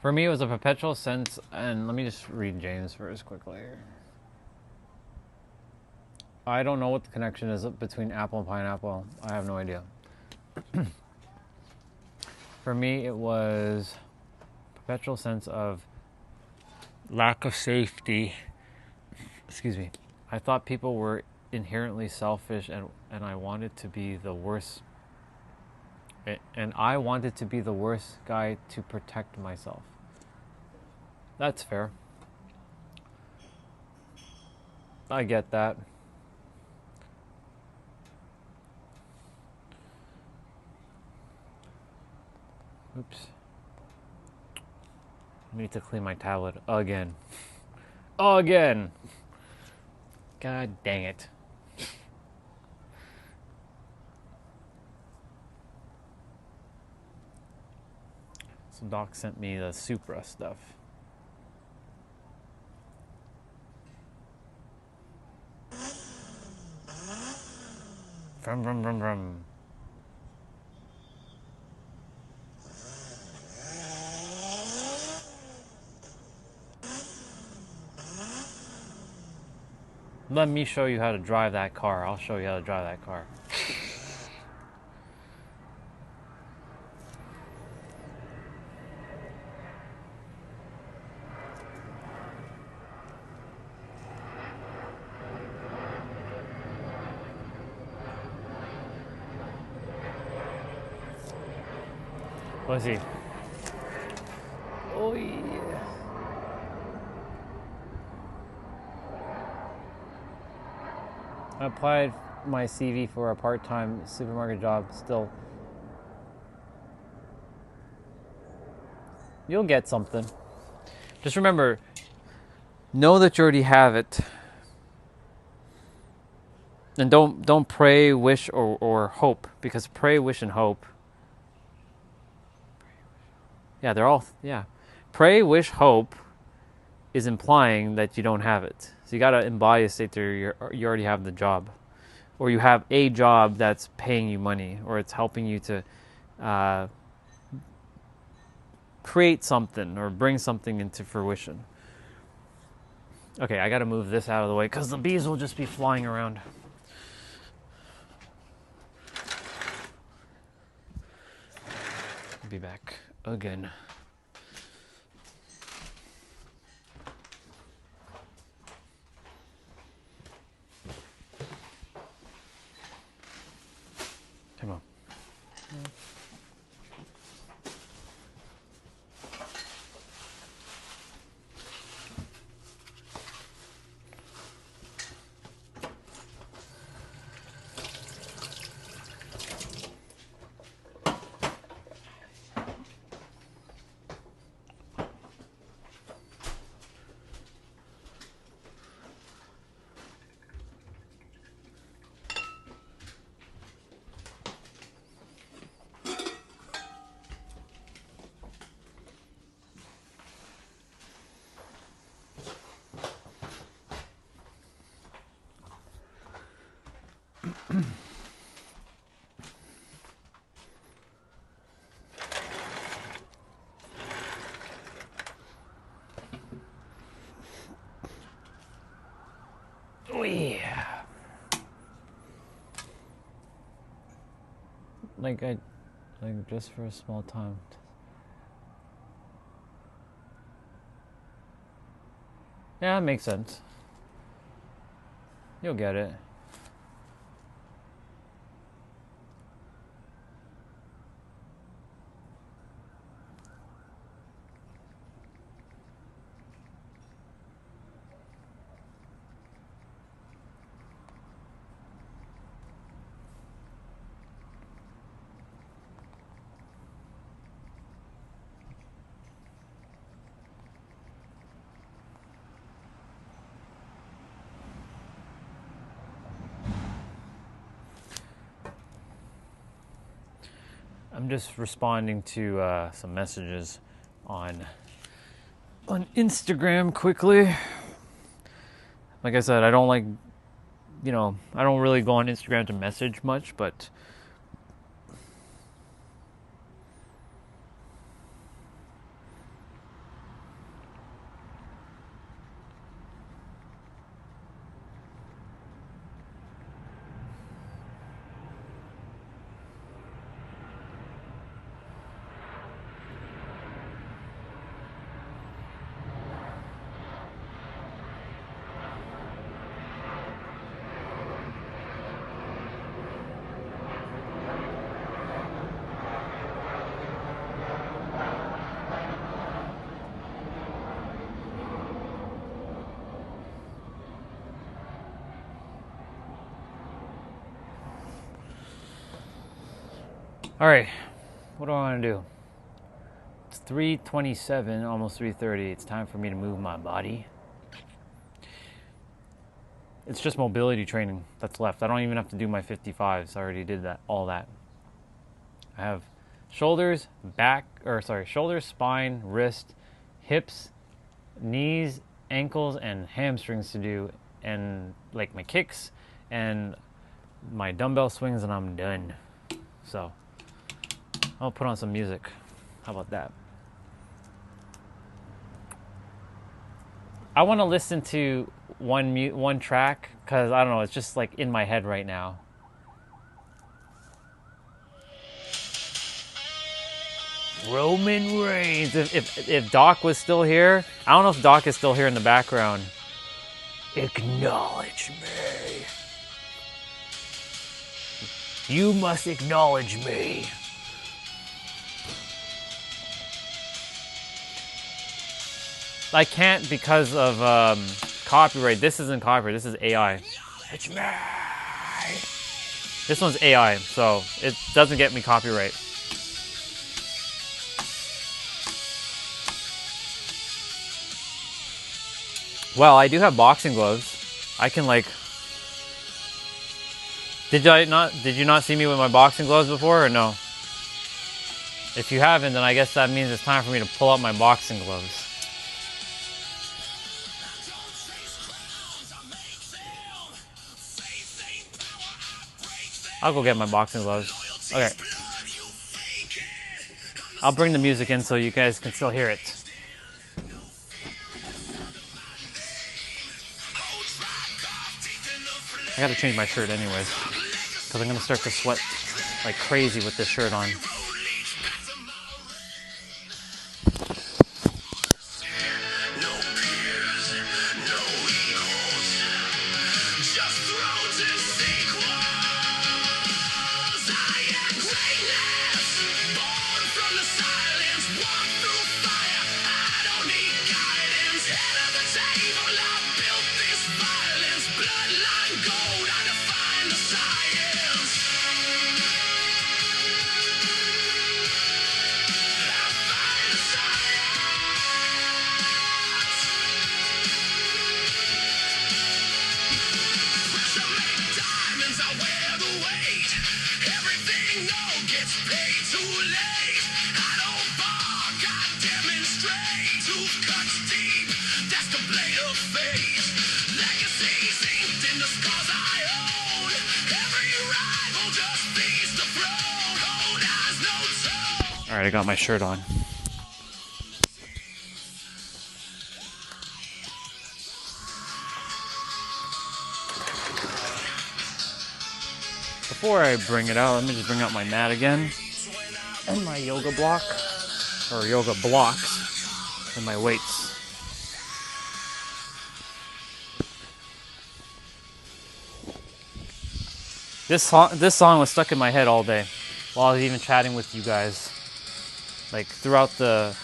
[SPEAKER 1] For me, it was a perpetual sense, and let me just read James first quickly. I don't know what the connection is between apple and pineapple. I have no idea. For me, it was a perpetual sense of lack of safety. Excuse me. I thought people were inherently selfish, and I wanted to be the worst. And I wanted to be the worst guy to protect myself. That's fair. I get that. Oops. I need to clean my tablet again. Again. God dang it. So Doc sent me the Supra stuff. Vroom, vroom, vroom, vroom. Let me show you how to drive that car. I'll show you how to drive that car. Let's see. Oh yeah. I applied my CV for a part-time supermarket job. Still, you'll get something. Just remember, know that you already have it, and don't pray, wish, or hope, because pray, wish, and hope. Yeah, they're all Pray, wish, hope is implying that you don't have it. So you got to embody a state that you already have the job, or you have a job that's paying you money, or it's helping you to create something or bring something into fruition. Okay, I got to move this out of the way because the bees will just be flying around. Be back again. Come on. Oh yeah. Like just for a small time. Yeah, that makes sense. You'll get it. I'm just responding to some messages on Instagram quickly. Like I said, I don't I don't really go on Instagram to message much, but all right, what do I want to do? It's 3:27, almost 3:30. It's time for me to move my body. It's just mobility training that's left. I don't even have to do my 55s. I already did that, all that. I have shoulders, shoulders, spine, wrist, hips, knees, ankles, and hamstrings to do, and like my kicks and my dumbbell swings, and I'm done. So I'll put on some music. How about that? I want to listen to one track because I don't know, it's just like in my head right now. Roman Reigns. If Doc was still here, I don't know if Doc is still here in the background. Acknowledge me. You must acknowledge me. I can't because of copyright. This isn't copyright. This is AI. It's me. This one's AI, so it doesn't get me copyright. Well, I do have boxing gloves. I can like. Did you not see me with my boxing gloves before or no? If you haven't, then I guess that means it's time for me to pull out my boxing gloves. I'll go get my boxing gloves. Okay. I'll bring the music in so you guys can still hear it. I gotta change my shirt anyways, because I'm gonna start to sweat like crazy with this shirt on. Alright, I got my shirt on. Before I bring it out, let me just bring out my mat again. And my yoga block. Or yoga blocks. And my weights. This song was stuck in my head all day. While I was even chatting with you guys. Like throughout the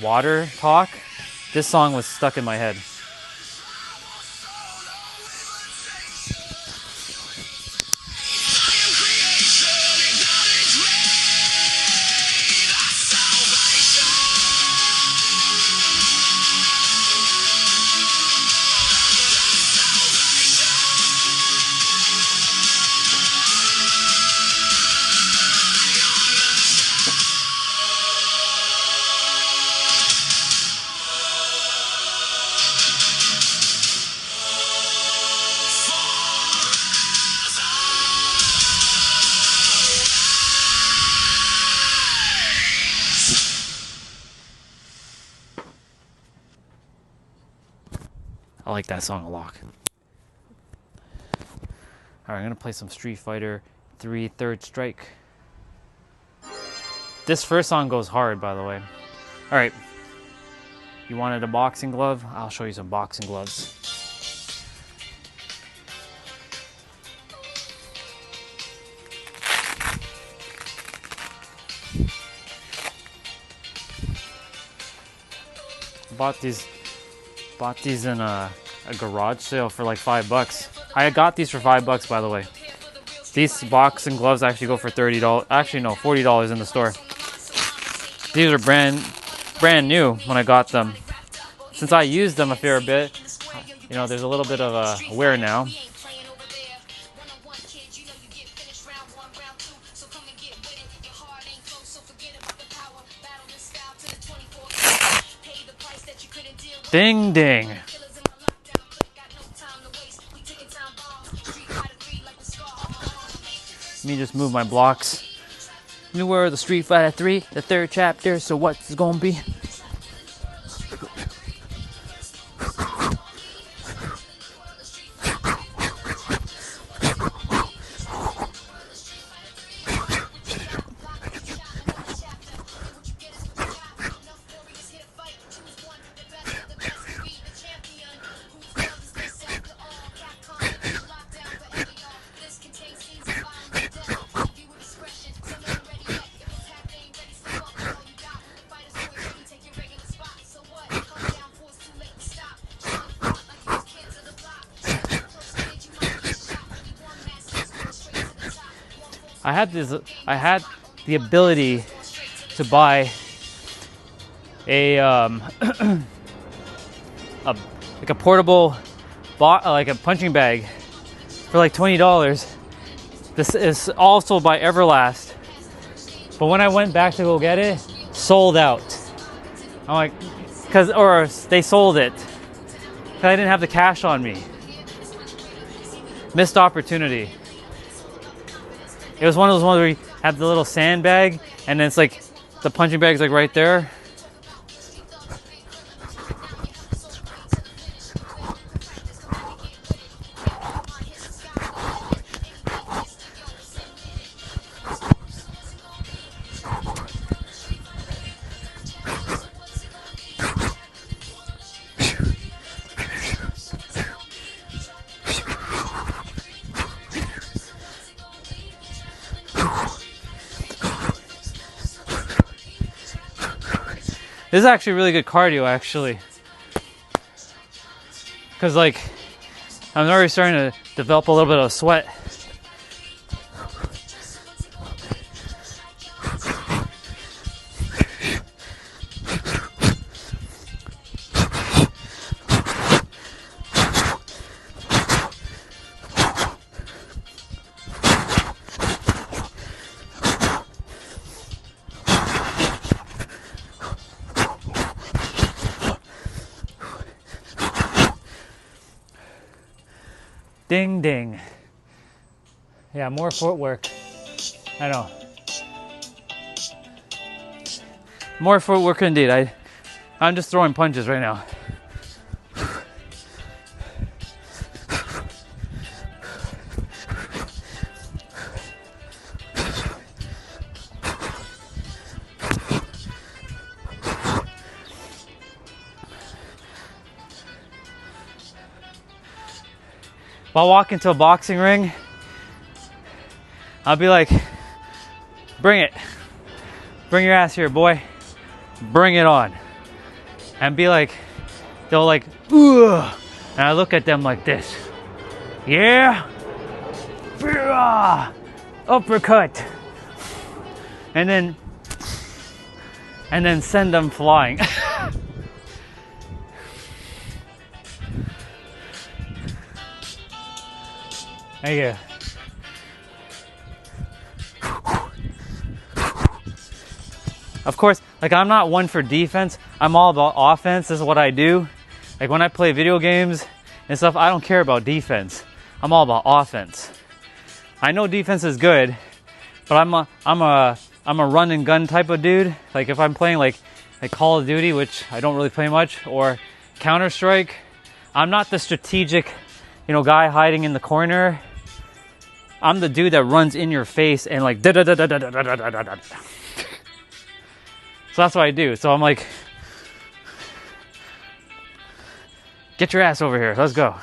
[SPEAKER 1] water talk, this song was stuck in my head. I like that song a lot. Alright, I'm gonna play some Street Fighter 3 Third Strike. This first song goes hard, by the way. Alright. You wanted a boxing glove? I'll show you some boxing gloves. Bought these in a garage sale for like $5. I got these for $5, by the way. These boxing gloves actually go for $30. Actually, no, $40 in the store. These are brand new when I got them. Since I used them a fair bit, you know, there's a little bit of wear now. Ding ding. Let me just move my blocks. You were the Street Fighter 3, the third chapter, so what's it gonna be? I had the ability to buy a like a portable like a punching bag for like $20. This is also by Everlast, but when I went back to go get it, sold out. I'm like, or they sold it because I didn't have the cash on me. Missed opportunity. It was one of those ones where you have the little sandbag, and then it's like the punching bag's like right there. This is actually really good cardio, actually, because like I'm already starting to develop a little bit of sweat. Ding ding. Yeah, more footwork. I know. More footwork indeed. I'm just throwing punches right now. If I walk into a boxing ring, I'll be like, bring it. Bring your ass here, boy. Bring it on. And be like, they'll like, ugh. And I look at them like this. Yeah? Uppercut. And then send them flying. There you go. Of course, like I'm not one for defense. I'm all about offense. This is what I do. Like when I play video games and stuff, I don't care about defense. I'm all about offense. I know defense is good, but I'm a run and gun type of dude. Like if I'm playing like Call of Duty, which I don't really play much, or Counter-Strike, I'm not the strategic, guy hiding in the corner. I'm the dude that runs in your face and like da da da da da da da da da da. So that's what I do. So I'm like, get your ass over here. Let's go.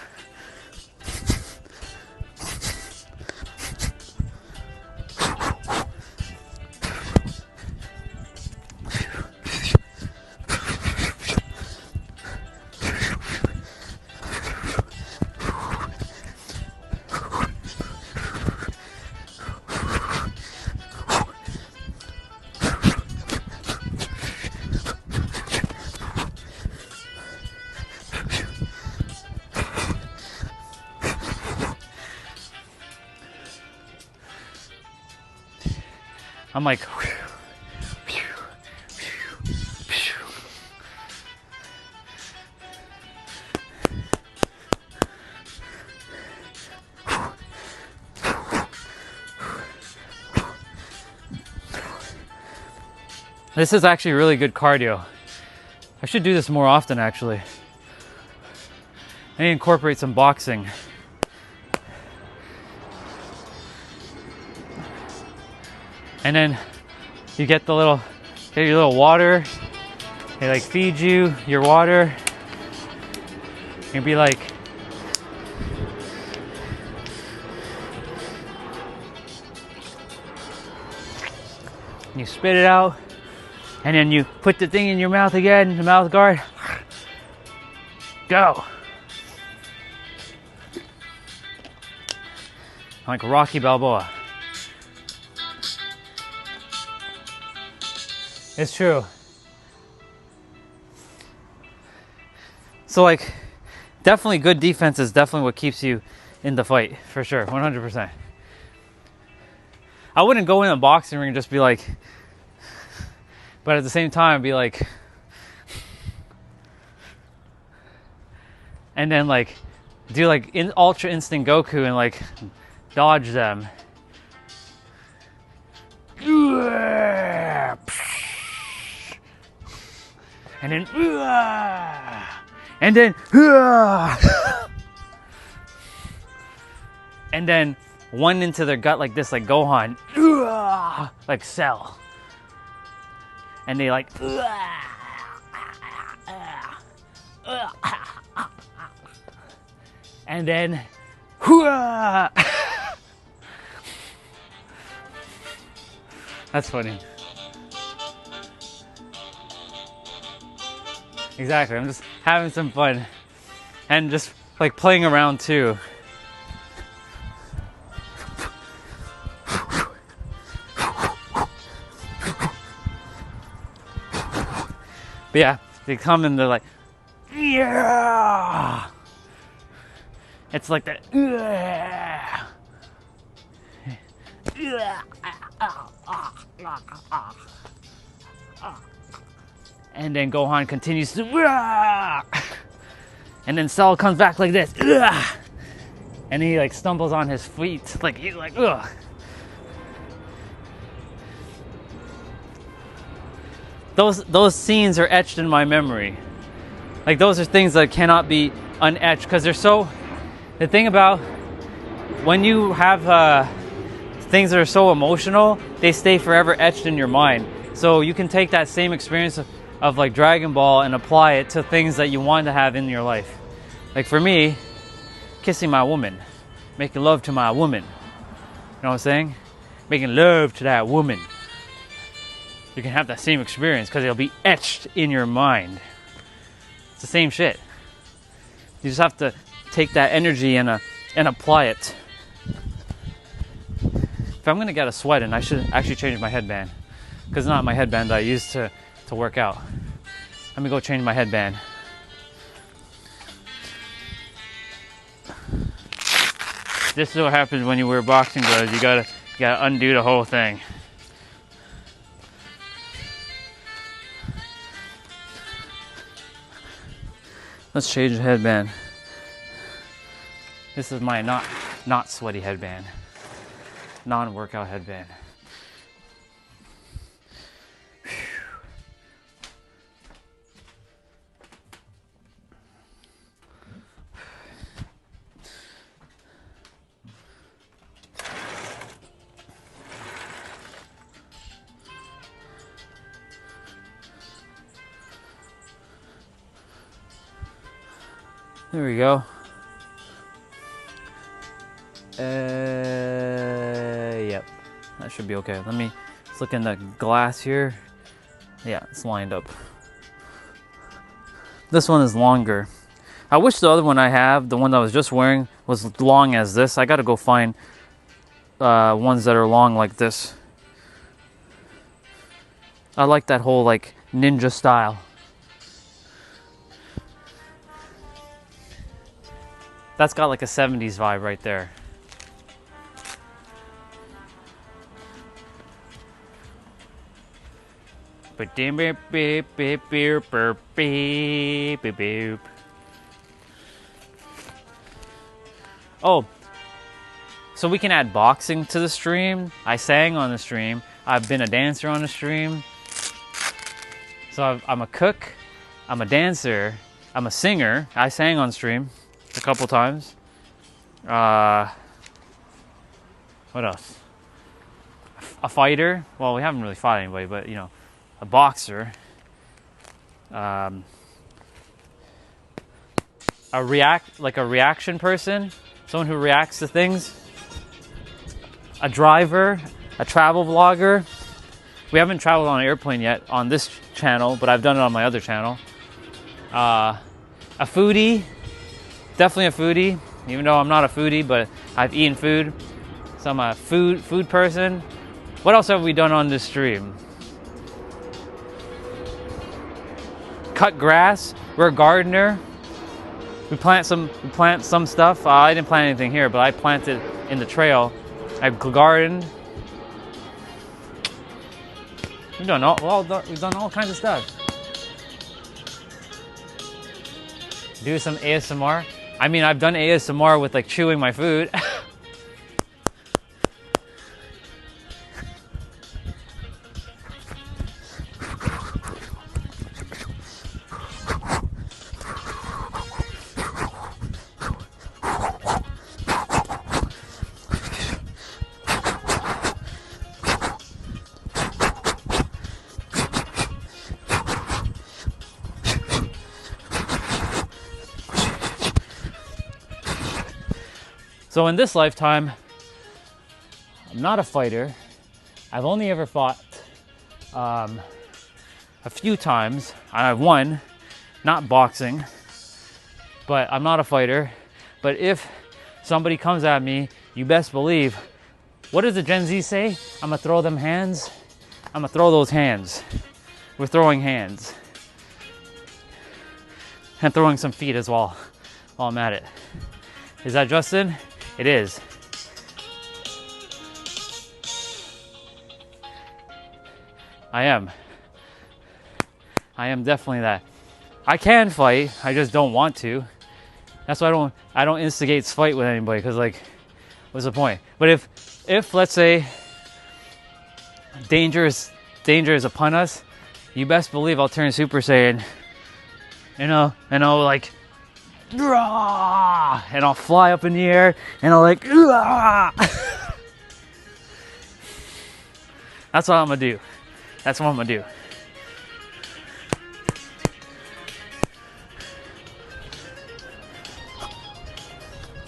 [SPEAKER 1] I'm like, this is actually really good cardio. I should do this more often, actually. I need to incorporate some boxing. And then you get your little water. They like feed you your water. And be like, you spit it out. And then you put the thing in your mouth again, the mouth guard. Go. Like Rocky Balboa. It's true. So like, definitely good defense is definitely what keeps you in the fight, for sure, 100%. I wouldn't go in a boxing ring and just be like, but at the same time be like, and then like do like Ultra Instinct Goku and like dodge them. And then and then one into their gut like this, like Gohan, like Cell. And they like, and then, that's funny. Exactly, I'm just having some fun and just like playing around too. But yeah, they come and they're like, yeah. It's like that. And then Gohan continues to, and then Cell comes back like this, and he like stumbles on his feet, like he's like, ugh. Those scenes are etched in my memory. Like those are things that cannot be unetched because they're so. The thing about when you have things that are so emotional, they stay forever etched in your mind. So you can take that same experience of like Dragon Ball and apply it to things that you want to have in your life. Like for me, kissing my woman, making love to my woman. You know what I'm saying? Making love to that woman. You can have that same experience because it'll be etched in your mind. It's the same shit. You just have to take that energy and apply it. If I'm gonna get a sweat in, I should actually change my headband. Because it's not my headband that I use to work out. Let me go change my headband. This is what happens when you wear boxing gloves. You gotta undo the whole thing. Let's change the headband. This is my not sweaty headband. Non-workout headband. There we go. Yep, that should be okay. Let's look in the glass here. Yeah, it's lined up. This one is longer. I wish the other one I have, the one that I was just wearing, was long as this. I gotta go find ones that are long like this. I like that whole like ninja style. That's got like a 70s vibe right there. Oh, so we can add boxing to the stream. I sang on the stream. I've been a dancer on the stream. So I'm a cook, I'm a dancer, I'm a singer. I sang on stream a couple times. What else? A fighter. Well, we haven't really fought anybody, but you know, a boxer. A reaction person, someone who reacts to things. A driver, a travel vlogger. We haven't traveled on an airplane yet on this channel, but I've done it on my other channel. A foodie, definitely a foodie, even though I'm not a foodie, but I've eaten food. So I'm a food person. What else have we done on this stream? Cut grass. We're a gardener. We plant some stuff. I didn't plant anything here, but I planted in the trail. I've gardened. We've done all kinds of stuff. Do some ASMR. I mean, I've done ASMR with like chewing my food. So in this lifetime, I'm not a fighter. I've only ever fought a few times. I've won, not boxing, but I'm not a fighter. But if somebody comes at me, you best believe, what does the Gen Z say? I'm gonna throw them hands. I'm gonna throw those hands. We're throwing hands. And throwing some feet as well while I'm at it. Is that Justin? It is. I am definitely that. I can fight, I just don't want to. That's why I don't instigate fight with anybody, because like, what's the point? But if let's say danger is upon us, you best believe I'll turn Super Saiyan. And I'll like, and I'll fly up in the air, and I'll like, that's what I'm gonna do. That's what I'm gonna do.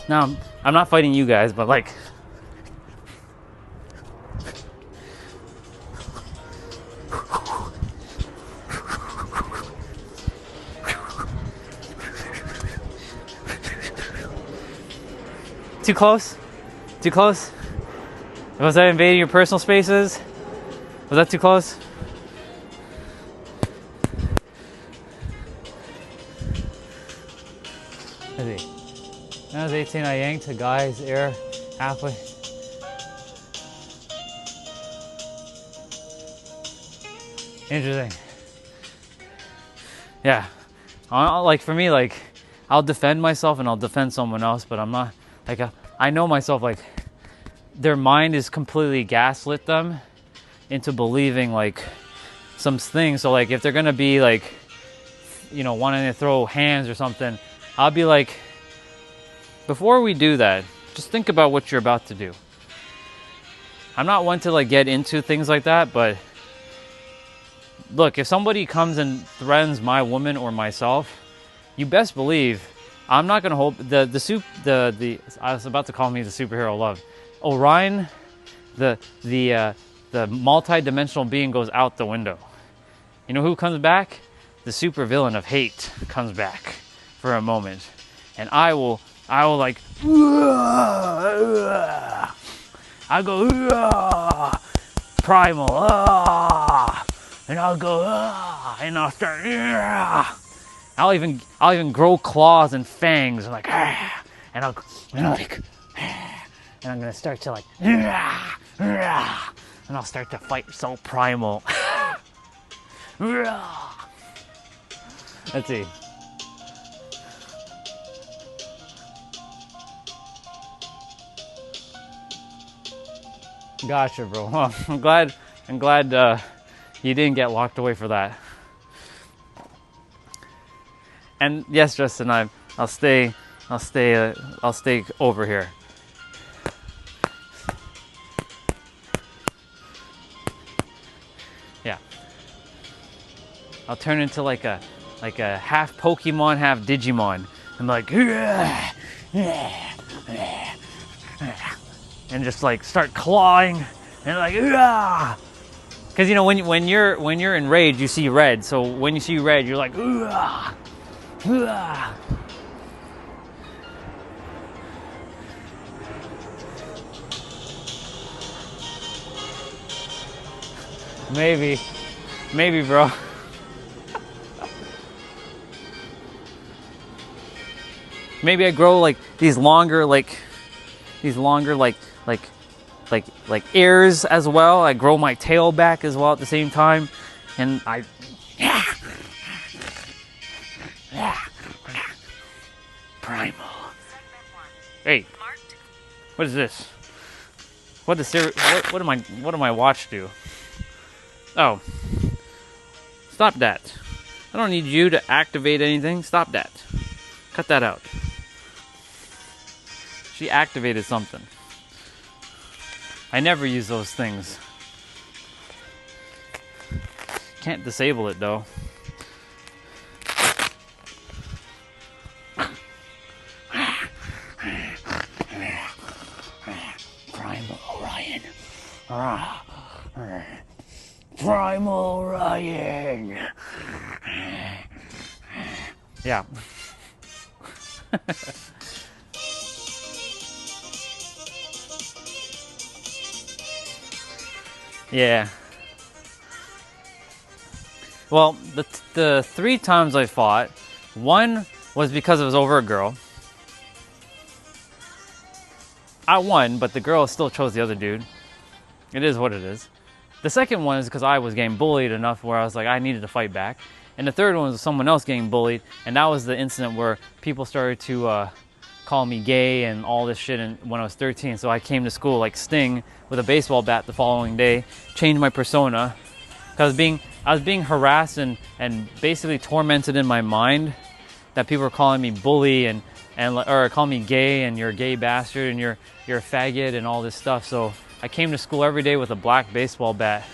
[SPEAKER 1] Now, I'm not fighting you guys, but like, too close? Too close? Was that invading your personal spaces? Was that too close? Let's see. When I was 18, I yanked a guy's air halfway. Interesting. Yeah. Like for me, like, I'll defend myself and I'll defend someone else, but I'm not, like, I know myself, like, their mind is completely gaslit them into believing, like, some things. So, like, if they're gonna be, like, you know, wanting to throw hands or something, I'll be like, before we do that, just think about what you're about to do. I'm not one to, like, get into things like that, but look, if somebody comes and threatens my woman or myself, you best believe I'm not gonna hold the I was about to call me the superhero love. Orion, the multi-dimensional being goes out the window. You know who comes back? The super villain of hate comes back for a moment. And I will like, I go, primal, and I'll go, and I'll start, I'll even grow claws and fangs, and like, and I'm gonna start to like, and I'll start to fight so primal. Let's see. Gotcha, bro. Well, I'm glad you didn't get locked away for that. And yes, Justin, I'll stay over here. Yeah. I'll turn into like a half Pokemon, half Digimon. I'm like, and just like start clawing and like, because you know when you're enraged, you see red. So when you see red, you're like, maybe, bro. Maybe I grow like these longer ears as well. I grow my tail back as well at the same time, and I primal. Hey, what is this? What do my watch do? Oh, stop that! I don't need you to activate anything. Stop that. Cut that out. She activated something. I never use those things. Can't disable it though. Primal Orion. Primal Orion. Yeah. Yeah. Well, the 3 times I fought, one was because it was over a girl. I won, but the girl still chose the other dude. It is what it is. The second one is because I was getting bullied enough where I was like, I needed to fight back. And the third one was someone else getting bullied, and that was the incident where people started to call me gay and all this shit when I was 13. So I came to school like Sting with a baseball bat the following day, changed my persona. Because I was being harassed and basically tormented in my mind that people were calling me bully or calling me gay and you're a gay bastard and you're a faggot and all this stuff. So I came to school every day with a black baseball bat.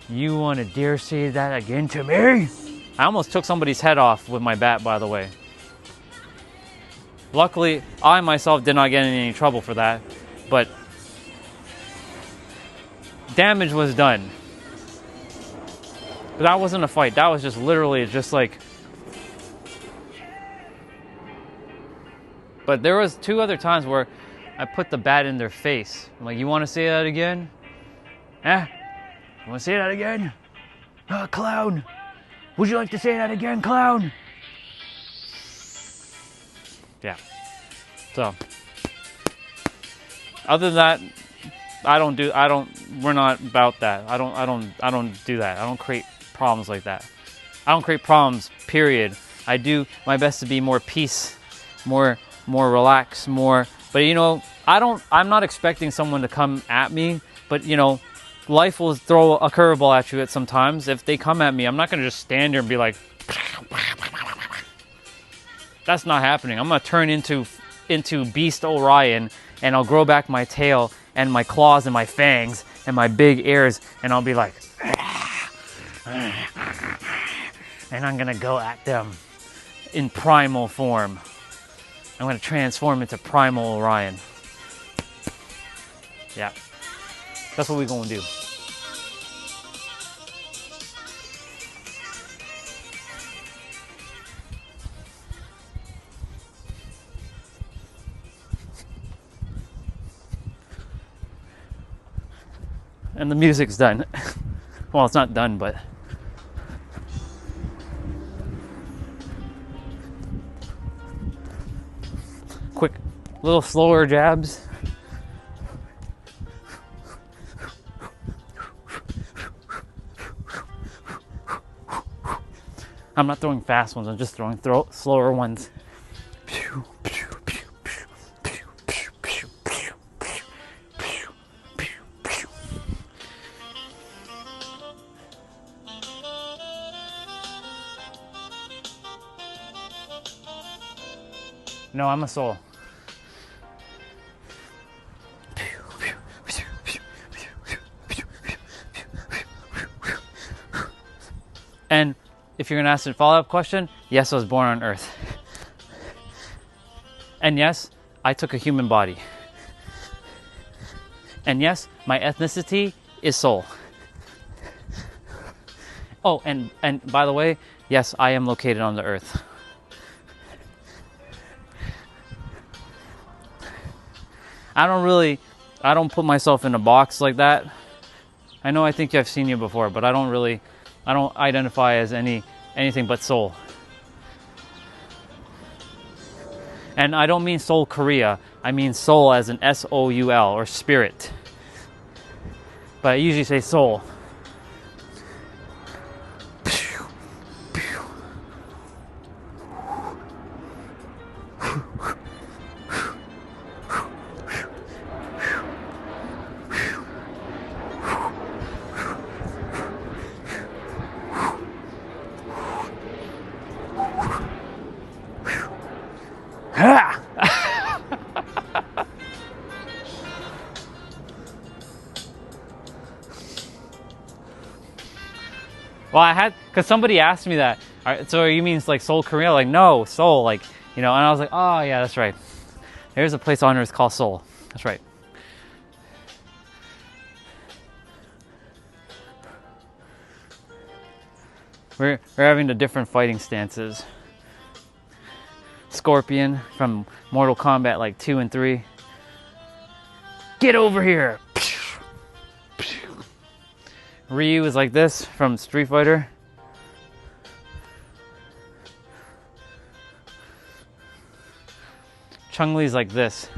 [SPEAKER 1] You want to dare say that again to me? I almost took somebody's head off with my bat, by the way. Luckily, I myself did not get in any trouble for that, but damage was done. But that wasn't a fight. That was just literally just like... But there was 2 other times where I put the bat in their face. I'm like, you want to say that again? Eh? You want to say that again? Clown. Would you like to say that again, clown? Yeah. So, other than that, we're not about that. I don't do that. I don't create problems like that. I don't create problems, period. I do my best to be more peace, more relaxed, but you know, I'm not expecting someone to come at me, but you know, life will throw a curveball at you at sometimes. If they come at me, I'm not going to just stand here and be like, that's not happening. I'm going to turn into Beast Orion, and I'll grow back my tail and my claws and my fangs and my big ears, and I'll be like, and I'm going to go at them in primal form. I'm going to transform into Primal Orion. Yeah. That's what we're going to do. And the music's done. Well, it's not done, but... Quick, little slower jabs. I'm not throwing fast ones, I'm just throwing slower ones. No, I'm a soul. And if you're gonna ask a follow-up question, yes, I was born on Earth. And yes, I took a human body. And yes, my ethnicity is soul. Oh, and by the way, yes, I am located on the Earth. I don't put myself in a box like that. I know I think I've seen you before, but I don't identify as anything but soul. And I don't mean Seoul, Korea. I mean soul as in S-O-U-L, or spirit. But I usually say soul. Well, I had, because somebody asked me that. All right, so you mean like Seoul, Korea? Like, no, Seoul, like, you know, and I was like, oh yeah, that's right. There's a place on earth called Seoul. That's right. We're having the different fighting stances. Scorpion from Mortal Kombat like 2 and 3. Get over here! Ryu is like this from Street Fighter. Chun-Li's like this.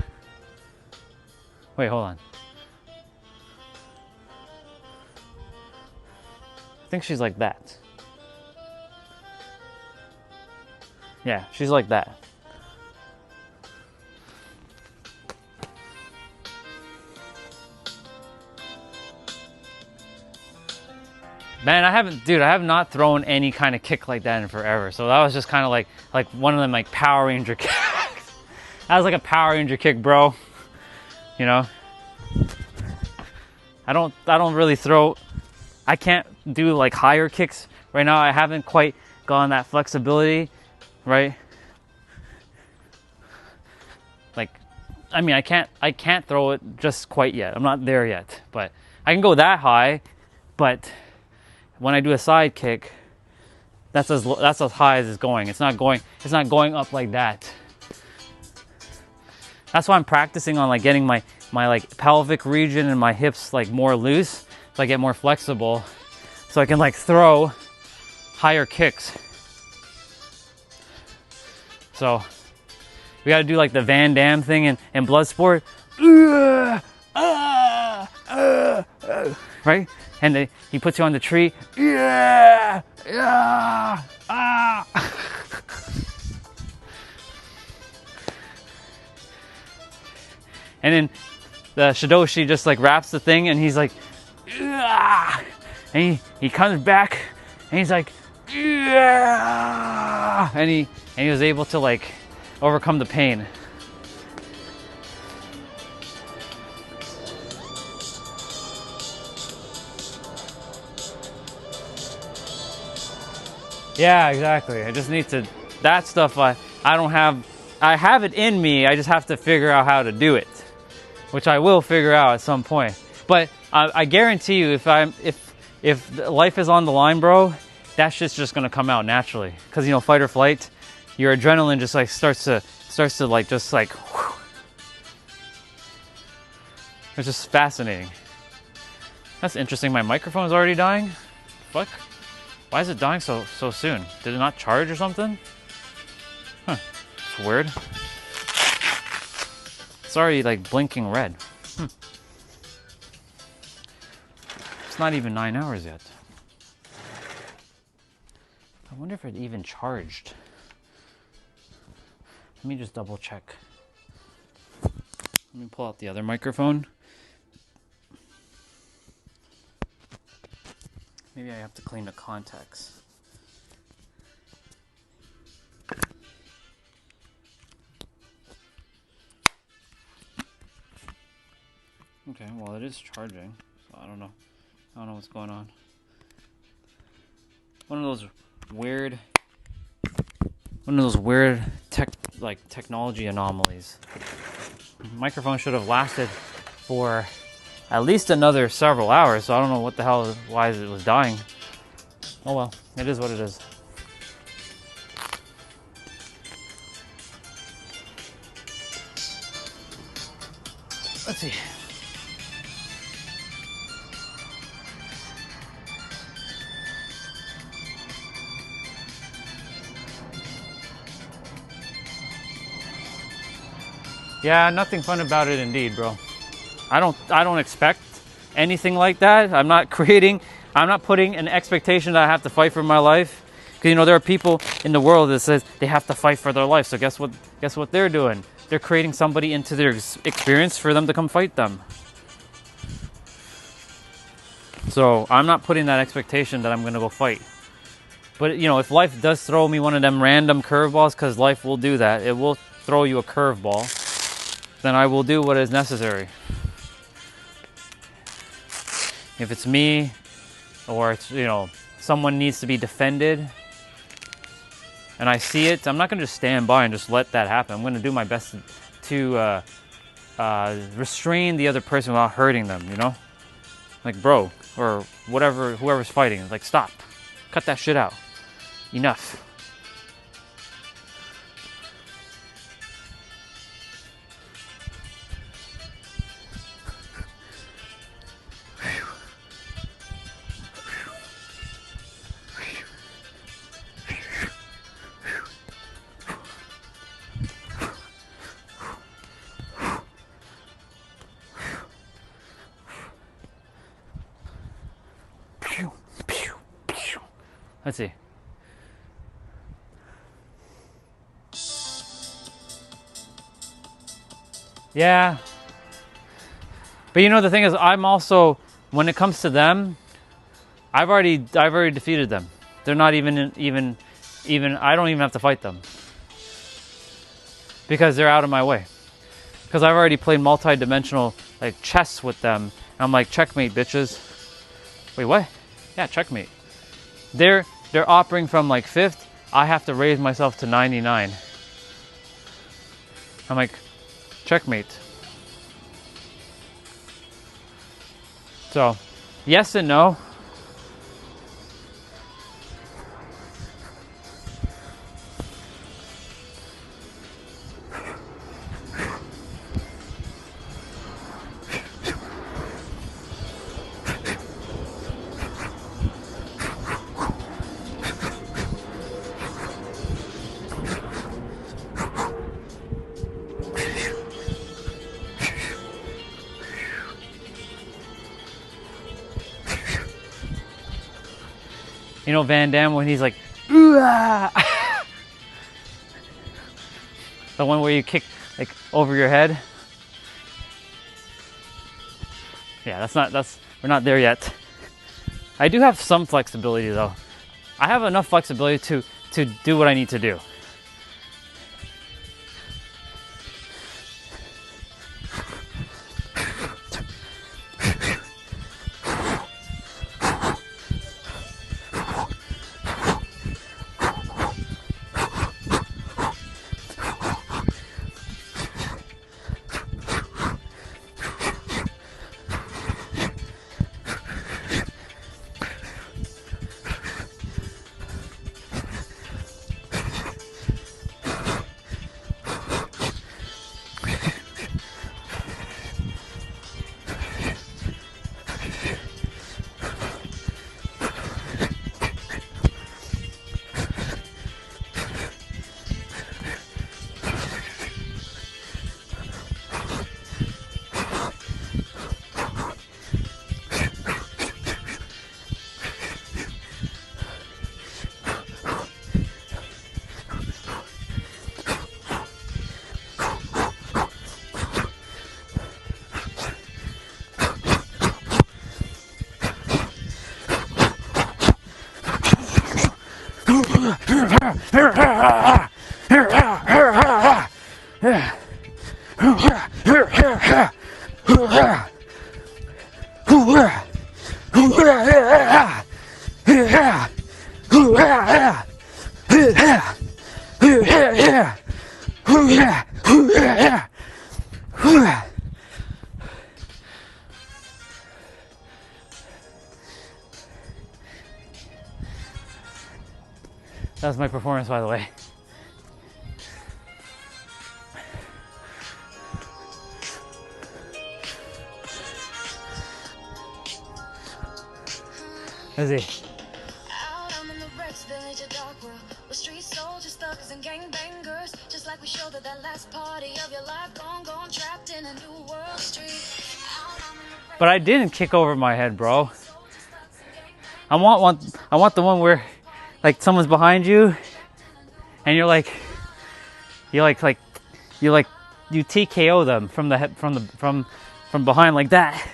[SPEAKER 1] Wait, hold on. I think she's like that. Yeah, she's like that. Man, I have not thrown any kind of kick like that in forever. So that was just kind of like one of them like Power Ranger kicks. That was like a Power Ranger kick, bro. You know? I don't really throw, I can't do like higher kicks right now. I haven't quite gotten that flexibility, right? Like, I mean, I can't throw it just quite yet. I'm not there yet, but I can go that high, but when I do a side kick, that's as high as it's going. It's not going up like that. That's why I'm practicing on like getting my like pelvic region and my hips like more loose, so I get more flexible, so I can like throw higher kicks. So we got to do like the Van Damme thing in Bloodsport, right? And he puts you on the tree. Yeah, yeah, ah. And then the Shidoshi just like wraps the thing, and he's like, yeah. And he comes back, and he's like, yeah. And he was able to like overcome the pain. Yeah, exactly. I just need to, that stuff I don't have, I have it in me, I just have to figure out how to do it, which I will figure out at some point. But I guarantee you, if life is on the line, bro, that shit's just gonna come out naturally. Cause you know, fight or flight, your adrenaline just like starts to like, just like, whew. It's just fascinating. That's interesting, my microphone's already dying? Fuck. Why is it dying so soon? Did it not charge or something? Huh, it's weird. It's already like blinking red. It's not even 9 hours yet. wonder if it even charged. Let me just double check. Let me pull out the other microphone. Maybe I have to clean the contacts. Okay, well it is charging, so I don't know. I don't know what's going on. One of those weird technology anomalies. The microphone should have lasted for at least another several hours, so I don't know what the hell, why it was dying. Oh well, it is what it is. Let's see. Yeah, nothing fun about it indeed, bro. I don't expect anything like that. I'm not putting an expectation that I have to fight for my life. Because, you know, there are people in the world that says they have to fight for their life. So guess what they're doing? They're creating somebody into their experience for them to come fight them. So I'm not putting that expectation that I'm going to go fight. But, you know, if life does throw me one of them random curveballs, because life will do that, it will throw you a curveball, then I will do what is necessary. If it's me, or it's, you know, someone needs to be defended, and I see it, I'm not going to just stand by and just let that happen. I'm going to do my best to restrain the other person without hurting them, you know? Like, bro, or whatever, whoever's fighting, like, stop. Cut that shit out. Enough. Let's see. Yeah. But you know, the thing is, I'm also, when it comes to them, I've already defeated them. They're not even I don't even have to fight them. Because they're out of my way. Because I've already played multi-dimensional like chess with them. And I'm like, checkmate, bitches. Wait, what? Yeah, checkmate. They're operating from like 5th. I have to raise myself to 99. I'm like, checkmate. So, yes and no. You know Van Damme when he's like, the one where you kick like over your head. Yeah, we're not there yet. I do have some flexibility though. I have enough flexibility to do what I need to do. That was my performance, by the way. Let's see.
[SPEAKER 5] Out, I'm in the Rex village, a dark world with street soldiers, thugs, and gangbangers. Just like we showed at that last party of your life, gone, trapped in a new world street.
[SPEAKER 1] But I didn't kick over my head, bro. I want the one where, like, someone's behind you, and you TKO them from the head, from behind like that.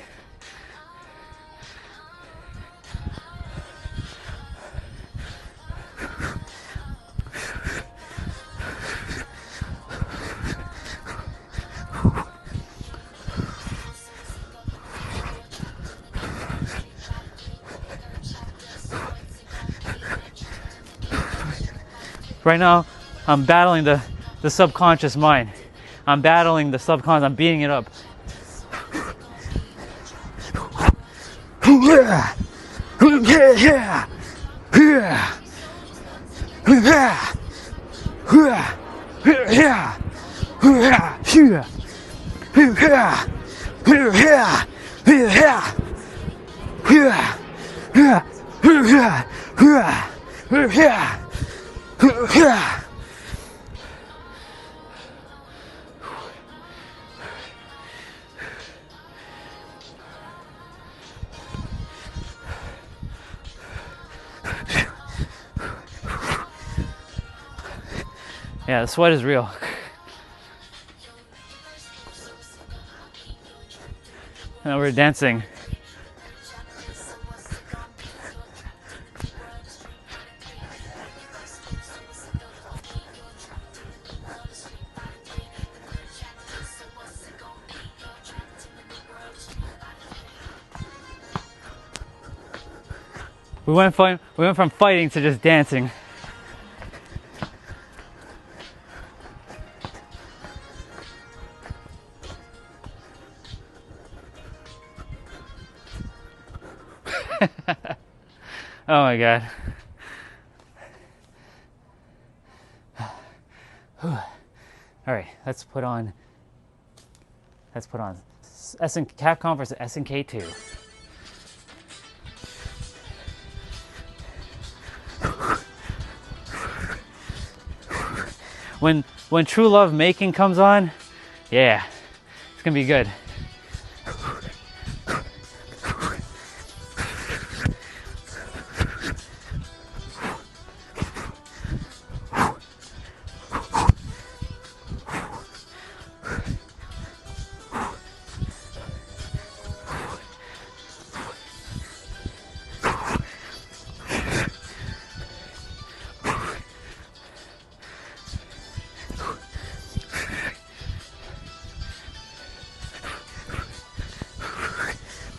[SPEAKER 1] Right now, I'm battling the subconscious mind. I'm battling the subconscious. I'm beating it up. Yeah, the sweat is real. Now we're dancing. We went from fighting to just dancing. Oh my God. All right, let's put on Capcom versus SNK 2. When True Love Making comes on, yeah, it's gonna be good.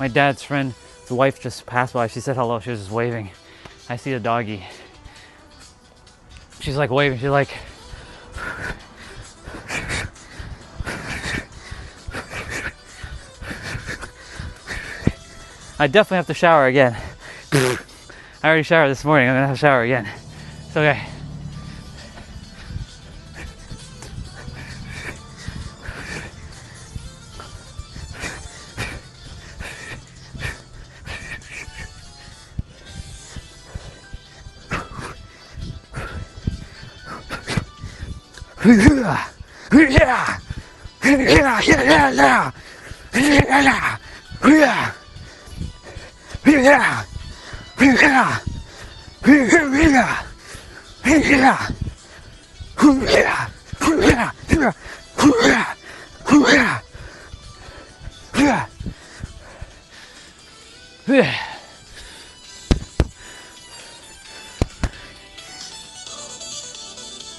[SPEAKER 1] My dad's friend, the wife just passed by. She said hello. She was just waving. I see a doggy. She's like waving. She's like, I definitely have to shower again. I already showered this morning. I'm gonna have to shower again. It's okay.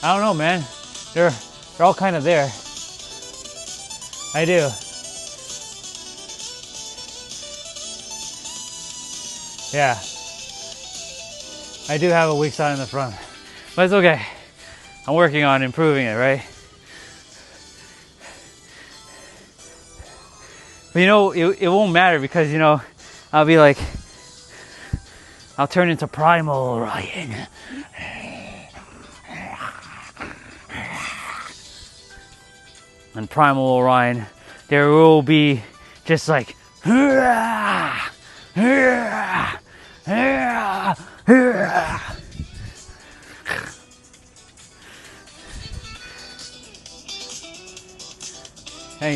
[SPEAKER 1] I don't know, man. They're all kind of there. I do. Yeah. I do have a weak side in the front. But it's okay. I'm working on improving it, right? But you know, it won't matter because, you know, I'll be like, I'll turn into Primal Ryan. And Primal Orion, there will be just like, thank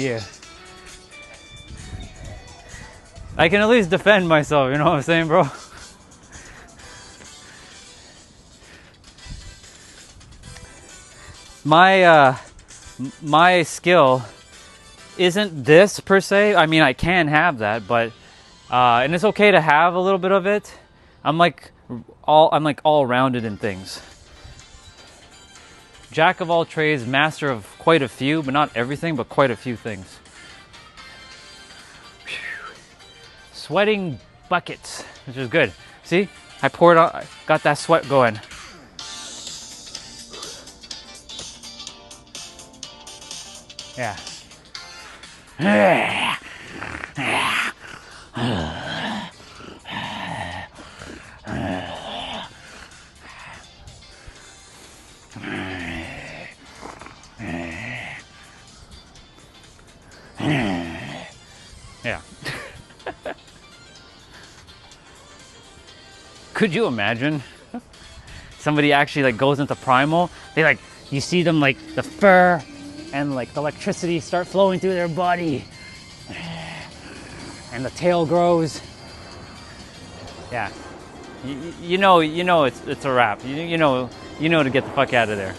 [SPEAKER 1] you. I can at least defend myself, you know what I'm saying, bro? My skill isn't this per se. I mean, I can have that, but and it's okay to have a little bit of it. I'm like all rounded in things. Jack of all trades, master of quite a few, but not everything, but quite a few things. Sweating buckets, which is good. See, I poured on, I got that sweat going. Yeah. Yeah. Could you imagine? Somebody actually like goes into primal. They like, you see them like the fur and like the electricity start flowing through their body. And the tail grows. Yeah. You know it's a wrap. You know to get the fuck out of there.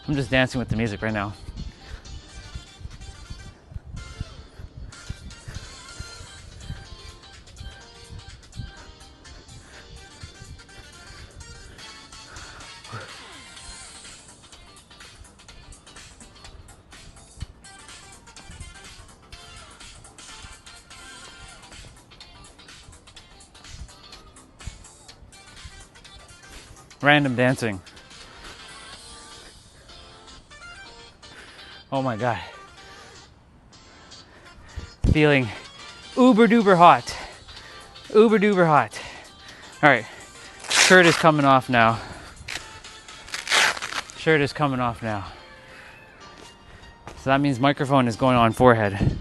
[SPEAKER 1] I'm just dancing with the music right now. Random dancing. Oh my god. Feeling uber duper hot. Uber duper hot. Alright. Shirt is coming off now. Shirt is coming off now. So that means microphone is going on forehead.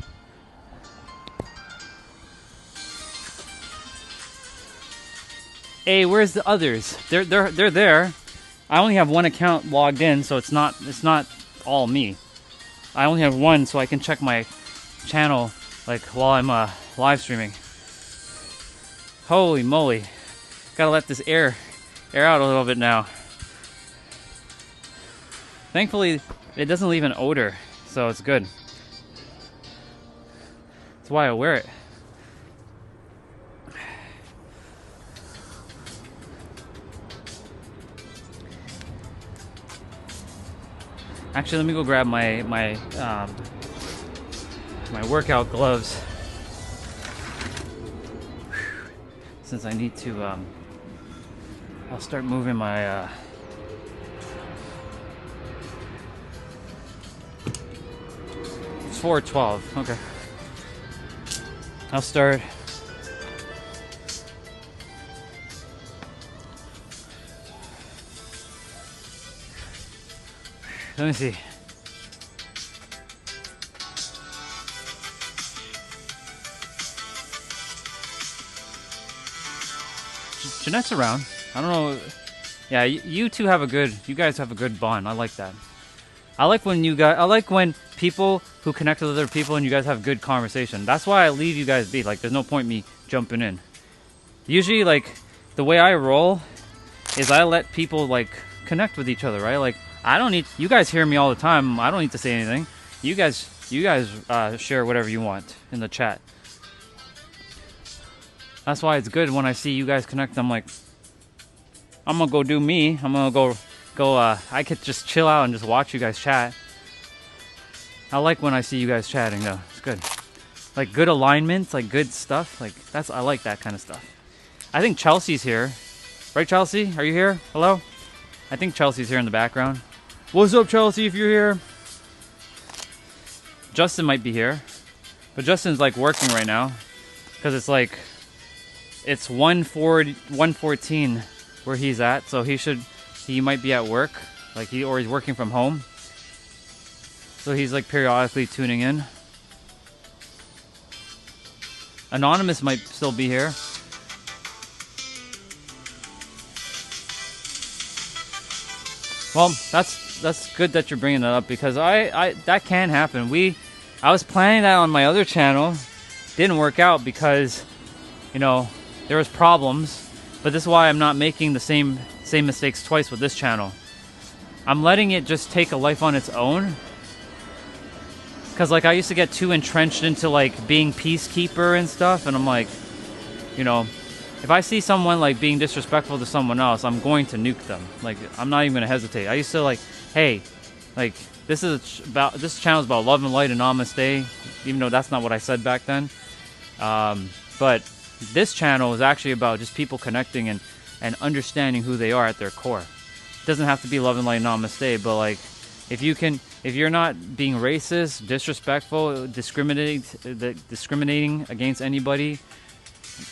[SPEAKER 1] Hey, where's the others? They're there. I only have one account logged in, so it's not all me. I only have one, so I can check my channel like while I'm live streaming. Holy moly! Gotta let this air out a little bit now. Thankfully, it doesn't leave an odor, so it's good. That's why I wear it. Actually, let me go grab my workout gloves, since I need to. I'll start moving my. It's 4:12. Okay. I'll start. Let me see. Jeanette's around. I don't know. Yeah, you two have a good. You guys have a good bond. I like that. I like when people who connect with other people and you guys have good conversation. That's why I leave you guys be. Like, there's no point me jumping in. Usually, like, the way I roll is I let people like connect with each other, right? Like, I don't need, you guys hear me all the time. I don't need to say anything. You guys share whatever you want in the chat. That's why it's good when I see you guys connect. I'm like, I'm gonna go do me. I'm gonna go. I could just chill out and just watch you guys chat. I like when I see you guys chatting though. It's good. Like good alignment, like good stuff. Like I like that kind of stuff. I think Chelsea's here, right? Chelsea, are you here? Hello? I think Chelsea's here in the background. What's up, Chelsea? If you're here. Justin might be here, but Justin's like working right now because it's like it's 1:14 where he's at, so he might be at work, like he's working from home, so he's like periodically tuning in. Anonymous might still be here. Well, that's good that you're bringing that up, because I that can happen. I was planning that on my other channel, didn't work out because, you know, there was problems. But this is why I'm not making the same mistakes twice with this channel. I'm letting it just take a life on its own. Because like I used to get too entrenched into like being peacekeeper and stuff, and I'm like, you know, if I see someone like being disrespectful to someone else, I'm going to nuke them. Like, I'm not even gonna hesitate. I used to like, hey, like this channel is about love and light and namaste, even though that's not what I said back then. But this channel is actually about just people connecting and understanding who they are at their core. It doesn't have to be love and light and namaste, but like if you're not being racist, disrespectful, discriminating against anybody,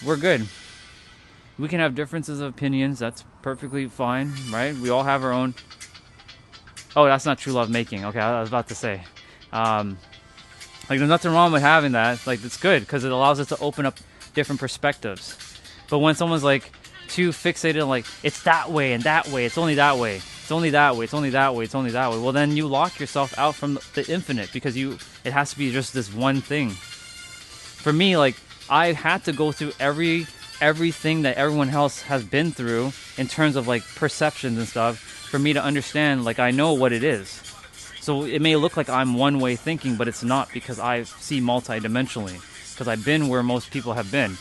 [SPEAKER 1] we're good. We can have differences of opinions. That's perfectly fine, right? We all have our own. Oh, that's not true love making. Okay, I was about to say. Like, there's nothing wrong with having that. Like, it's good because it allows us to open up different perspectives. But when someone's like too fixated on like, it's that way and that way, it's only that way, it's only that way, it's only that way, it's only that way, well, then you lock yourself out from the infinite, because it has to be just this one thing. For me, like, I had to go through everything that everyone else has been through in terms of like perceptions and stuff for me to understand, like, I know what it is. So it may look like I'm one way thinking, but it's not, because I see multidimensionally, because I've been where most people have been.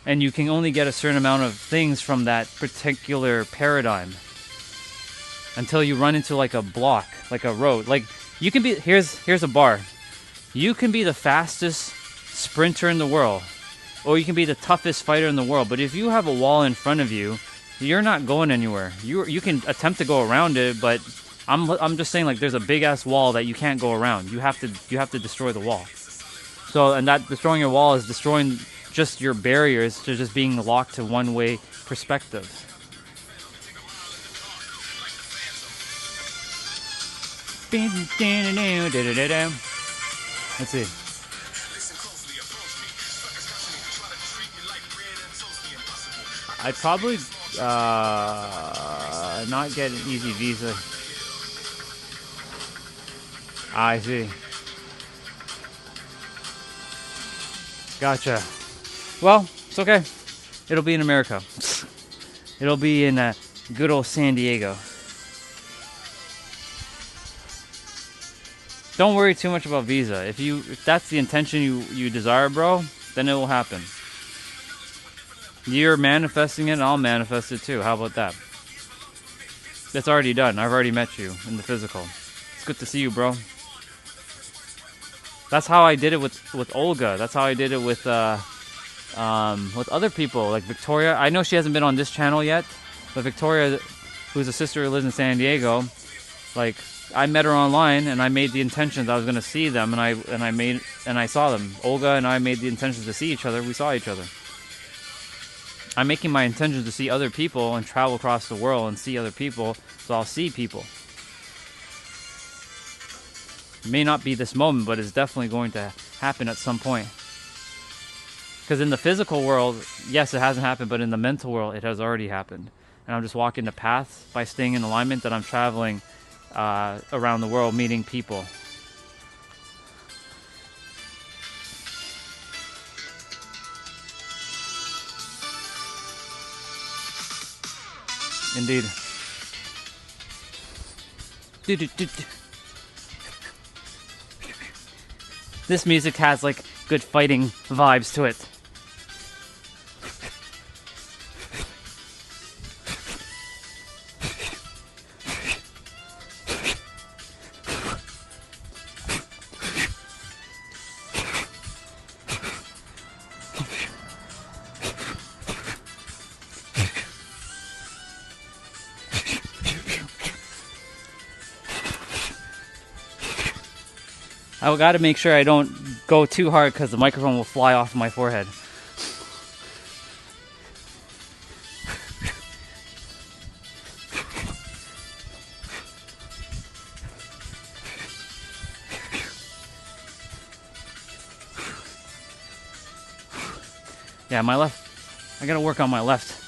[SPEAKER 1] And you can only get a certain amount of things from that particular paradigm until you run into like a block, like a road. Like, you can be, here's a bar. You can be the fastest sprinter in the world, or you can be the toughest fighter in the world, but if you have a wall in front of you, you're not going anywhere. You can attempt to go around it, but I'm just saying, like, there's a big ass wall that you can't go around. You have to destroy the wall. So, and that destroying your wall is destroying just your barriers to just being locked to one way perspective. Let's see. I'd probably not get an easy visa. I see. Gotcha. Well, it's okay. It'll be in America. It'll be in good old San Diego. Don't worry too much about visa. If that's the intention you desire, bro, then it will happen. You're manifesting it, and I'll manifest it too. How about that? It's already done. I've already met you in the physical. It's good to see you, bro. That's how I did it with Olga. That's how I did it with other people, like Victoria. I know she hasn't been on this channel yet, but Victoria, who's a sister who lives in San Diego, like, I met her online, and I made the intentions I was going to see them, and I saw them. Olga and I made the intentions to see each other. We saw each other. I'm making my intentions to see other people and travel across the world and see other people, so I'll see people. It may not be this moment, but it's definitely going to happen at some point. Because in the physical world, yes, it hasn't happened, but in the mental world, it has already happened. And I'm just walking the path by staying in alignment that I'm traveling around the world, meeting people. Indeed. This music has like good fighting vibes to it. I got to make sure I don't go too hard because the microphone will fly off my forehead. Yeah, my left. I got to work on my left.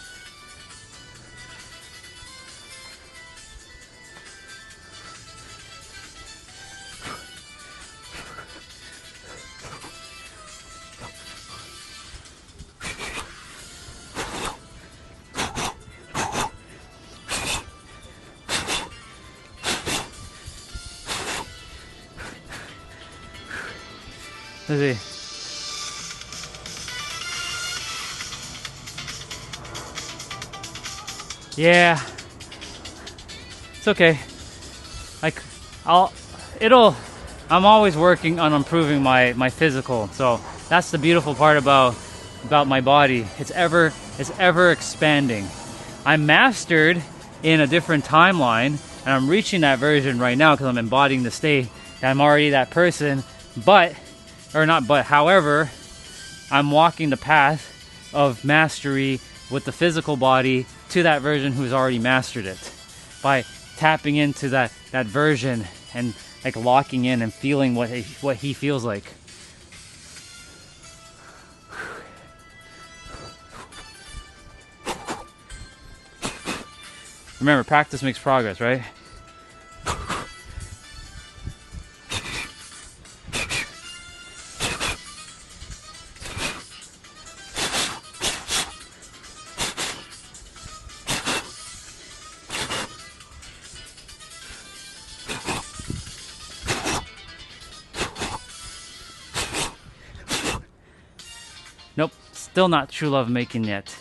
[SPEAKER 1] Let's see. Yeah, it's okay. Like, I'm always working on improving my physical. So that's the beautiful part about my body. It's ever expanding. I'm mastered in a different timeline, and I'm reaching that version right now because I'm embodying the state that I'm already that person. However, I'm walking the path of mastery with the physical body to that version who's already mastered it by tapping into that version and like locking in and feeling what he feels like. Remember, practice makes progress, right? Nope, still not true love making yet.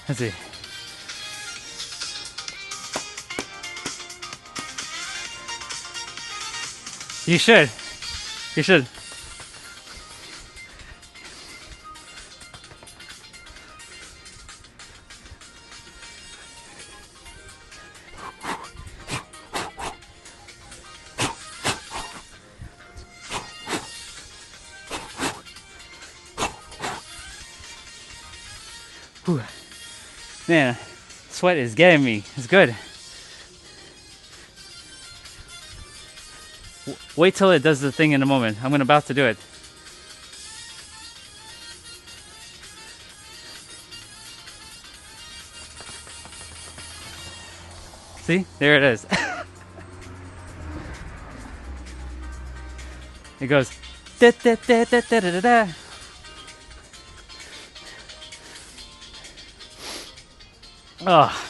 [SPEAKER 1] Let's see. You should. You should. Whew. Man, sweat is getting me. It's good. Wait till it does the thing in a moment. I'm about to do it. See? There it is. It goes da da da da da da da. Oh.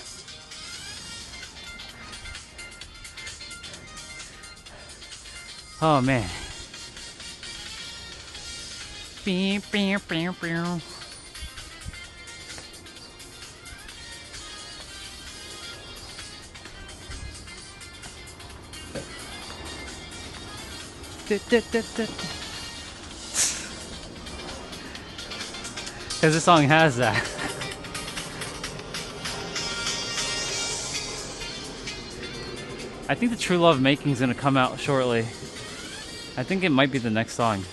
[SPEAKER 1] Oh man. Beep, beep, beep, beep. Because this song has that. I think the True Love Making is going to come out shortly. I think it might be the next song.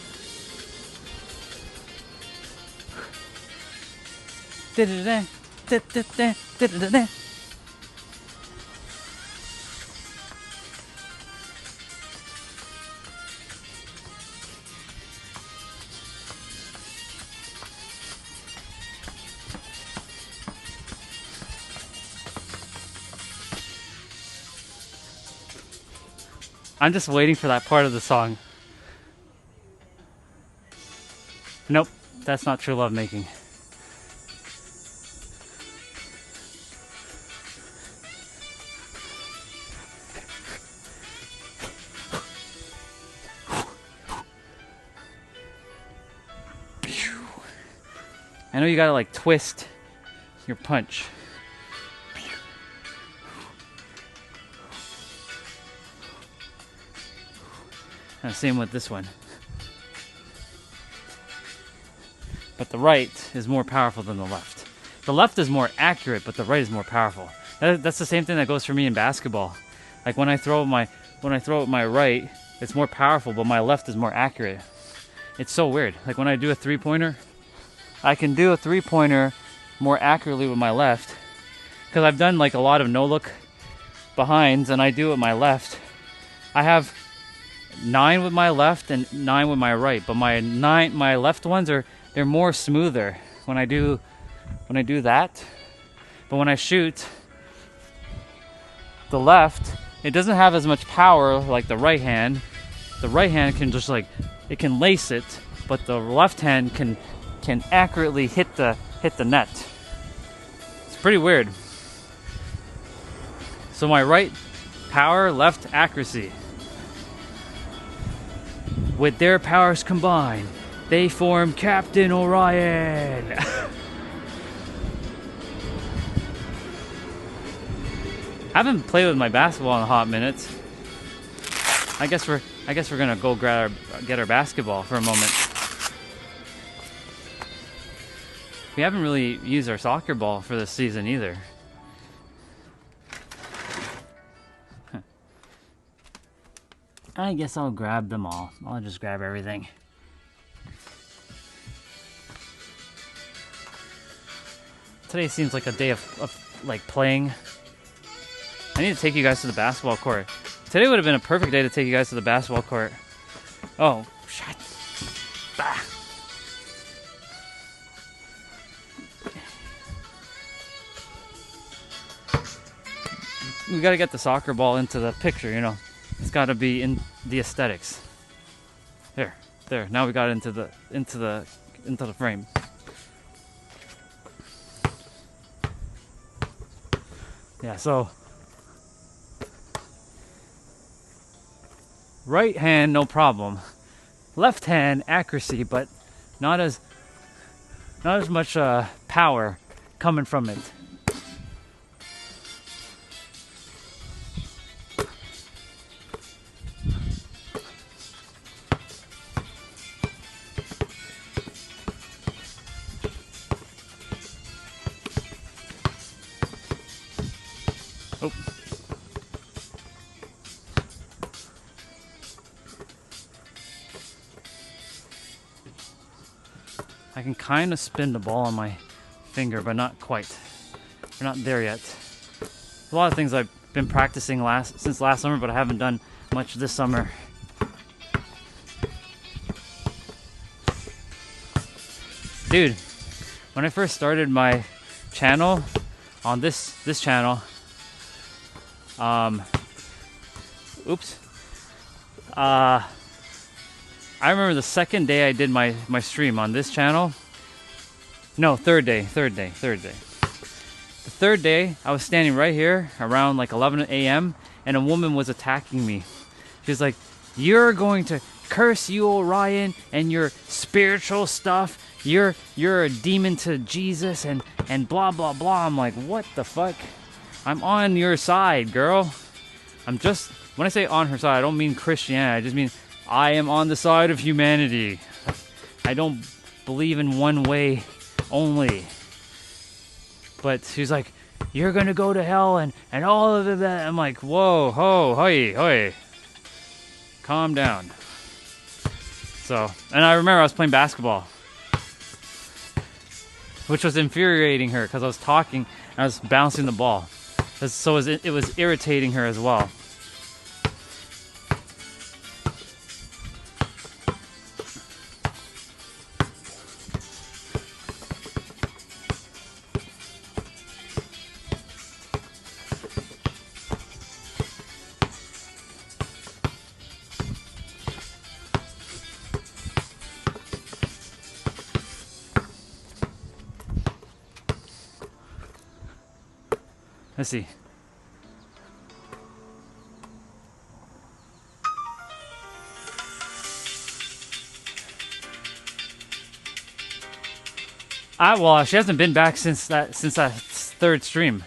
[SPEAKER 1] I'm just waiting for that part of the song. Nope, that's not true love making. I know you gotta like twist your punch. And same with this one. But the right is more powerful than the left. The left is more accurate, but the right is more powerful. That's the same thing that goes for me in basketball. Like when I throw with my right, it's more powerful, but my left is more accurate. It's so weird. Like when I do a three-pointer, I can do a three-pointer more accurately with my left because I've done like a lot of no-look behinds, and I do it with my left. I have 9 with my left and 9 with my right, but my left ones they're more smoother when I do that. But when I shoot the left, it doesn't have as much power like the right hand. The right hand can just like, it can lace it, but the left hand can accurately hit the net. It's pretty weird. So my right power, left accuracy. With their powers combined, they form Captain Orion. I haven't played with my basketball in a hot minute. I guess we're gonna go get our basketball for a moment. We haven't really used our soccer ball for this season either. I guess I'll grab them all. I'll just grab everything. Today seems like a day of like playing. I need to take you guys to the basketball court. Today would have been a perfect day to take you guys to the basketball court. Oh, shit. Bah. We gotta get the soccer ball into the picture, you know. It's gotta be in the aesthetics. There. Now we got it into the frame. Yeah, so right hand, no problem. Left hand, accuracy, but not as much power coming from it. Oh. I can kind of spin the ball on my finger, but not quite. We're not there yet. A lot of things I've been practicing since last summer, but I haven't done much this summer. Dude, when I first started my channel, on this channel, I remember the second day I did my stream on this channel. No, third day. The third day, I was standing right here around like 11 a.m. and a woman was attacking me. She was like, "You're going to curse you, Orion, and your spiritual stuff. You're a demon to Jesus and blah blah blah." I'm like, what the fuck? I'm on your side, girl. When I say on her side, I don't mean Christianity. I just mean I am on the side of humanity. I don't believe in one way only. But she's like, "You're gonna go to hell and all of that." I'm like, whoa, ho, hoy. Calm down. So, and I remember I was playing basketball, which was infuriating her because I was talking and I was bouncing the ball. So it was irritating her as well. Let's see. Well, she hasn't been back since that third stream.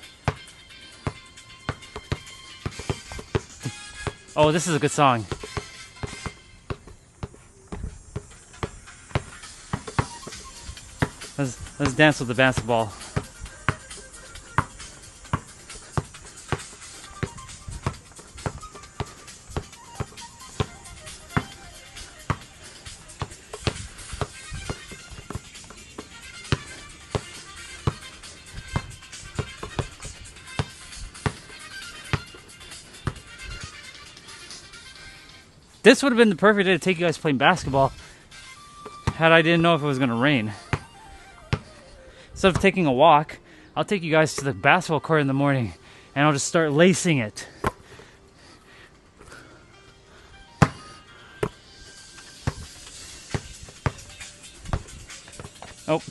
[SPEAKER 1] Oh, this is a good song. Let's dance with the basketball. This would have been the perfect day to take you guys playing basketball had I didn't know if it was going to rain. Instead of taking a walk, I'll take you guys to the basketball court in the morning and I'll just start lacing it. Oh.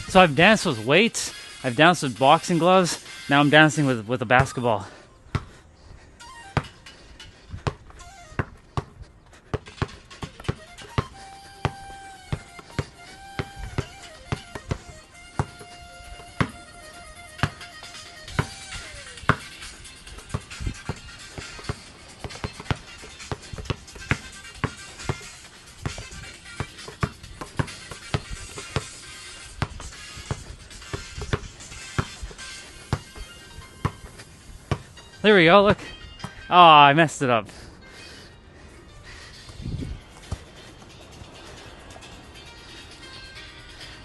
[SPEAKER 1] So I've danced with weights, I've danced with boxing gloves, now I'm dancing with a basketball. There we go, look. Oh, I messed it up.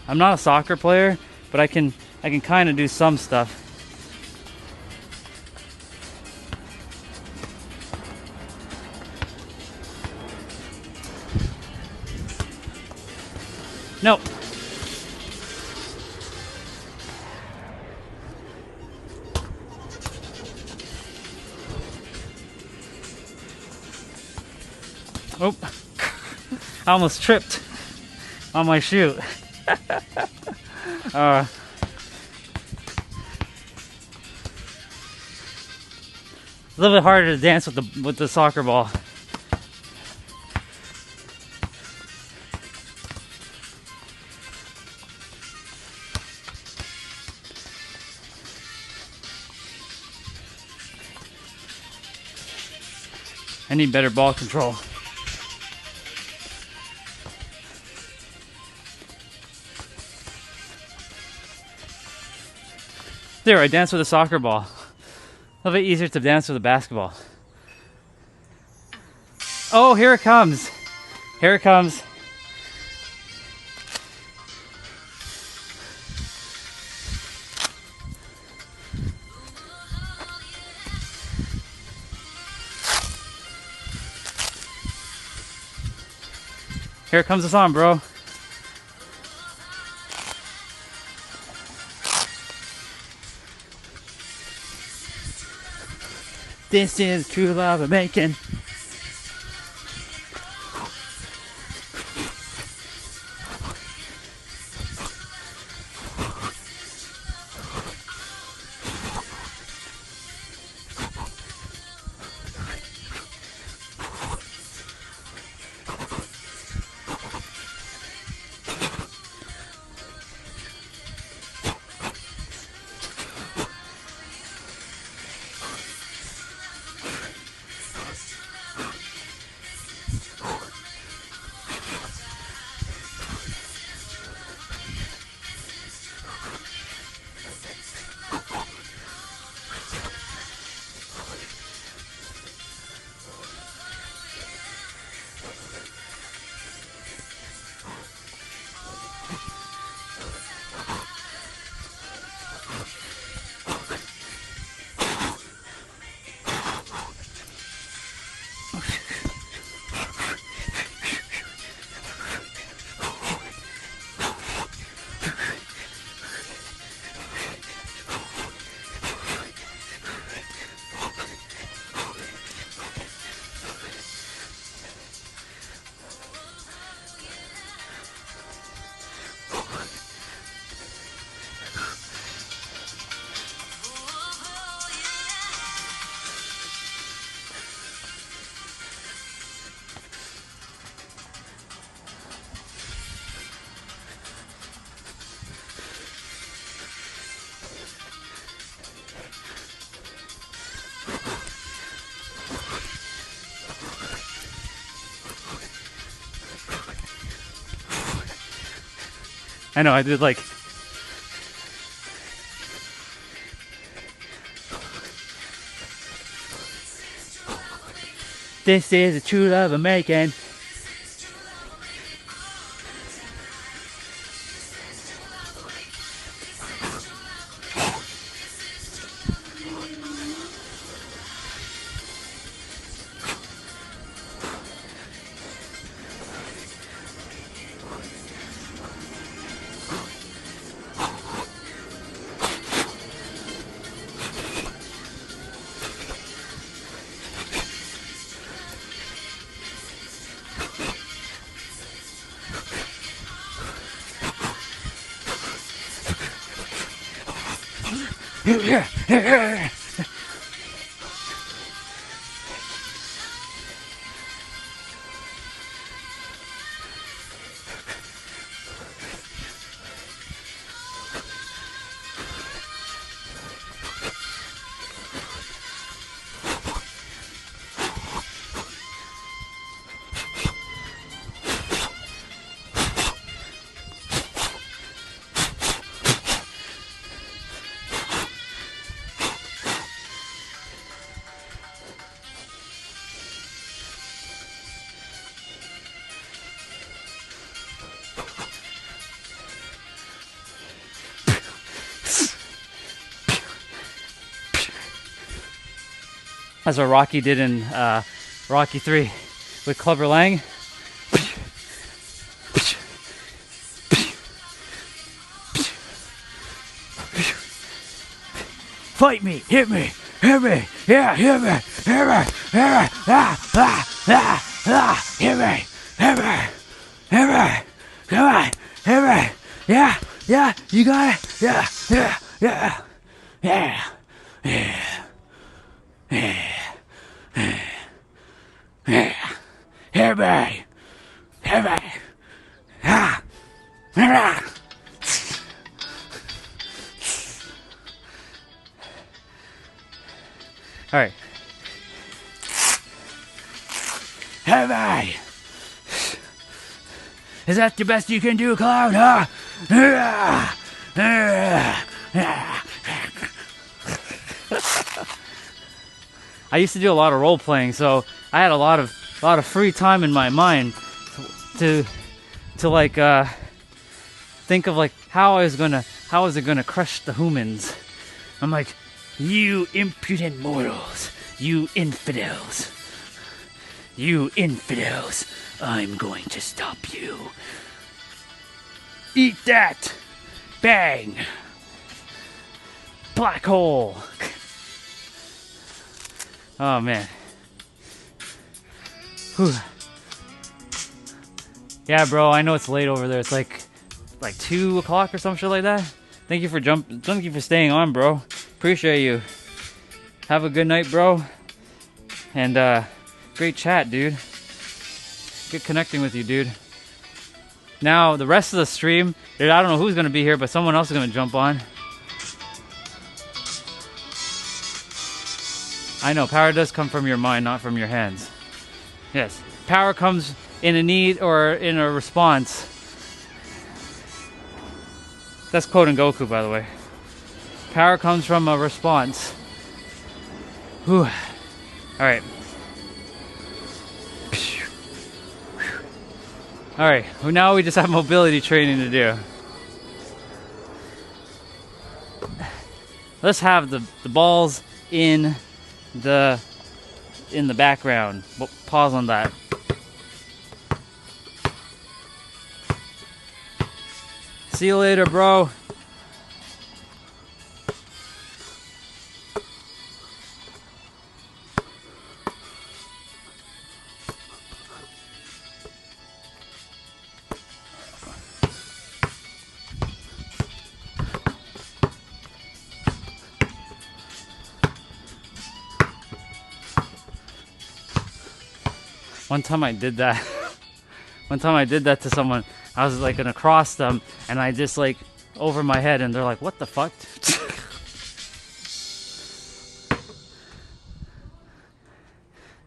[SPEAKER 1] I'm not a soccer player, but I can kind of do some stuff. Nope. Oh, I almost tripped on my shoe. A little bit harder to dance with the soccer ball. I need better ball control. There, I danced with a soccer ball. A little bit easier to dance with a basketball. Oh, here it comes. Here it comes. Here comes the song, bro. This is true love I'm making. I know, I did like... This is a true love American. That's what Rocky did in Rocky 3 with Clubber Lang. Fight me, hit me, yeah, hit me, hit me, come on, hit me, yeah, you got it, yeah. Hit me. All right. Hit me. Is that the best you can do, clown? Huh? I used to do a lot of role playing, so I had a lot of free time in my mind to like think of like how is it gonna crush the humans. I'm like, you impudent mortals, you infidels, I'm going to stop you. Eat that! Bang! Black hole! Oh man. Whew. Yeah, bro, I know it's late over there. It's like 2 o'clock or some shit like that. Thank you for staying on, bro. Appreciate you. Have a good night, bro. And great chat, dude. Good connecting with you, dude. Now, the rest of the stream, dude, I don't know who's gonna be here, but someone else is gonna jump on. I know, power does come from your mind, not from your hands. Yes, power comes in a need or in a response. That's quoting Goku, by the way. Power comes from a response. Whew. Alright. Alright, well, now we just have mobility training to do. Let's have the balls in the background. Pause on that. See you later, bro. One time I did that. One time I did that to someone. I was like gonna cross them, and I just like over my head, and they're like, "What the fuck?"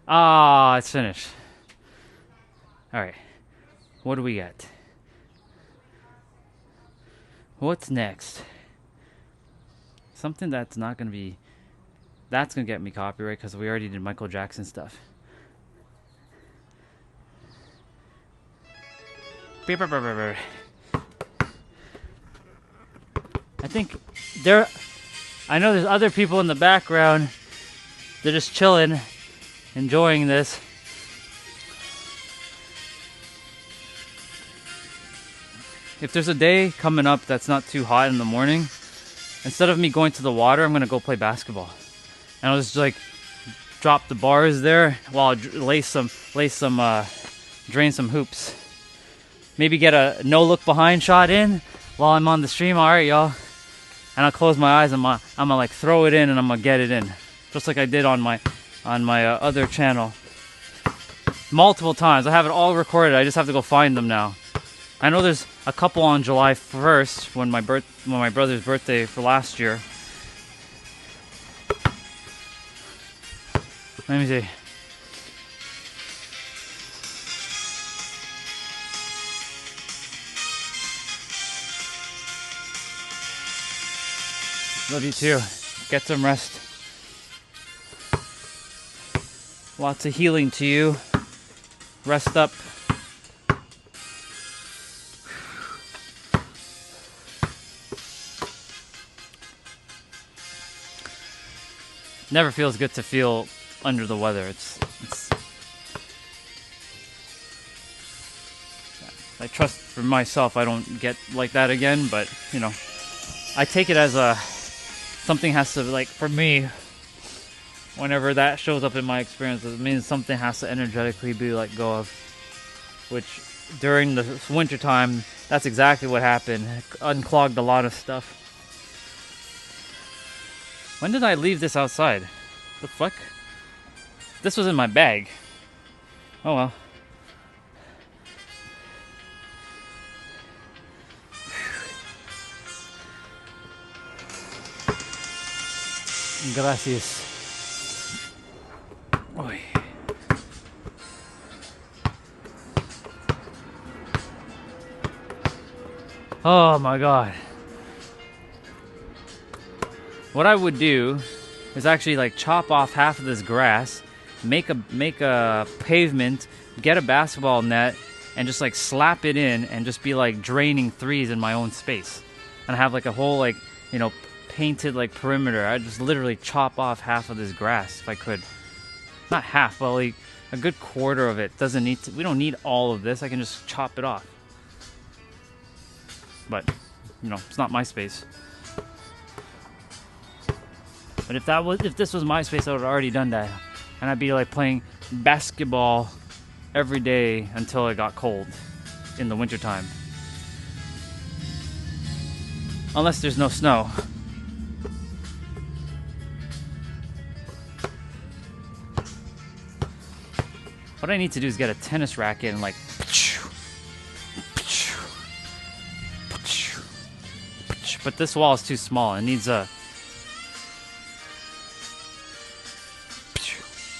[SPEAKER 1] Ah, it's finished. All right, what do we got? What's next? Something that's not gonna be. That's gonna get me copyright because we already did Michael Jackson stuff. I think I know there's other people in the background. They're just chilling, enjoying this. If there's a day coming up that's not too hot in the morning, instead of me going to the water, I'm gonna go play basketball. And I'll just like drop the bars there while I drain some hoops. Maybe get a no look behind shot in while I'm on the stream. All right, y'all. And I'll close my eyes and I'm gonna like throw it in and I'm gonna get it in, just like I did on my other channel. Multiple times. I have it all recorded. I just have to go find them now. I know there's a couple on July 1st when my brother's birthday for last year. Let me see. Love you too. Get some rest. Lots of healing to you. Rest up. Never feels good to feel under the weather. It's I trust for myself I don't get like that again, but you know, I take it as something has to, like, for me, whenever that shows up in my experience, it means something has to energetically be let go of, which during the winter time, that's exactly what happened. Unclogged a lot of stuff. When did I leave this outside? The fuck? This was in my bag. Oh well. Gracias. Oy. Oh my god. What I would do is actually like chop off half of this grass, make a pavement, get a basketball net, and just like slap it in and just be like draining threes in my own space. And have like a whole, like, you know, painted like perimeter. I'd just literally chop off half of this grass if I could. Not half, but like a good quarter of it. Doesn't need to, we don't need all of this. I can just chop it off. But, you know, it's not my space. But if this was my space, I would have already done that. And I'd be like playing basketball every day until it got cold in the wintertime. Unless there's no snow. What I need to do is get a tennis racket and like, but this wall is too small. It needs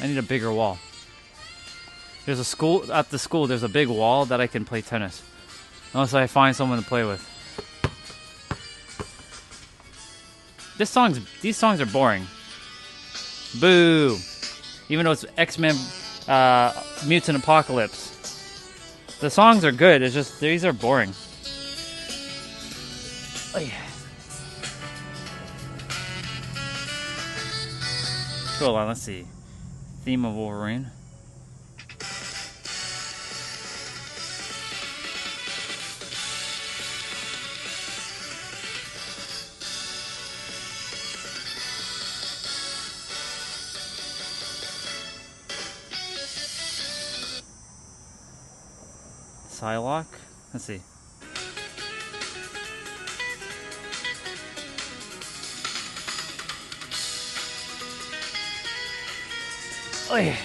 [SPEAKER 1] I need a bigger wall. There's a school, at the school there's a big wall that I can play tennis. Unless I find someone to play with. These songs are boring. Boo! Even though it's X-Men Mutant Apocalypse. The songs are good, it's just these are boring. Oh yeah. Hold on, let's see. Theme of Wolverine. Psylocke? Let's see. Oh yeah.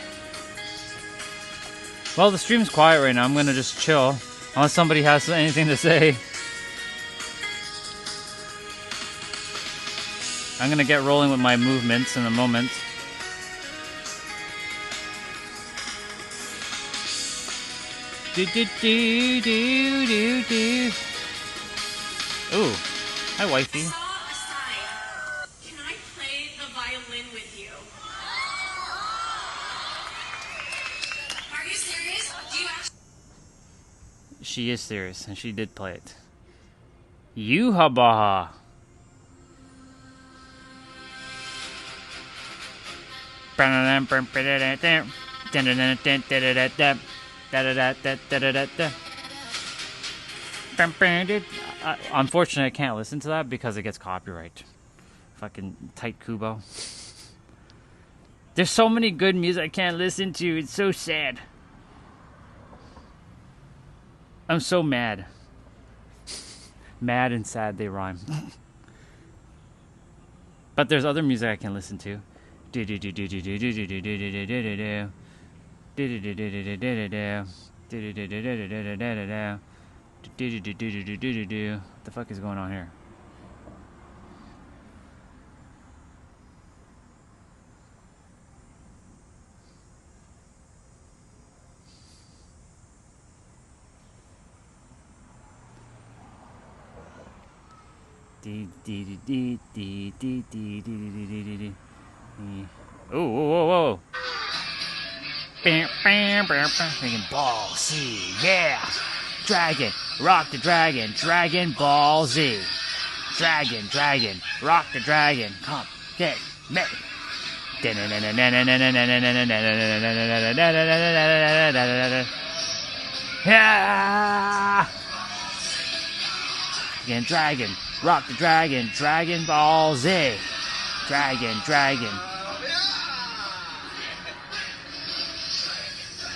[SPEAKER 1] Well, the stream's quiet right now. I'm gonna just chill. Unless somebody has anything to say. I'm gonna get rolling with my movements in a moment. Do do do do do do. Ooh, Hi, wifey.
[SPEAKER 7] Saw a sign. Can I play the violin with you? Are you serious? Do you actually?
[SPEAKER 1] She is serious, and she did play it. Yuhabaha. Unfortunately, I can't listen to that because it gets copyright. Fucking tight Kubo. There's so many good music I can't listen to. It's so sad. I'm so mad. Mad and sad, they rhyme. But there's other music I can listen to. What the fuck is going on here? Oh, whoa, whoa, whoa. Making Ball Z, yeah. Dragon, rock the dragon, Dragon Ball Z. Dragon, dragon, rock the dragon. Come, get me. Yeah. Again, dragon, rock the dragon, Dragon Ball Z. Dragon, dragon.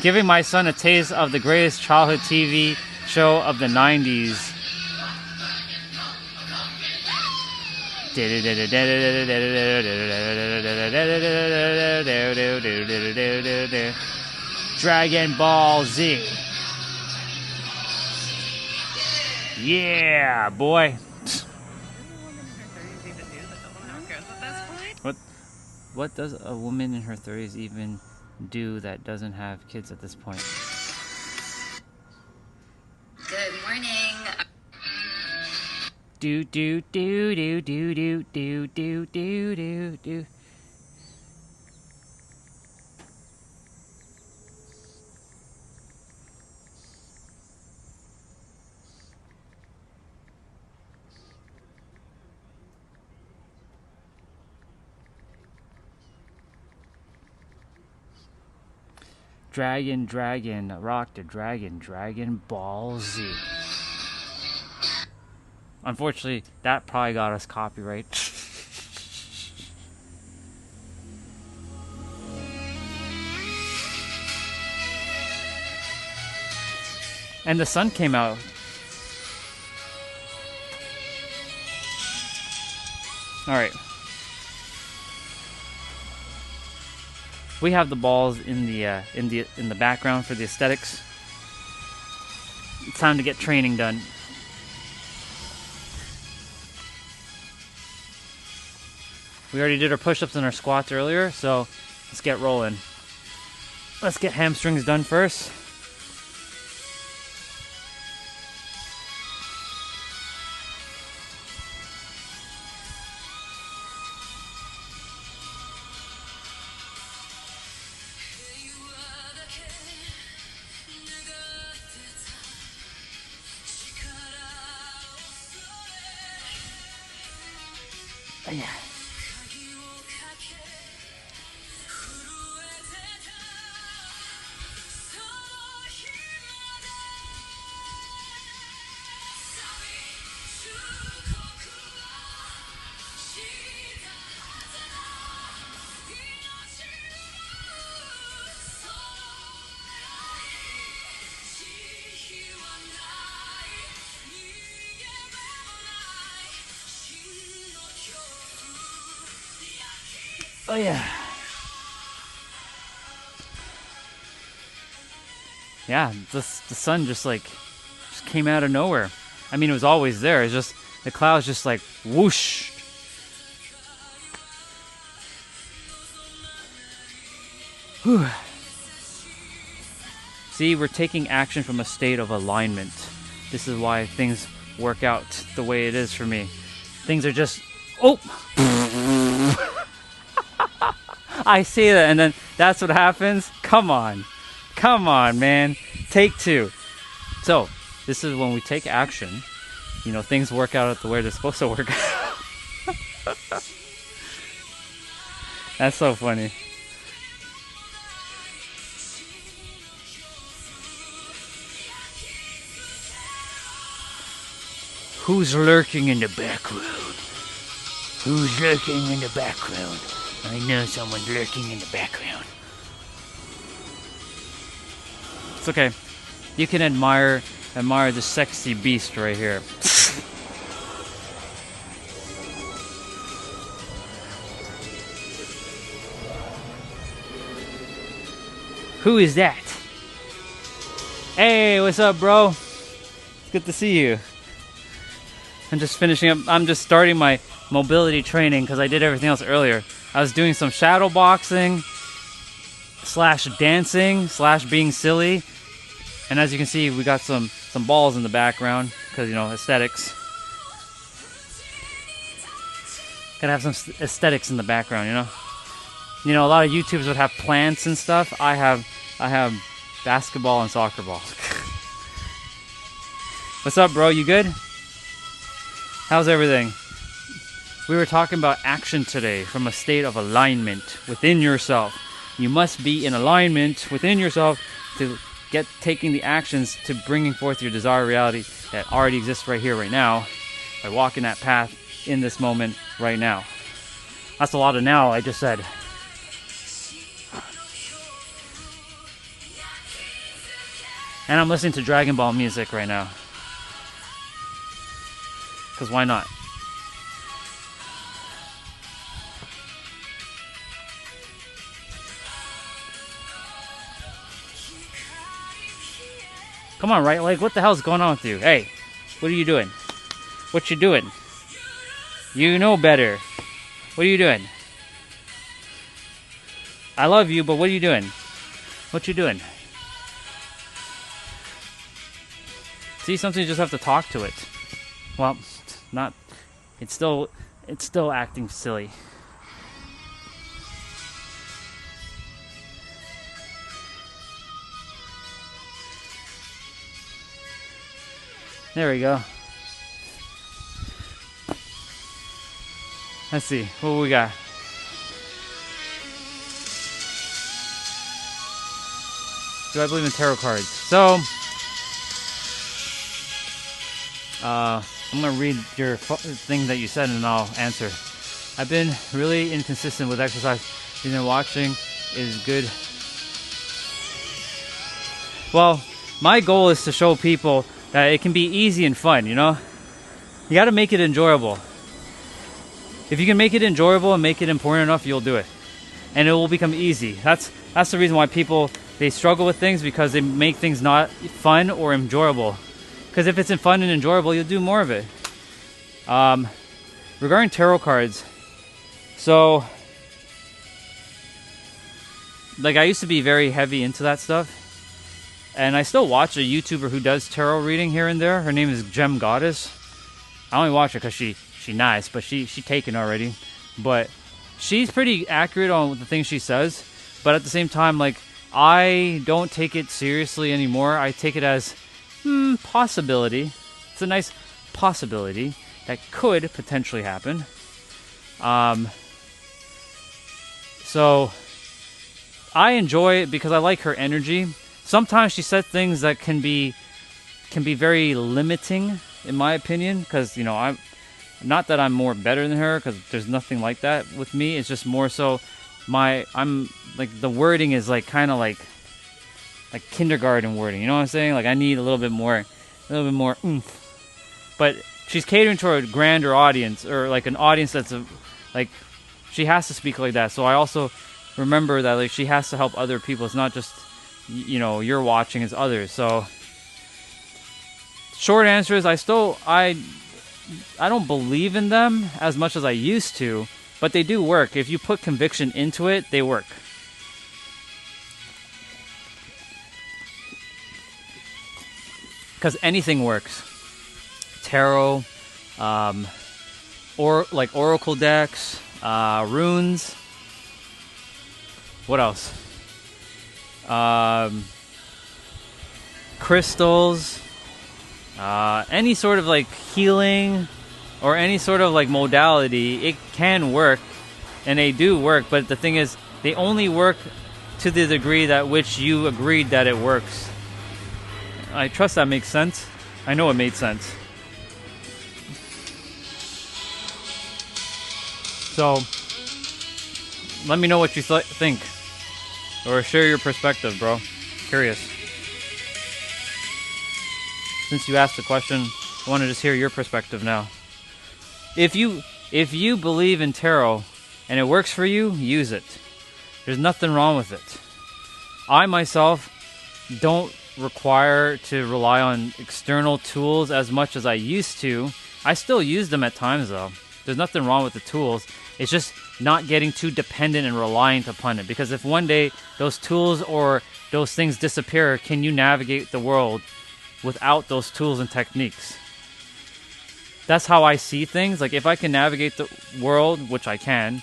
[SPEAKER 1] Giving my son a taste of the greatest childhood TV show of the 90s. Dragon Ball Z. Yeah, boy. What does a woman in her 30s even do that doesn't have kids at this point?
[SPEAKER 7] Good morning.
[SPEAKER 1] Do do do do do do do do do do do. Dragon, dragon, rock the dragon, Dragon Ball Z. Unfortunately, that probably got us copyright. And the sun came out. All right. We have the balls in the background for the aesthetics. It's time to get training done. We already did our push-ups and our squats earlier, so let's get rolling. Let's get hamstrings done first. Yeah. Oh yeah. Yeah, the sun just came out of nowhere. I mean, it was always there. It's just the clouds just like whoosh. Whew. See, we're taking action from a state of alignment. This is why things work out the way it is for me. things are just, oh, I say that, and then that's what happens. Come on, man. Take two. So this is when we take action. You know, things work out the way they're supposed to work out. That's so funny. Who's lurking in the background? Who's lurking in the background? I know someone's lurking in the background. It's okay. You can admire the sexy beast right here. Who is that? Hey, what's up, bro? It's good to see you. I'm just finishing up. I'm just starting my mobility training because I did everything else earlier. I was doing some shadow boxing / dancing / being silly. And as you can see, we got some balls in the background because, you know, aesthetics. Gotta have some aesthetics in the background, you know. You know, a lot of YouTubers would have plants and stuff. I have basketball and soccer balls. What's up, bro? You good? How's everything? We were talking about action today from a state of alignment within yourself. You must be in alignment within yourself to get taking the actions to bringing forth your desired reality that already exists right here, right now, by walking that path in this moment right now. That's a lot of now I just said. And I'm listening to Dragon Ball music right now. Because why not? Come on, right? Like, what the hell's going on with you? Hey, what are you doing? What you doing? You know better. What are you doing? I love you, but what are you doing? What you doing? See, sometimes you just have to talk to it. Well, not. It's still acting silly. There we go. Let's see what we got. Do I believe in tarot cards? So, I'm gonna read your thing that you said and I'll answer. I've been really inconsistent with exercise. Been watching is good. Well, my goal is to show people that it can be easy and fun, you know? You gotta make it enjoyable. If you can make it enjoyable and make it important enough, you'll do it. And it will become easy. That's the reason why people, they struggle with things, because they make things not fun or enjoyable. Because if it's fun and enjoyable, you'll do more of it. Regarding tarot cards, so, like, I used to be very heavy into that stuff. And I still watch a YouTuber who does tarot reading here and there. Her name is Gem Goddess. I only watch her because she nice, but she taken already. But she's pretty accurate on the things she says. But at the same time, like, I don't take it seriously anymore. I take it as possibility. It's a nice possibility that could potentially happen. So I enjoy it because I like her energy. Sometimes she said things that can be very limiting, in my opinion, because, you know, I'm not that I'm more better than her, because there's nothing like that with me. It's just more so I'm like, the wording is like kind of like kindergarten wording. You know what I'm saying? Like, I need a little bit more oomph. But she's catering to a grander audience, or like an audience that's like, she has to speak like that. So I also remember that, like, she has to help other people. It's not just, you know, you're watching, as others. So short answer is, I don't believe in them as much as I used to, but they do work. If you put conviction into it, they work. Because anything works. Tarot, or like oracle decks, runes. What else? Crystals. Any sort of like healing or any sort of like modality, it can work, and they do work. But the thing is, they only work to the degree that which you agreed that it works. I trust that makes sense. I know it made sense. So, let me know what you think. Or share your perspective, bro. Curious. Since you asked the question, I want to just hear your perspective now. If you believe in tarot and it works for you, use it. There's nothing wrong with it. I myself don't require to rely on external tools as much as I used to. I still use them at times though. There's nothing wrong with the tools. It's just not getting too dependent and reliant upon it. Because if one day those tools or those things disappear, can you navigate the world without those tools and techniques? That's how I see things. Like if I can navigate the world, which I can,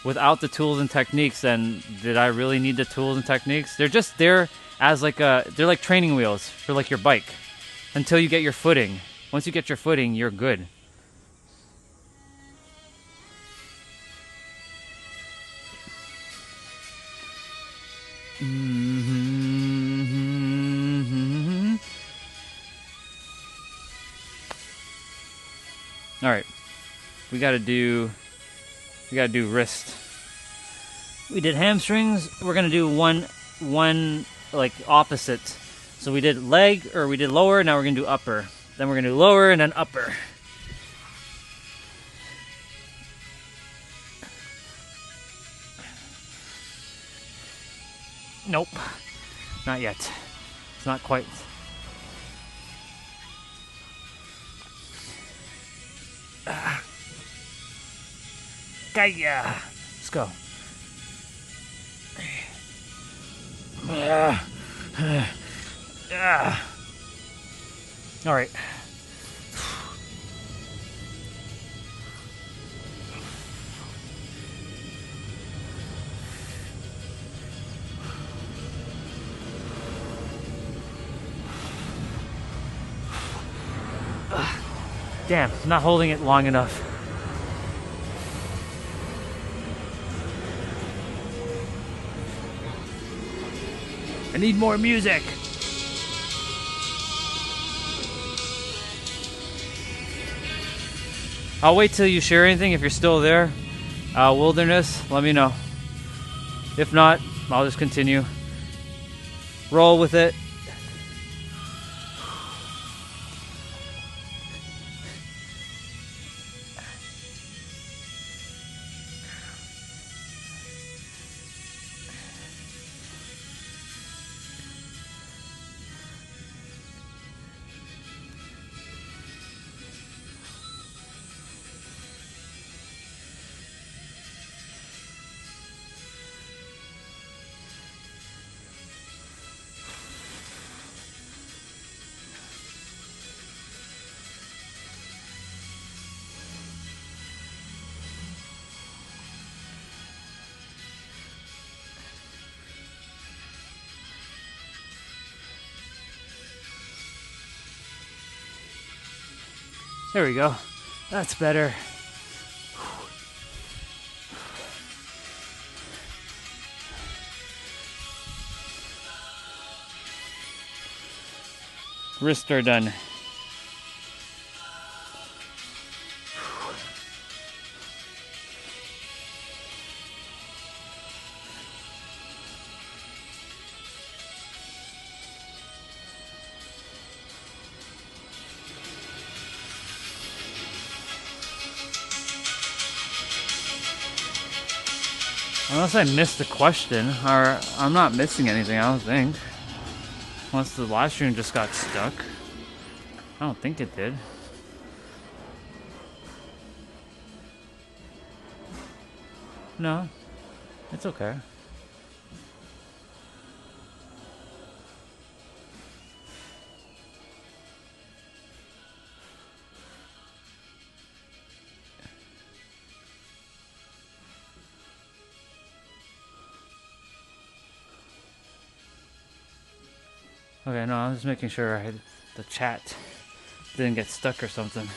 [SPEAKER 1] without the tools and techniques, then did I really need the tools and techniques? They're just there as they're like training wheels for like your bike until you get your footing. Once you get your footing, you're good. All right, we gotta do wrist. We did hamstrings. We're gonna do one like opposite. So we did leg, or we did lower. Now we're gonna do upper. Then we're gonna do lower and then upper. Nope, not yet. It's not quite. Gaya. Let's go. All right. Damn, I'm not holding it long enough. I need more music. I'll wait till you share anything. If you're still there, wilderness, let me know. If not, I'll just continue. Roll with it. There we go. That's better. Wrists are done. Unless I missed the question, or I'm not missing anything, I don't think. Unless the live stream just got stuck. I don't think it did. No, it's okay. Okay, no, I'm just making sure the chat didn't get stuck or something.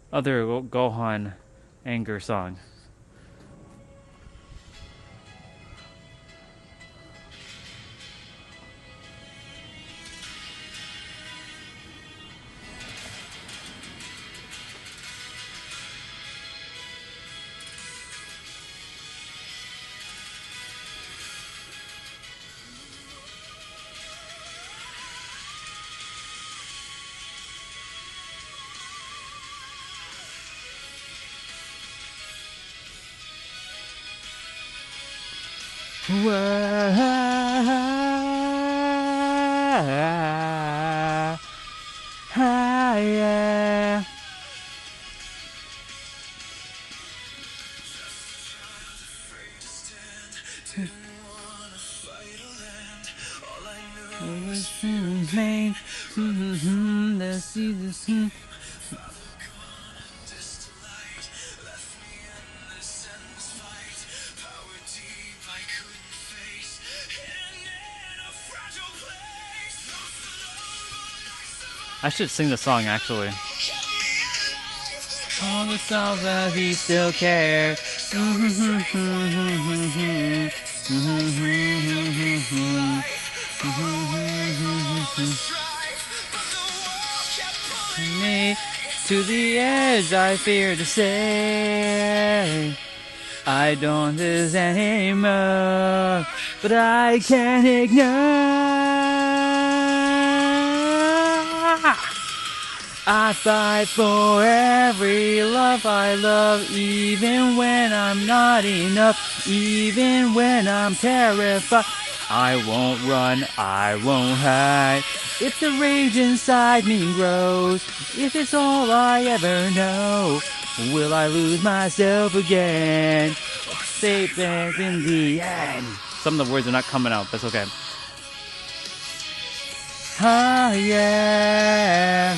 [SPEAKER 1] Other Gohan anger song. Yeah. I should sing the song actually. All the songs that he still cares. Me to the edge, I fear to say. I don't this anymore, but I can't ignore. I fight for every love I love, even when I'm not enough, even when I'm terrified. I won't run, I won't hide. If the rage inside me grows, if it's all I ever know, will I lose myself again? Safe there in the end. Some of the words are not coming out, that's okay. Ah, yeah.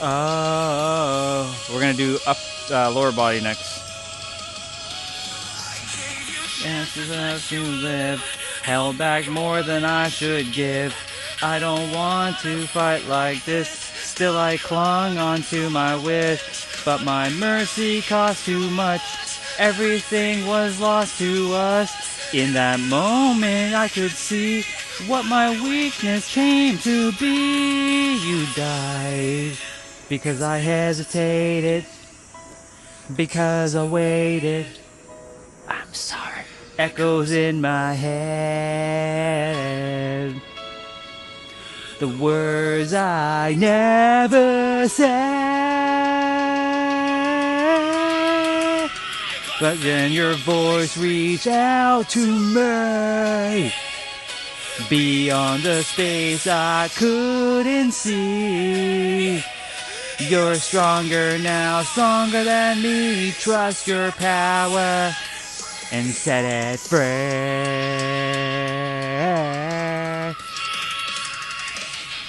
[SPEAKER 1] Oh, we're gonna do lower body next. Answers have to live, held back more than I should give. I don't want to fight like this. Still I clung onto my wish, but my mercy cost too much. Everything was lost to us. In that moment I could see what my weakness came to be. You died because I hesitated, because I waited. I'm sorry. Echoes in my head, the words I never said, but then your voice reached out to me, beyond the space I couldn't see. You're stronger now, stronger than me. Trust your power and set it free.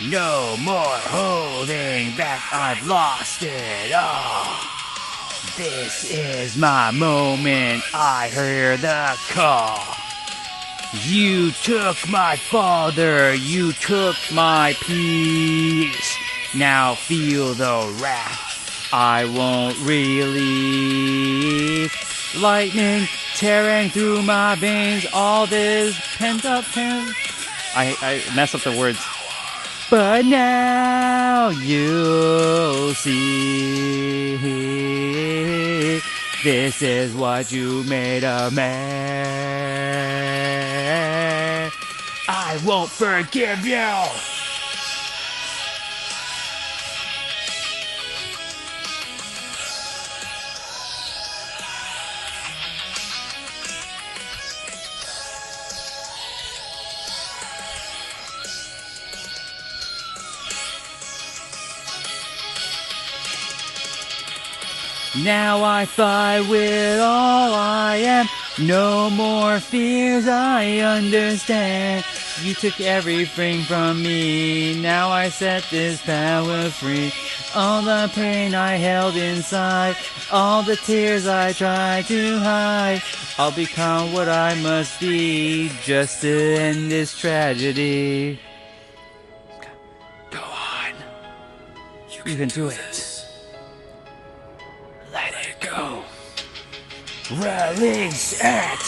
[SPEAKER 1] No more holding back, I've lost it all. This is my moment, I hear the call. You took my father, you took my peace. Now feel the wrath, I won't release. Lightning tearing through my veins, all this pent up pain. I mess up the words. But now you'll see, this is what you made of me. I won't forgive you. Now I fight with all I am. No more fears, I understand. You took everything from me. Now I set this power free. All the pain I held inside, all the tears I tried to hide. I'll become what I must be just to end this tragedy. Go on. You can do it. Let it go. Release it.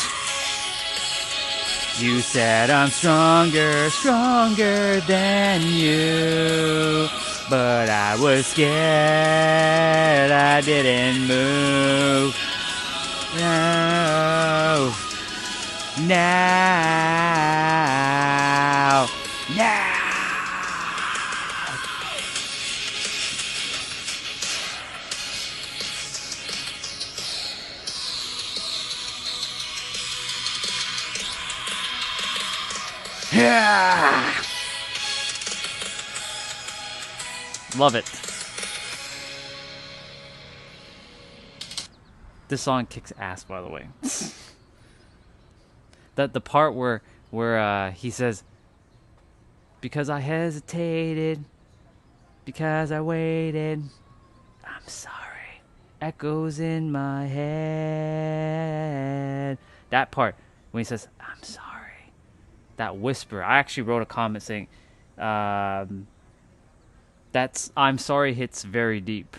[SPEAKER 1] You said I'm stronger, stronger than you. But I was scared, I didn't move. No. Now. Now. Yeah. Love it. This song kicks ass, by the way. The part where he says, because I hesitated, because I waited, I'm sorry, echoes in my head. That part when he says, I'm sorry. That whisper. I actually wrote a comment saying, that's I'm sorry hits very deep.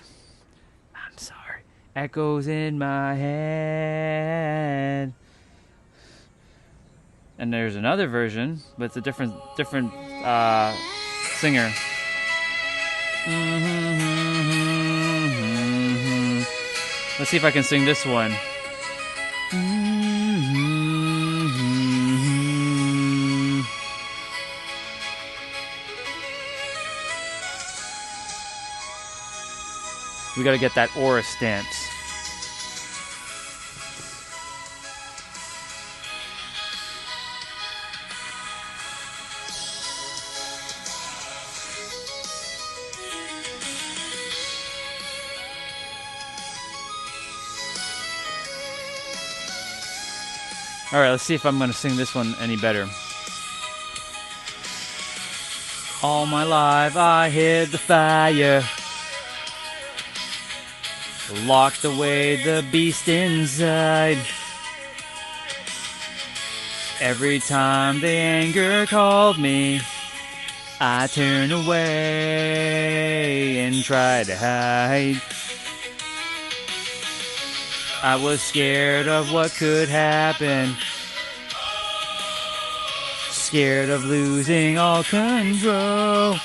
[SPEAKER 1] I'm sorry. Echoes in my head. And there's another version, but it's a different singer. Let's see if I can sing this one. We gotta get that aura stance. Alright, let's see if I'm gonna sing this one any better. All my life I hid the fire, locked away the beast inside. Every time the anger called me, I turned away and tried to hide. I was scared of what could happen, scared of losing all control.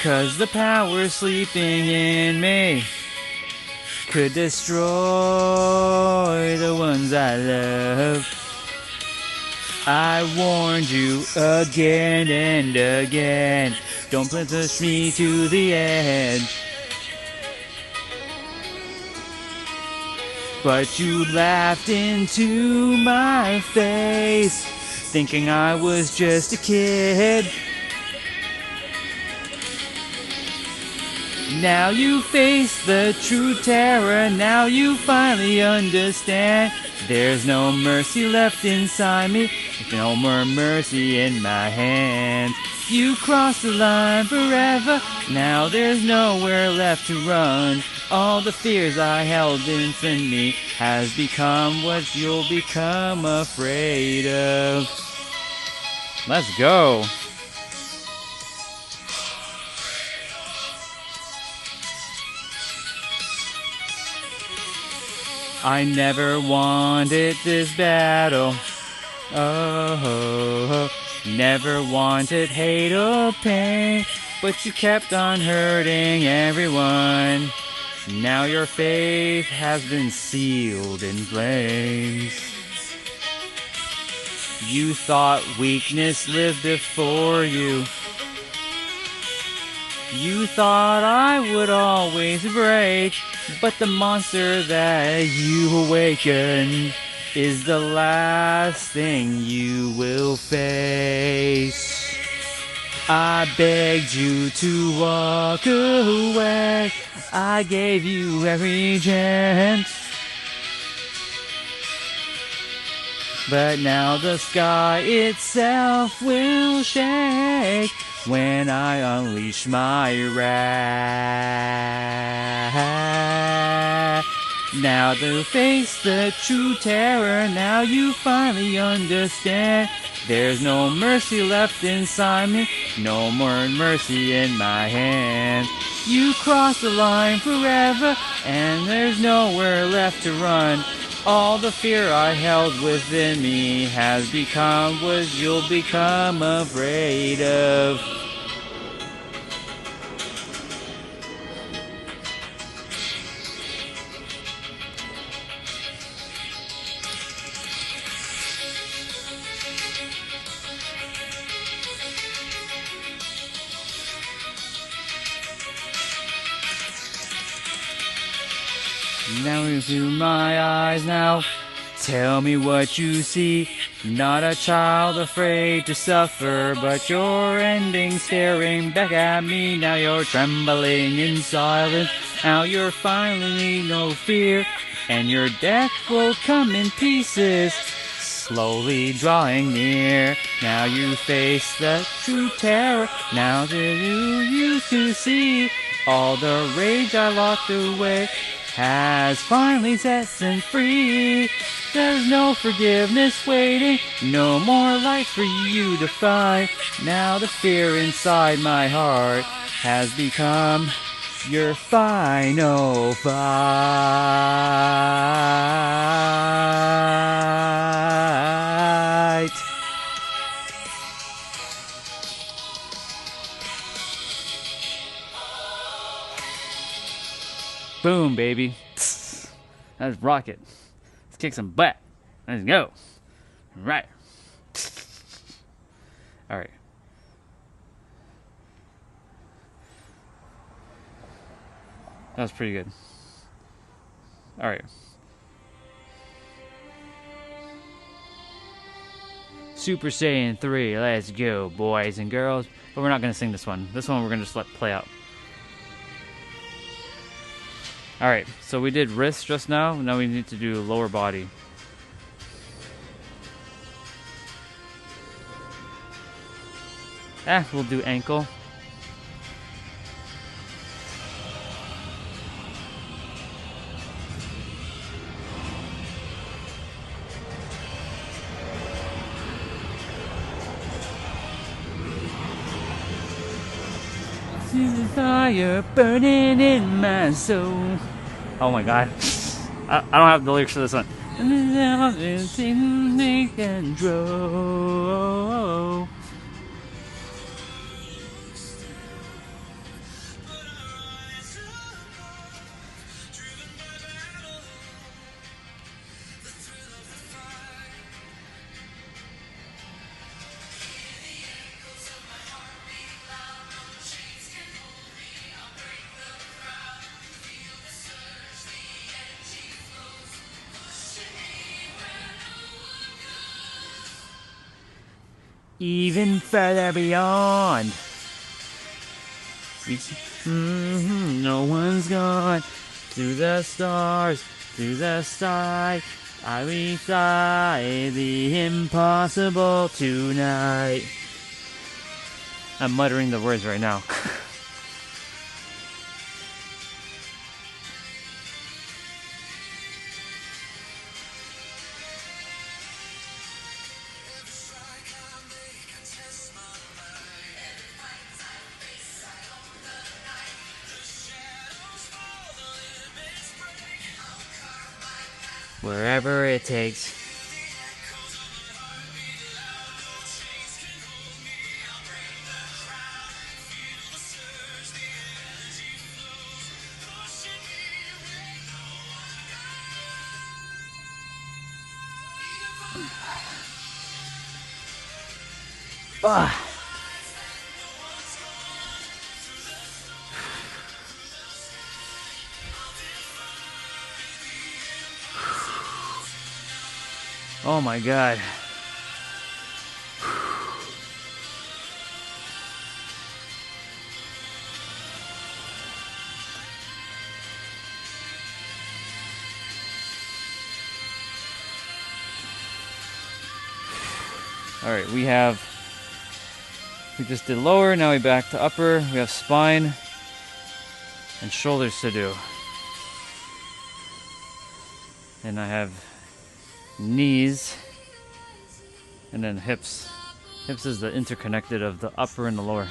[SPEAKER 1] 'Cause the power sleeping in me could destroy the ones I love. I warned you again and again, don't push me to the edge. But you laughed into my face, thinking I was just a kid. Now you face the true terror, now you finally understand. There's no mercy left inside me, no more mercy in my hands. You crossed the line forever, now there's nowhere left to run. All the fears I held within me has become what you'll become afraid of. Let's go. I never wanted this battle. Oh, never wanted hate or pain, but you kept on hurting everyone. Now your faith has been sealed in flames. You thought weakness lived before you. You thought I would always break, but the monster that you awakened is the last thing you will face. I begged you to walk away. I gave you every chance. But now the sky itself will shake when I unleash my wrath. Now to face the true terror, now you finally understand. There's no mercy left inside me, no more mercy in my hands. You crossed the line forever, and there's nowhere left to run. All the fear I held within me has become what you'll become afraid of. Now into my eyes now, tell me what you see. Not a child afraid to suffer, but your ending staring back at me. Now you're trembling in silence, now you're finally no fear, and your death will come in pieces, slowly drawing near. Now you face the true terror, now do you used to see. All the rage I locked away has finally set them free. There's no forgiveness waiting, no more life for you to find. Now the fear inside my heart has become your final fight. Boom, baby. Let's rock it. Let's kick some butt. Let's go. Right. All right. That was pretty good. All right. Super Saiyan 3. Let's go, boys and girls. But we're not going to sing this one. This one we're going to just let play out. Alright, so we did wrist just now. Now we need to do lower body. We'll do ankle. See the fire burning in my soul. Oh my god. I don't have the lyrics for this one. Control. Even further beyond. No one's gone. Through the stars, through the sky, I recite the impossible tonight. I'm muttering the words right now. Wherever it takes. Oh my god. Alright, we just did lower, now we back to upper. We have spine and shoulders to do. And I have knees and then hips. Hips is the interconnected of the upper and the lower.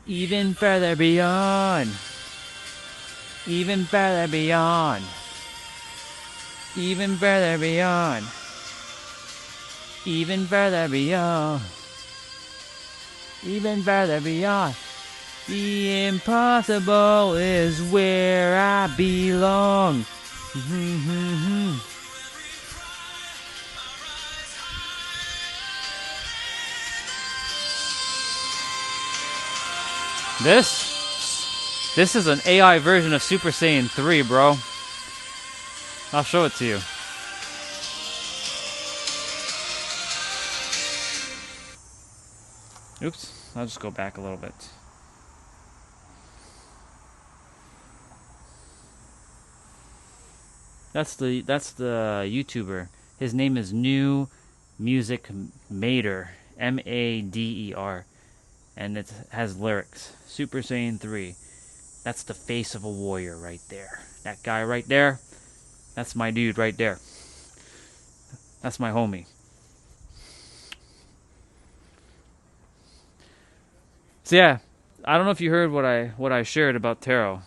[SPEAKER 1] Even further beyond. Even further beyond. Even further beyond. Even further beyond. Even further beyond. The impossible is where I belong. This is an AI version of Super Saiyan 3, bro. I'll show it to you. Oops, I'll just go back a little bit. That's the YouTuber. His name is New Music Mater, M-A-D-E-R, and it has lyrics. Super Saiyan 3. That's the face of a warrior right there. That guy right there, that's my dude right there. That's my homie. So yeah, I don't know if you heard what I shared about tarot.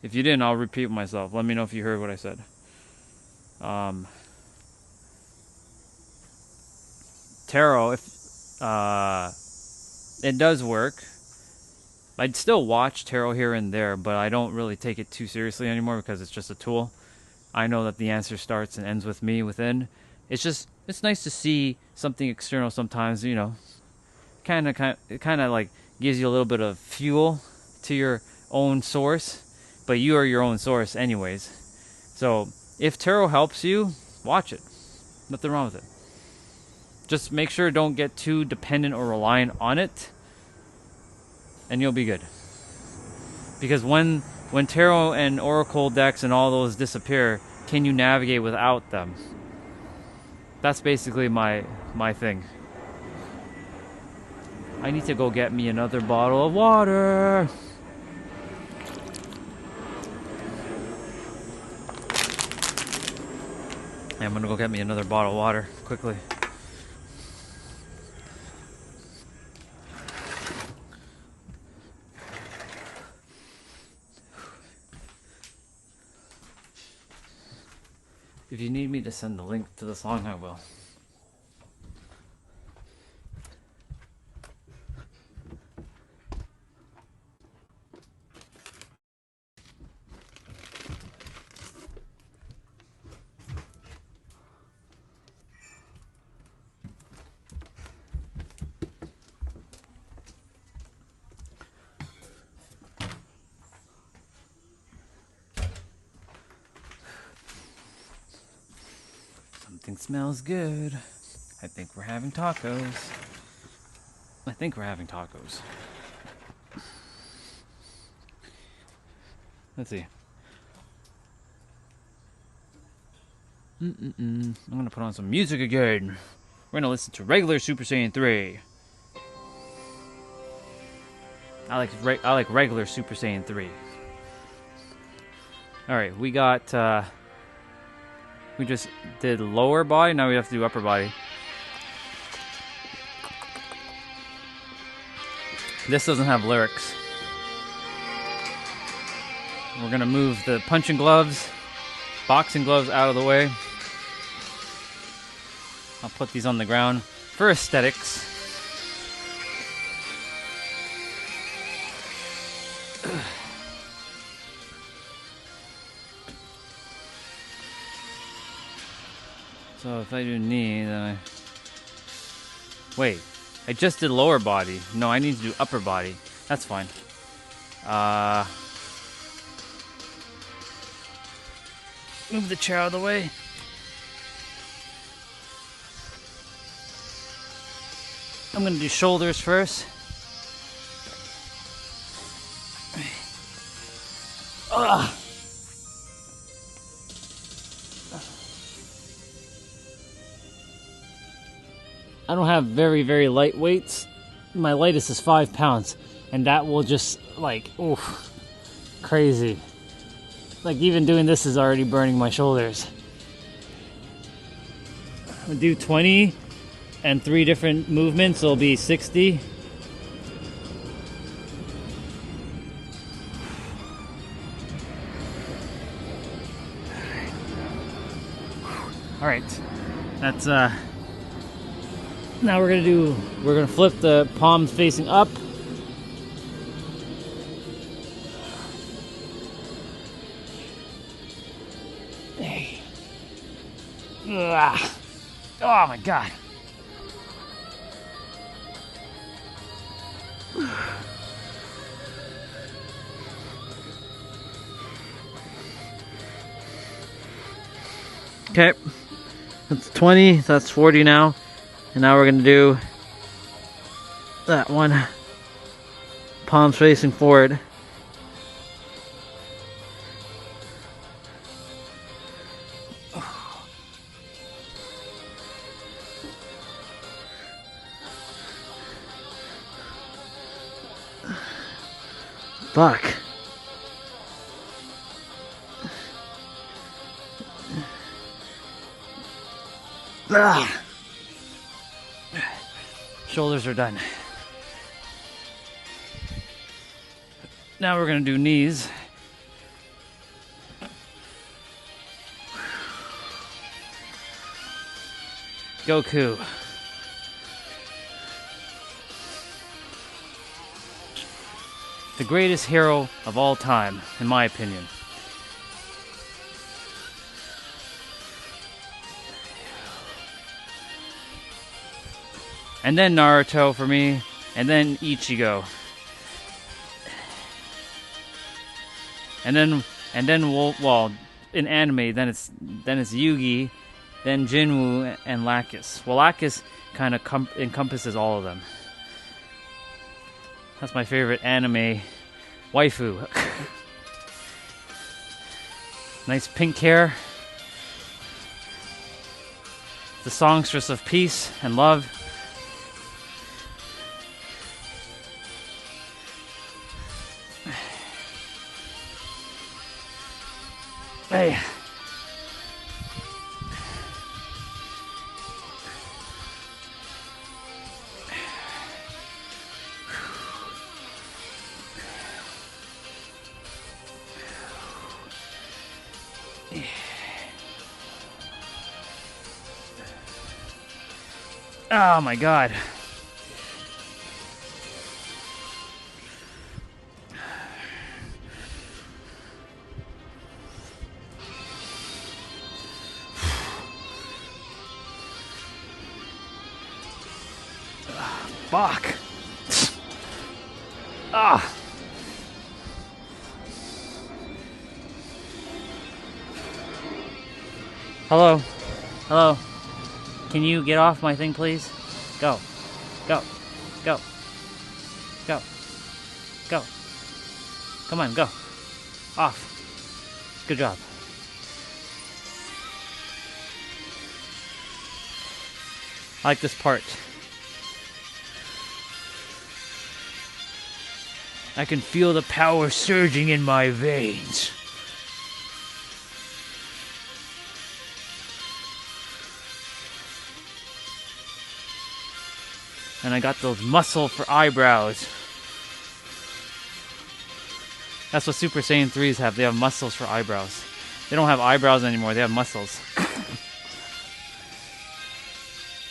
[SPEAKER 1] If you didn't, I'll repeat myself. Let me know if you heard what I said. Tarot, if it does work. I'd still watch tarot here and there, but I don't really take it too seriously anymore because it's just a tool. I know that the answer starts and ends with me within. It's nice to see something external sometimes, you know. It kind of like gives you a little bit of fuel to your own source, but you are your own source anyways. So if tarot helps you, watch it. Nothing wrong with it. Just make sure don't get too dependent or reliant on it, and you'll be good. Because when tarot and oracle decks and all those disappear, can you navigate without them? That's basically my thing. I need to go get me another bottle of water. I'm gonna go get me another bottle of water quickly. If you need me to send the link to the song, I will. Something smells good. I think we're having tacos. I think we're having tacos. Let's see. I'm gonna put on some music again. We're gonna listen to regular Super Saiyan 3. I like regular Super Saiyan 3. Alright, we got we just did lower body, now we have to do upper body. This doesn't have lyrics. We're gonna move the punching gloves, boxing gloves out of the way. I'll put these on the ground for aesthetics. So if I do knee, then wait, I just did lower body. No, I need to do upper body. That's fine. Move the chair out of the way. I'm gonna do shoulders first. I don't have very, very light weights. My lightest is 5 pounds, and that will just like, oof, crazy. Like even doing this is already burning my shoulders. I'll do 20 and 3 different movements, it'll be 60. All right, that's now we're gonna flip the palms facing up. Hey. Ugh. Oh my God. Okay, that's 20, that's 40 now. And now we're gonna do that one. Palms facing forward. Fuck. Ah. Shoulders are done. Now we're gonna do knees. Goku. The greatest hero of all time, in my opinion. And then Naruto for me, and then Ichigo. And then well, in anime, then it's Yugi, then Jinwoo and Lacus. Well, Lacus kind of encompasses all of them. That's my favorite anime waifu. Nice pink hair. The songstress of peace and love. Hey. Oh my God. Fuck. Ah. Hello. Hello. Can you get off my thing, please? Go. Go. Go. Go. Go. Come on, go. Off. Good job. I like this part. I can feel the power surging in my veins. And I got those muscle for eyebrows. That's what Super Saiyan 3s have. They have muscles for eyebrows. They don't have eyebrows anymore. They have muscles.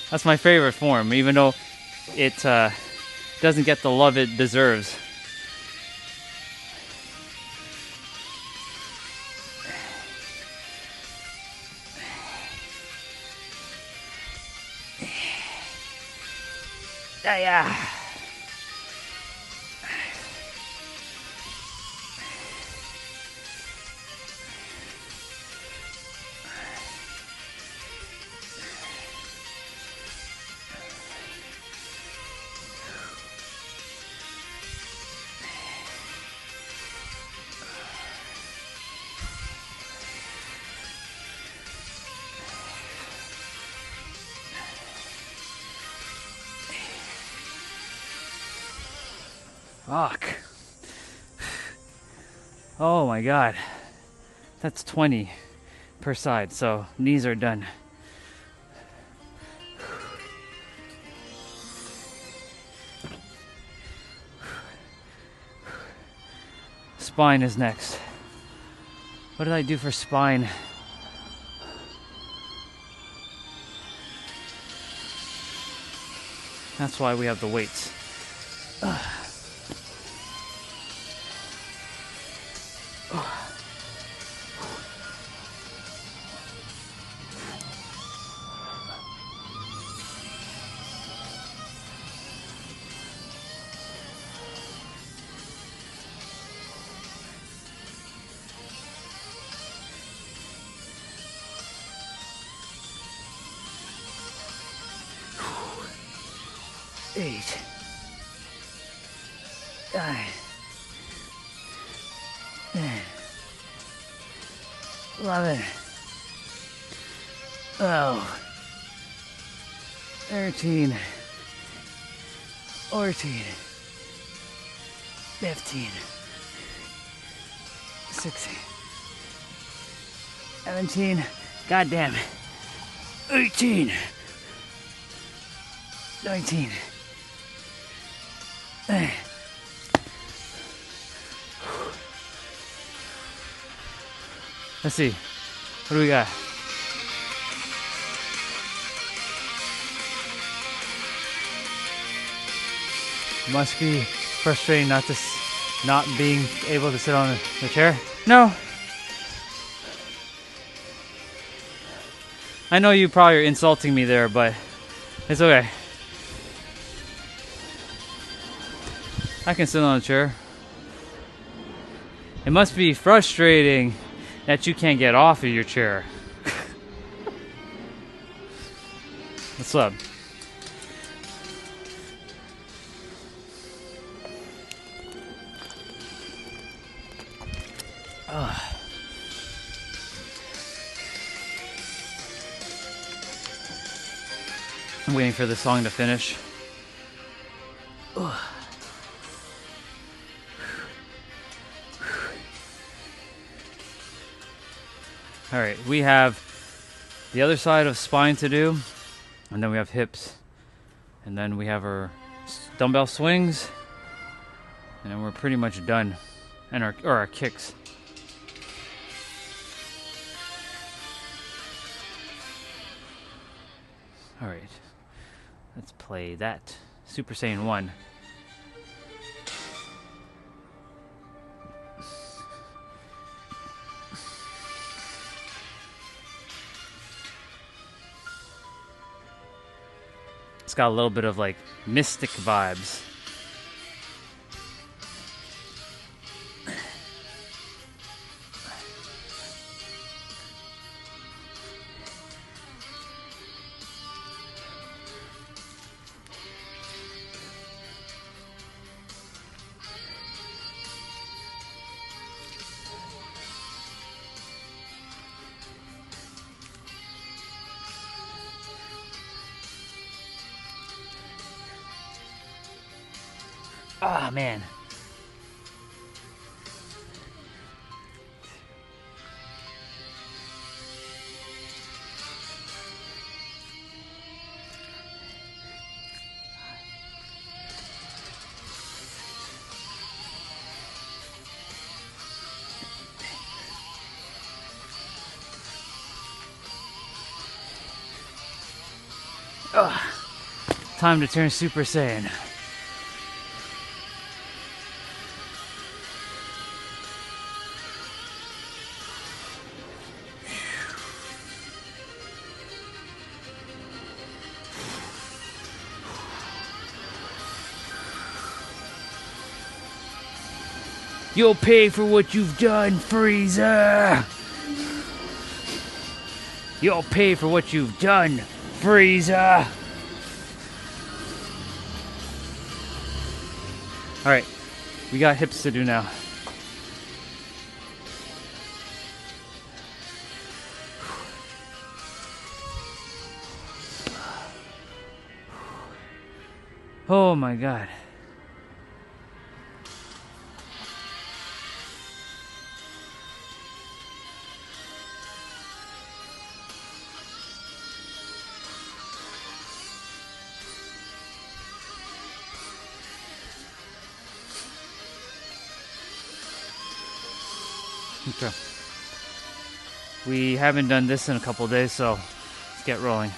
[SPEAKER 1] That's my favorite form, even though it doesn't get the love it deserves. Yeah. Fuck. Oh my god. That's 20 per side, so knees are done. Spine is next. What did I do for spine? That's why we have the weights. Eight. 9. 10. 11. 12. 13. 14. 15. 16. 17. Goddamn. 18. 19. Let's see. What do we got? Must be frustrating not being able to sit on the chair. No. I know you probably are insulting me there, but it's okay. I can sit on a chair. It must be frustrating that you can't get off of your chair. What's up? I'm waiting for the song to finish. All right, we have the other side of spine to do, and then we have hips, and then we have our dumbbell swings, and then we're pretty much done, and our kicks. All right, let's play that Super Saiyan 1. It's got a little bit of like mystic vibes. Ah, man. Time to turn Super Saiyan. You'll pay for what you've done, Frieza! You'll pay for what you've done, Frieza! Alright, we got hips to do now. Oh my god. Okay. We haven't done this in a couple days, so let's get rolling.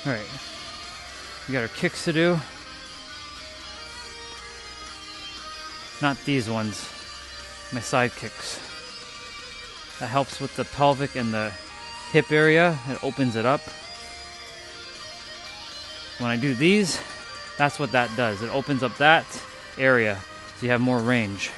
[SPEAKER 1] All right, we got our kicks to do. Not these ones, my side kicks. That helps with the pelvic and the hip area. It opens it up. When I do these, that's what that does. It opens up that area so you have more range.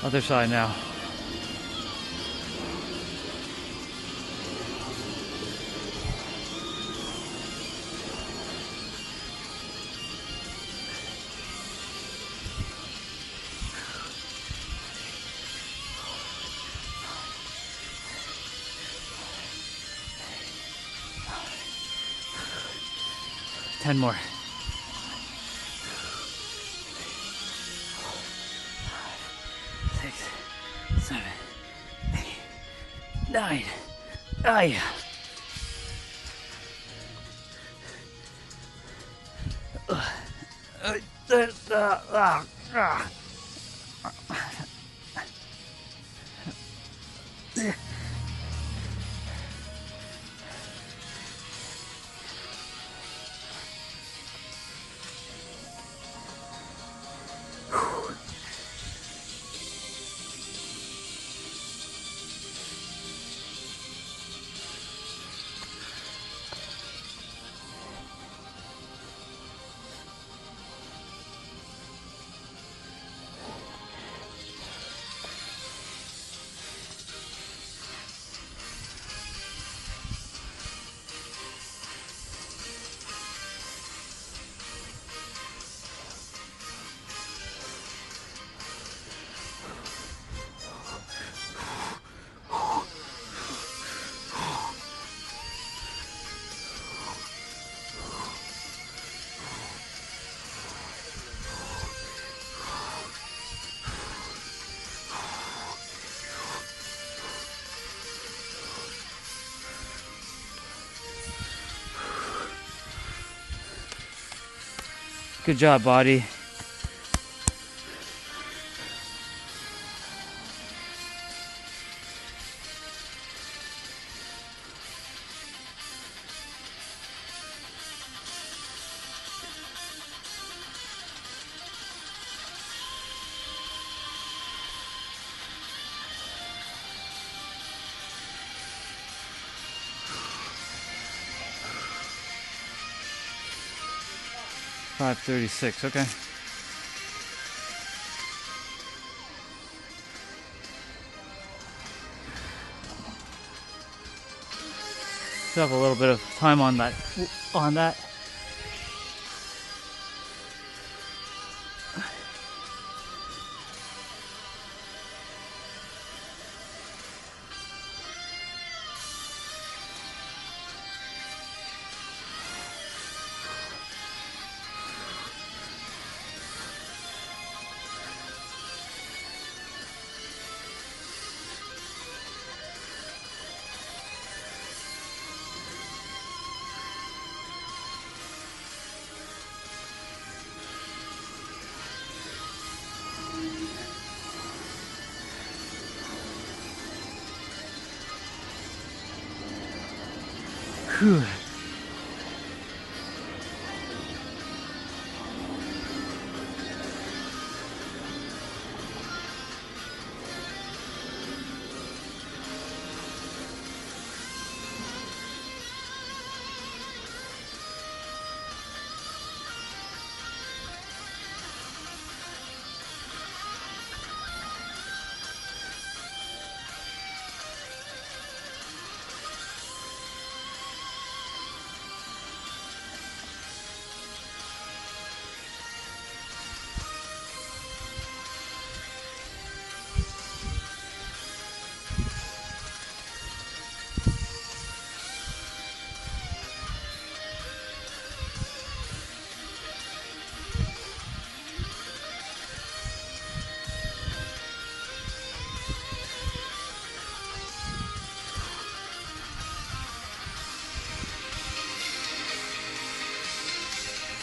[SPEAKER 1] Other side now. Ten more. 6, 7, 8, 9. Aye. Good job, body. $536, okay. Still have a little bit of time on that. Whew.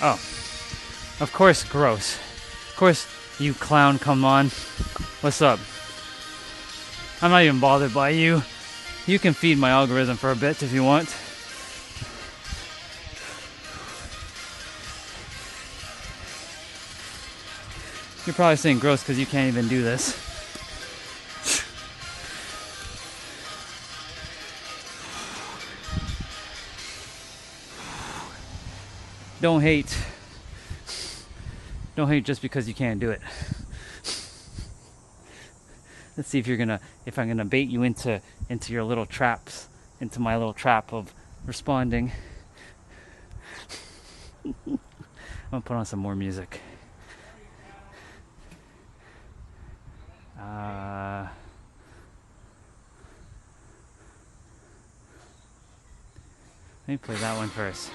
[SPEAKER 1] Oh, of course, gross. Of course, you clown, come on. What's up? I'm not even bothered by you. You can feed my algorithm for a bit if you want. You're probably saying gross because you can't even do this. Don't hate. Don't hate just because you can't do it. Let's see if I'm gonna bait you into your little traps, into my little trap of responding. I'm gonna put on some more music. Let me play that one first.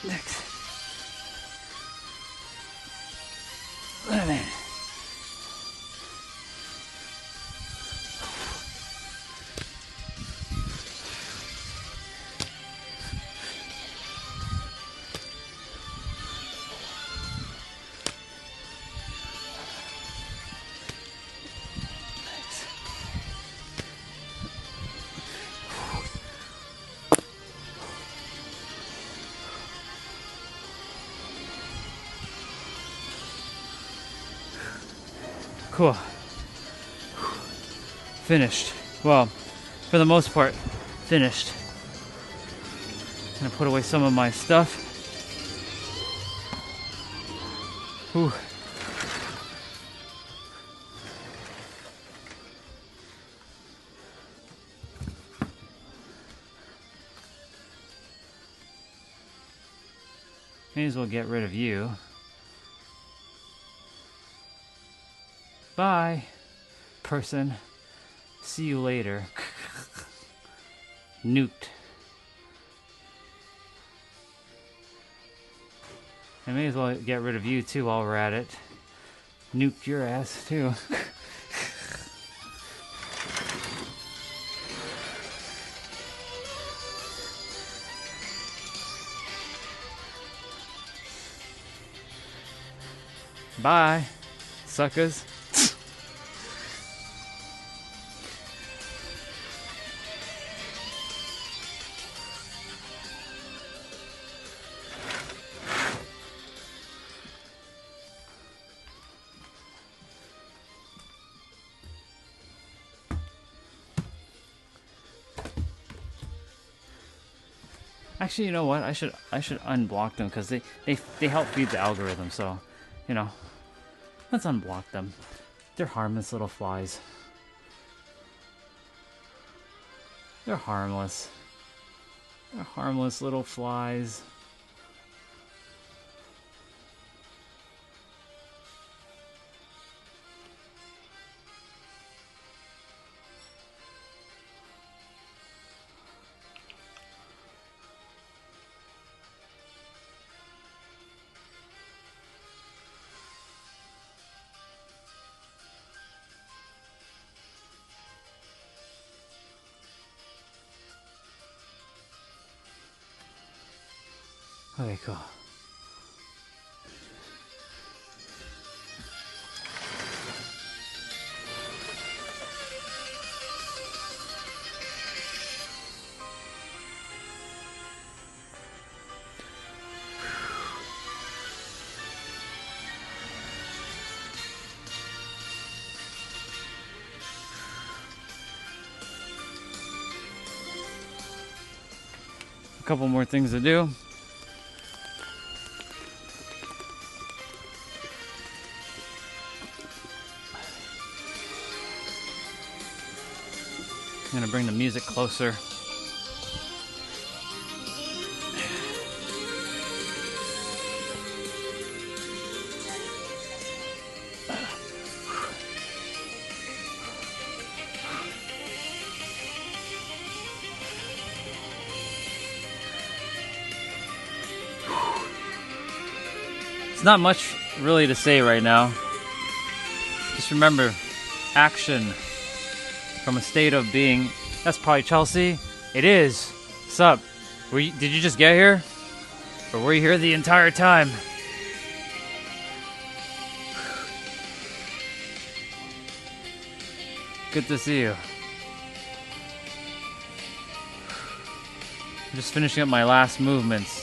[SPEAKER 1] Next. Man. Cool. Finished. Well, for the most part, finished. I'm gonna put away some of my stuff. Whew. May as well get rid of you. Bye, person. See you later. Nuked. I may as well get rid of you too while we're at it. Nuked your ass too. Bye, suckers. Actually, you know what? I should unblock them because they help feed the algorithm. So, you know, let's unblock them. They're harmless little flies. They're harmless. They're harmless little flies. Okay, cool. A couple more things to do. I'm gonna bring the music closer. It's not much really to say right now. Just remember, action. From a state of being. That's probably Chelsea. It is. What's up? Did you just get here? Or were you here the entire time? Good to see you. I'm just finishing up my last movements.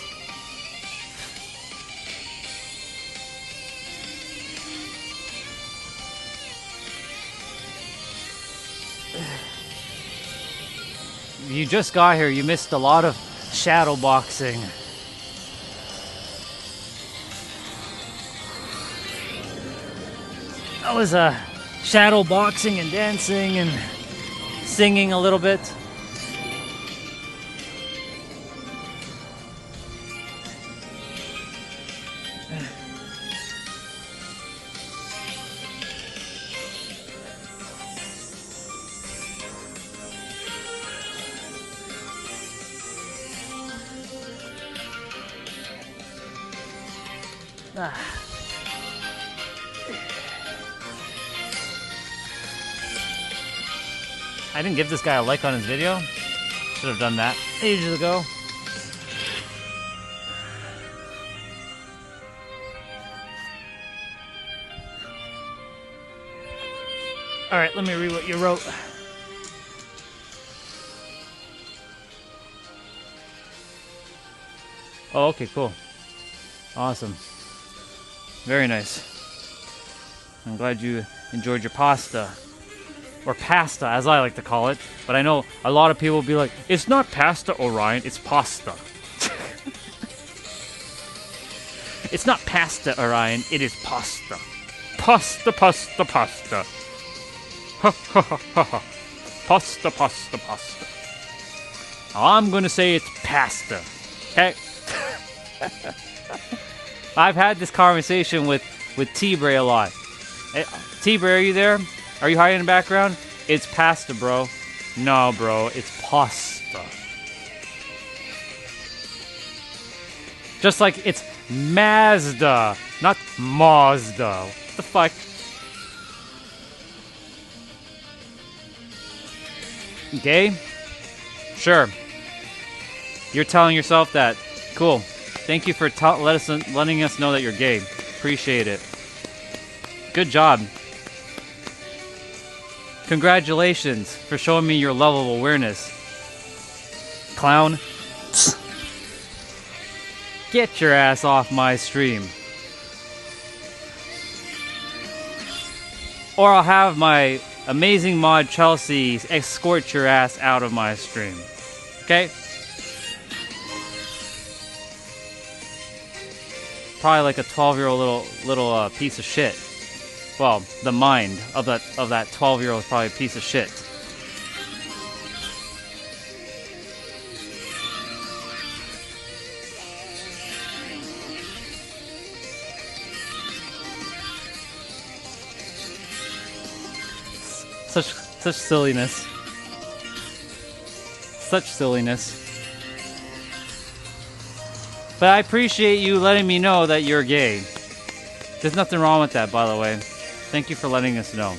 [SPEAKER 1] You just got here, you missed a lot of shadow boxing. That was shadow boxing and dancing and singing a little bit. I didn't give this guy a like on his video. Should have done that ages ago. Alright, let me read what you wrote. Oh, okay, cool. Awesome. Very nice. I'm glad you enjoyed your pasta. Or pasta, as I like to call it. But I know a lot of people will be like, it's not pasta, Orion, it's pasta. It's not pasta, Orion, it is pasta. Pasta, pasta, pasta. Ha ha ha ha ha. Pasta, pasta, pasta. I'm gonna say it's pasta. Okay? I've had this conversation with T-Bray a lot. Hey, T-Bray, are you there? Are you hiding in the background? It's pasta, bro. No, bro, it's pasta. Just like it's Mazda, not Mazda. What the fuck? Gay? Sure. You're telling yourself that. Cool. Thank you for letting us know that you're gay. Appreciate it. Good job. Congratulations for showing me your level of awareness. Clown. Get your ass off my stream. Or I'll have my amazing mod Chelsea escort your ass out of my stream. Okay? Probably like a 12-year-old little piece of shit. Well, the mind of that 12-year-old is probably a piece of shit. Such silliness. Such silliness. But I appreciate you letting me know that you're gay. There's nothing wrong with that, by the way. Thank you for letting us know.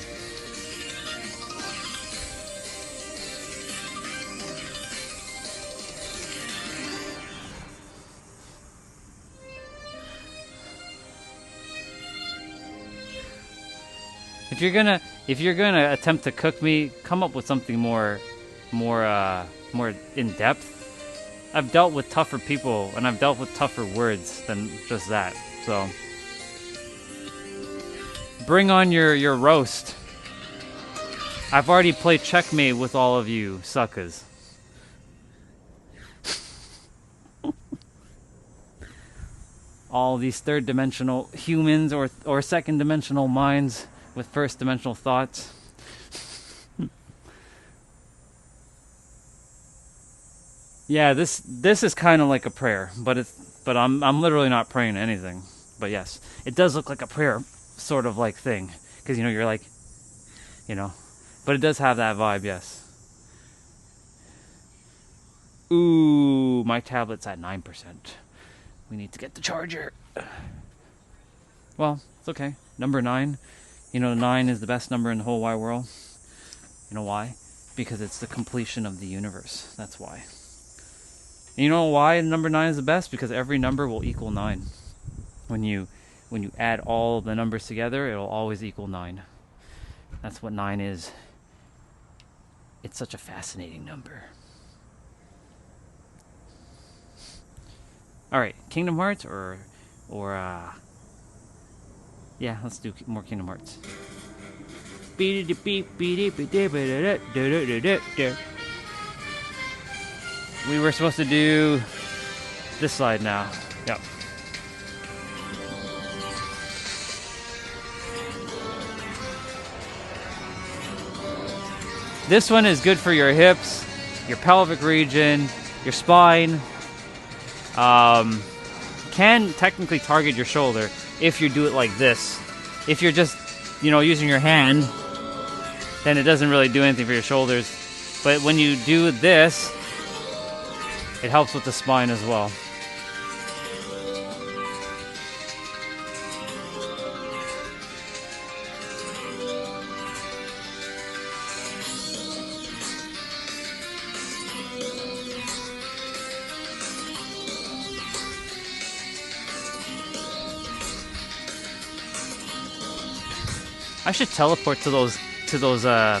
[SPEAKER 1] If you're gonna attempt to cook me, come up with something more in depth. I've dealt with tougher people and I've dealt with tougher words than just that. So bring on your roast. I've already played checkmate with all of you suckers. All these third-dimensional humans or second-dimensional minds with first-dimensional thoughts. Yeah, this is kind of like a prayer, but I'm literally not praying to anything. But yes, it does look like a prayer sort of like thing, because you're like, but it does have that vibe. Yes. Ooh, my tablet's at 9%. We need to get the charger. Well, it's okay. Number 9. 9 is the best number in the whole wide world. You know why? Because it's the completion of the universe. That's why. And you know why number 9 is the best? Because every number will equal 9. When you add all the numbers together, it'll always equal 9. That's what 9 is. It's such a fascinating number. Alright, Kingdom Hearts or yeah, let's do more Kingdom Hearts. We were supposed to do this slide now. Yep. This one is good for your hips, your pelvic region, your spine. Can technically target your shoulder if you do it like this. If you're just, using your hand, then it doesn't really do anything for your shoulders. But when you do this, it helps with the spine as well. I should teleport to those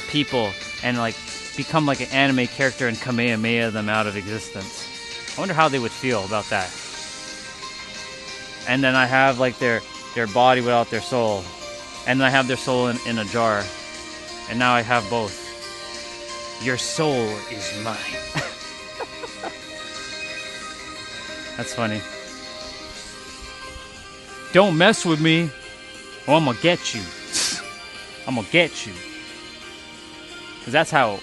[SPEAKER 1] people and like become like an anime character and Kamehameha them out of existence. I wonder how they would feel about that. And then I have like their body without their soul. And then I have their soul in a jar. And now I have both. Your soul is mine. That's funny. Don't mess with me, or I'm gonna get you. I'm gonna get you. Cause that's how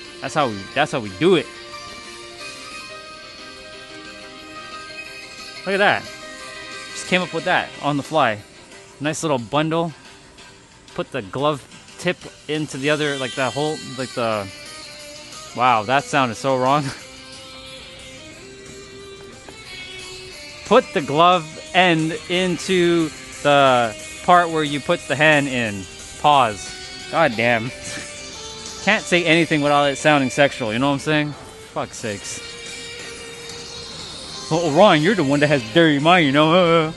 [SPEAKER 1] we do it. Look at that. Just came up with that on the fly. Nice little bundle. Put the glove tip into the other, like that whole, like the. Wow, that sounded so wrong. Put the glove end into the part where you put the hand in. Pause. God damn. Can't say anything without it sounding sexual, you know what I'm saying? Fuck's sakes. Oh, Ryan, you're the one that has dirty mind, you know?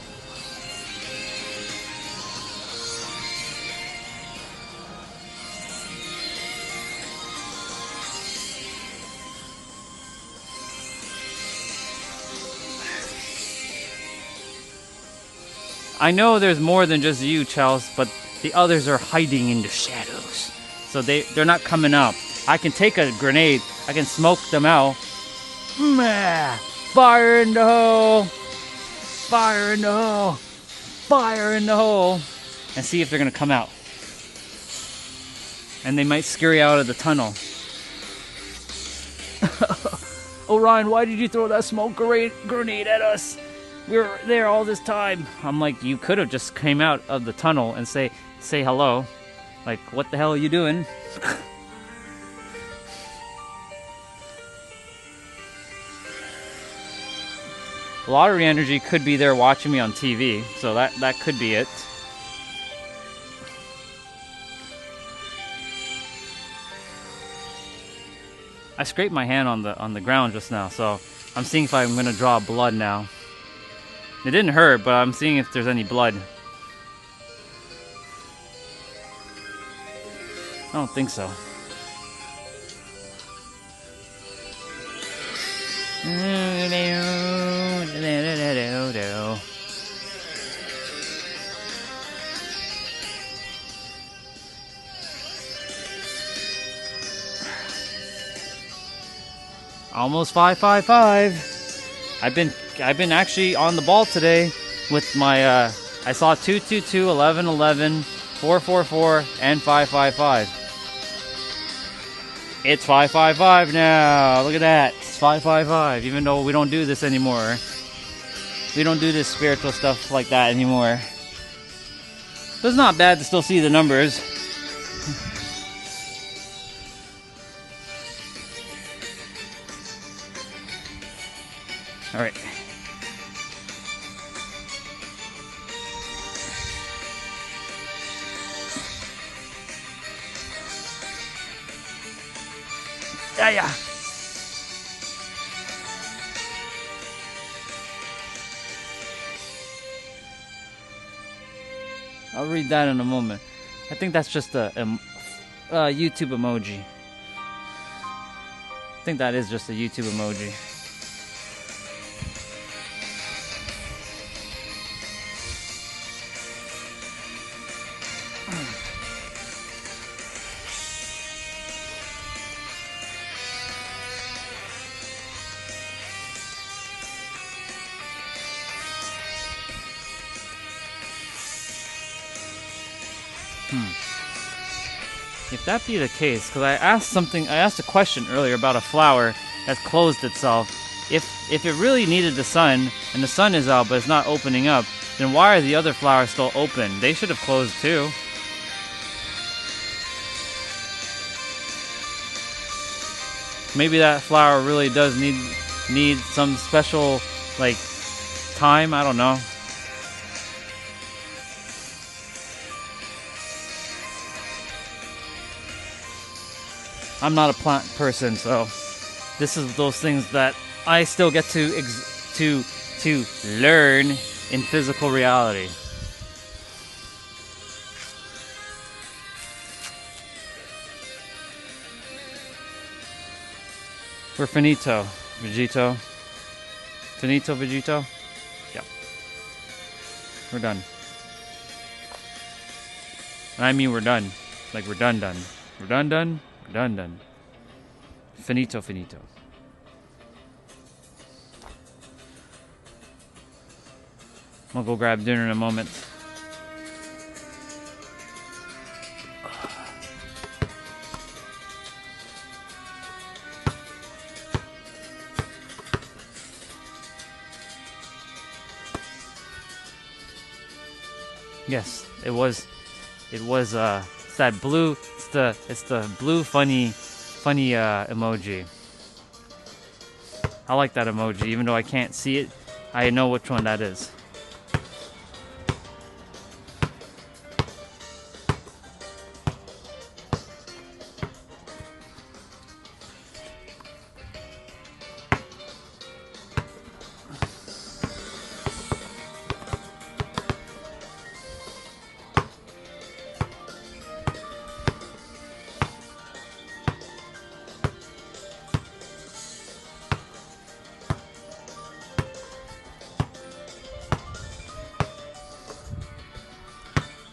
[SPEAKER 1] I know there's more than just you, Chels, but the others are hiding in the shadows. So they're not coming out. I can take a grenade, I can smoke them out. Fire in the hole! Fire in the hole! Fire in the hole! And see if they're gonna come out. And they might scurry out of the tunnel. Oh, Ryan, why did you throw that smoke grenade at us? We were there all this time. I'm like, you could have just came out of the tunnel and say hello. Like, what the hell are you doing? Lottery Energy could be there watching me on TV, so that could be it. I scraped my hand on the ground just now, so I'm seeing if I'm gonna draw blood now. It didn't hurt, but I'm seeing if there's any blood. I don't think so. Almost 555. I've been actually on the ball today with my I saw 222, 1111, 444, and 555. It's 555 now. Look at that. It's 555. Even though we don't do this anymore. We don't do this spiritual stuff like that anymore. But it's not bad to still see the numbers. All right. Yeah. I'll read that in a moment. I think that's just a YouTube emoji. I think that is just a YouTube emoji. If that be the case, because I asked a question earlier about a flower that's closed itself. If it really needed the sun, and the sun is out but it's not opening up, then why are the other flowers still open? They should have closed too. Maybe that flower really does need some special, like, time, I don't know. I'm not a plant person, so this is those things that I still get to learn in physical reality. We're finito, Vegito. Finito, Vegito? Yep. We're done. And I mean we're done. Like we're done. We're done. We're done. Finito, finito. I'm gonna go grab dinner in a moment. Yes, it was it's that blue, it's the blue funny emoji. I like that emoji, even though I can't see it. I know which one that is.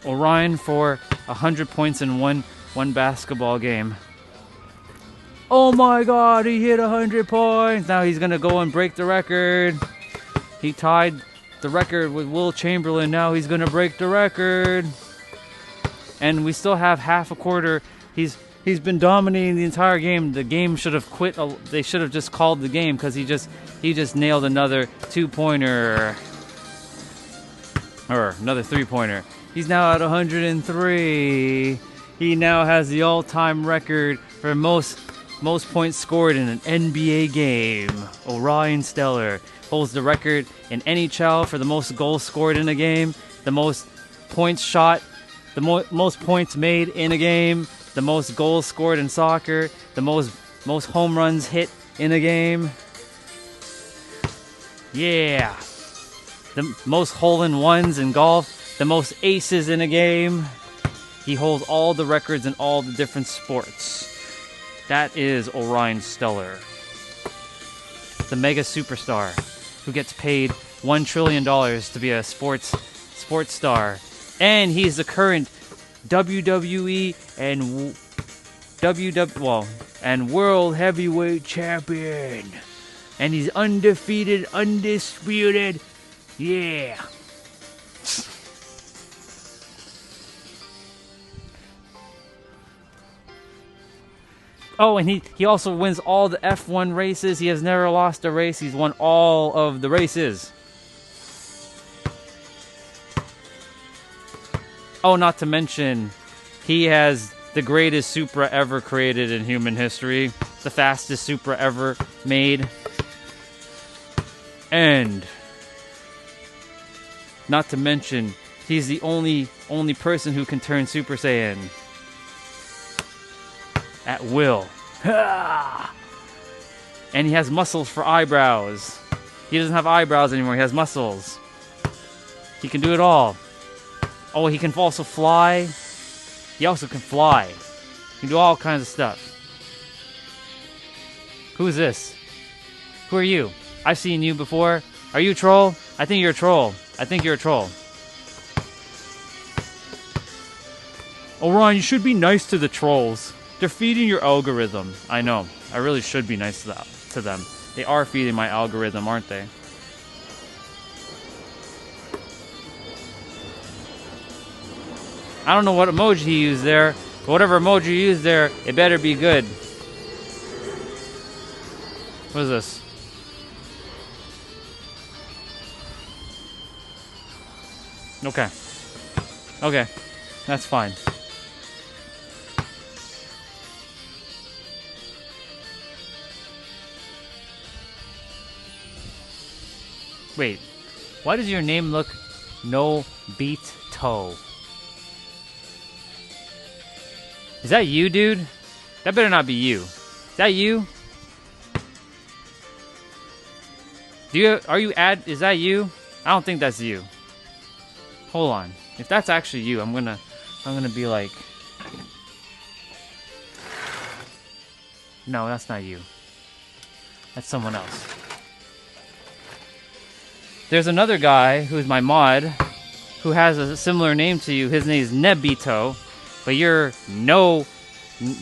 [SPEAKER 1] Orion for 100 points in one basketball game. Oh my god, he hit 100 points. Now he's going to go and break the record. He tied the record with Will Chamberlain. Now he's going to break the record. And we still have half a quarter. He's been dominating the entire game. The game should have quit. They should have just called the game because he just nailed another 2-pointer. Or another 3-pointer. He's now at 103. He now has the all-time record for most points scored in an NBA game. Orion Stellar holds the record in NHL for the most goals scored in a game, the most points shot, the most points made in a game, the most goals scored in soccer, the most home runs hit in a game. Yeah. The most hole-in-ones in golf. The most aces in a game. He holds all the records in all the different sports. That is Orion Stellar. The mega superstar who gets paid $1 trillion to be a sports star. And he's the current WWE and World Heavyweight Champion. And he's undefeated, undisputed. Yeah. Oh, and he also wins all the F1 races. He has never lost a race. He's won all of the races. Oh, not to mention, he has the greatest Supra ever created in human history. The fastest Supra ever made. And not to mention, he's the only person who can turn Super Saiyan. At will. And he has muscles for eyebrows. He doesn't have eyebrows anymore. He has muscles. He can do it all. Oh, he can also fly. He also can fly. He can do all kinds of stuff. Who is this? Who are you? I've seen you before. Are you a troll? I think you're a troll. I think you're a troll. Orion, you should be nice to the trolls. They're feeding your algorithm. I know. I really should be nice to them. They are feeding my algorithm, aren't they? I don't know what emoji he used there, but whatever emoji he used there, it better be good. What is this? Okay. Okay. That's fine. Wait, why does your name look no beat toe? Is that you, dude? That better not be you. Is that you? Is that you? I don't think that's you. Hold on. If that's actually you, I'm gonna be like, no, that's not you. That's someone else. There's another guy who's my mod who has a similar name to you. His name is Nebito, but you're no.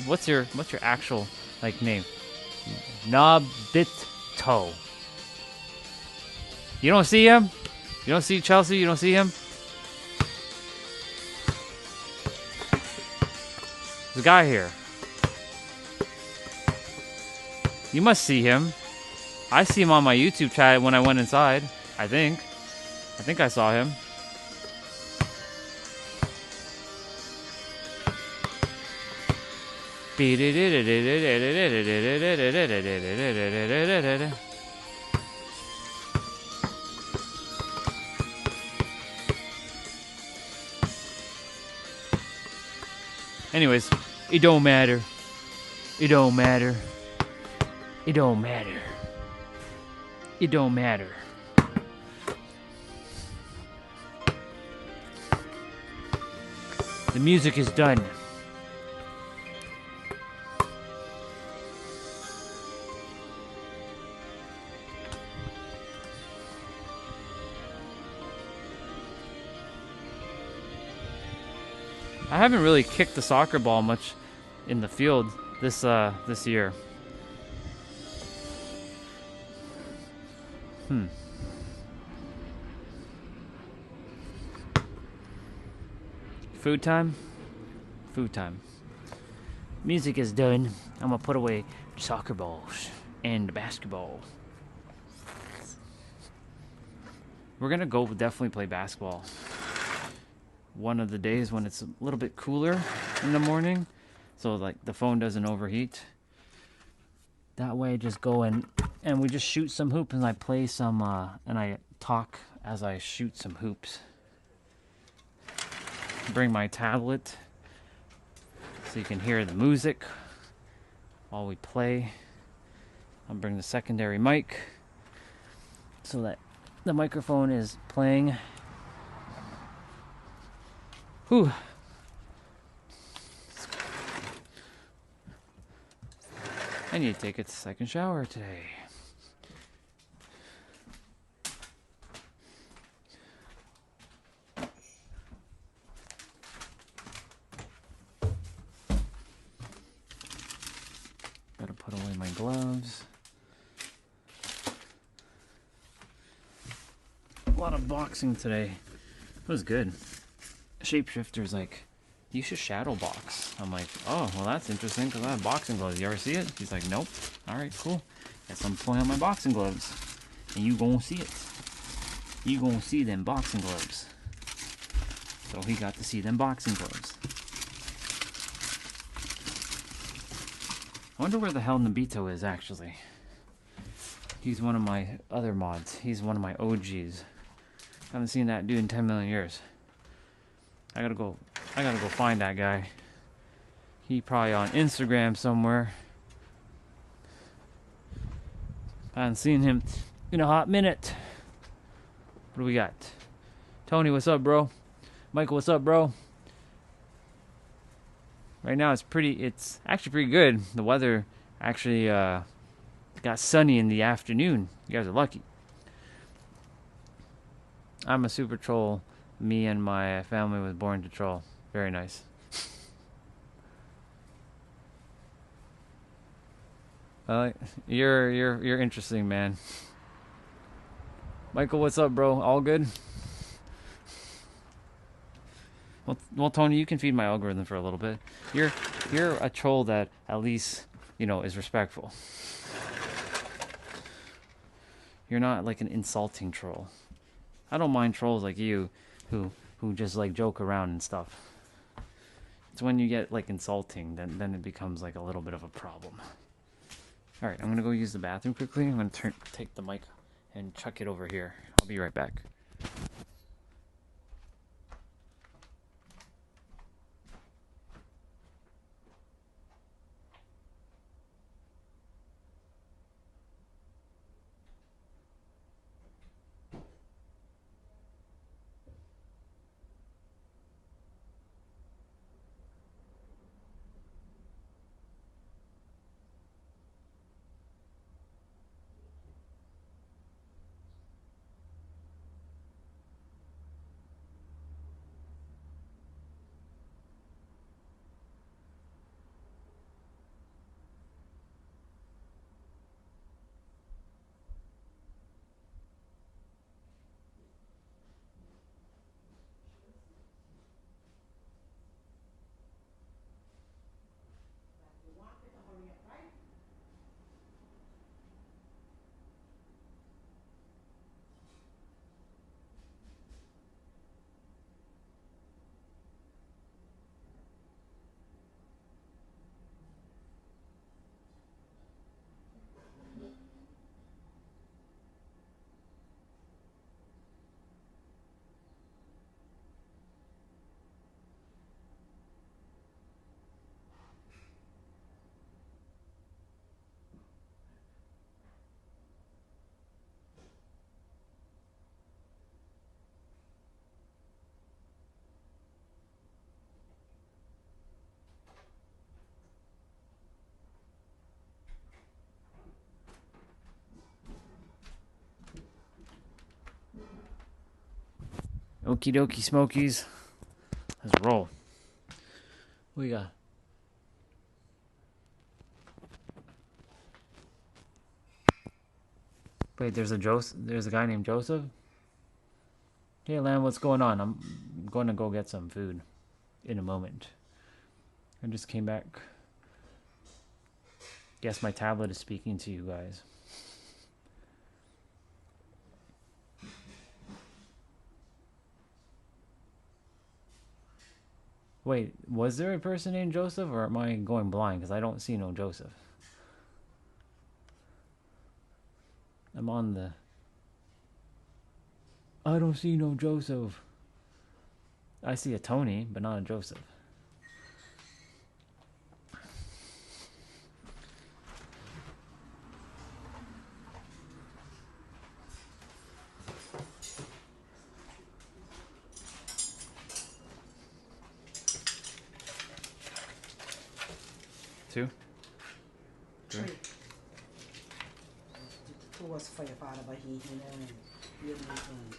[SPEAKER 1] What's your actual like name? Nobito. You don't see him? You don't see Chelsea? You don't see him? There's a guy here. You must see him. I see him on my YouTube chat when I went inside. I think I saw him. Anyways, it don't matter. It don't matter. It don't matter. It don't matter. The music is done. I haven't really kicked the soccer ball much in the field this year. Food time? Food time. Music is done. I'm gonna put away soccer balls and basketball. We're gonna go definitely play basketball one of the days when it's a little bit cooler in the morning, so like the phone doesn't overheat. That way, just go and we just shoot some hoops, and I play some and I talk as I shoot some hoops. Bring my tablet so you can hear the music while we play. I'll bring the secondary mic so that the microphone is playing. Whew. I need to take a second shower today. Gotta put away my gloves. A lot of boxing today. It was good. Shapeshifter's like, you should shadow box. I'm like, oh, well that's interesting because I have boxing gloves. You ever see it? He's like, nope. Alright, cool. Guess I'm pulling out my boxing gloves. And you gonna see it. You gonna see them boxing gloves. So he got to see them boxing gloves. I wonder where the hell Nobito is actually. He's one of my other mods. He's one of my OGs. Haven't seen that dude in 10 million years. I gotta go find that guy. He probably on Instagram somewhere. I haven't seen him in a hot minute. What do we got? Tony, what's up, bro? Michael, what's up, bro? Right now it's actually pretty good. The weather actually got sunny in the afternoon. You guys are lucky. I'm a super troll. Me and my family was born to troll. Very nice. You're interesting, man. Michael, what's up, bro? All good? Well, Tony, you can feed my algorithm for a little bit. You're a troll that at least, is respectful. You're not like an insulting troll. I don't mind trolls like you who just like joke around and stuff. It's when you get like insulting, then it becomes like a little bit of a problem. All right, I'm gonna go use the bathroom quickly. I'm gonna take the mic and chuck it over here. I'll be right back. Okie dokie smokies. Let's roll. What we got? Wait, there's a guy named Joseph? Hey Lamb, what's going on? I'm going to go get some food in a moment. I just came back. Guess my tablet is speaking to you guys. Wait, was there a person named Joseph, or am I going blind? Because I don't see no Joseph. I'm on the... I don't see no Joseph. I see a Tony, but not a Joseph. Two? Three?
[SPEAKER 8] Two was for your father, but he learned. You didn't learn.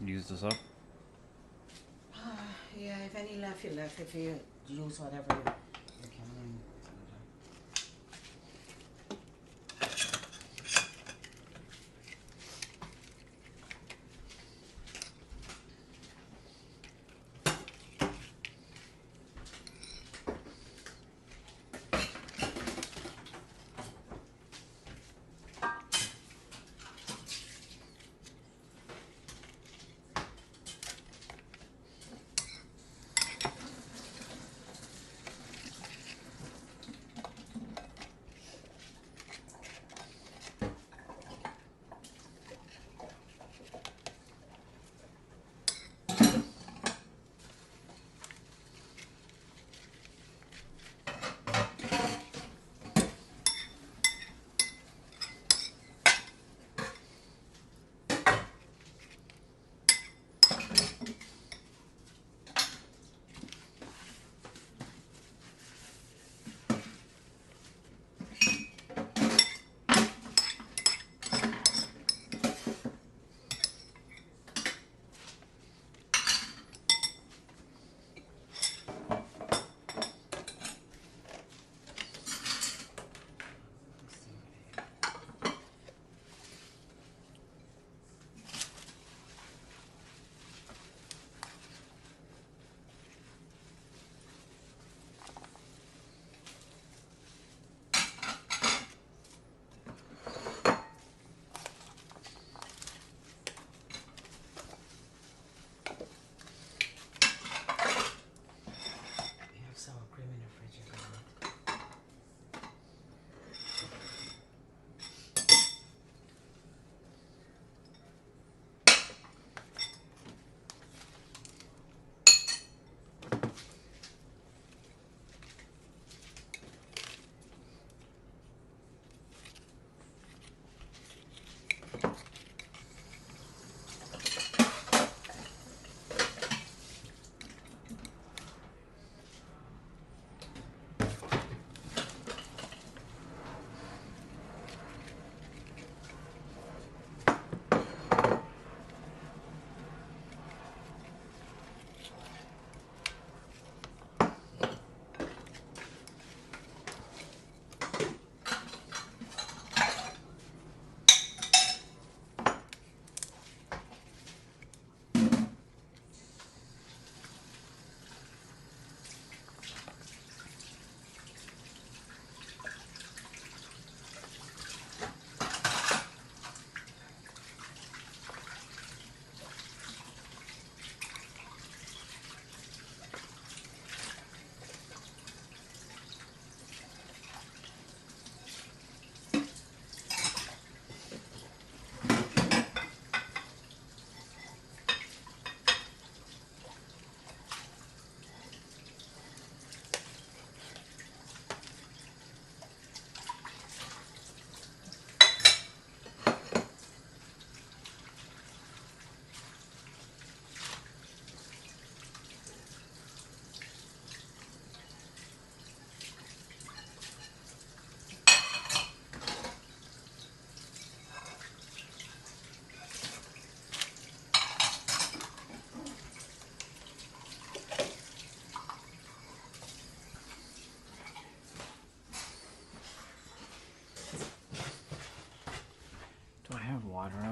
[SPEAKER 1] Use this up.
[SPEAKER 8] Yeah, if any left, you left. If you use whatever you can.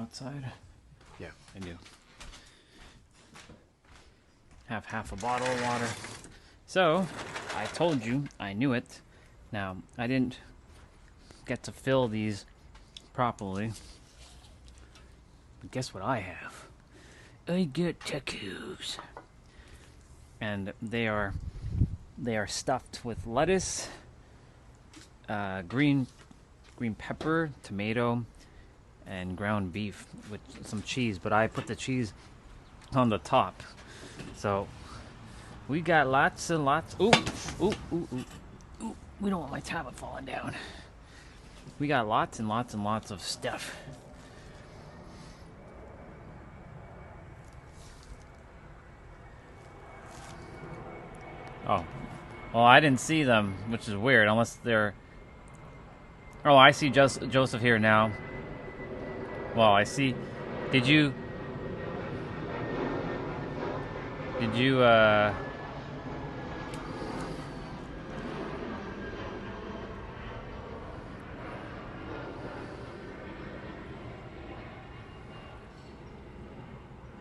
[SPEAKER 1] outside?
[SPEAKER 2] Yeah, I do.
[SPEAKER 1] Have half a bottle of water. So, I told you, I knew it. Now, I didn't get to fill these properly. But guess what I have? I get tacos. And they are stuffed with lettuce, green pepper, tomato, and ground beef with some cheese. But I put the cheese on the top. So we got lots and lots. Ooh, ooh, ooh, ooh, ooh. We don't want my tablet falling down. We got lots and lots and lots of stuff. Oh. Well, I didn't see them, which is weird, unless they're... Oh, I see Joseph here now. Well, I see... Did you...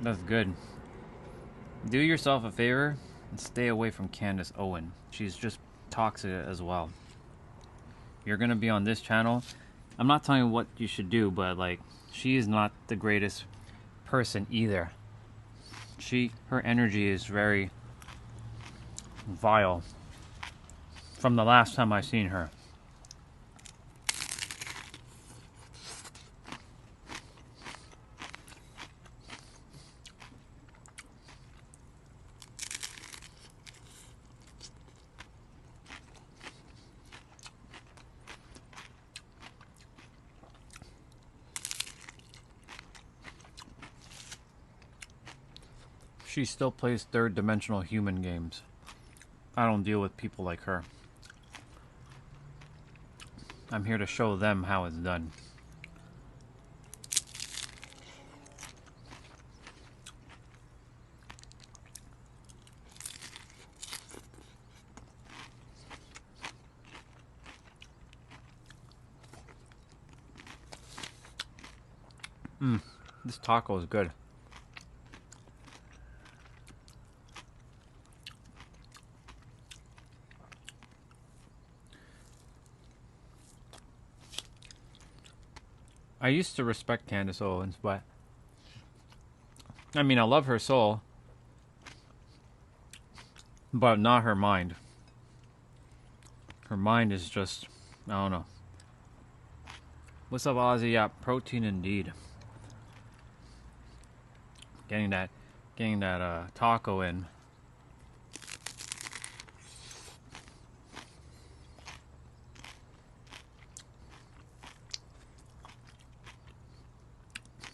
[SPEAKER 1] That's good. Do yourself a favor and stay away from Candace Owen. She's just toxic as well. You're gonna be on this channel. I'm not telling you what you should do, but like, she is not the greatest person either. Her energy is very vile from the last time I seen her. She still plays third-dimensional human games. I don't deal with people like her. I'm here to show them how it's done. This taco is good. I used to respect Candace Owens, but I mean, I love her soul, but not her mind. Her mind is just, I don't know. What's up, Ozzy? Yeah, protein indeed. Getting that taco in.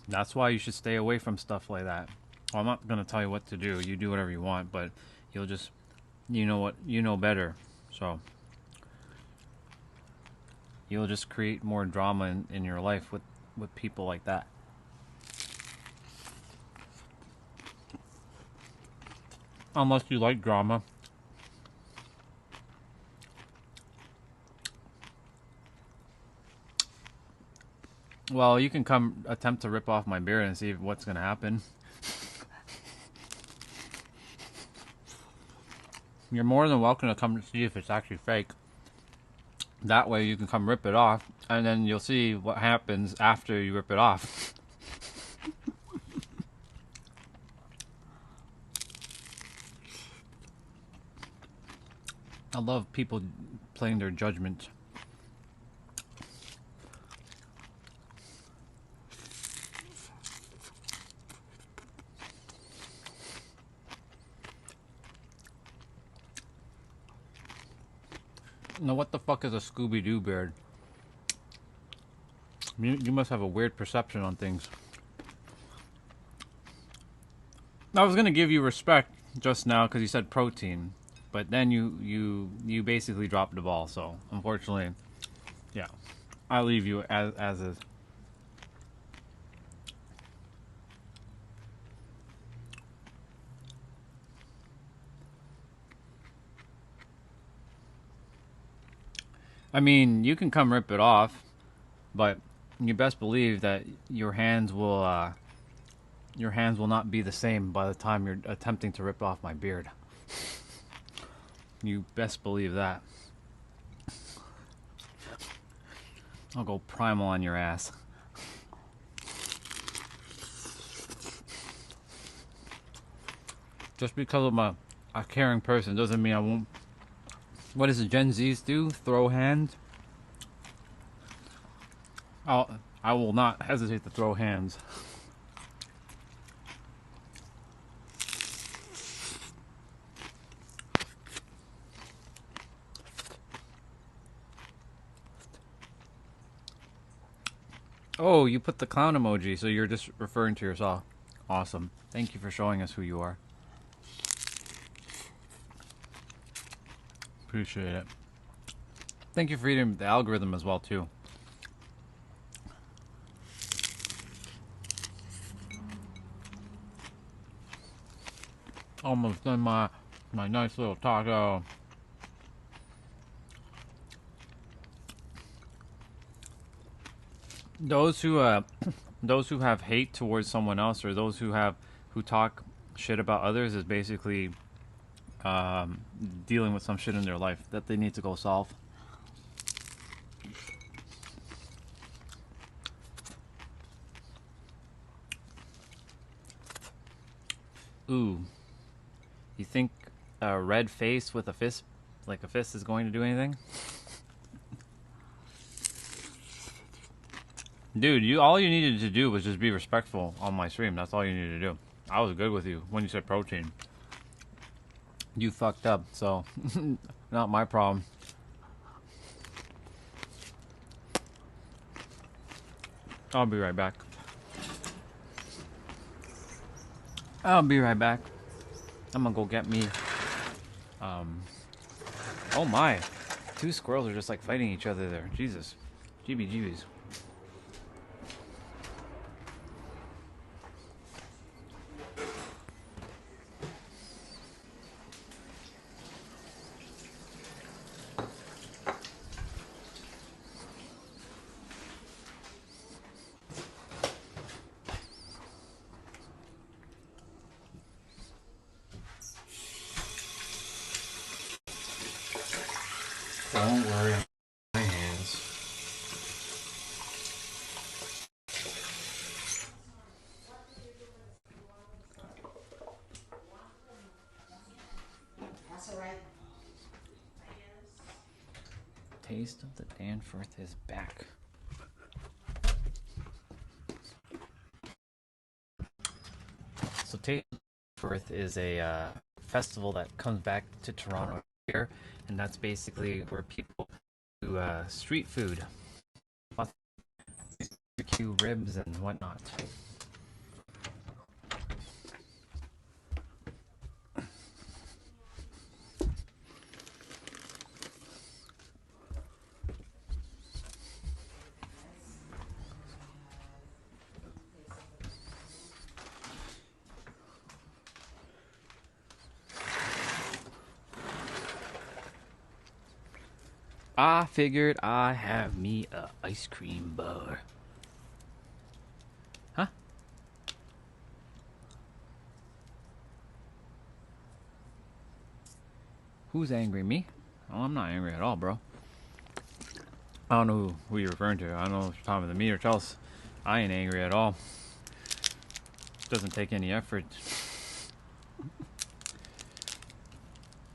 [SPEAKER 1] That's why you should stay away from stuff like that. Well, I'm not gonna tell you what to do. You do whatever you want, but you'll just, you know better. So you'll just create more drama in your life with people like that. Unless you like drama. Well, you can come attempt to rip off my beard and see what's gonna happen. You're more than welcome to come see if it's actually fake. That way you can come rip it off, and then you'll see what happens after you rip it off. I love people playing their judgment. Now, what the fuck is a Scooby-Doo beard? You must have a weird perception on things. I was gonna give you respect just now because you said protein, but then you basically dropped the ball. So unfortunately, yeah, I'll leave you as is. I mean, you can come rip it off, but you best believe that your hands will not be the same by the time you're attempting to rip off my beard. You best believe that. I'll go primal on your ass. Just because I'm a caring person doesn't mean I won't. What does the Gen Zs do? Throw hands? I will not hesitate to throw hands. Oh, you put the clown emoji, so you're just referring to yourself. Awesome. Thank you for showing us who you are. Appreciate it. Thank you for reading the algorithm as well, too. Almost done my nice little taco. Those who have hate towards someone else, or those who talk shit about others, is basically dealing with some shit in their life that they need to go solve. Ooh, you think a red face with a fist, like a fist, is going to do anything? Dude, all you needed to do was just be respectful on my stream. That's all you needed to do. I was good with you when you said protein. You fucked up, so not my problem. I'll be right back. I'm gonna go get me. Oh my. 2 squirrels are just like fighting each other there. Jesus. GBGBs.
[SPEAKER 2] Don't worry, my hands.
[SPEAKER 8] That's alright.
[SPEAKER 1] Taste of the Danforth is back. So Taste of the Danforth is a festival that comes back to Toronto here, and that's basically where people do street food, barbecue ribs and whatnot. I figured I have me a ice cream bar. Huh? Who's angry? Me? Oh, I'm not angry at all, bro. I don't know who you're referring to. I don't know if you're talking to me or Chelsea. I ain't angry at all. Doesn't take any effort.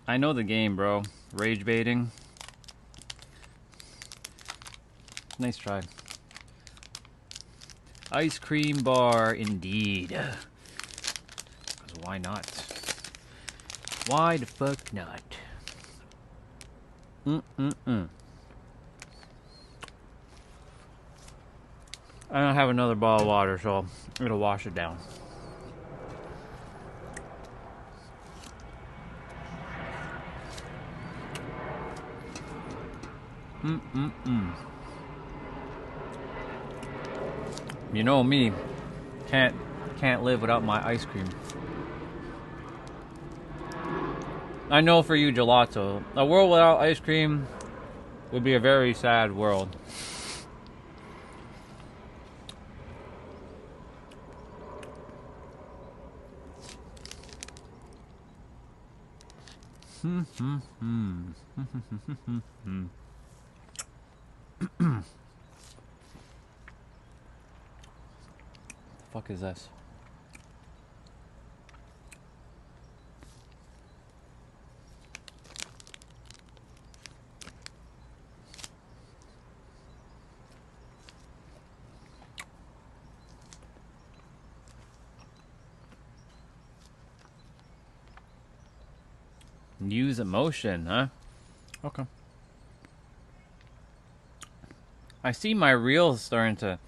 [SPEAKER 1] I know the game, bro. Rage baiting. Nice try. Ice cream bar, indeed. 'Cause why not? Why the fuck not? I don't have another bottle of water, so I'm gonna wash it down. You know me, can't live without my ice cream. I know for you, gelato, a world without ice cream would be a very sad world. The fuck is this? Use emotion, huh? Okay. I see my reels starting to,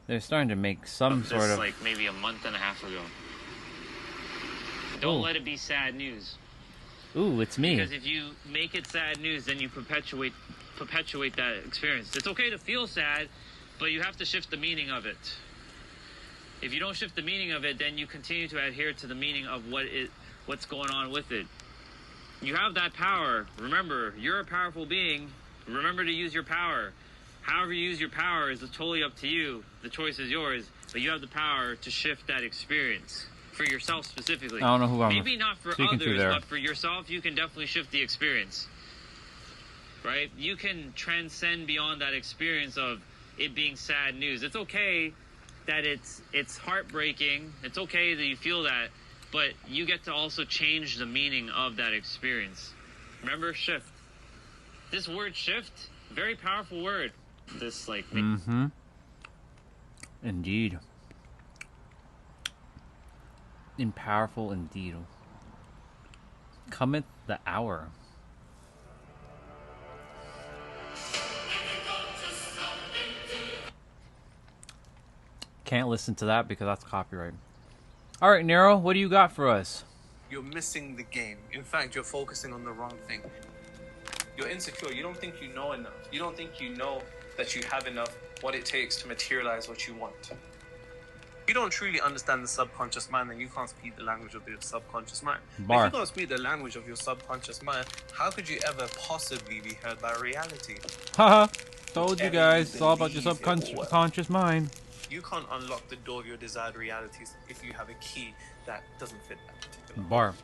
[SPEAKER 1] they're starting to make some sort of,
[SPEAKER 9] like maybe a month and a half ago. Don't let it be sad news.
[SPEAKER 1] Ooh, it's me.
[SPEAKER 9] Because if you make it sad news, then you perpetuate that experience. It's okay to feel sad, but you have to shift the meaning of it. If you don't shift the meaning of it, then you continue to adhere to the meaning of what's going on with it. You have that power. Remember, you're a powerful being. Remember to use your power. However you use your power is totally up to you. The choice is yours, but you have the power to shift that experience for yourself specifically.
[SPEAKER 1] I don't know who I'm
[SPEAKER 9] Maybe not for
[SPEAKER 1] speaking to
[SPEAKER 9] others,
[SPEAKER 1] there.
[SPEAKER 9] but for yourself, you can definitely shift the experience. Right? You can transcend beyond that experience of it being sad news. It's okay that it's heartbreaking. It's okay that you feel that, but you get to also change the meaning of that experience. Remember, shift. This word shift, very powerful word. This like
[SPEAKER 1] Indeed. In powerful indeed. Cometh the hour. Can't listen to that because that's copyright. All right, Nero, what do you got for us?
[SPEAKER 10] You're missing the game. In fact, you're focusing on the wrong thing. You're insecure. You don't think you know enough. You don't think you know that you have enough, what it takes to materialize what you want. If you don't truly understand the subconscious mind, then you can't speak the language of your subconscious mind.
[SPEAKER 1] Bar.
[SPEAKER 10] If you can't speak the language of your subconscious mind, how could you ever possibly be heard by reality?
[SPEAKER 1] Haha, told you
[SPEAKER 10] Ever
[SPEAKER 1] guys, it's all about your
[SPEAKER 10] believe it or what?
[SPEAKER 1] subconscious mind.
[SPEAKER 10] You can't unlock the door of your desired realities if you have a key that doesn't fit that particular
[SPEAKER 1] Bar.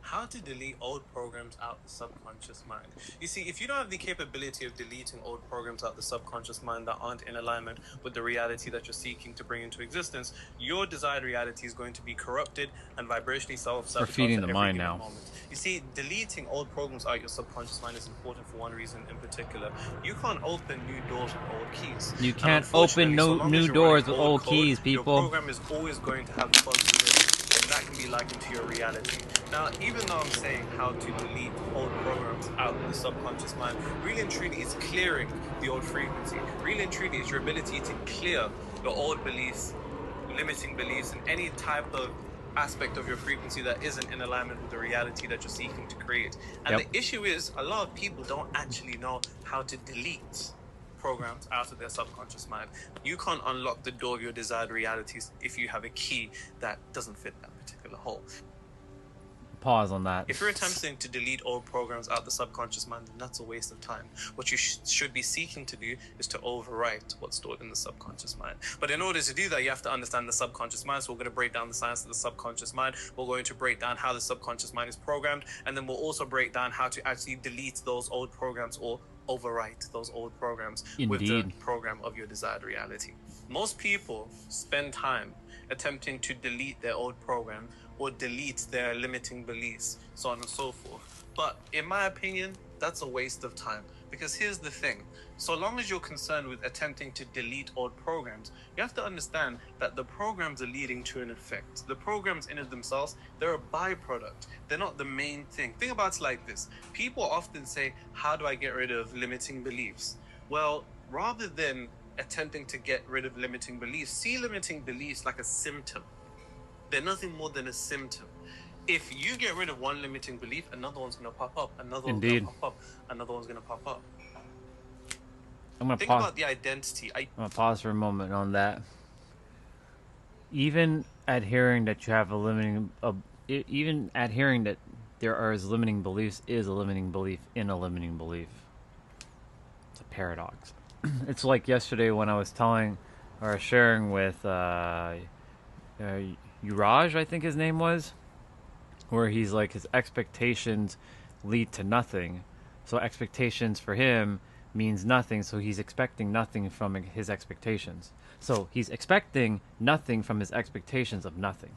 [SPEAKER 10] How to delete old programs out the subconscious mind. You see, if you don't have the capability of deleting old programs out the subconscious mind that aren't in alignment with the reality that you're seeking to bring into existence, your desired reality is going to be corrupted and vibrationally self-sabotaged.
[SPEAKER 1] We're feeding the
[SPEAKER 10] at every
[SPEAKER 1] mind
[SPEAKER 10] given
[SPEAKER 1] now.
[SPEAKER 10] moment. You see, deleting old programs out your subconscious mind is important for one reason in particular. You can't open new doors with old keys.
[SPEAKER 1] You
[SPEAKER 10] And
[SPEAKER 1] can't open
[SPEAKER 10] unfortunately, so long as
[SPEAKER 1] new
[SPEAKER 10] you're
[SPEAKER 1] doors
[SPEAKER 10] running
[SPEAKER 1] with old
[SPEAKER 10] code,
[SPEAKER 1] keys, people.
[SPEAKER 10] Your program is always going to have bugs with it. And that can be likened to your reality. Now, even though I'm saying how to delete old programs out of the subconscious mind, really and truly it's clearing the old frequency. Really and truly it's your ability to clear your old beliefs, limiting beliefs, and any type of aspect of your frequency that isn't in alignment with the reality that you're seeking to create. And
[SPEAKER 1] Yep.
[SPEAKER 10] the issue is a lot of people don't actually know how to delete programs out of their subconscious mind. You can't unlock the door of your desired realities if you have a key that doesn't fit that particular hole.
[SPEAKER 1] Pause on that.
[SPEAKER 10] If you're attempting to delete old programs out the subconscious mind, then that's a waste of time. What you should be seeking to do is to overwrite what's stored in the subconscious mind. But in order to do that, you have to understand the subconscious mind. So we're going to break down the science of the subconscious mind. We're going to break down how the subconscious mind is programmed. And then we'll also break down how to actually delete those old programs or overwrite those old programs with the
[SPEAKER 1] Indeed.
[SPEAKER 10] program of your desired reality. Most people spend time attempting to delete their old program or delete their limiting beliefs, so on and so forth. But in my opinion, that's a waste of time. Because here's the thing, so long as you're concerned with attempting to delete old programs, you have to understand that the programs are leading to an effect. The programs in and of themselves, they're a byproduct. They're not the main thing. Think about it like this. People often say, how do I get rid of limiting beliefs? Well, rather than attempting to get rid of limiting beliefs, see limiting beliefs like a symptom. They're nothing more than a symptom. If you get rid of one limiting belief, another one's going to pop up, another one's going to pop up, another one's going to pop up.
[SPEAKER 1] I'm gonna
[SPEAKER 10] Think
[SPEAKER 1] pause.
[SPEAKER 10] about the identity.
[SPEAKER 1] I'm gonna pause for a moment on that. Even adhering that you have a limiting, even adhering that there are limiting beliefs is a limiting belief in a limiting belief. It's a paradox. It's like yesterday when I was telling or sharing with Uraj, I think his name was. where he's like his expectations lead to nothing. So expectations for him means nothing, so he's expecting nothing from his expectations. So he's expecting nothing from his expectations of nothing.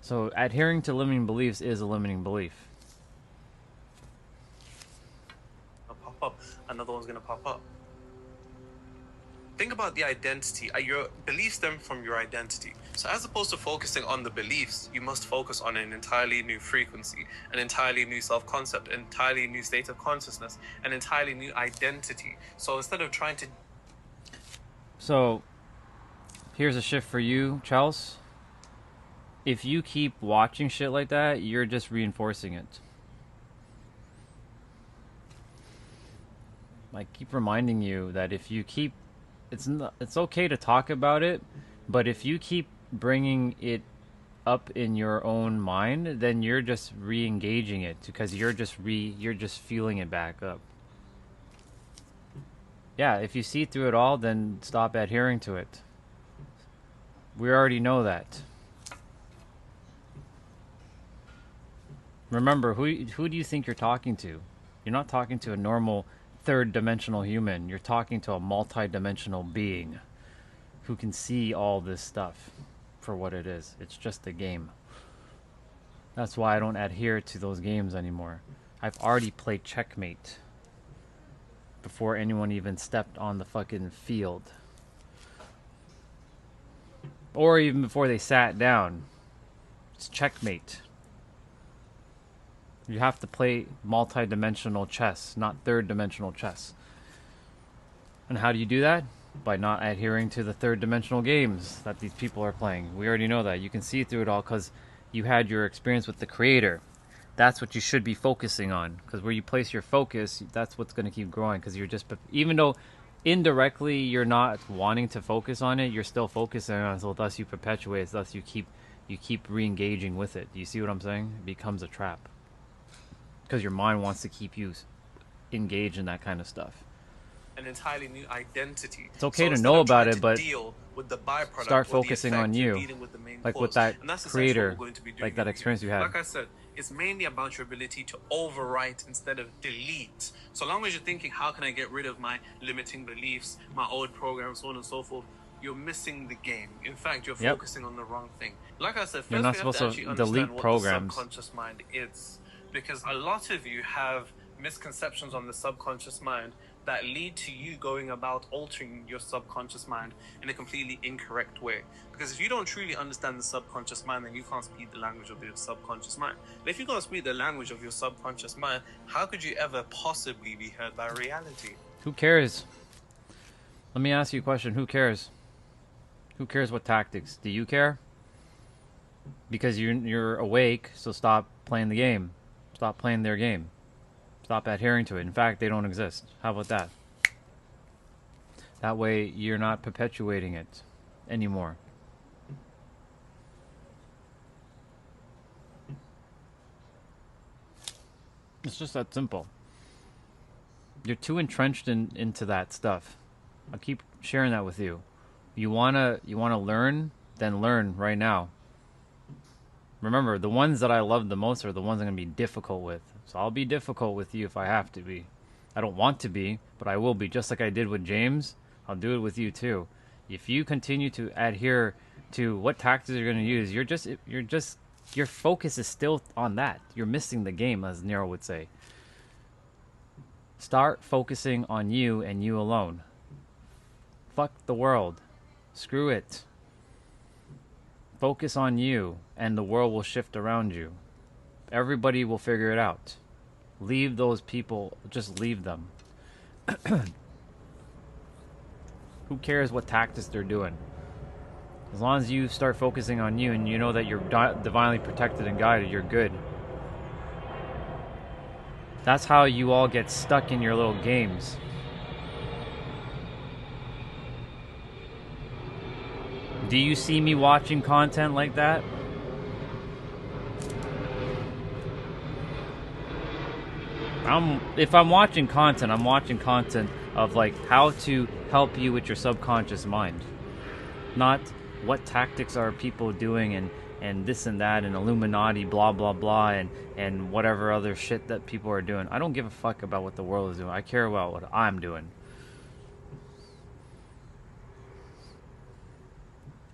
[SPEAKER 1] So adhering to limiting beliefs is a limiting belief.
[SPEAKER 10] Pop up, another one's gonna pop up. Think about the identity. Your beliefs stem from your identity. So as opposed to focusing on the beliefs, you must focus on an entirely new frequency, an entirely new self-concept, an entirely new state of consciousness, an entirely new identity. So instead of trying to...
[SPEAKER 1] So here's a shift for you, Chels. If you keep watching shit like that, you're just reinforcing it. I keep reminding you that if you keep... It's okay to talk about it, but if you keep bringing it up in your own mind, then you're just re-engaging it because you're just feeling it back up. Yeah, if you see through it all, then stop adhering to it. We already know that. Remember, who do you think you're talking to? You're not talking to a normal third-dimensional human. You're talking to a multi-dimensional being who can see all this stuff for what it is. It's just a game. That's why I don't adhere to those games anymore. I've already played checkmate before anyone even stepped on the fucking field. Or even before they sat down. It's checkmate. You have to play multi-dimensional chess, not third-dimensional chess. And how do you do that? By not adhering to the third-dimensional games that these people are playing. We already know that. You can see through it all because you had your experience with the creator. That's what you should be focusing on. Because where you place your focus, that's what's going to keep growing. Because you're just... Even though indirectly you're not wanting to focus on it, you're still focusing on it. So thus you perpetuate it. Thus you keep re-engaging with it. Do you see what I'm saying? It becomes a trap. Because your mind wants to keep you engaged in that kind of stuff.
[SPEAKER 10] An entirely new identity.
[SPEAKER 1] It's okay to know about it, but
[SPEAKER 10] deal with the byproduct
[SPEAKER 1] start focusing on you. Like with that creator, like that experience you had.
[SPEAKER 10] Like I said, it's mainly about your ability to overwrite instead of delete. So long as you're thinking, how can I get rid of my limiting beliefs, my old programs, so on and so forth, you're missing the game. In fact, you're focusing on the wrong thing. Like I said, first
[SPEAKER 1] you're not
[SPEAKER 10] we have
[SPEAKER 1] supposed
[SPEAKER 10] to
[SPEAKER 1] to
[SPEAKER 10] actually
[SPEAKER 1] delete
[SPEAKER 10] understand
[SPEAKER 1] programs.
[SPEAKER 10] what the subconscious mind is. Because a lot of you have misconceptions on the subconscious mind that lead to you going about altering your subconscious mind in a completely incorrect way. Because if you don't truly understand the subconscious mind, then you can't speak the language of your subconscious mind. And if you can't speak the language of your subconscious mind, how could you ever possibly be heard by reality?
[SPEAKER 1] Who cares? Let me ask you a question. Who cares? Who cares what tactics? Do you care? Because you're awake, so stop playing the game. Stop playing their game. Stop adhering to it. In fact, they don't exist. How about that? That way, you're not perpetuating it anymore. It's just that simple. You're too entrenched into that stuff. I'll keep sharing that with you. You wanna learn? Then learn right now. Remember, the ones that I love the most are the ones I'm going to be difficult with. So I'll be difficult with you if I have to be. I don't want to be, but I will be. Just like I did with James, I'll do it with you too. If you continue to adhere to what tactics you're going to use, your focus is still on that. You're missing the game, as Nero would say. Start focusing on you and you alone. Fuck the world. Screw it. Focus on you, and the world will shift around you. Everybody will figure it out. Leave those people, just leave them. Who cares what tactics they're doing? As long as you start focusing on you and you know that you're divinely protected and guided, you're good. That's how you all get stuck in your little games. Do you see me watching content like that? If I'm watching content, I'm watching content of like how to help you with your subconscious mind. Not what tactics are people doing and and this and that and Illuminati, blah blah blah, and whatever other shit that people are doing. I don't give a fuck about what the world is doing. I care about what I'm doing.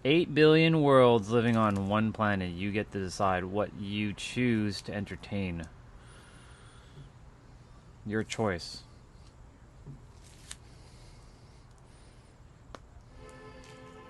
[SPEAKER 1] 8 billion worlds living on one planet. You get to decide what you choose to entertain. Your choice.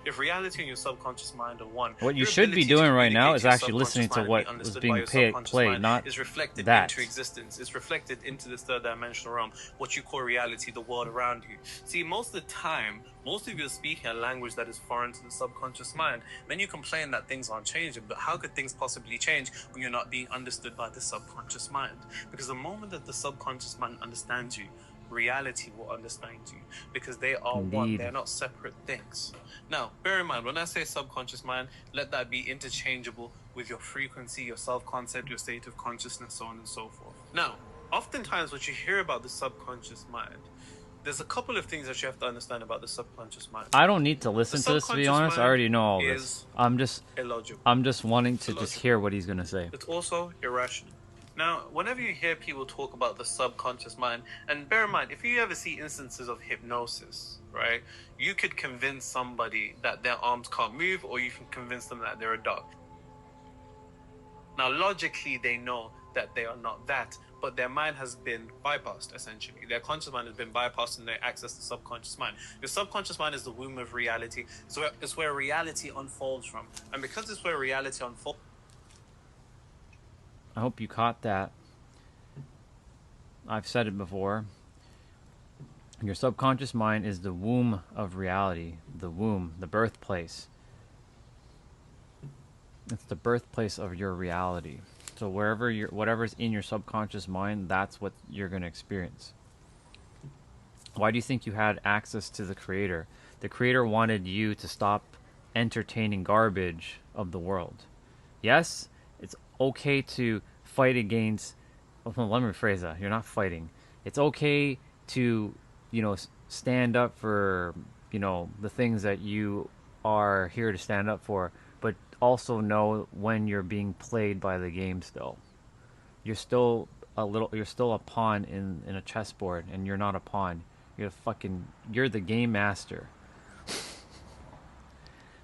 [SPEAKER 10] If reality and your subconscious mind are one,
[SPEAKER 1] what you
[SPEAKER 10] your
[SPEAKER 1] should be
[SPEAKER 10] ability to
[SPEAKER 1] doing right now
[SPEAKER 10] communicate
[SPEAKER 1] is
[SPEAKER 10] to your
[SPEAKER 1] actually listening to
[SPEAKER 10] subconscious mind
[SPEAKER 1] what
[SPEAKER 10] and be
[SPEAKER 1] was
[SPEAKER 10] understood
[SPEAKER 1] being
[SPEAKER 10] by your subconscious
[SPEAKER 1] played,
[SPEAKER 10] mind
[SPEAKER 1] not
[SPEAKER 10] is reflected
[SPEAKER 1] that.
[SPEAKER 10] into existence. It's reflected into this third dimensional realm, what you call reality, the world around you. See, most of the time, most of you are speaking a language that is foreign to the subconscious mind. Then you complain that things aren't changing, but how could things possibly change when you're not being understood by the subconscious mind? Because the moment that the subconscious mind understands you, reality will understand you, because they are one. They're not separate things. Now, bear in mind, when I say subconscious mind, let that be interchangeable with your frequency, your self-concept, your state of consciousness, so on and so forth. Now, oftentimes what you hear about the subconscious mind, there's a couple of things that you have to understand about the subconscious mind.
[SPEAKER 1] I don't need to listen to this, to be honest. I already know all this. I'm just wanting to just hear what he's gonna say.
[SPEAKER 10] It's also irrational. Now, whenever you hear people talk about the subconscious mind, and bear in mind, if you ever see instances of hypnosis, right, you could convince somebody that their arms can't move, or you can convince them that they're a dog. Now, logically, they know that they are not that, but their mind has been bypassed, essentially. Their conscious mind has been bypassed and they access the subconscious mind. Your subconscious mind is the womb of reality, so it's where reality unfolds from. And because it's where reality unfolds...
[SPEAKER 1] I hope you caught that. I've said it before. Your subconscious mind is the womb of reality. The womb, the birthplace. It's the birthplace of your reality. So whatever's in your subconscious mind, that's what you're going to experience. Why do you think you had access to the Creator? The Creator wanted you to stop entertaining garbage of the world. Yes, it's okay to fight against... Well, let me rephrase that. You're not fighting. It's okay to, stand up for, the things that you are here to stand up for, but also know when you're being played by the game still. You're still a pawn in a chessboard, and you're not a pawn. You're the game master.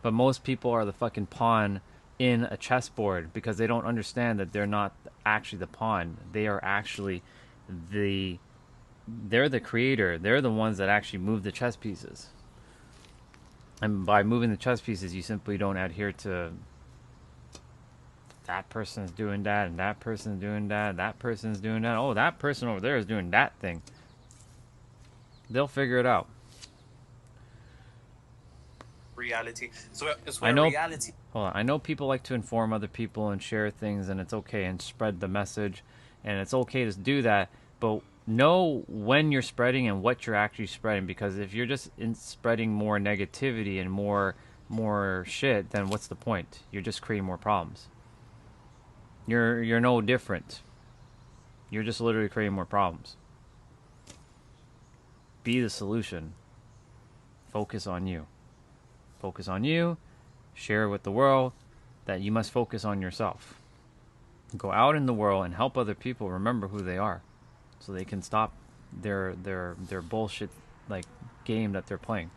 [SPEAKER 1] But most people are the fucking pawn in a chessboard because they don't understand that they're not actually the pawn. They are actually they're the creator. They're the ones that actually move the chess pieces. And by moving the chess pieces, you simply don't adhere to that person's doing that, and that person's doing that, that person's doing that. Oh, that person over there is doing that thing. They'll figure it out.
[SPEAKER 10] Reality. So it's where reality...
[SPEAKER 1] Hold on. I know people like to inform other people and share things, and it's okay, and spread the message, and it's okay to do that, but know when you're spreading and what you're actually spreading, because if you're just spreading more negativity and more shit, then what's the point? You're just creating more problems. You're no different. You're just literally creating more problems. Be the solution. Focus on you. Focus on you. Share with the world that you must focus on yourself. Go out in the world and help other people remember who they are, so they can stop their bullshit game that they're playing.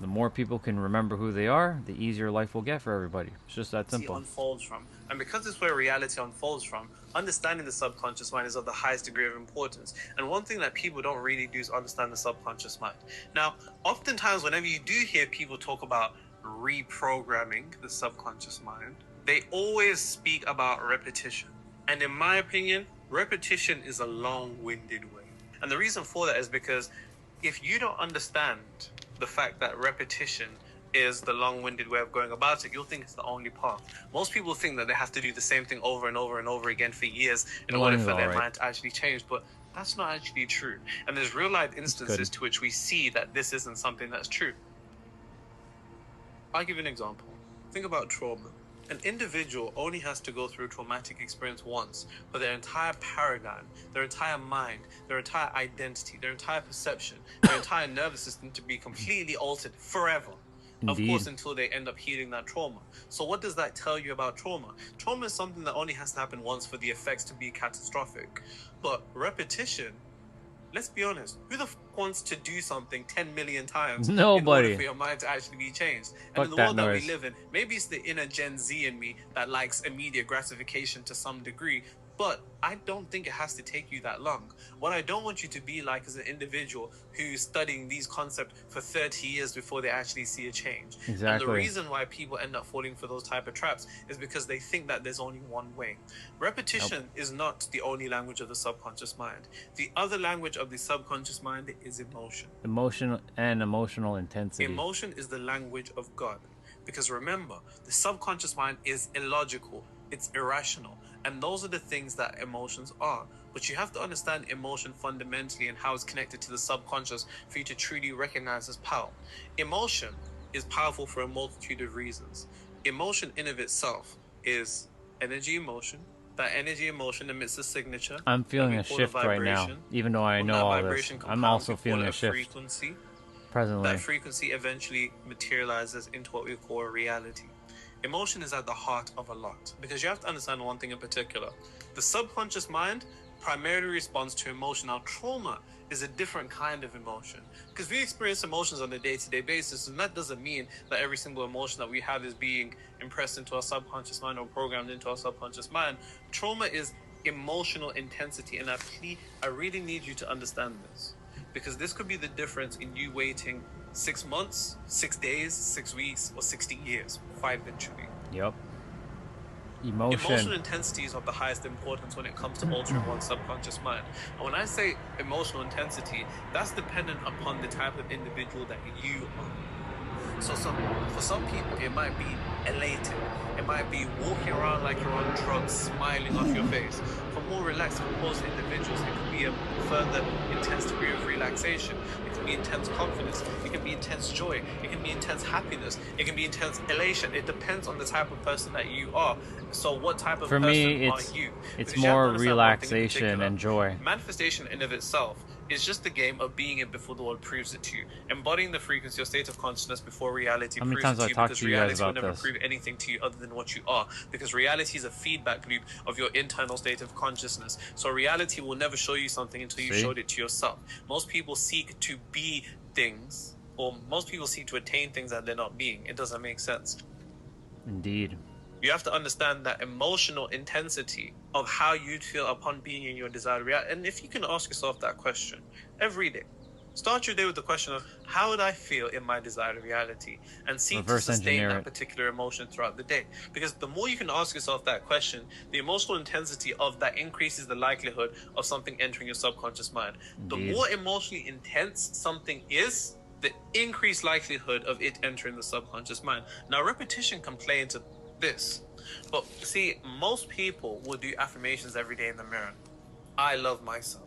[SPEAKER 1] The more people can remember who they are, the easier life will get for everybody. It's just that simple.
[SPEAKER 10] Unfolds from. And because it's where reality unfolds from, understanding the subconscious mind is of the highest degree of importance. And one thing that people don't really do is understand the subconscious mind. Now, oftentimes whenever you do hear people talk about reprogramming the subconscious mind, they always speak about repetition. And in my opinion, repetition is a long-winded way. And the reason for that is because if you don't understand the fact that repetition is the long-winded way of going about it, you'll think it's the only path. Most people think that they have to do the same thing over and over and over again for years in order for their mind to actually change, but that's not actually true. And there's real-life instances to which we see that this isn't something that's true. I'll give you an example. Think about trauma. An individual only has to go through a traumatic experience once for their entire paradigm, their entire mind, their entire identity, their entire perception, their entire nervous system to be completely altered forever. Of
[SPEAKER 1] Indeed.
[SPEAKER 10] course, until they end up healing that trauma. So what does that tell you about trauma? Trauma is something that only has to happen once for the effects to be catastrophic. But repetition, let's be honest, who the wants to do something 10 million times in order
[SPEAKER 1] Nobody.
[SPEAKER 10] for your mind to actually be changed? And
[SPEAKER 1] Fuck
[SPEAKER 10] in the
[SPEAKER 1] that
[SPEAKER 10] world that we
[SPEAKER 1] noise.
[SPEAKER 10] live in, maybe it's the inner Gen Z in me that likes immediate gratification to some degree, but I don't think it has to take you that long. What I don't want you to be like is an individual who's studying these concepts for 30 years before they actually see a change.
[SPEAKER 1] Exactly.
[SPEAKER 10] And the reason why people end up falling for those type of traps is because they think that there's only one way. Repetition is not the only language of the subconscious mind. The other language of the subconscious mind is emotion.
[SPEAKER 1] Emotion and emotional intensity.
[SPEAKER 10] Emotion is the language of God. Because remember, the subconscious mind is illogical, it's irrational, and those are the things that emotions are. But you have to understand emotion fundamentally and how it's connected to the subconscious for you to truly recognize as power. Emotion is powerful for a multitude of reasons. Emotion in of itself is energy emotion. That energy emotion emits a signature.
[SPEAKER 1] I'm feeling
[SPEAKER 10] that we
[SPEAKER 1] a
[SPEAKER 10] call
[SPEAKER 1] shift right now,
[SPEAKER 10] vibration.
[SPEAKER 1] even though I
[SPEAKER 10] When
[SPEAKER 1] know
[SPEAKER 10] that
[SPEAKER 1] all this.
[SPEAKER 10] vibration
[SPEAKER 1] I'm
[SPEAKER 10] compounds,
[SPEAKER 1] also
[SPEAKER 10] we call
[SPEAKER 1] feeling
[SPEAKER 10] it
[SPEAKER 1] a shift
[SPEAKER 10] frequency.
[SPEAKER 1] presently.
[SPEAKER 10] That frequency eventually materializes into what we call a reality. Emotion is at the heart of a lot, because you have to understand one thing in particular. The subconscious mind primarily responds to emotion. Now, trauma is a different kind of emotion, because we experience emotions on a day-to-day basis, and that doesn't mean that every single emotion that we have is being impressed into our subconscious mind or programmed into our subconscious mind. Trauma is emotional intensity, and I really need you to understand this, because this could be the difference in you waiting 6 months, 6 days, 6 weeks, or 60 years, quite literally.
[SPEAKER 1] Yep.
[SPEAKER 10] Emotional
[SPEAKER 1] Emotion.
[SPEAKER 10] intensity is of the highest importance when it comes to altering one's subconscious mind. And when I say emotional intensity, that's dependent upon the type of individual that you are. So for some people, it might be elated. It might be walking around like you're on drugs, smiling off your face. For more relaxed, composed individuals, it could be a further intense degree of relaxation. It can be intense confidence. It can be intense joy. It can be intense happiness. It can be intense elation. It depends on the type of person that you are. So what type of
[SPEAKER 1] For
[SPEAKER 10] person
[SPEAKER 1] me,
[SPEAKER 10] are you?
[SPEAKER 1] it's
[SPEAKER 10] Because you have to
[SPEAKER 1] more
[SPEAKER 10] understand one thing in
[SPEAKER 1] relaxation
[SPEAKER 10] particular.
[SPEAKER 1] and joy.
[SPEAKER 10] Manifestation in of itself is just the game of being it before the world proves it to you. Embodying the frequency or state of consciousness before reality
[SPEAKER 1] How many
[SPEAKER 10] proves
[SPEAKER 1] times
[SPEAKER 10] it
[SPEAKER 1] have
[SPEAKER 10] to
[SPEAKER 1] I
[SPEAKER 10] you,
[SPEAKER 1] talked
[SPEAKER 10] because
[SPEAKER 1] to you guys
[SPEAKER 10] reality will
[SPEAKER 1] about
[SPEAKER 10] never
[SPEAKER 1] this?
[SPEAKER 10] prove anything to you other than what you are. Because reality is a feedback loop of your internal state of consciousness. So reality will never show you something until you
[SPEAKER 1] See?
[SPEAKER 10] showed it to yourself. Most people seek to be things, or most people seek to attain things that they're not being. It doesn't make sense.
[SPEAKER 1] Indeed.
[SPEAKER 10] You have to understand that emotional intensity of how you'd feel upon being in your desired reality. And if you can ask yourself that question every day, start your day with the question of, how would I feel in my desired reality? And seek
[SPEAKER 1] Reverse
[SPEAKER 10] to sustain
[SPEAKER 1] engineer
[SPEAKER 10] that
[SPEAKER 1] it.
[SPEAKER 10] particular emotion throughout the day. Because the more you can ask yourself that question, the emotional intensity of that increases the likelihood of something entering your subconscious mind. The
[SPEAKER 1] Indeed.
[SPEAKER 10] more emotionally intense something is, the increased likelihood of it entering the subconscious mind. Now, repetition can play into this. But see, most people will do affirmations every day in the mirror. I love myself.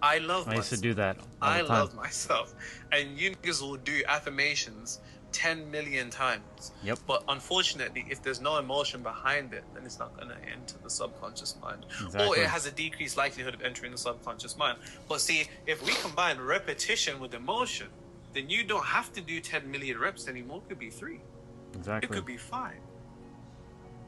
[SPEAKER 10] I love myself.
[SPEAKER 1] I used to do that all
[SPEAKER 10] I
[SPEAKER 1] the time.
[SPEAKER 10] love myself. And you niggas will do affirmations 10 million times.
[SPEAKER 1] Yep.
[SPEAKER 10] But unfortunately, if there's no emotion behind it, then it's not going to enter the subconscious mind.
[SPEAKER 1] Exactly.
[SPEAKER 10] Or it has a decreased likelihood of entering the subconscious mind. But see, if we combine repetition with emotion, then you don't have to do 10 million reps anymore. It could be 3.
[SPEAKER 1] Exactly.
[SPEAKER 10] It could be 5.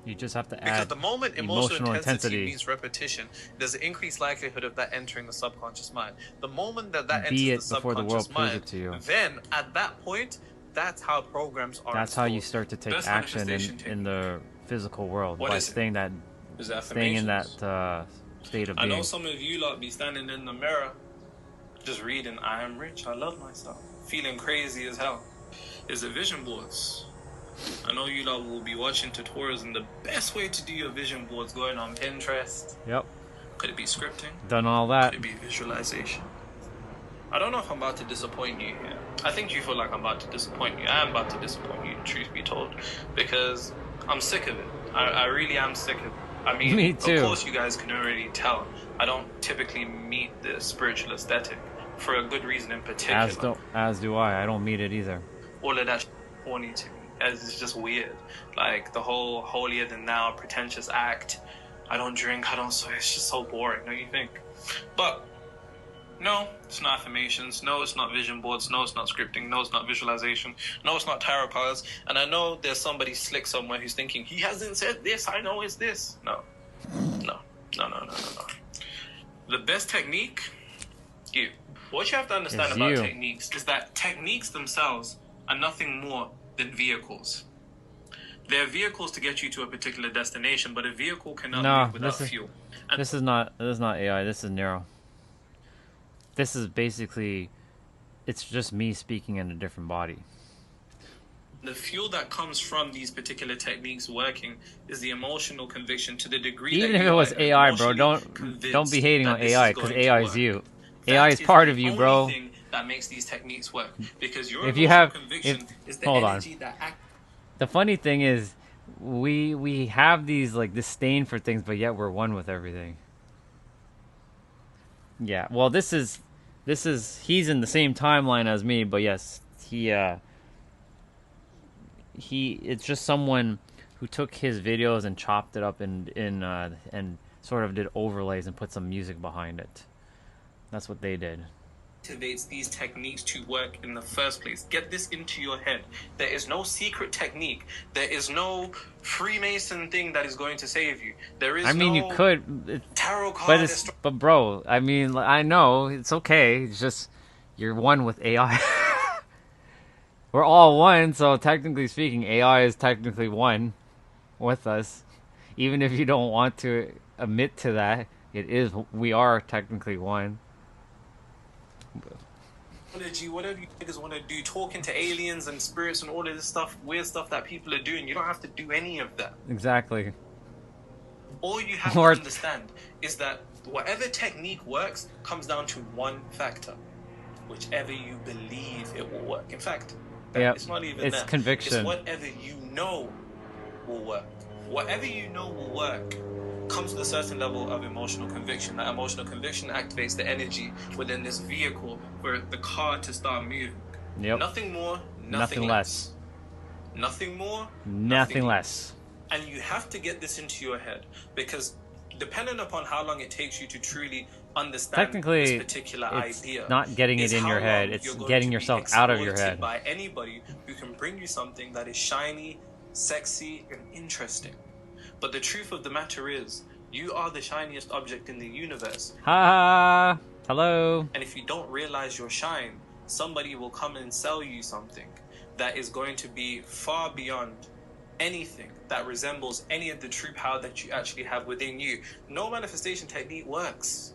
[SPEAKER 1] You just have to
[SPEAKER 10] Because
[SPEAKER 1] add
[SPEAKER 10] the moment emotional intensity means repetition, there's an increased likelihood of that entering the subconscious mind. The moment that enters
[SPEAKER 1] Be
[SPEAKER 10] the
[SPEAKER 1] it before the world
[SPEAKER 10] subconscious
[SPEAKER 1] proves
[SPEAKER 10] mind,
[SPEAKER 1] it to you.
[SPEAKER 10] then at that point, that's how programs are
[SPEAKER 1] That's how you
[SPEAKER 10] installed.
[SPEAKER 1] start to take
[SPEAKER 10] Best
[SPEAKER 1] action
[SPEAKER 10] manifestation
[SPEAKER 1] in the physical world
[SPEAKER 10] What
[SPEAKER 1] by
[SPEAKER 10] is it?
[SPEAKER 1] staying that
[SPEAKER 10] Is
[SPEAKER 1] staying in that
[SPEAKER 10] affirmations.
[SPEAKER 1] state of
[SPEAKER 10] I know
[SPEAKER 1] being.
[SPEAKER 10] some of you lot be standing in the mirror, just reading, I am rich, I love myself, feeling crazy as hell. Is it vision boards? I know you lot will be watching tutorials, and the best way to do your vision boards going on Pinterest.
[SPEAKER 1] Yep.
[SPEAKER 10] Could it be scripting?
[SPEAKER 1] Done all that.
[SPEAKER 10] Could it be visualization? I don't know if I'm about to disappoint you here. I think you feel like I'm about to disappoint you. I am about to disappoint you, truth be told, because I'm sick of it. I really am sick of it. I mean,
[SPEAKER 1] Me too.
[SPEAKER 10] Of course you guys can already tell. I don't typically meet the spiritual aesthetic for a good reason in particular.
[SPEAKER 1] As do I. I don't meet it either.
[SPEAKER 10] All of that corny to me. It's just weird. Like the whole holier than thou, pretentious act. I don't drink, I don't swear. It's just so boring, don't you think? But No, it's not affirmations. No, it's not vision boards. No, it's not scripting. No, it's not visualization. No, it's not tarot cards. And I know there's somebody slick somewhere who's thinking, he hasn't said this. I know it's this. No. No. No, no, no, no, no. The best technique, you. What you have to understand about techniques is that techniques themselves are nothing more than vehicles. They're vehicles to get you to a particular destination, but a vehicle cannot move without fuel. And
[SPEAKER 1] this is not AI. This is Neuro. This is basically, it's just me speaking in a different body.
[SPEAKER 10] the fuel that comes from these particular techniques working is the emotional conviction to the degree
[SPEAKER 1] even
[SPEAKER 10] that
[SPEAKER 1] if it was AI, bro, don't be hating on AI, because AI is you. AI is part of you, bro.
[SPEAKER 10] That makes these techniques work, because your
[SPEAKER 1] if you have,
[SPEAKER 10] conviction is the
[SPEAKER 1] hold on.
[SPEAKER 10] energy that acts.
[SPEAKER 1] The funny thing is, we have these like disdain for things, but yet we're one with everything. Yeah, well, this is he's in the same timeline as me, but yes, it's just someone who took his videos and chopped it up and sort of did overlays and put some music behind it. That's what they did.
[SPEAKER 10] Activates these techniques to work in the first place. Get this into your head. There is no secret technique. There is no Freemason thing that is going to save you. There is
[SPEAKER 1] I mean,
[SPEAKER 10] no
[SPEAKER 1] you could,
[SPEAKER 10] tarot card.
[SPEAKER 1] but bro, I mean, I know it's okay. It's just you're one with AI. We're all one, so technically speaking, AI is technically one with us. Even if you don't want to admit to that, we are technically one.
[SPEAKER 10] Whatever you niggas want to do, talking to aliens and spirits and all of this stuff, weird stuff that people are doing, you don't have to do any of that.
[SPEAKER 1] Exactly.
[SPEAKER 10] All you have to understand is that whatever technique works comes down to one factor. Whichever you believe it will work. In fact, it's not even
[SPEAKER 1] it's
[SPEAKER 10] that.
[SPEAKER 1] Conviction.
[SPEAKER 10] It's whatever you know will work. Whatever you know will work comes with a certain level of emotional conviction. That emotional conviction activates the energy within this vehicle for the car to start moving.
[SPEAKER 1] Yep.
[SPEAKER 10] Nothing more,
[SPEAKER 1] nothing less.
[SPEAKER 10] Nothing more,
[SPEAKER 1] nothing less.
[SPEAKER 10] And you have to get this into your head, because depending upon how long it takes you to truly understand this particular idea,
[SPEAKER 1] not getting it in your head, it's getting yourself out of your head.
[SPEAKER 10] By anybody who can bring you something that is shiny, sexy, and interesting. But the truth of the matter is, you are the shiniest object in the universe.
[SPEAKER 1] Ha! Hello.
[SPEAKER 10] And if you don't realize your shine, somebody will come and sell you something that is going to be far beyond anything that resembles any of the true power that you actually have within you. No manifestation technique works.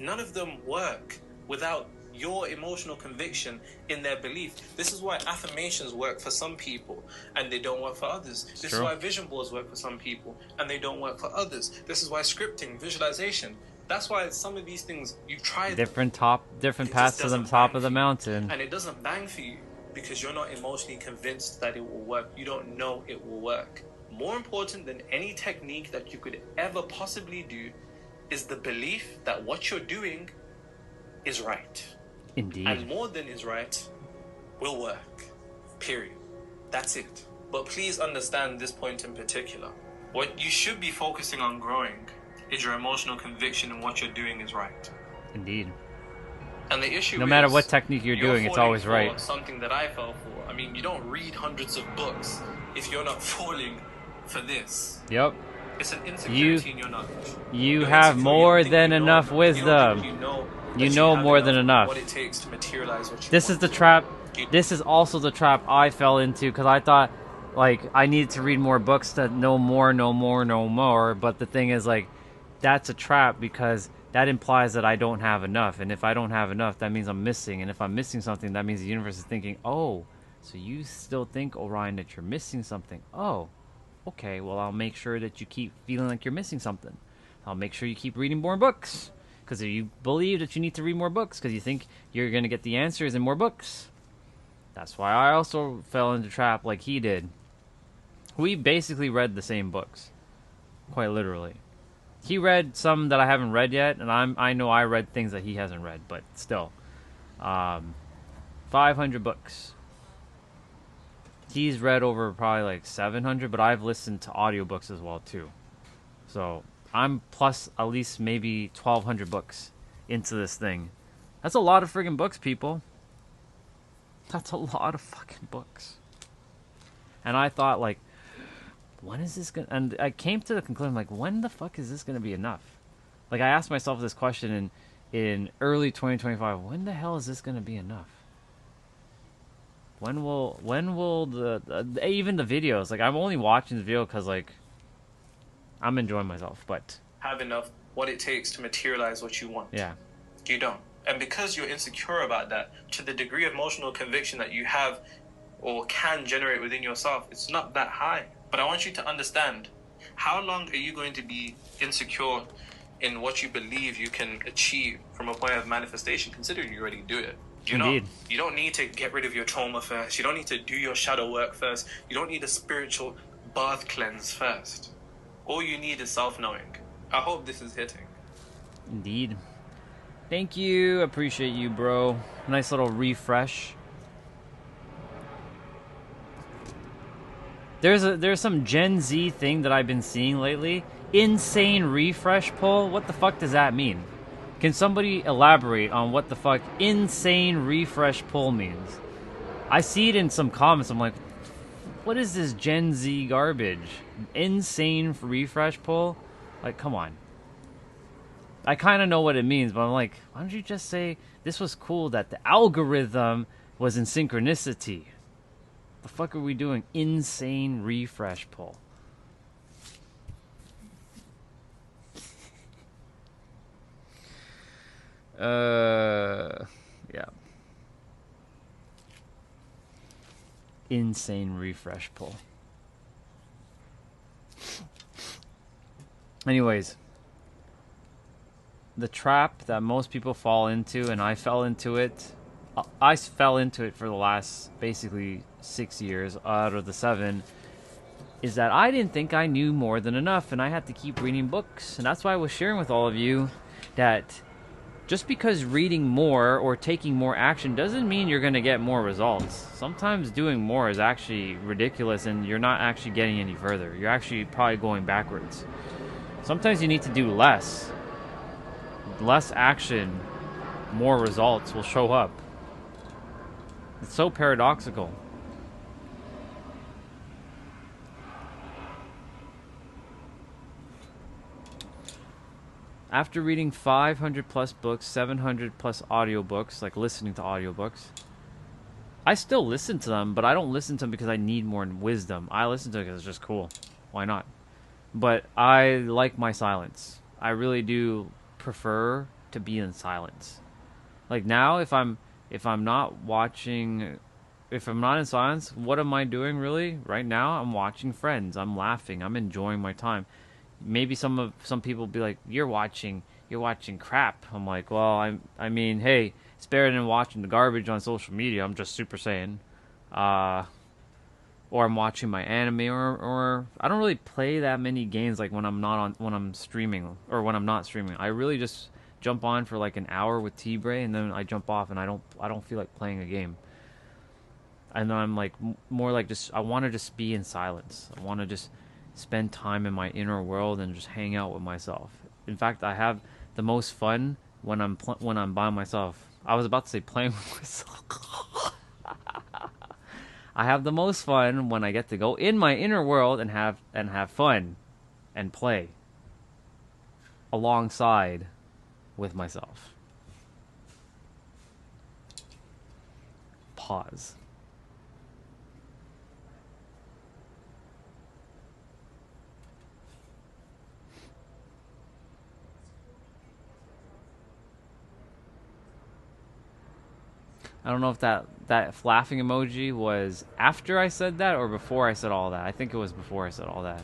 [SPEAKER 10] None of them work without your emotional conviction in their belief. This is why affirmations work for some people and they don't work for others. This is why vision boards work for some people and they don't work for others. This is why scripting, visualization, that's why some of these things you've tried
[SPEAKER 1] different paths to the top of the mountain,
[SPEAKER 10] and it doesn't bang for you because you're not emotionally convinced that it will work. You don't know it will work. More important than any technique that you could ever possibly do is the belief that what you're doing is right.
[SPEAKER 1] Indeed.
[SPEAKER 10] And more than is right will work. Period. That's it. But please understand this point in particular. What you should be focusing on growing is your emotional conviction in what you're doing is right.
[SPEAKER 1] Indeed.
[SPEAKER 10] And the issue
[SPEAKER 1] no matter what technique you're doing, it's always right.
[SPEAKER 10] Something that I fell for. I mean, you don't read hundreds of books if you're not falling for this.
[SPEAKER 1] Yep.
[SPEAKER 10] It's an insecurity in your knowledge.
[SPEAKER 1] You have more than enough wisdom. You know more than enough.
[SPEAKER 10] What it takes to materialize what you
[SPEAKER 1] this is the trap. This is also the trap I fell into, because I thought, like, I needed to read more books to know more. But the thing is, like, that's a trap, because that implies that I don't have enough. And if I don't have enough, that means I'm missing. And if I'm missing something, that means the universe is thinking, oh, so you still think, Orion, that you're missing something. Oh, okay, well, I'll make sure that you keep feeling like you're missing something. I'll make sure you keep reading more books. Because you believe that you need to read more books, because you think you're going to get the answers in more books. That's why I also fell into trap like he did. We basically read the same books. Quite literally. He read some that I haven't read yet, and I know I read things that he hasn't read, but still. 500 books. He's read over probably like 700, but I've listened to audiobooks as well too. So I'm plus at least maybe 1,200 books into this thing. That's a lot of friggin' books, people. That's a lot of fucking books. And I thought, like, when is this gonna... And I came to the conclusion, like, when the fuck is this gonna be enough? Like, I asked myself this question in early 2025. When the hell is this gonna be enough? When will even the videos, like, I'm only watching the video because, like, I'm enjoying myself, but...
[SPEAKER 10] Have enough what it takes to materialize what you want.
[SPEAKER 1] Yeah.
[SPEAKER 10] You don't. And because you're insecure about that, to the degree of emotional conviction that you have or can generate within yourself, it's not that high. But I want you to understand, how long are you going to be insecure in what you believe you can achieve from a point of manifestation, considering you already do it?
[SPEAKER 1] Indeed.
[SPEAKER 10] You don't need to get rid of your trauma first. You don't need to do your shadow work first. You don't need a spiritual bath cleanse first. All you need is self-knowing. I hope this is hitting.
[SPEAKER 1] Indeed. Thank you. Appreciate you, bro. Nice little refresh. There's some Gen Z thing that I've been seeing lately. Insane refresh poll. What the fuck does that mean? Can somebody elaborate on what the fuck insane refresh poll means? I see it in some comments. I'm like, what is this Gen Z garbage? Insane refresh poll? Like, come on. I kind of know what it means, but I'm like, why don't you just say this was cool that the algorithm was in synchronicity? The fuck are we doing? Insane refresh poll. Yeah. Insane refresh poll. Anyways, the trap that most people fall into, and I fell into it. I fell into it for the last basically 6 years out of the 7, is that I didn't think I knew more than enough, and I had to keep reading books. And that's why I was sharing with all of you that just because reading more or taking more action doesn't mean you're going to get more results. Sometimes doing more is actually ridiculous, and you're not actually getting any further. You're actually probably going backwards. Sometimes you need to do less. Less action, more results will show up. It's so paradoxical. After reading 500 plus books, 700 plus audiobooks, like listening to audiobooks, I still listen to them, but I don't listen to them because I need more wisdom. I listen to it because it's just cool. Why not? But I like my silence. I really do prefer to be in silence. Like now, if I'm not watching, if I'm not in silence, what am I doing really? Right now, I'm watching Friends. I'm laughing. I'm enjoying my time. Maybe some people be like, you're watching crap. I'm like, well, I mean, hey, it's better than watching the garbage on social media. I'm just super saying. Or I'm watching my anime, or I don't really play that many games like when I'm streaming or when I'm not streaming. I really just jump on for like an hour with T-Bray, and then I jump off, and I don't feel like playing a game. And then I'm like more like just I want to just be in silence. I want to just spend time in my inner world and just hang out with myself. In fact, I have the most fun when I'm by myself. I was about to say playing with myself. I have the most fun when I get to go in my inner world and have fun and play alongside with myself. Pause. I don't know if that laughing emoji was after I said that or before I said all that. I think it was before I said all that.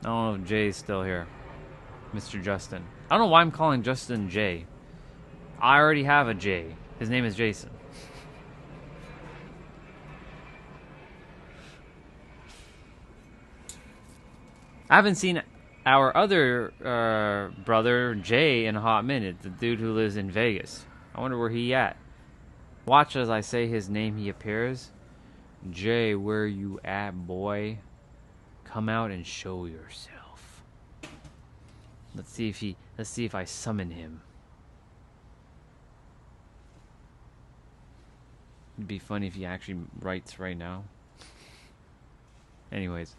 [SPEAKER 1] I don't know if Jay's still here. Mr. Justin. I don't know why I'm calling Justin Jay. I already have a Jay. His name is Jason. I haven't seen our other brother, Jay, in a hot minute. The dude who lives in Vegas. I wonder where he at. Watch as I say his name, he appears. Jay, where you at, boy? Come out and show yourself. Let's see if I summon him. It'd be funny if he actually writes right now. Anyways,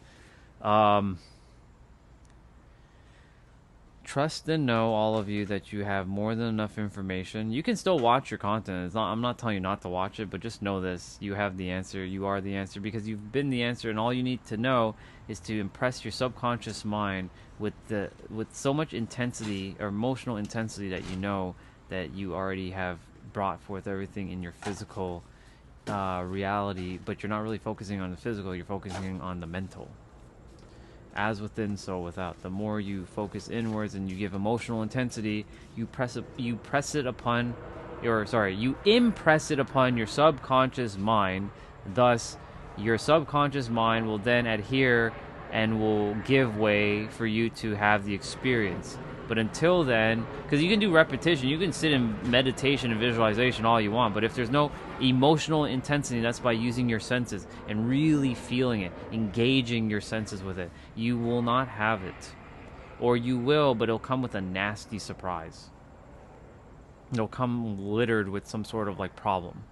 [SPEAKER 1] trust and know, all of you, that you have more than enough information. You can still watch your content. I'm not telling you not to watch it, but just know this: you have the answer. You are the answer because you've been the answer, and all you need to know is to impress your subconscious mind with so much intensity or emotional intensity that you know that you already have brought forth everything in your physical reality, but you're not really focusing on the physical. You're focusing on the mental. As within, so without. The more you focus inwards and you give emotional intensity, you impress it upon your subconscious mind. Thus, your subconscious mind will then adhere and will give way for you to have the experience. But until then, because you can do repetition, you can sit in meditation and visualization all you want, but if there's no emotional intensity, that's by using your senses and really feeling it, engaging your senses with it. You will not have it. Or you will, but it'll come with a nasty surprise. It'll come littered with some sort of like problem.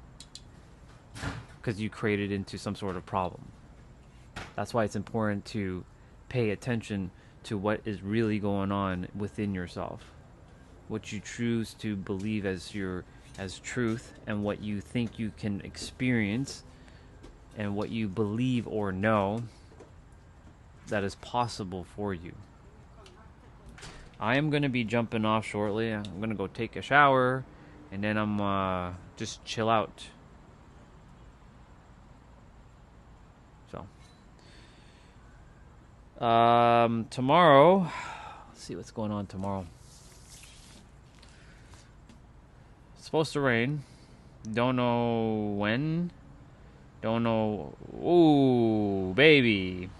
[SPEAKER 1] Because you created into some sort of problem. That's why it's important to pay attention to what is really going on within yourself, what you choose to believe as truth, and what you think you can experience, and what you believe or know that is possible for you. I am going to be jumping off shortly. I'm going to go take a shower, and then I'm just chill out. So tomorrow, let's see what's going on tomorrow. It's supposed to rain. Don't know when. Don't know. Ooh, baby.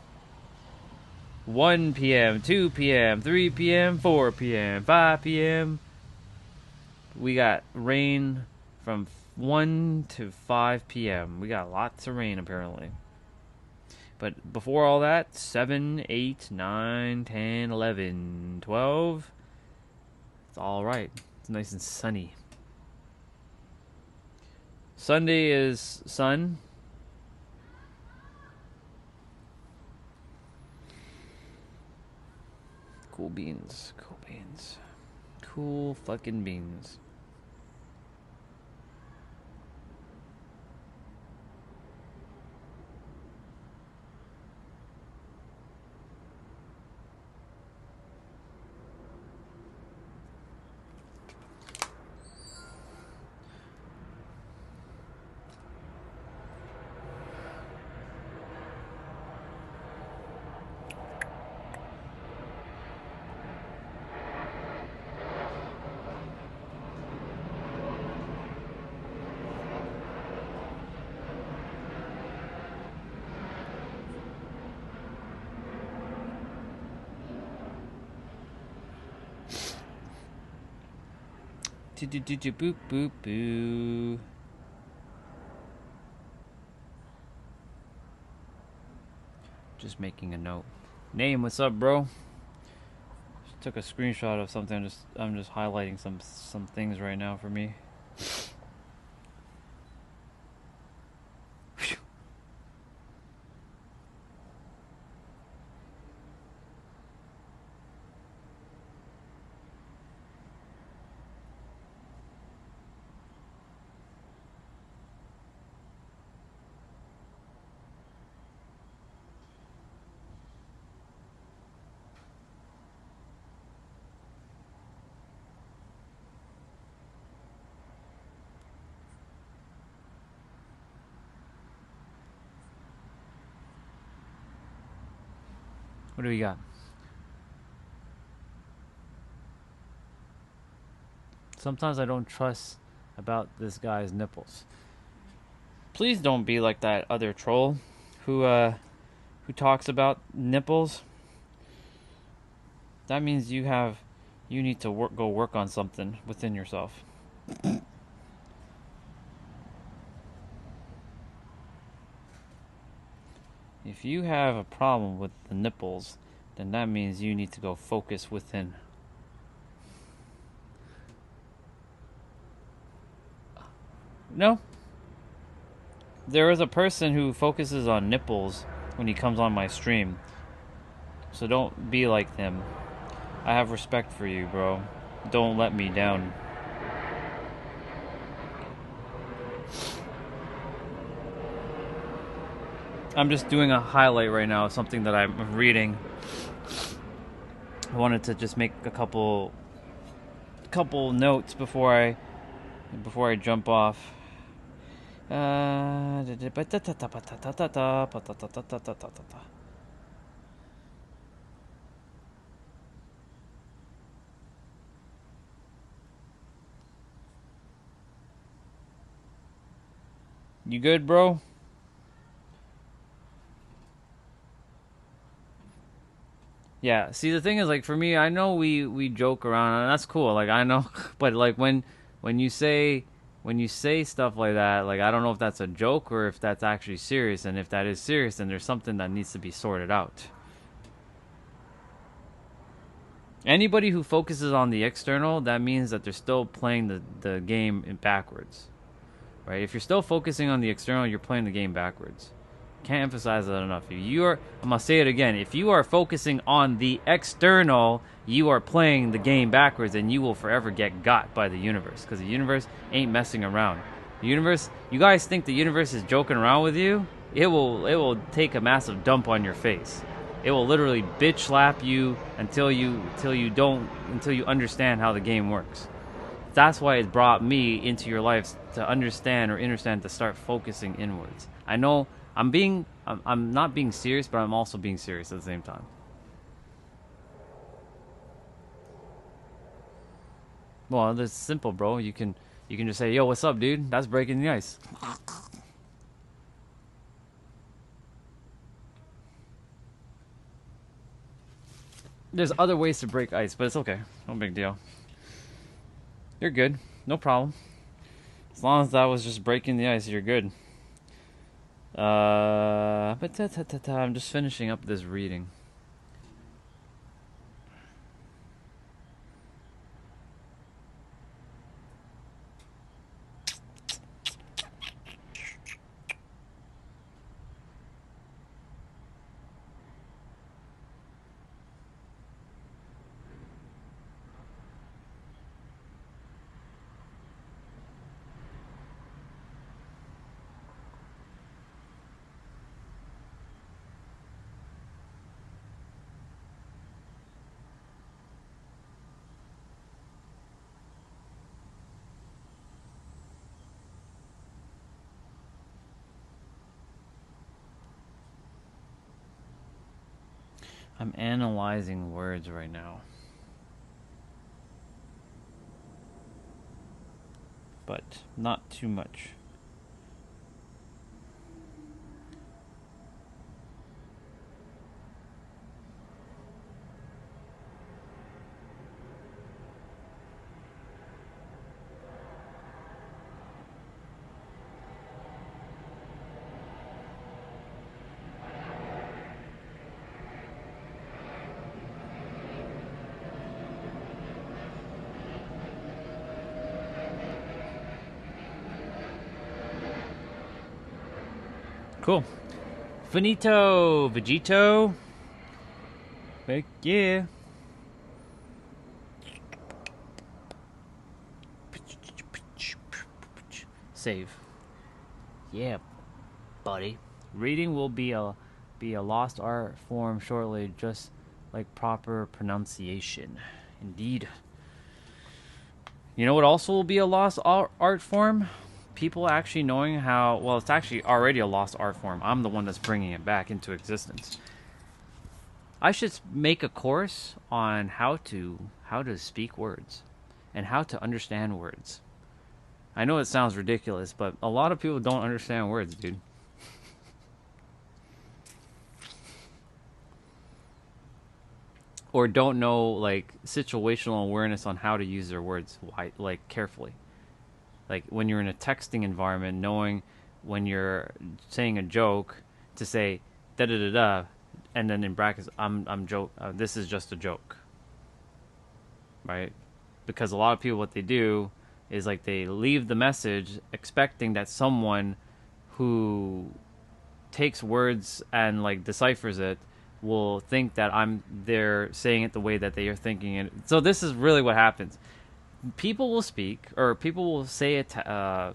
[SPEAKER 1] 1 p.m., 2 p.m., 3 p.m., 4 p.m., 5 p.m. We got rain from 1 to 5 p.m. We got lots of rain apparently. But before all that, 7, 8, 9, 10, 11, 12. It's all right. It's nice and sunny. Sunday is sun. Cool beans. Cool beans. Cool fucking beans. Boop boop boo. Just making a note. Name, what's up, bro? Just took a screenshot of something. I'm just highlighting some things right now for me. What do we got? Sometimes I don't trust about this guy's nipples. Please don't be like that other troll who talks about nipples. That means you need to go work on something within yourself. If you have a problem with the nipples, then that means you need to go focus within. No. There is a person who focuses on nipples when he comes on my stream. So don't be like them. I have respect for you, bro. Don't let me down. I'm just doing a highlight right now of something that I'm reading. I wanted to just make a couple notes before I jump off. You good, bro? Yeah, see, the thing is, like, for me, I know we joke around, and that's cool, like, I know, but, like, when you say stuff like that, like, I don't know if that's a joke or if that's actually serious, and if that is serious, then there's something that needs to be sorted out. Anybody who focuses on the external, that means that they're still playing the game in backwards, right? If you're still focusing on the external, you're playing the game backwards. Can't emphasize that enough. I'm gonna say it again. If you are focusing on the external, you are playing the game backwards, and you will forever get got by the universe, because the universe ain't messing around. The universe, you guys think the universe is joking around with you? It will take a massive dump on your face. It will literally bitch slap you until you understand how the game works. That's why it brought me into your life, to understand to start focusing inwards. I know I'm not being serious, but I'm also being serious at the same time. Well, it's simple, bro. You can just say, "Yo, what's up, dude?" That's breaking the ice. There's other ways to break ice, but it's okay. No big deal. You're good. No problem. As long as that was just breaking the ice, you're good. I'm just finishing up this reading. I'm analyzing words right now. But not too much. Cool. Finito, Vegito. Heck yeah. Save. Yeah, buddy. Reading will be a lost art form shortly, just like proper pronunciation. Indeed. You know what also will be a lost art form? People actually knowing how, well, it's actually already a lost art form. I'm the one that's bringing it back into existence. I should make a course on how to speak words and how to understand words. I know it sounds ridiculous, but a lot of people don't understand words, dude. Or don't know, like, situational awareness on how to use their words, like, carefully. Like, when you're in a texting environment, knowing when you're saying a joke to say da-da-da-da, and then in brackets, this is just a joke. Right? Because a lot of people, what they do, is like they leave the message expecting that someone who takes words and like deciphers it will think that they're saying it the way that they are thinking it. So this is really what happens. People will speak, or people will say a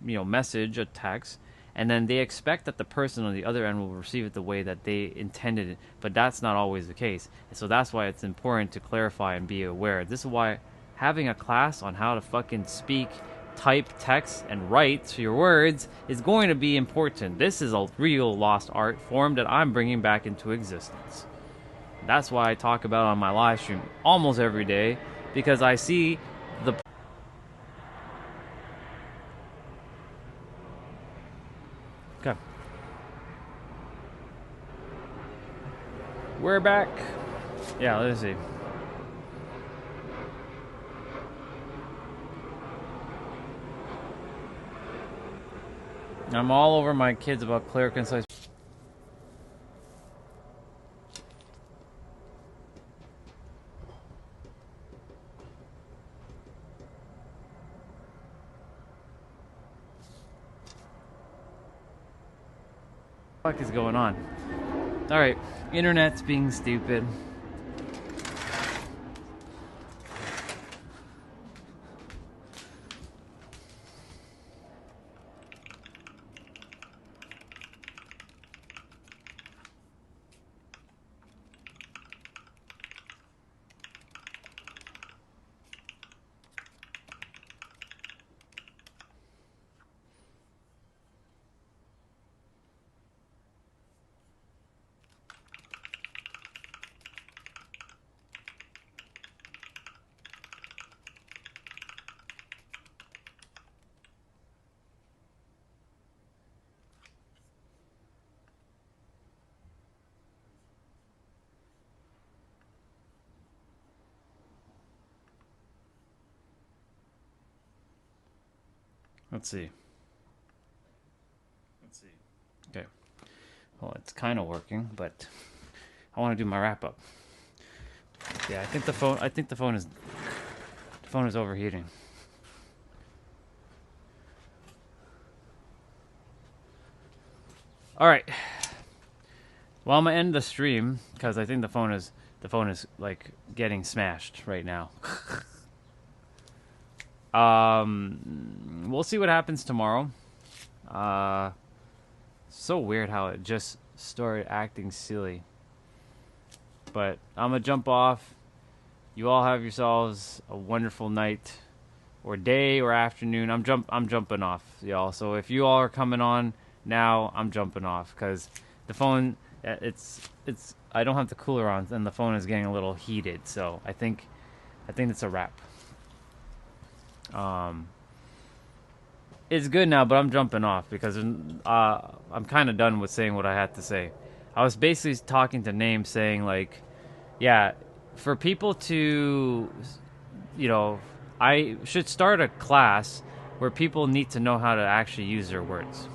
[SPEAKER 1] message, a text, and then they expect that the person on the other end will receive it the way that they intended it, but that's not always the case. And so that's why it's important to clarify and be aware. This is why having a class on how to fucking speak, type, text, and write your words is going to be important. This is a real lost art form that I'm bringing back into existence. That's why I talk about it on my live stream almost every day, because I see the... Okay. We're back. Yeah, let's see. I'm all over my kids about clear, concise. What the fuck is going on? Alright, internet's being stupid. Let's see. Okay. Well, it's kind of working, but I want to do my wrap up. Yeah, I think the phone is overheating. All right. Well, I'm gonna end the stream because I think the phone is like getting smashed right now. We'll see what happens tomorrow. So weird how it just started acting silly. But I'm gonna jump off. You all have yourselves a wonderful night, or day, or afternoon. I'm jumping off, y'all. So if you all are coming on now, I'm jumping off because the phone, I don't have the cooler on, and the phone is getting a little heated. So I think it's a wrap. It's good now, but I'm jumping off because I'm kind of done with saying what I had to say. I was basically talking to Name saying, like, yeah, for people to, I should start a class where people need to know how to actually use their words.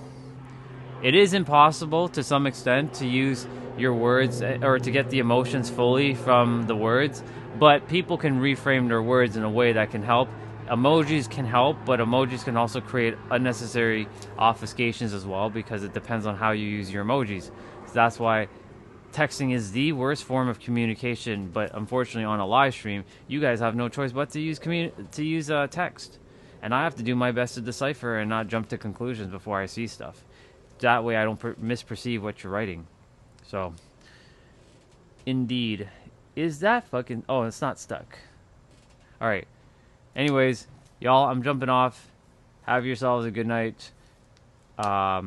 [SPEAKER 1] It is impossible to some extent to use your words or to get the emotions fully from the words, but people can reframe their words in a way that can help. Emojis can help, but emojis can also create unnecessary obfuscations as well because it depends on how you use your emojis. So that's why texting is the worst form of communication, but unfortunately on a live stream, you guys have no choice but to use text. And I have to do my best to decipher and not jump to conclusions before I see stuff. That way I don't misperceive what you're writing. So, indeed. Is that fucking... Oh, it's not stuck. Alright. Anyways, y'all, I'm jumping off. Have yourselves a good night. I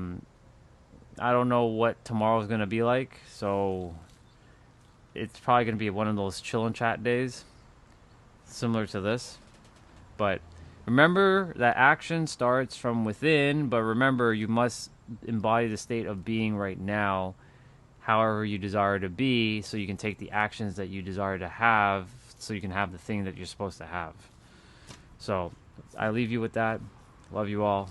[SPEAKER 1] don't know what tomorrow's going to be like, so it's probably going to be one of those chill and chat days, similar to this. But remember that action starts from within, but remember you must embody the state of being right now, however you desire to be, so you can take the actions that you desire to have, so you can have the thing that you're supposed to have. So I leave you with that. Love you all.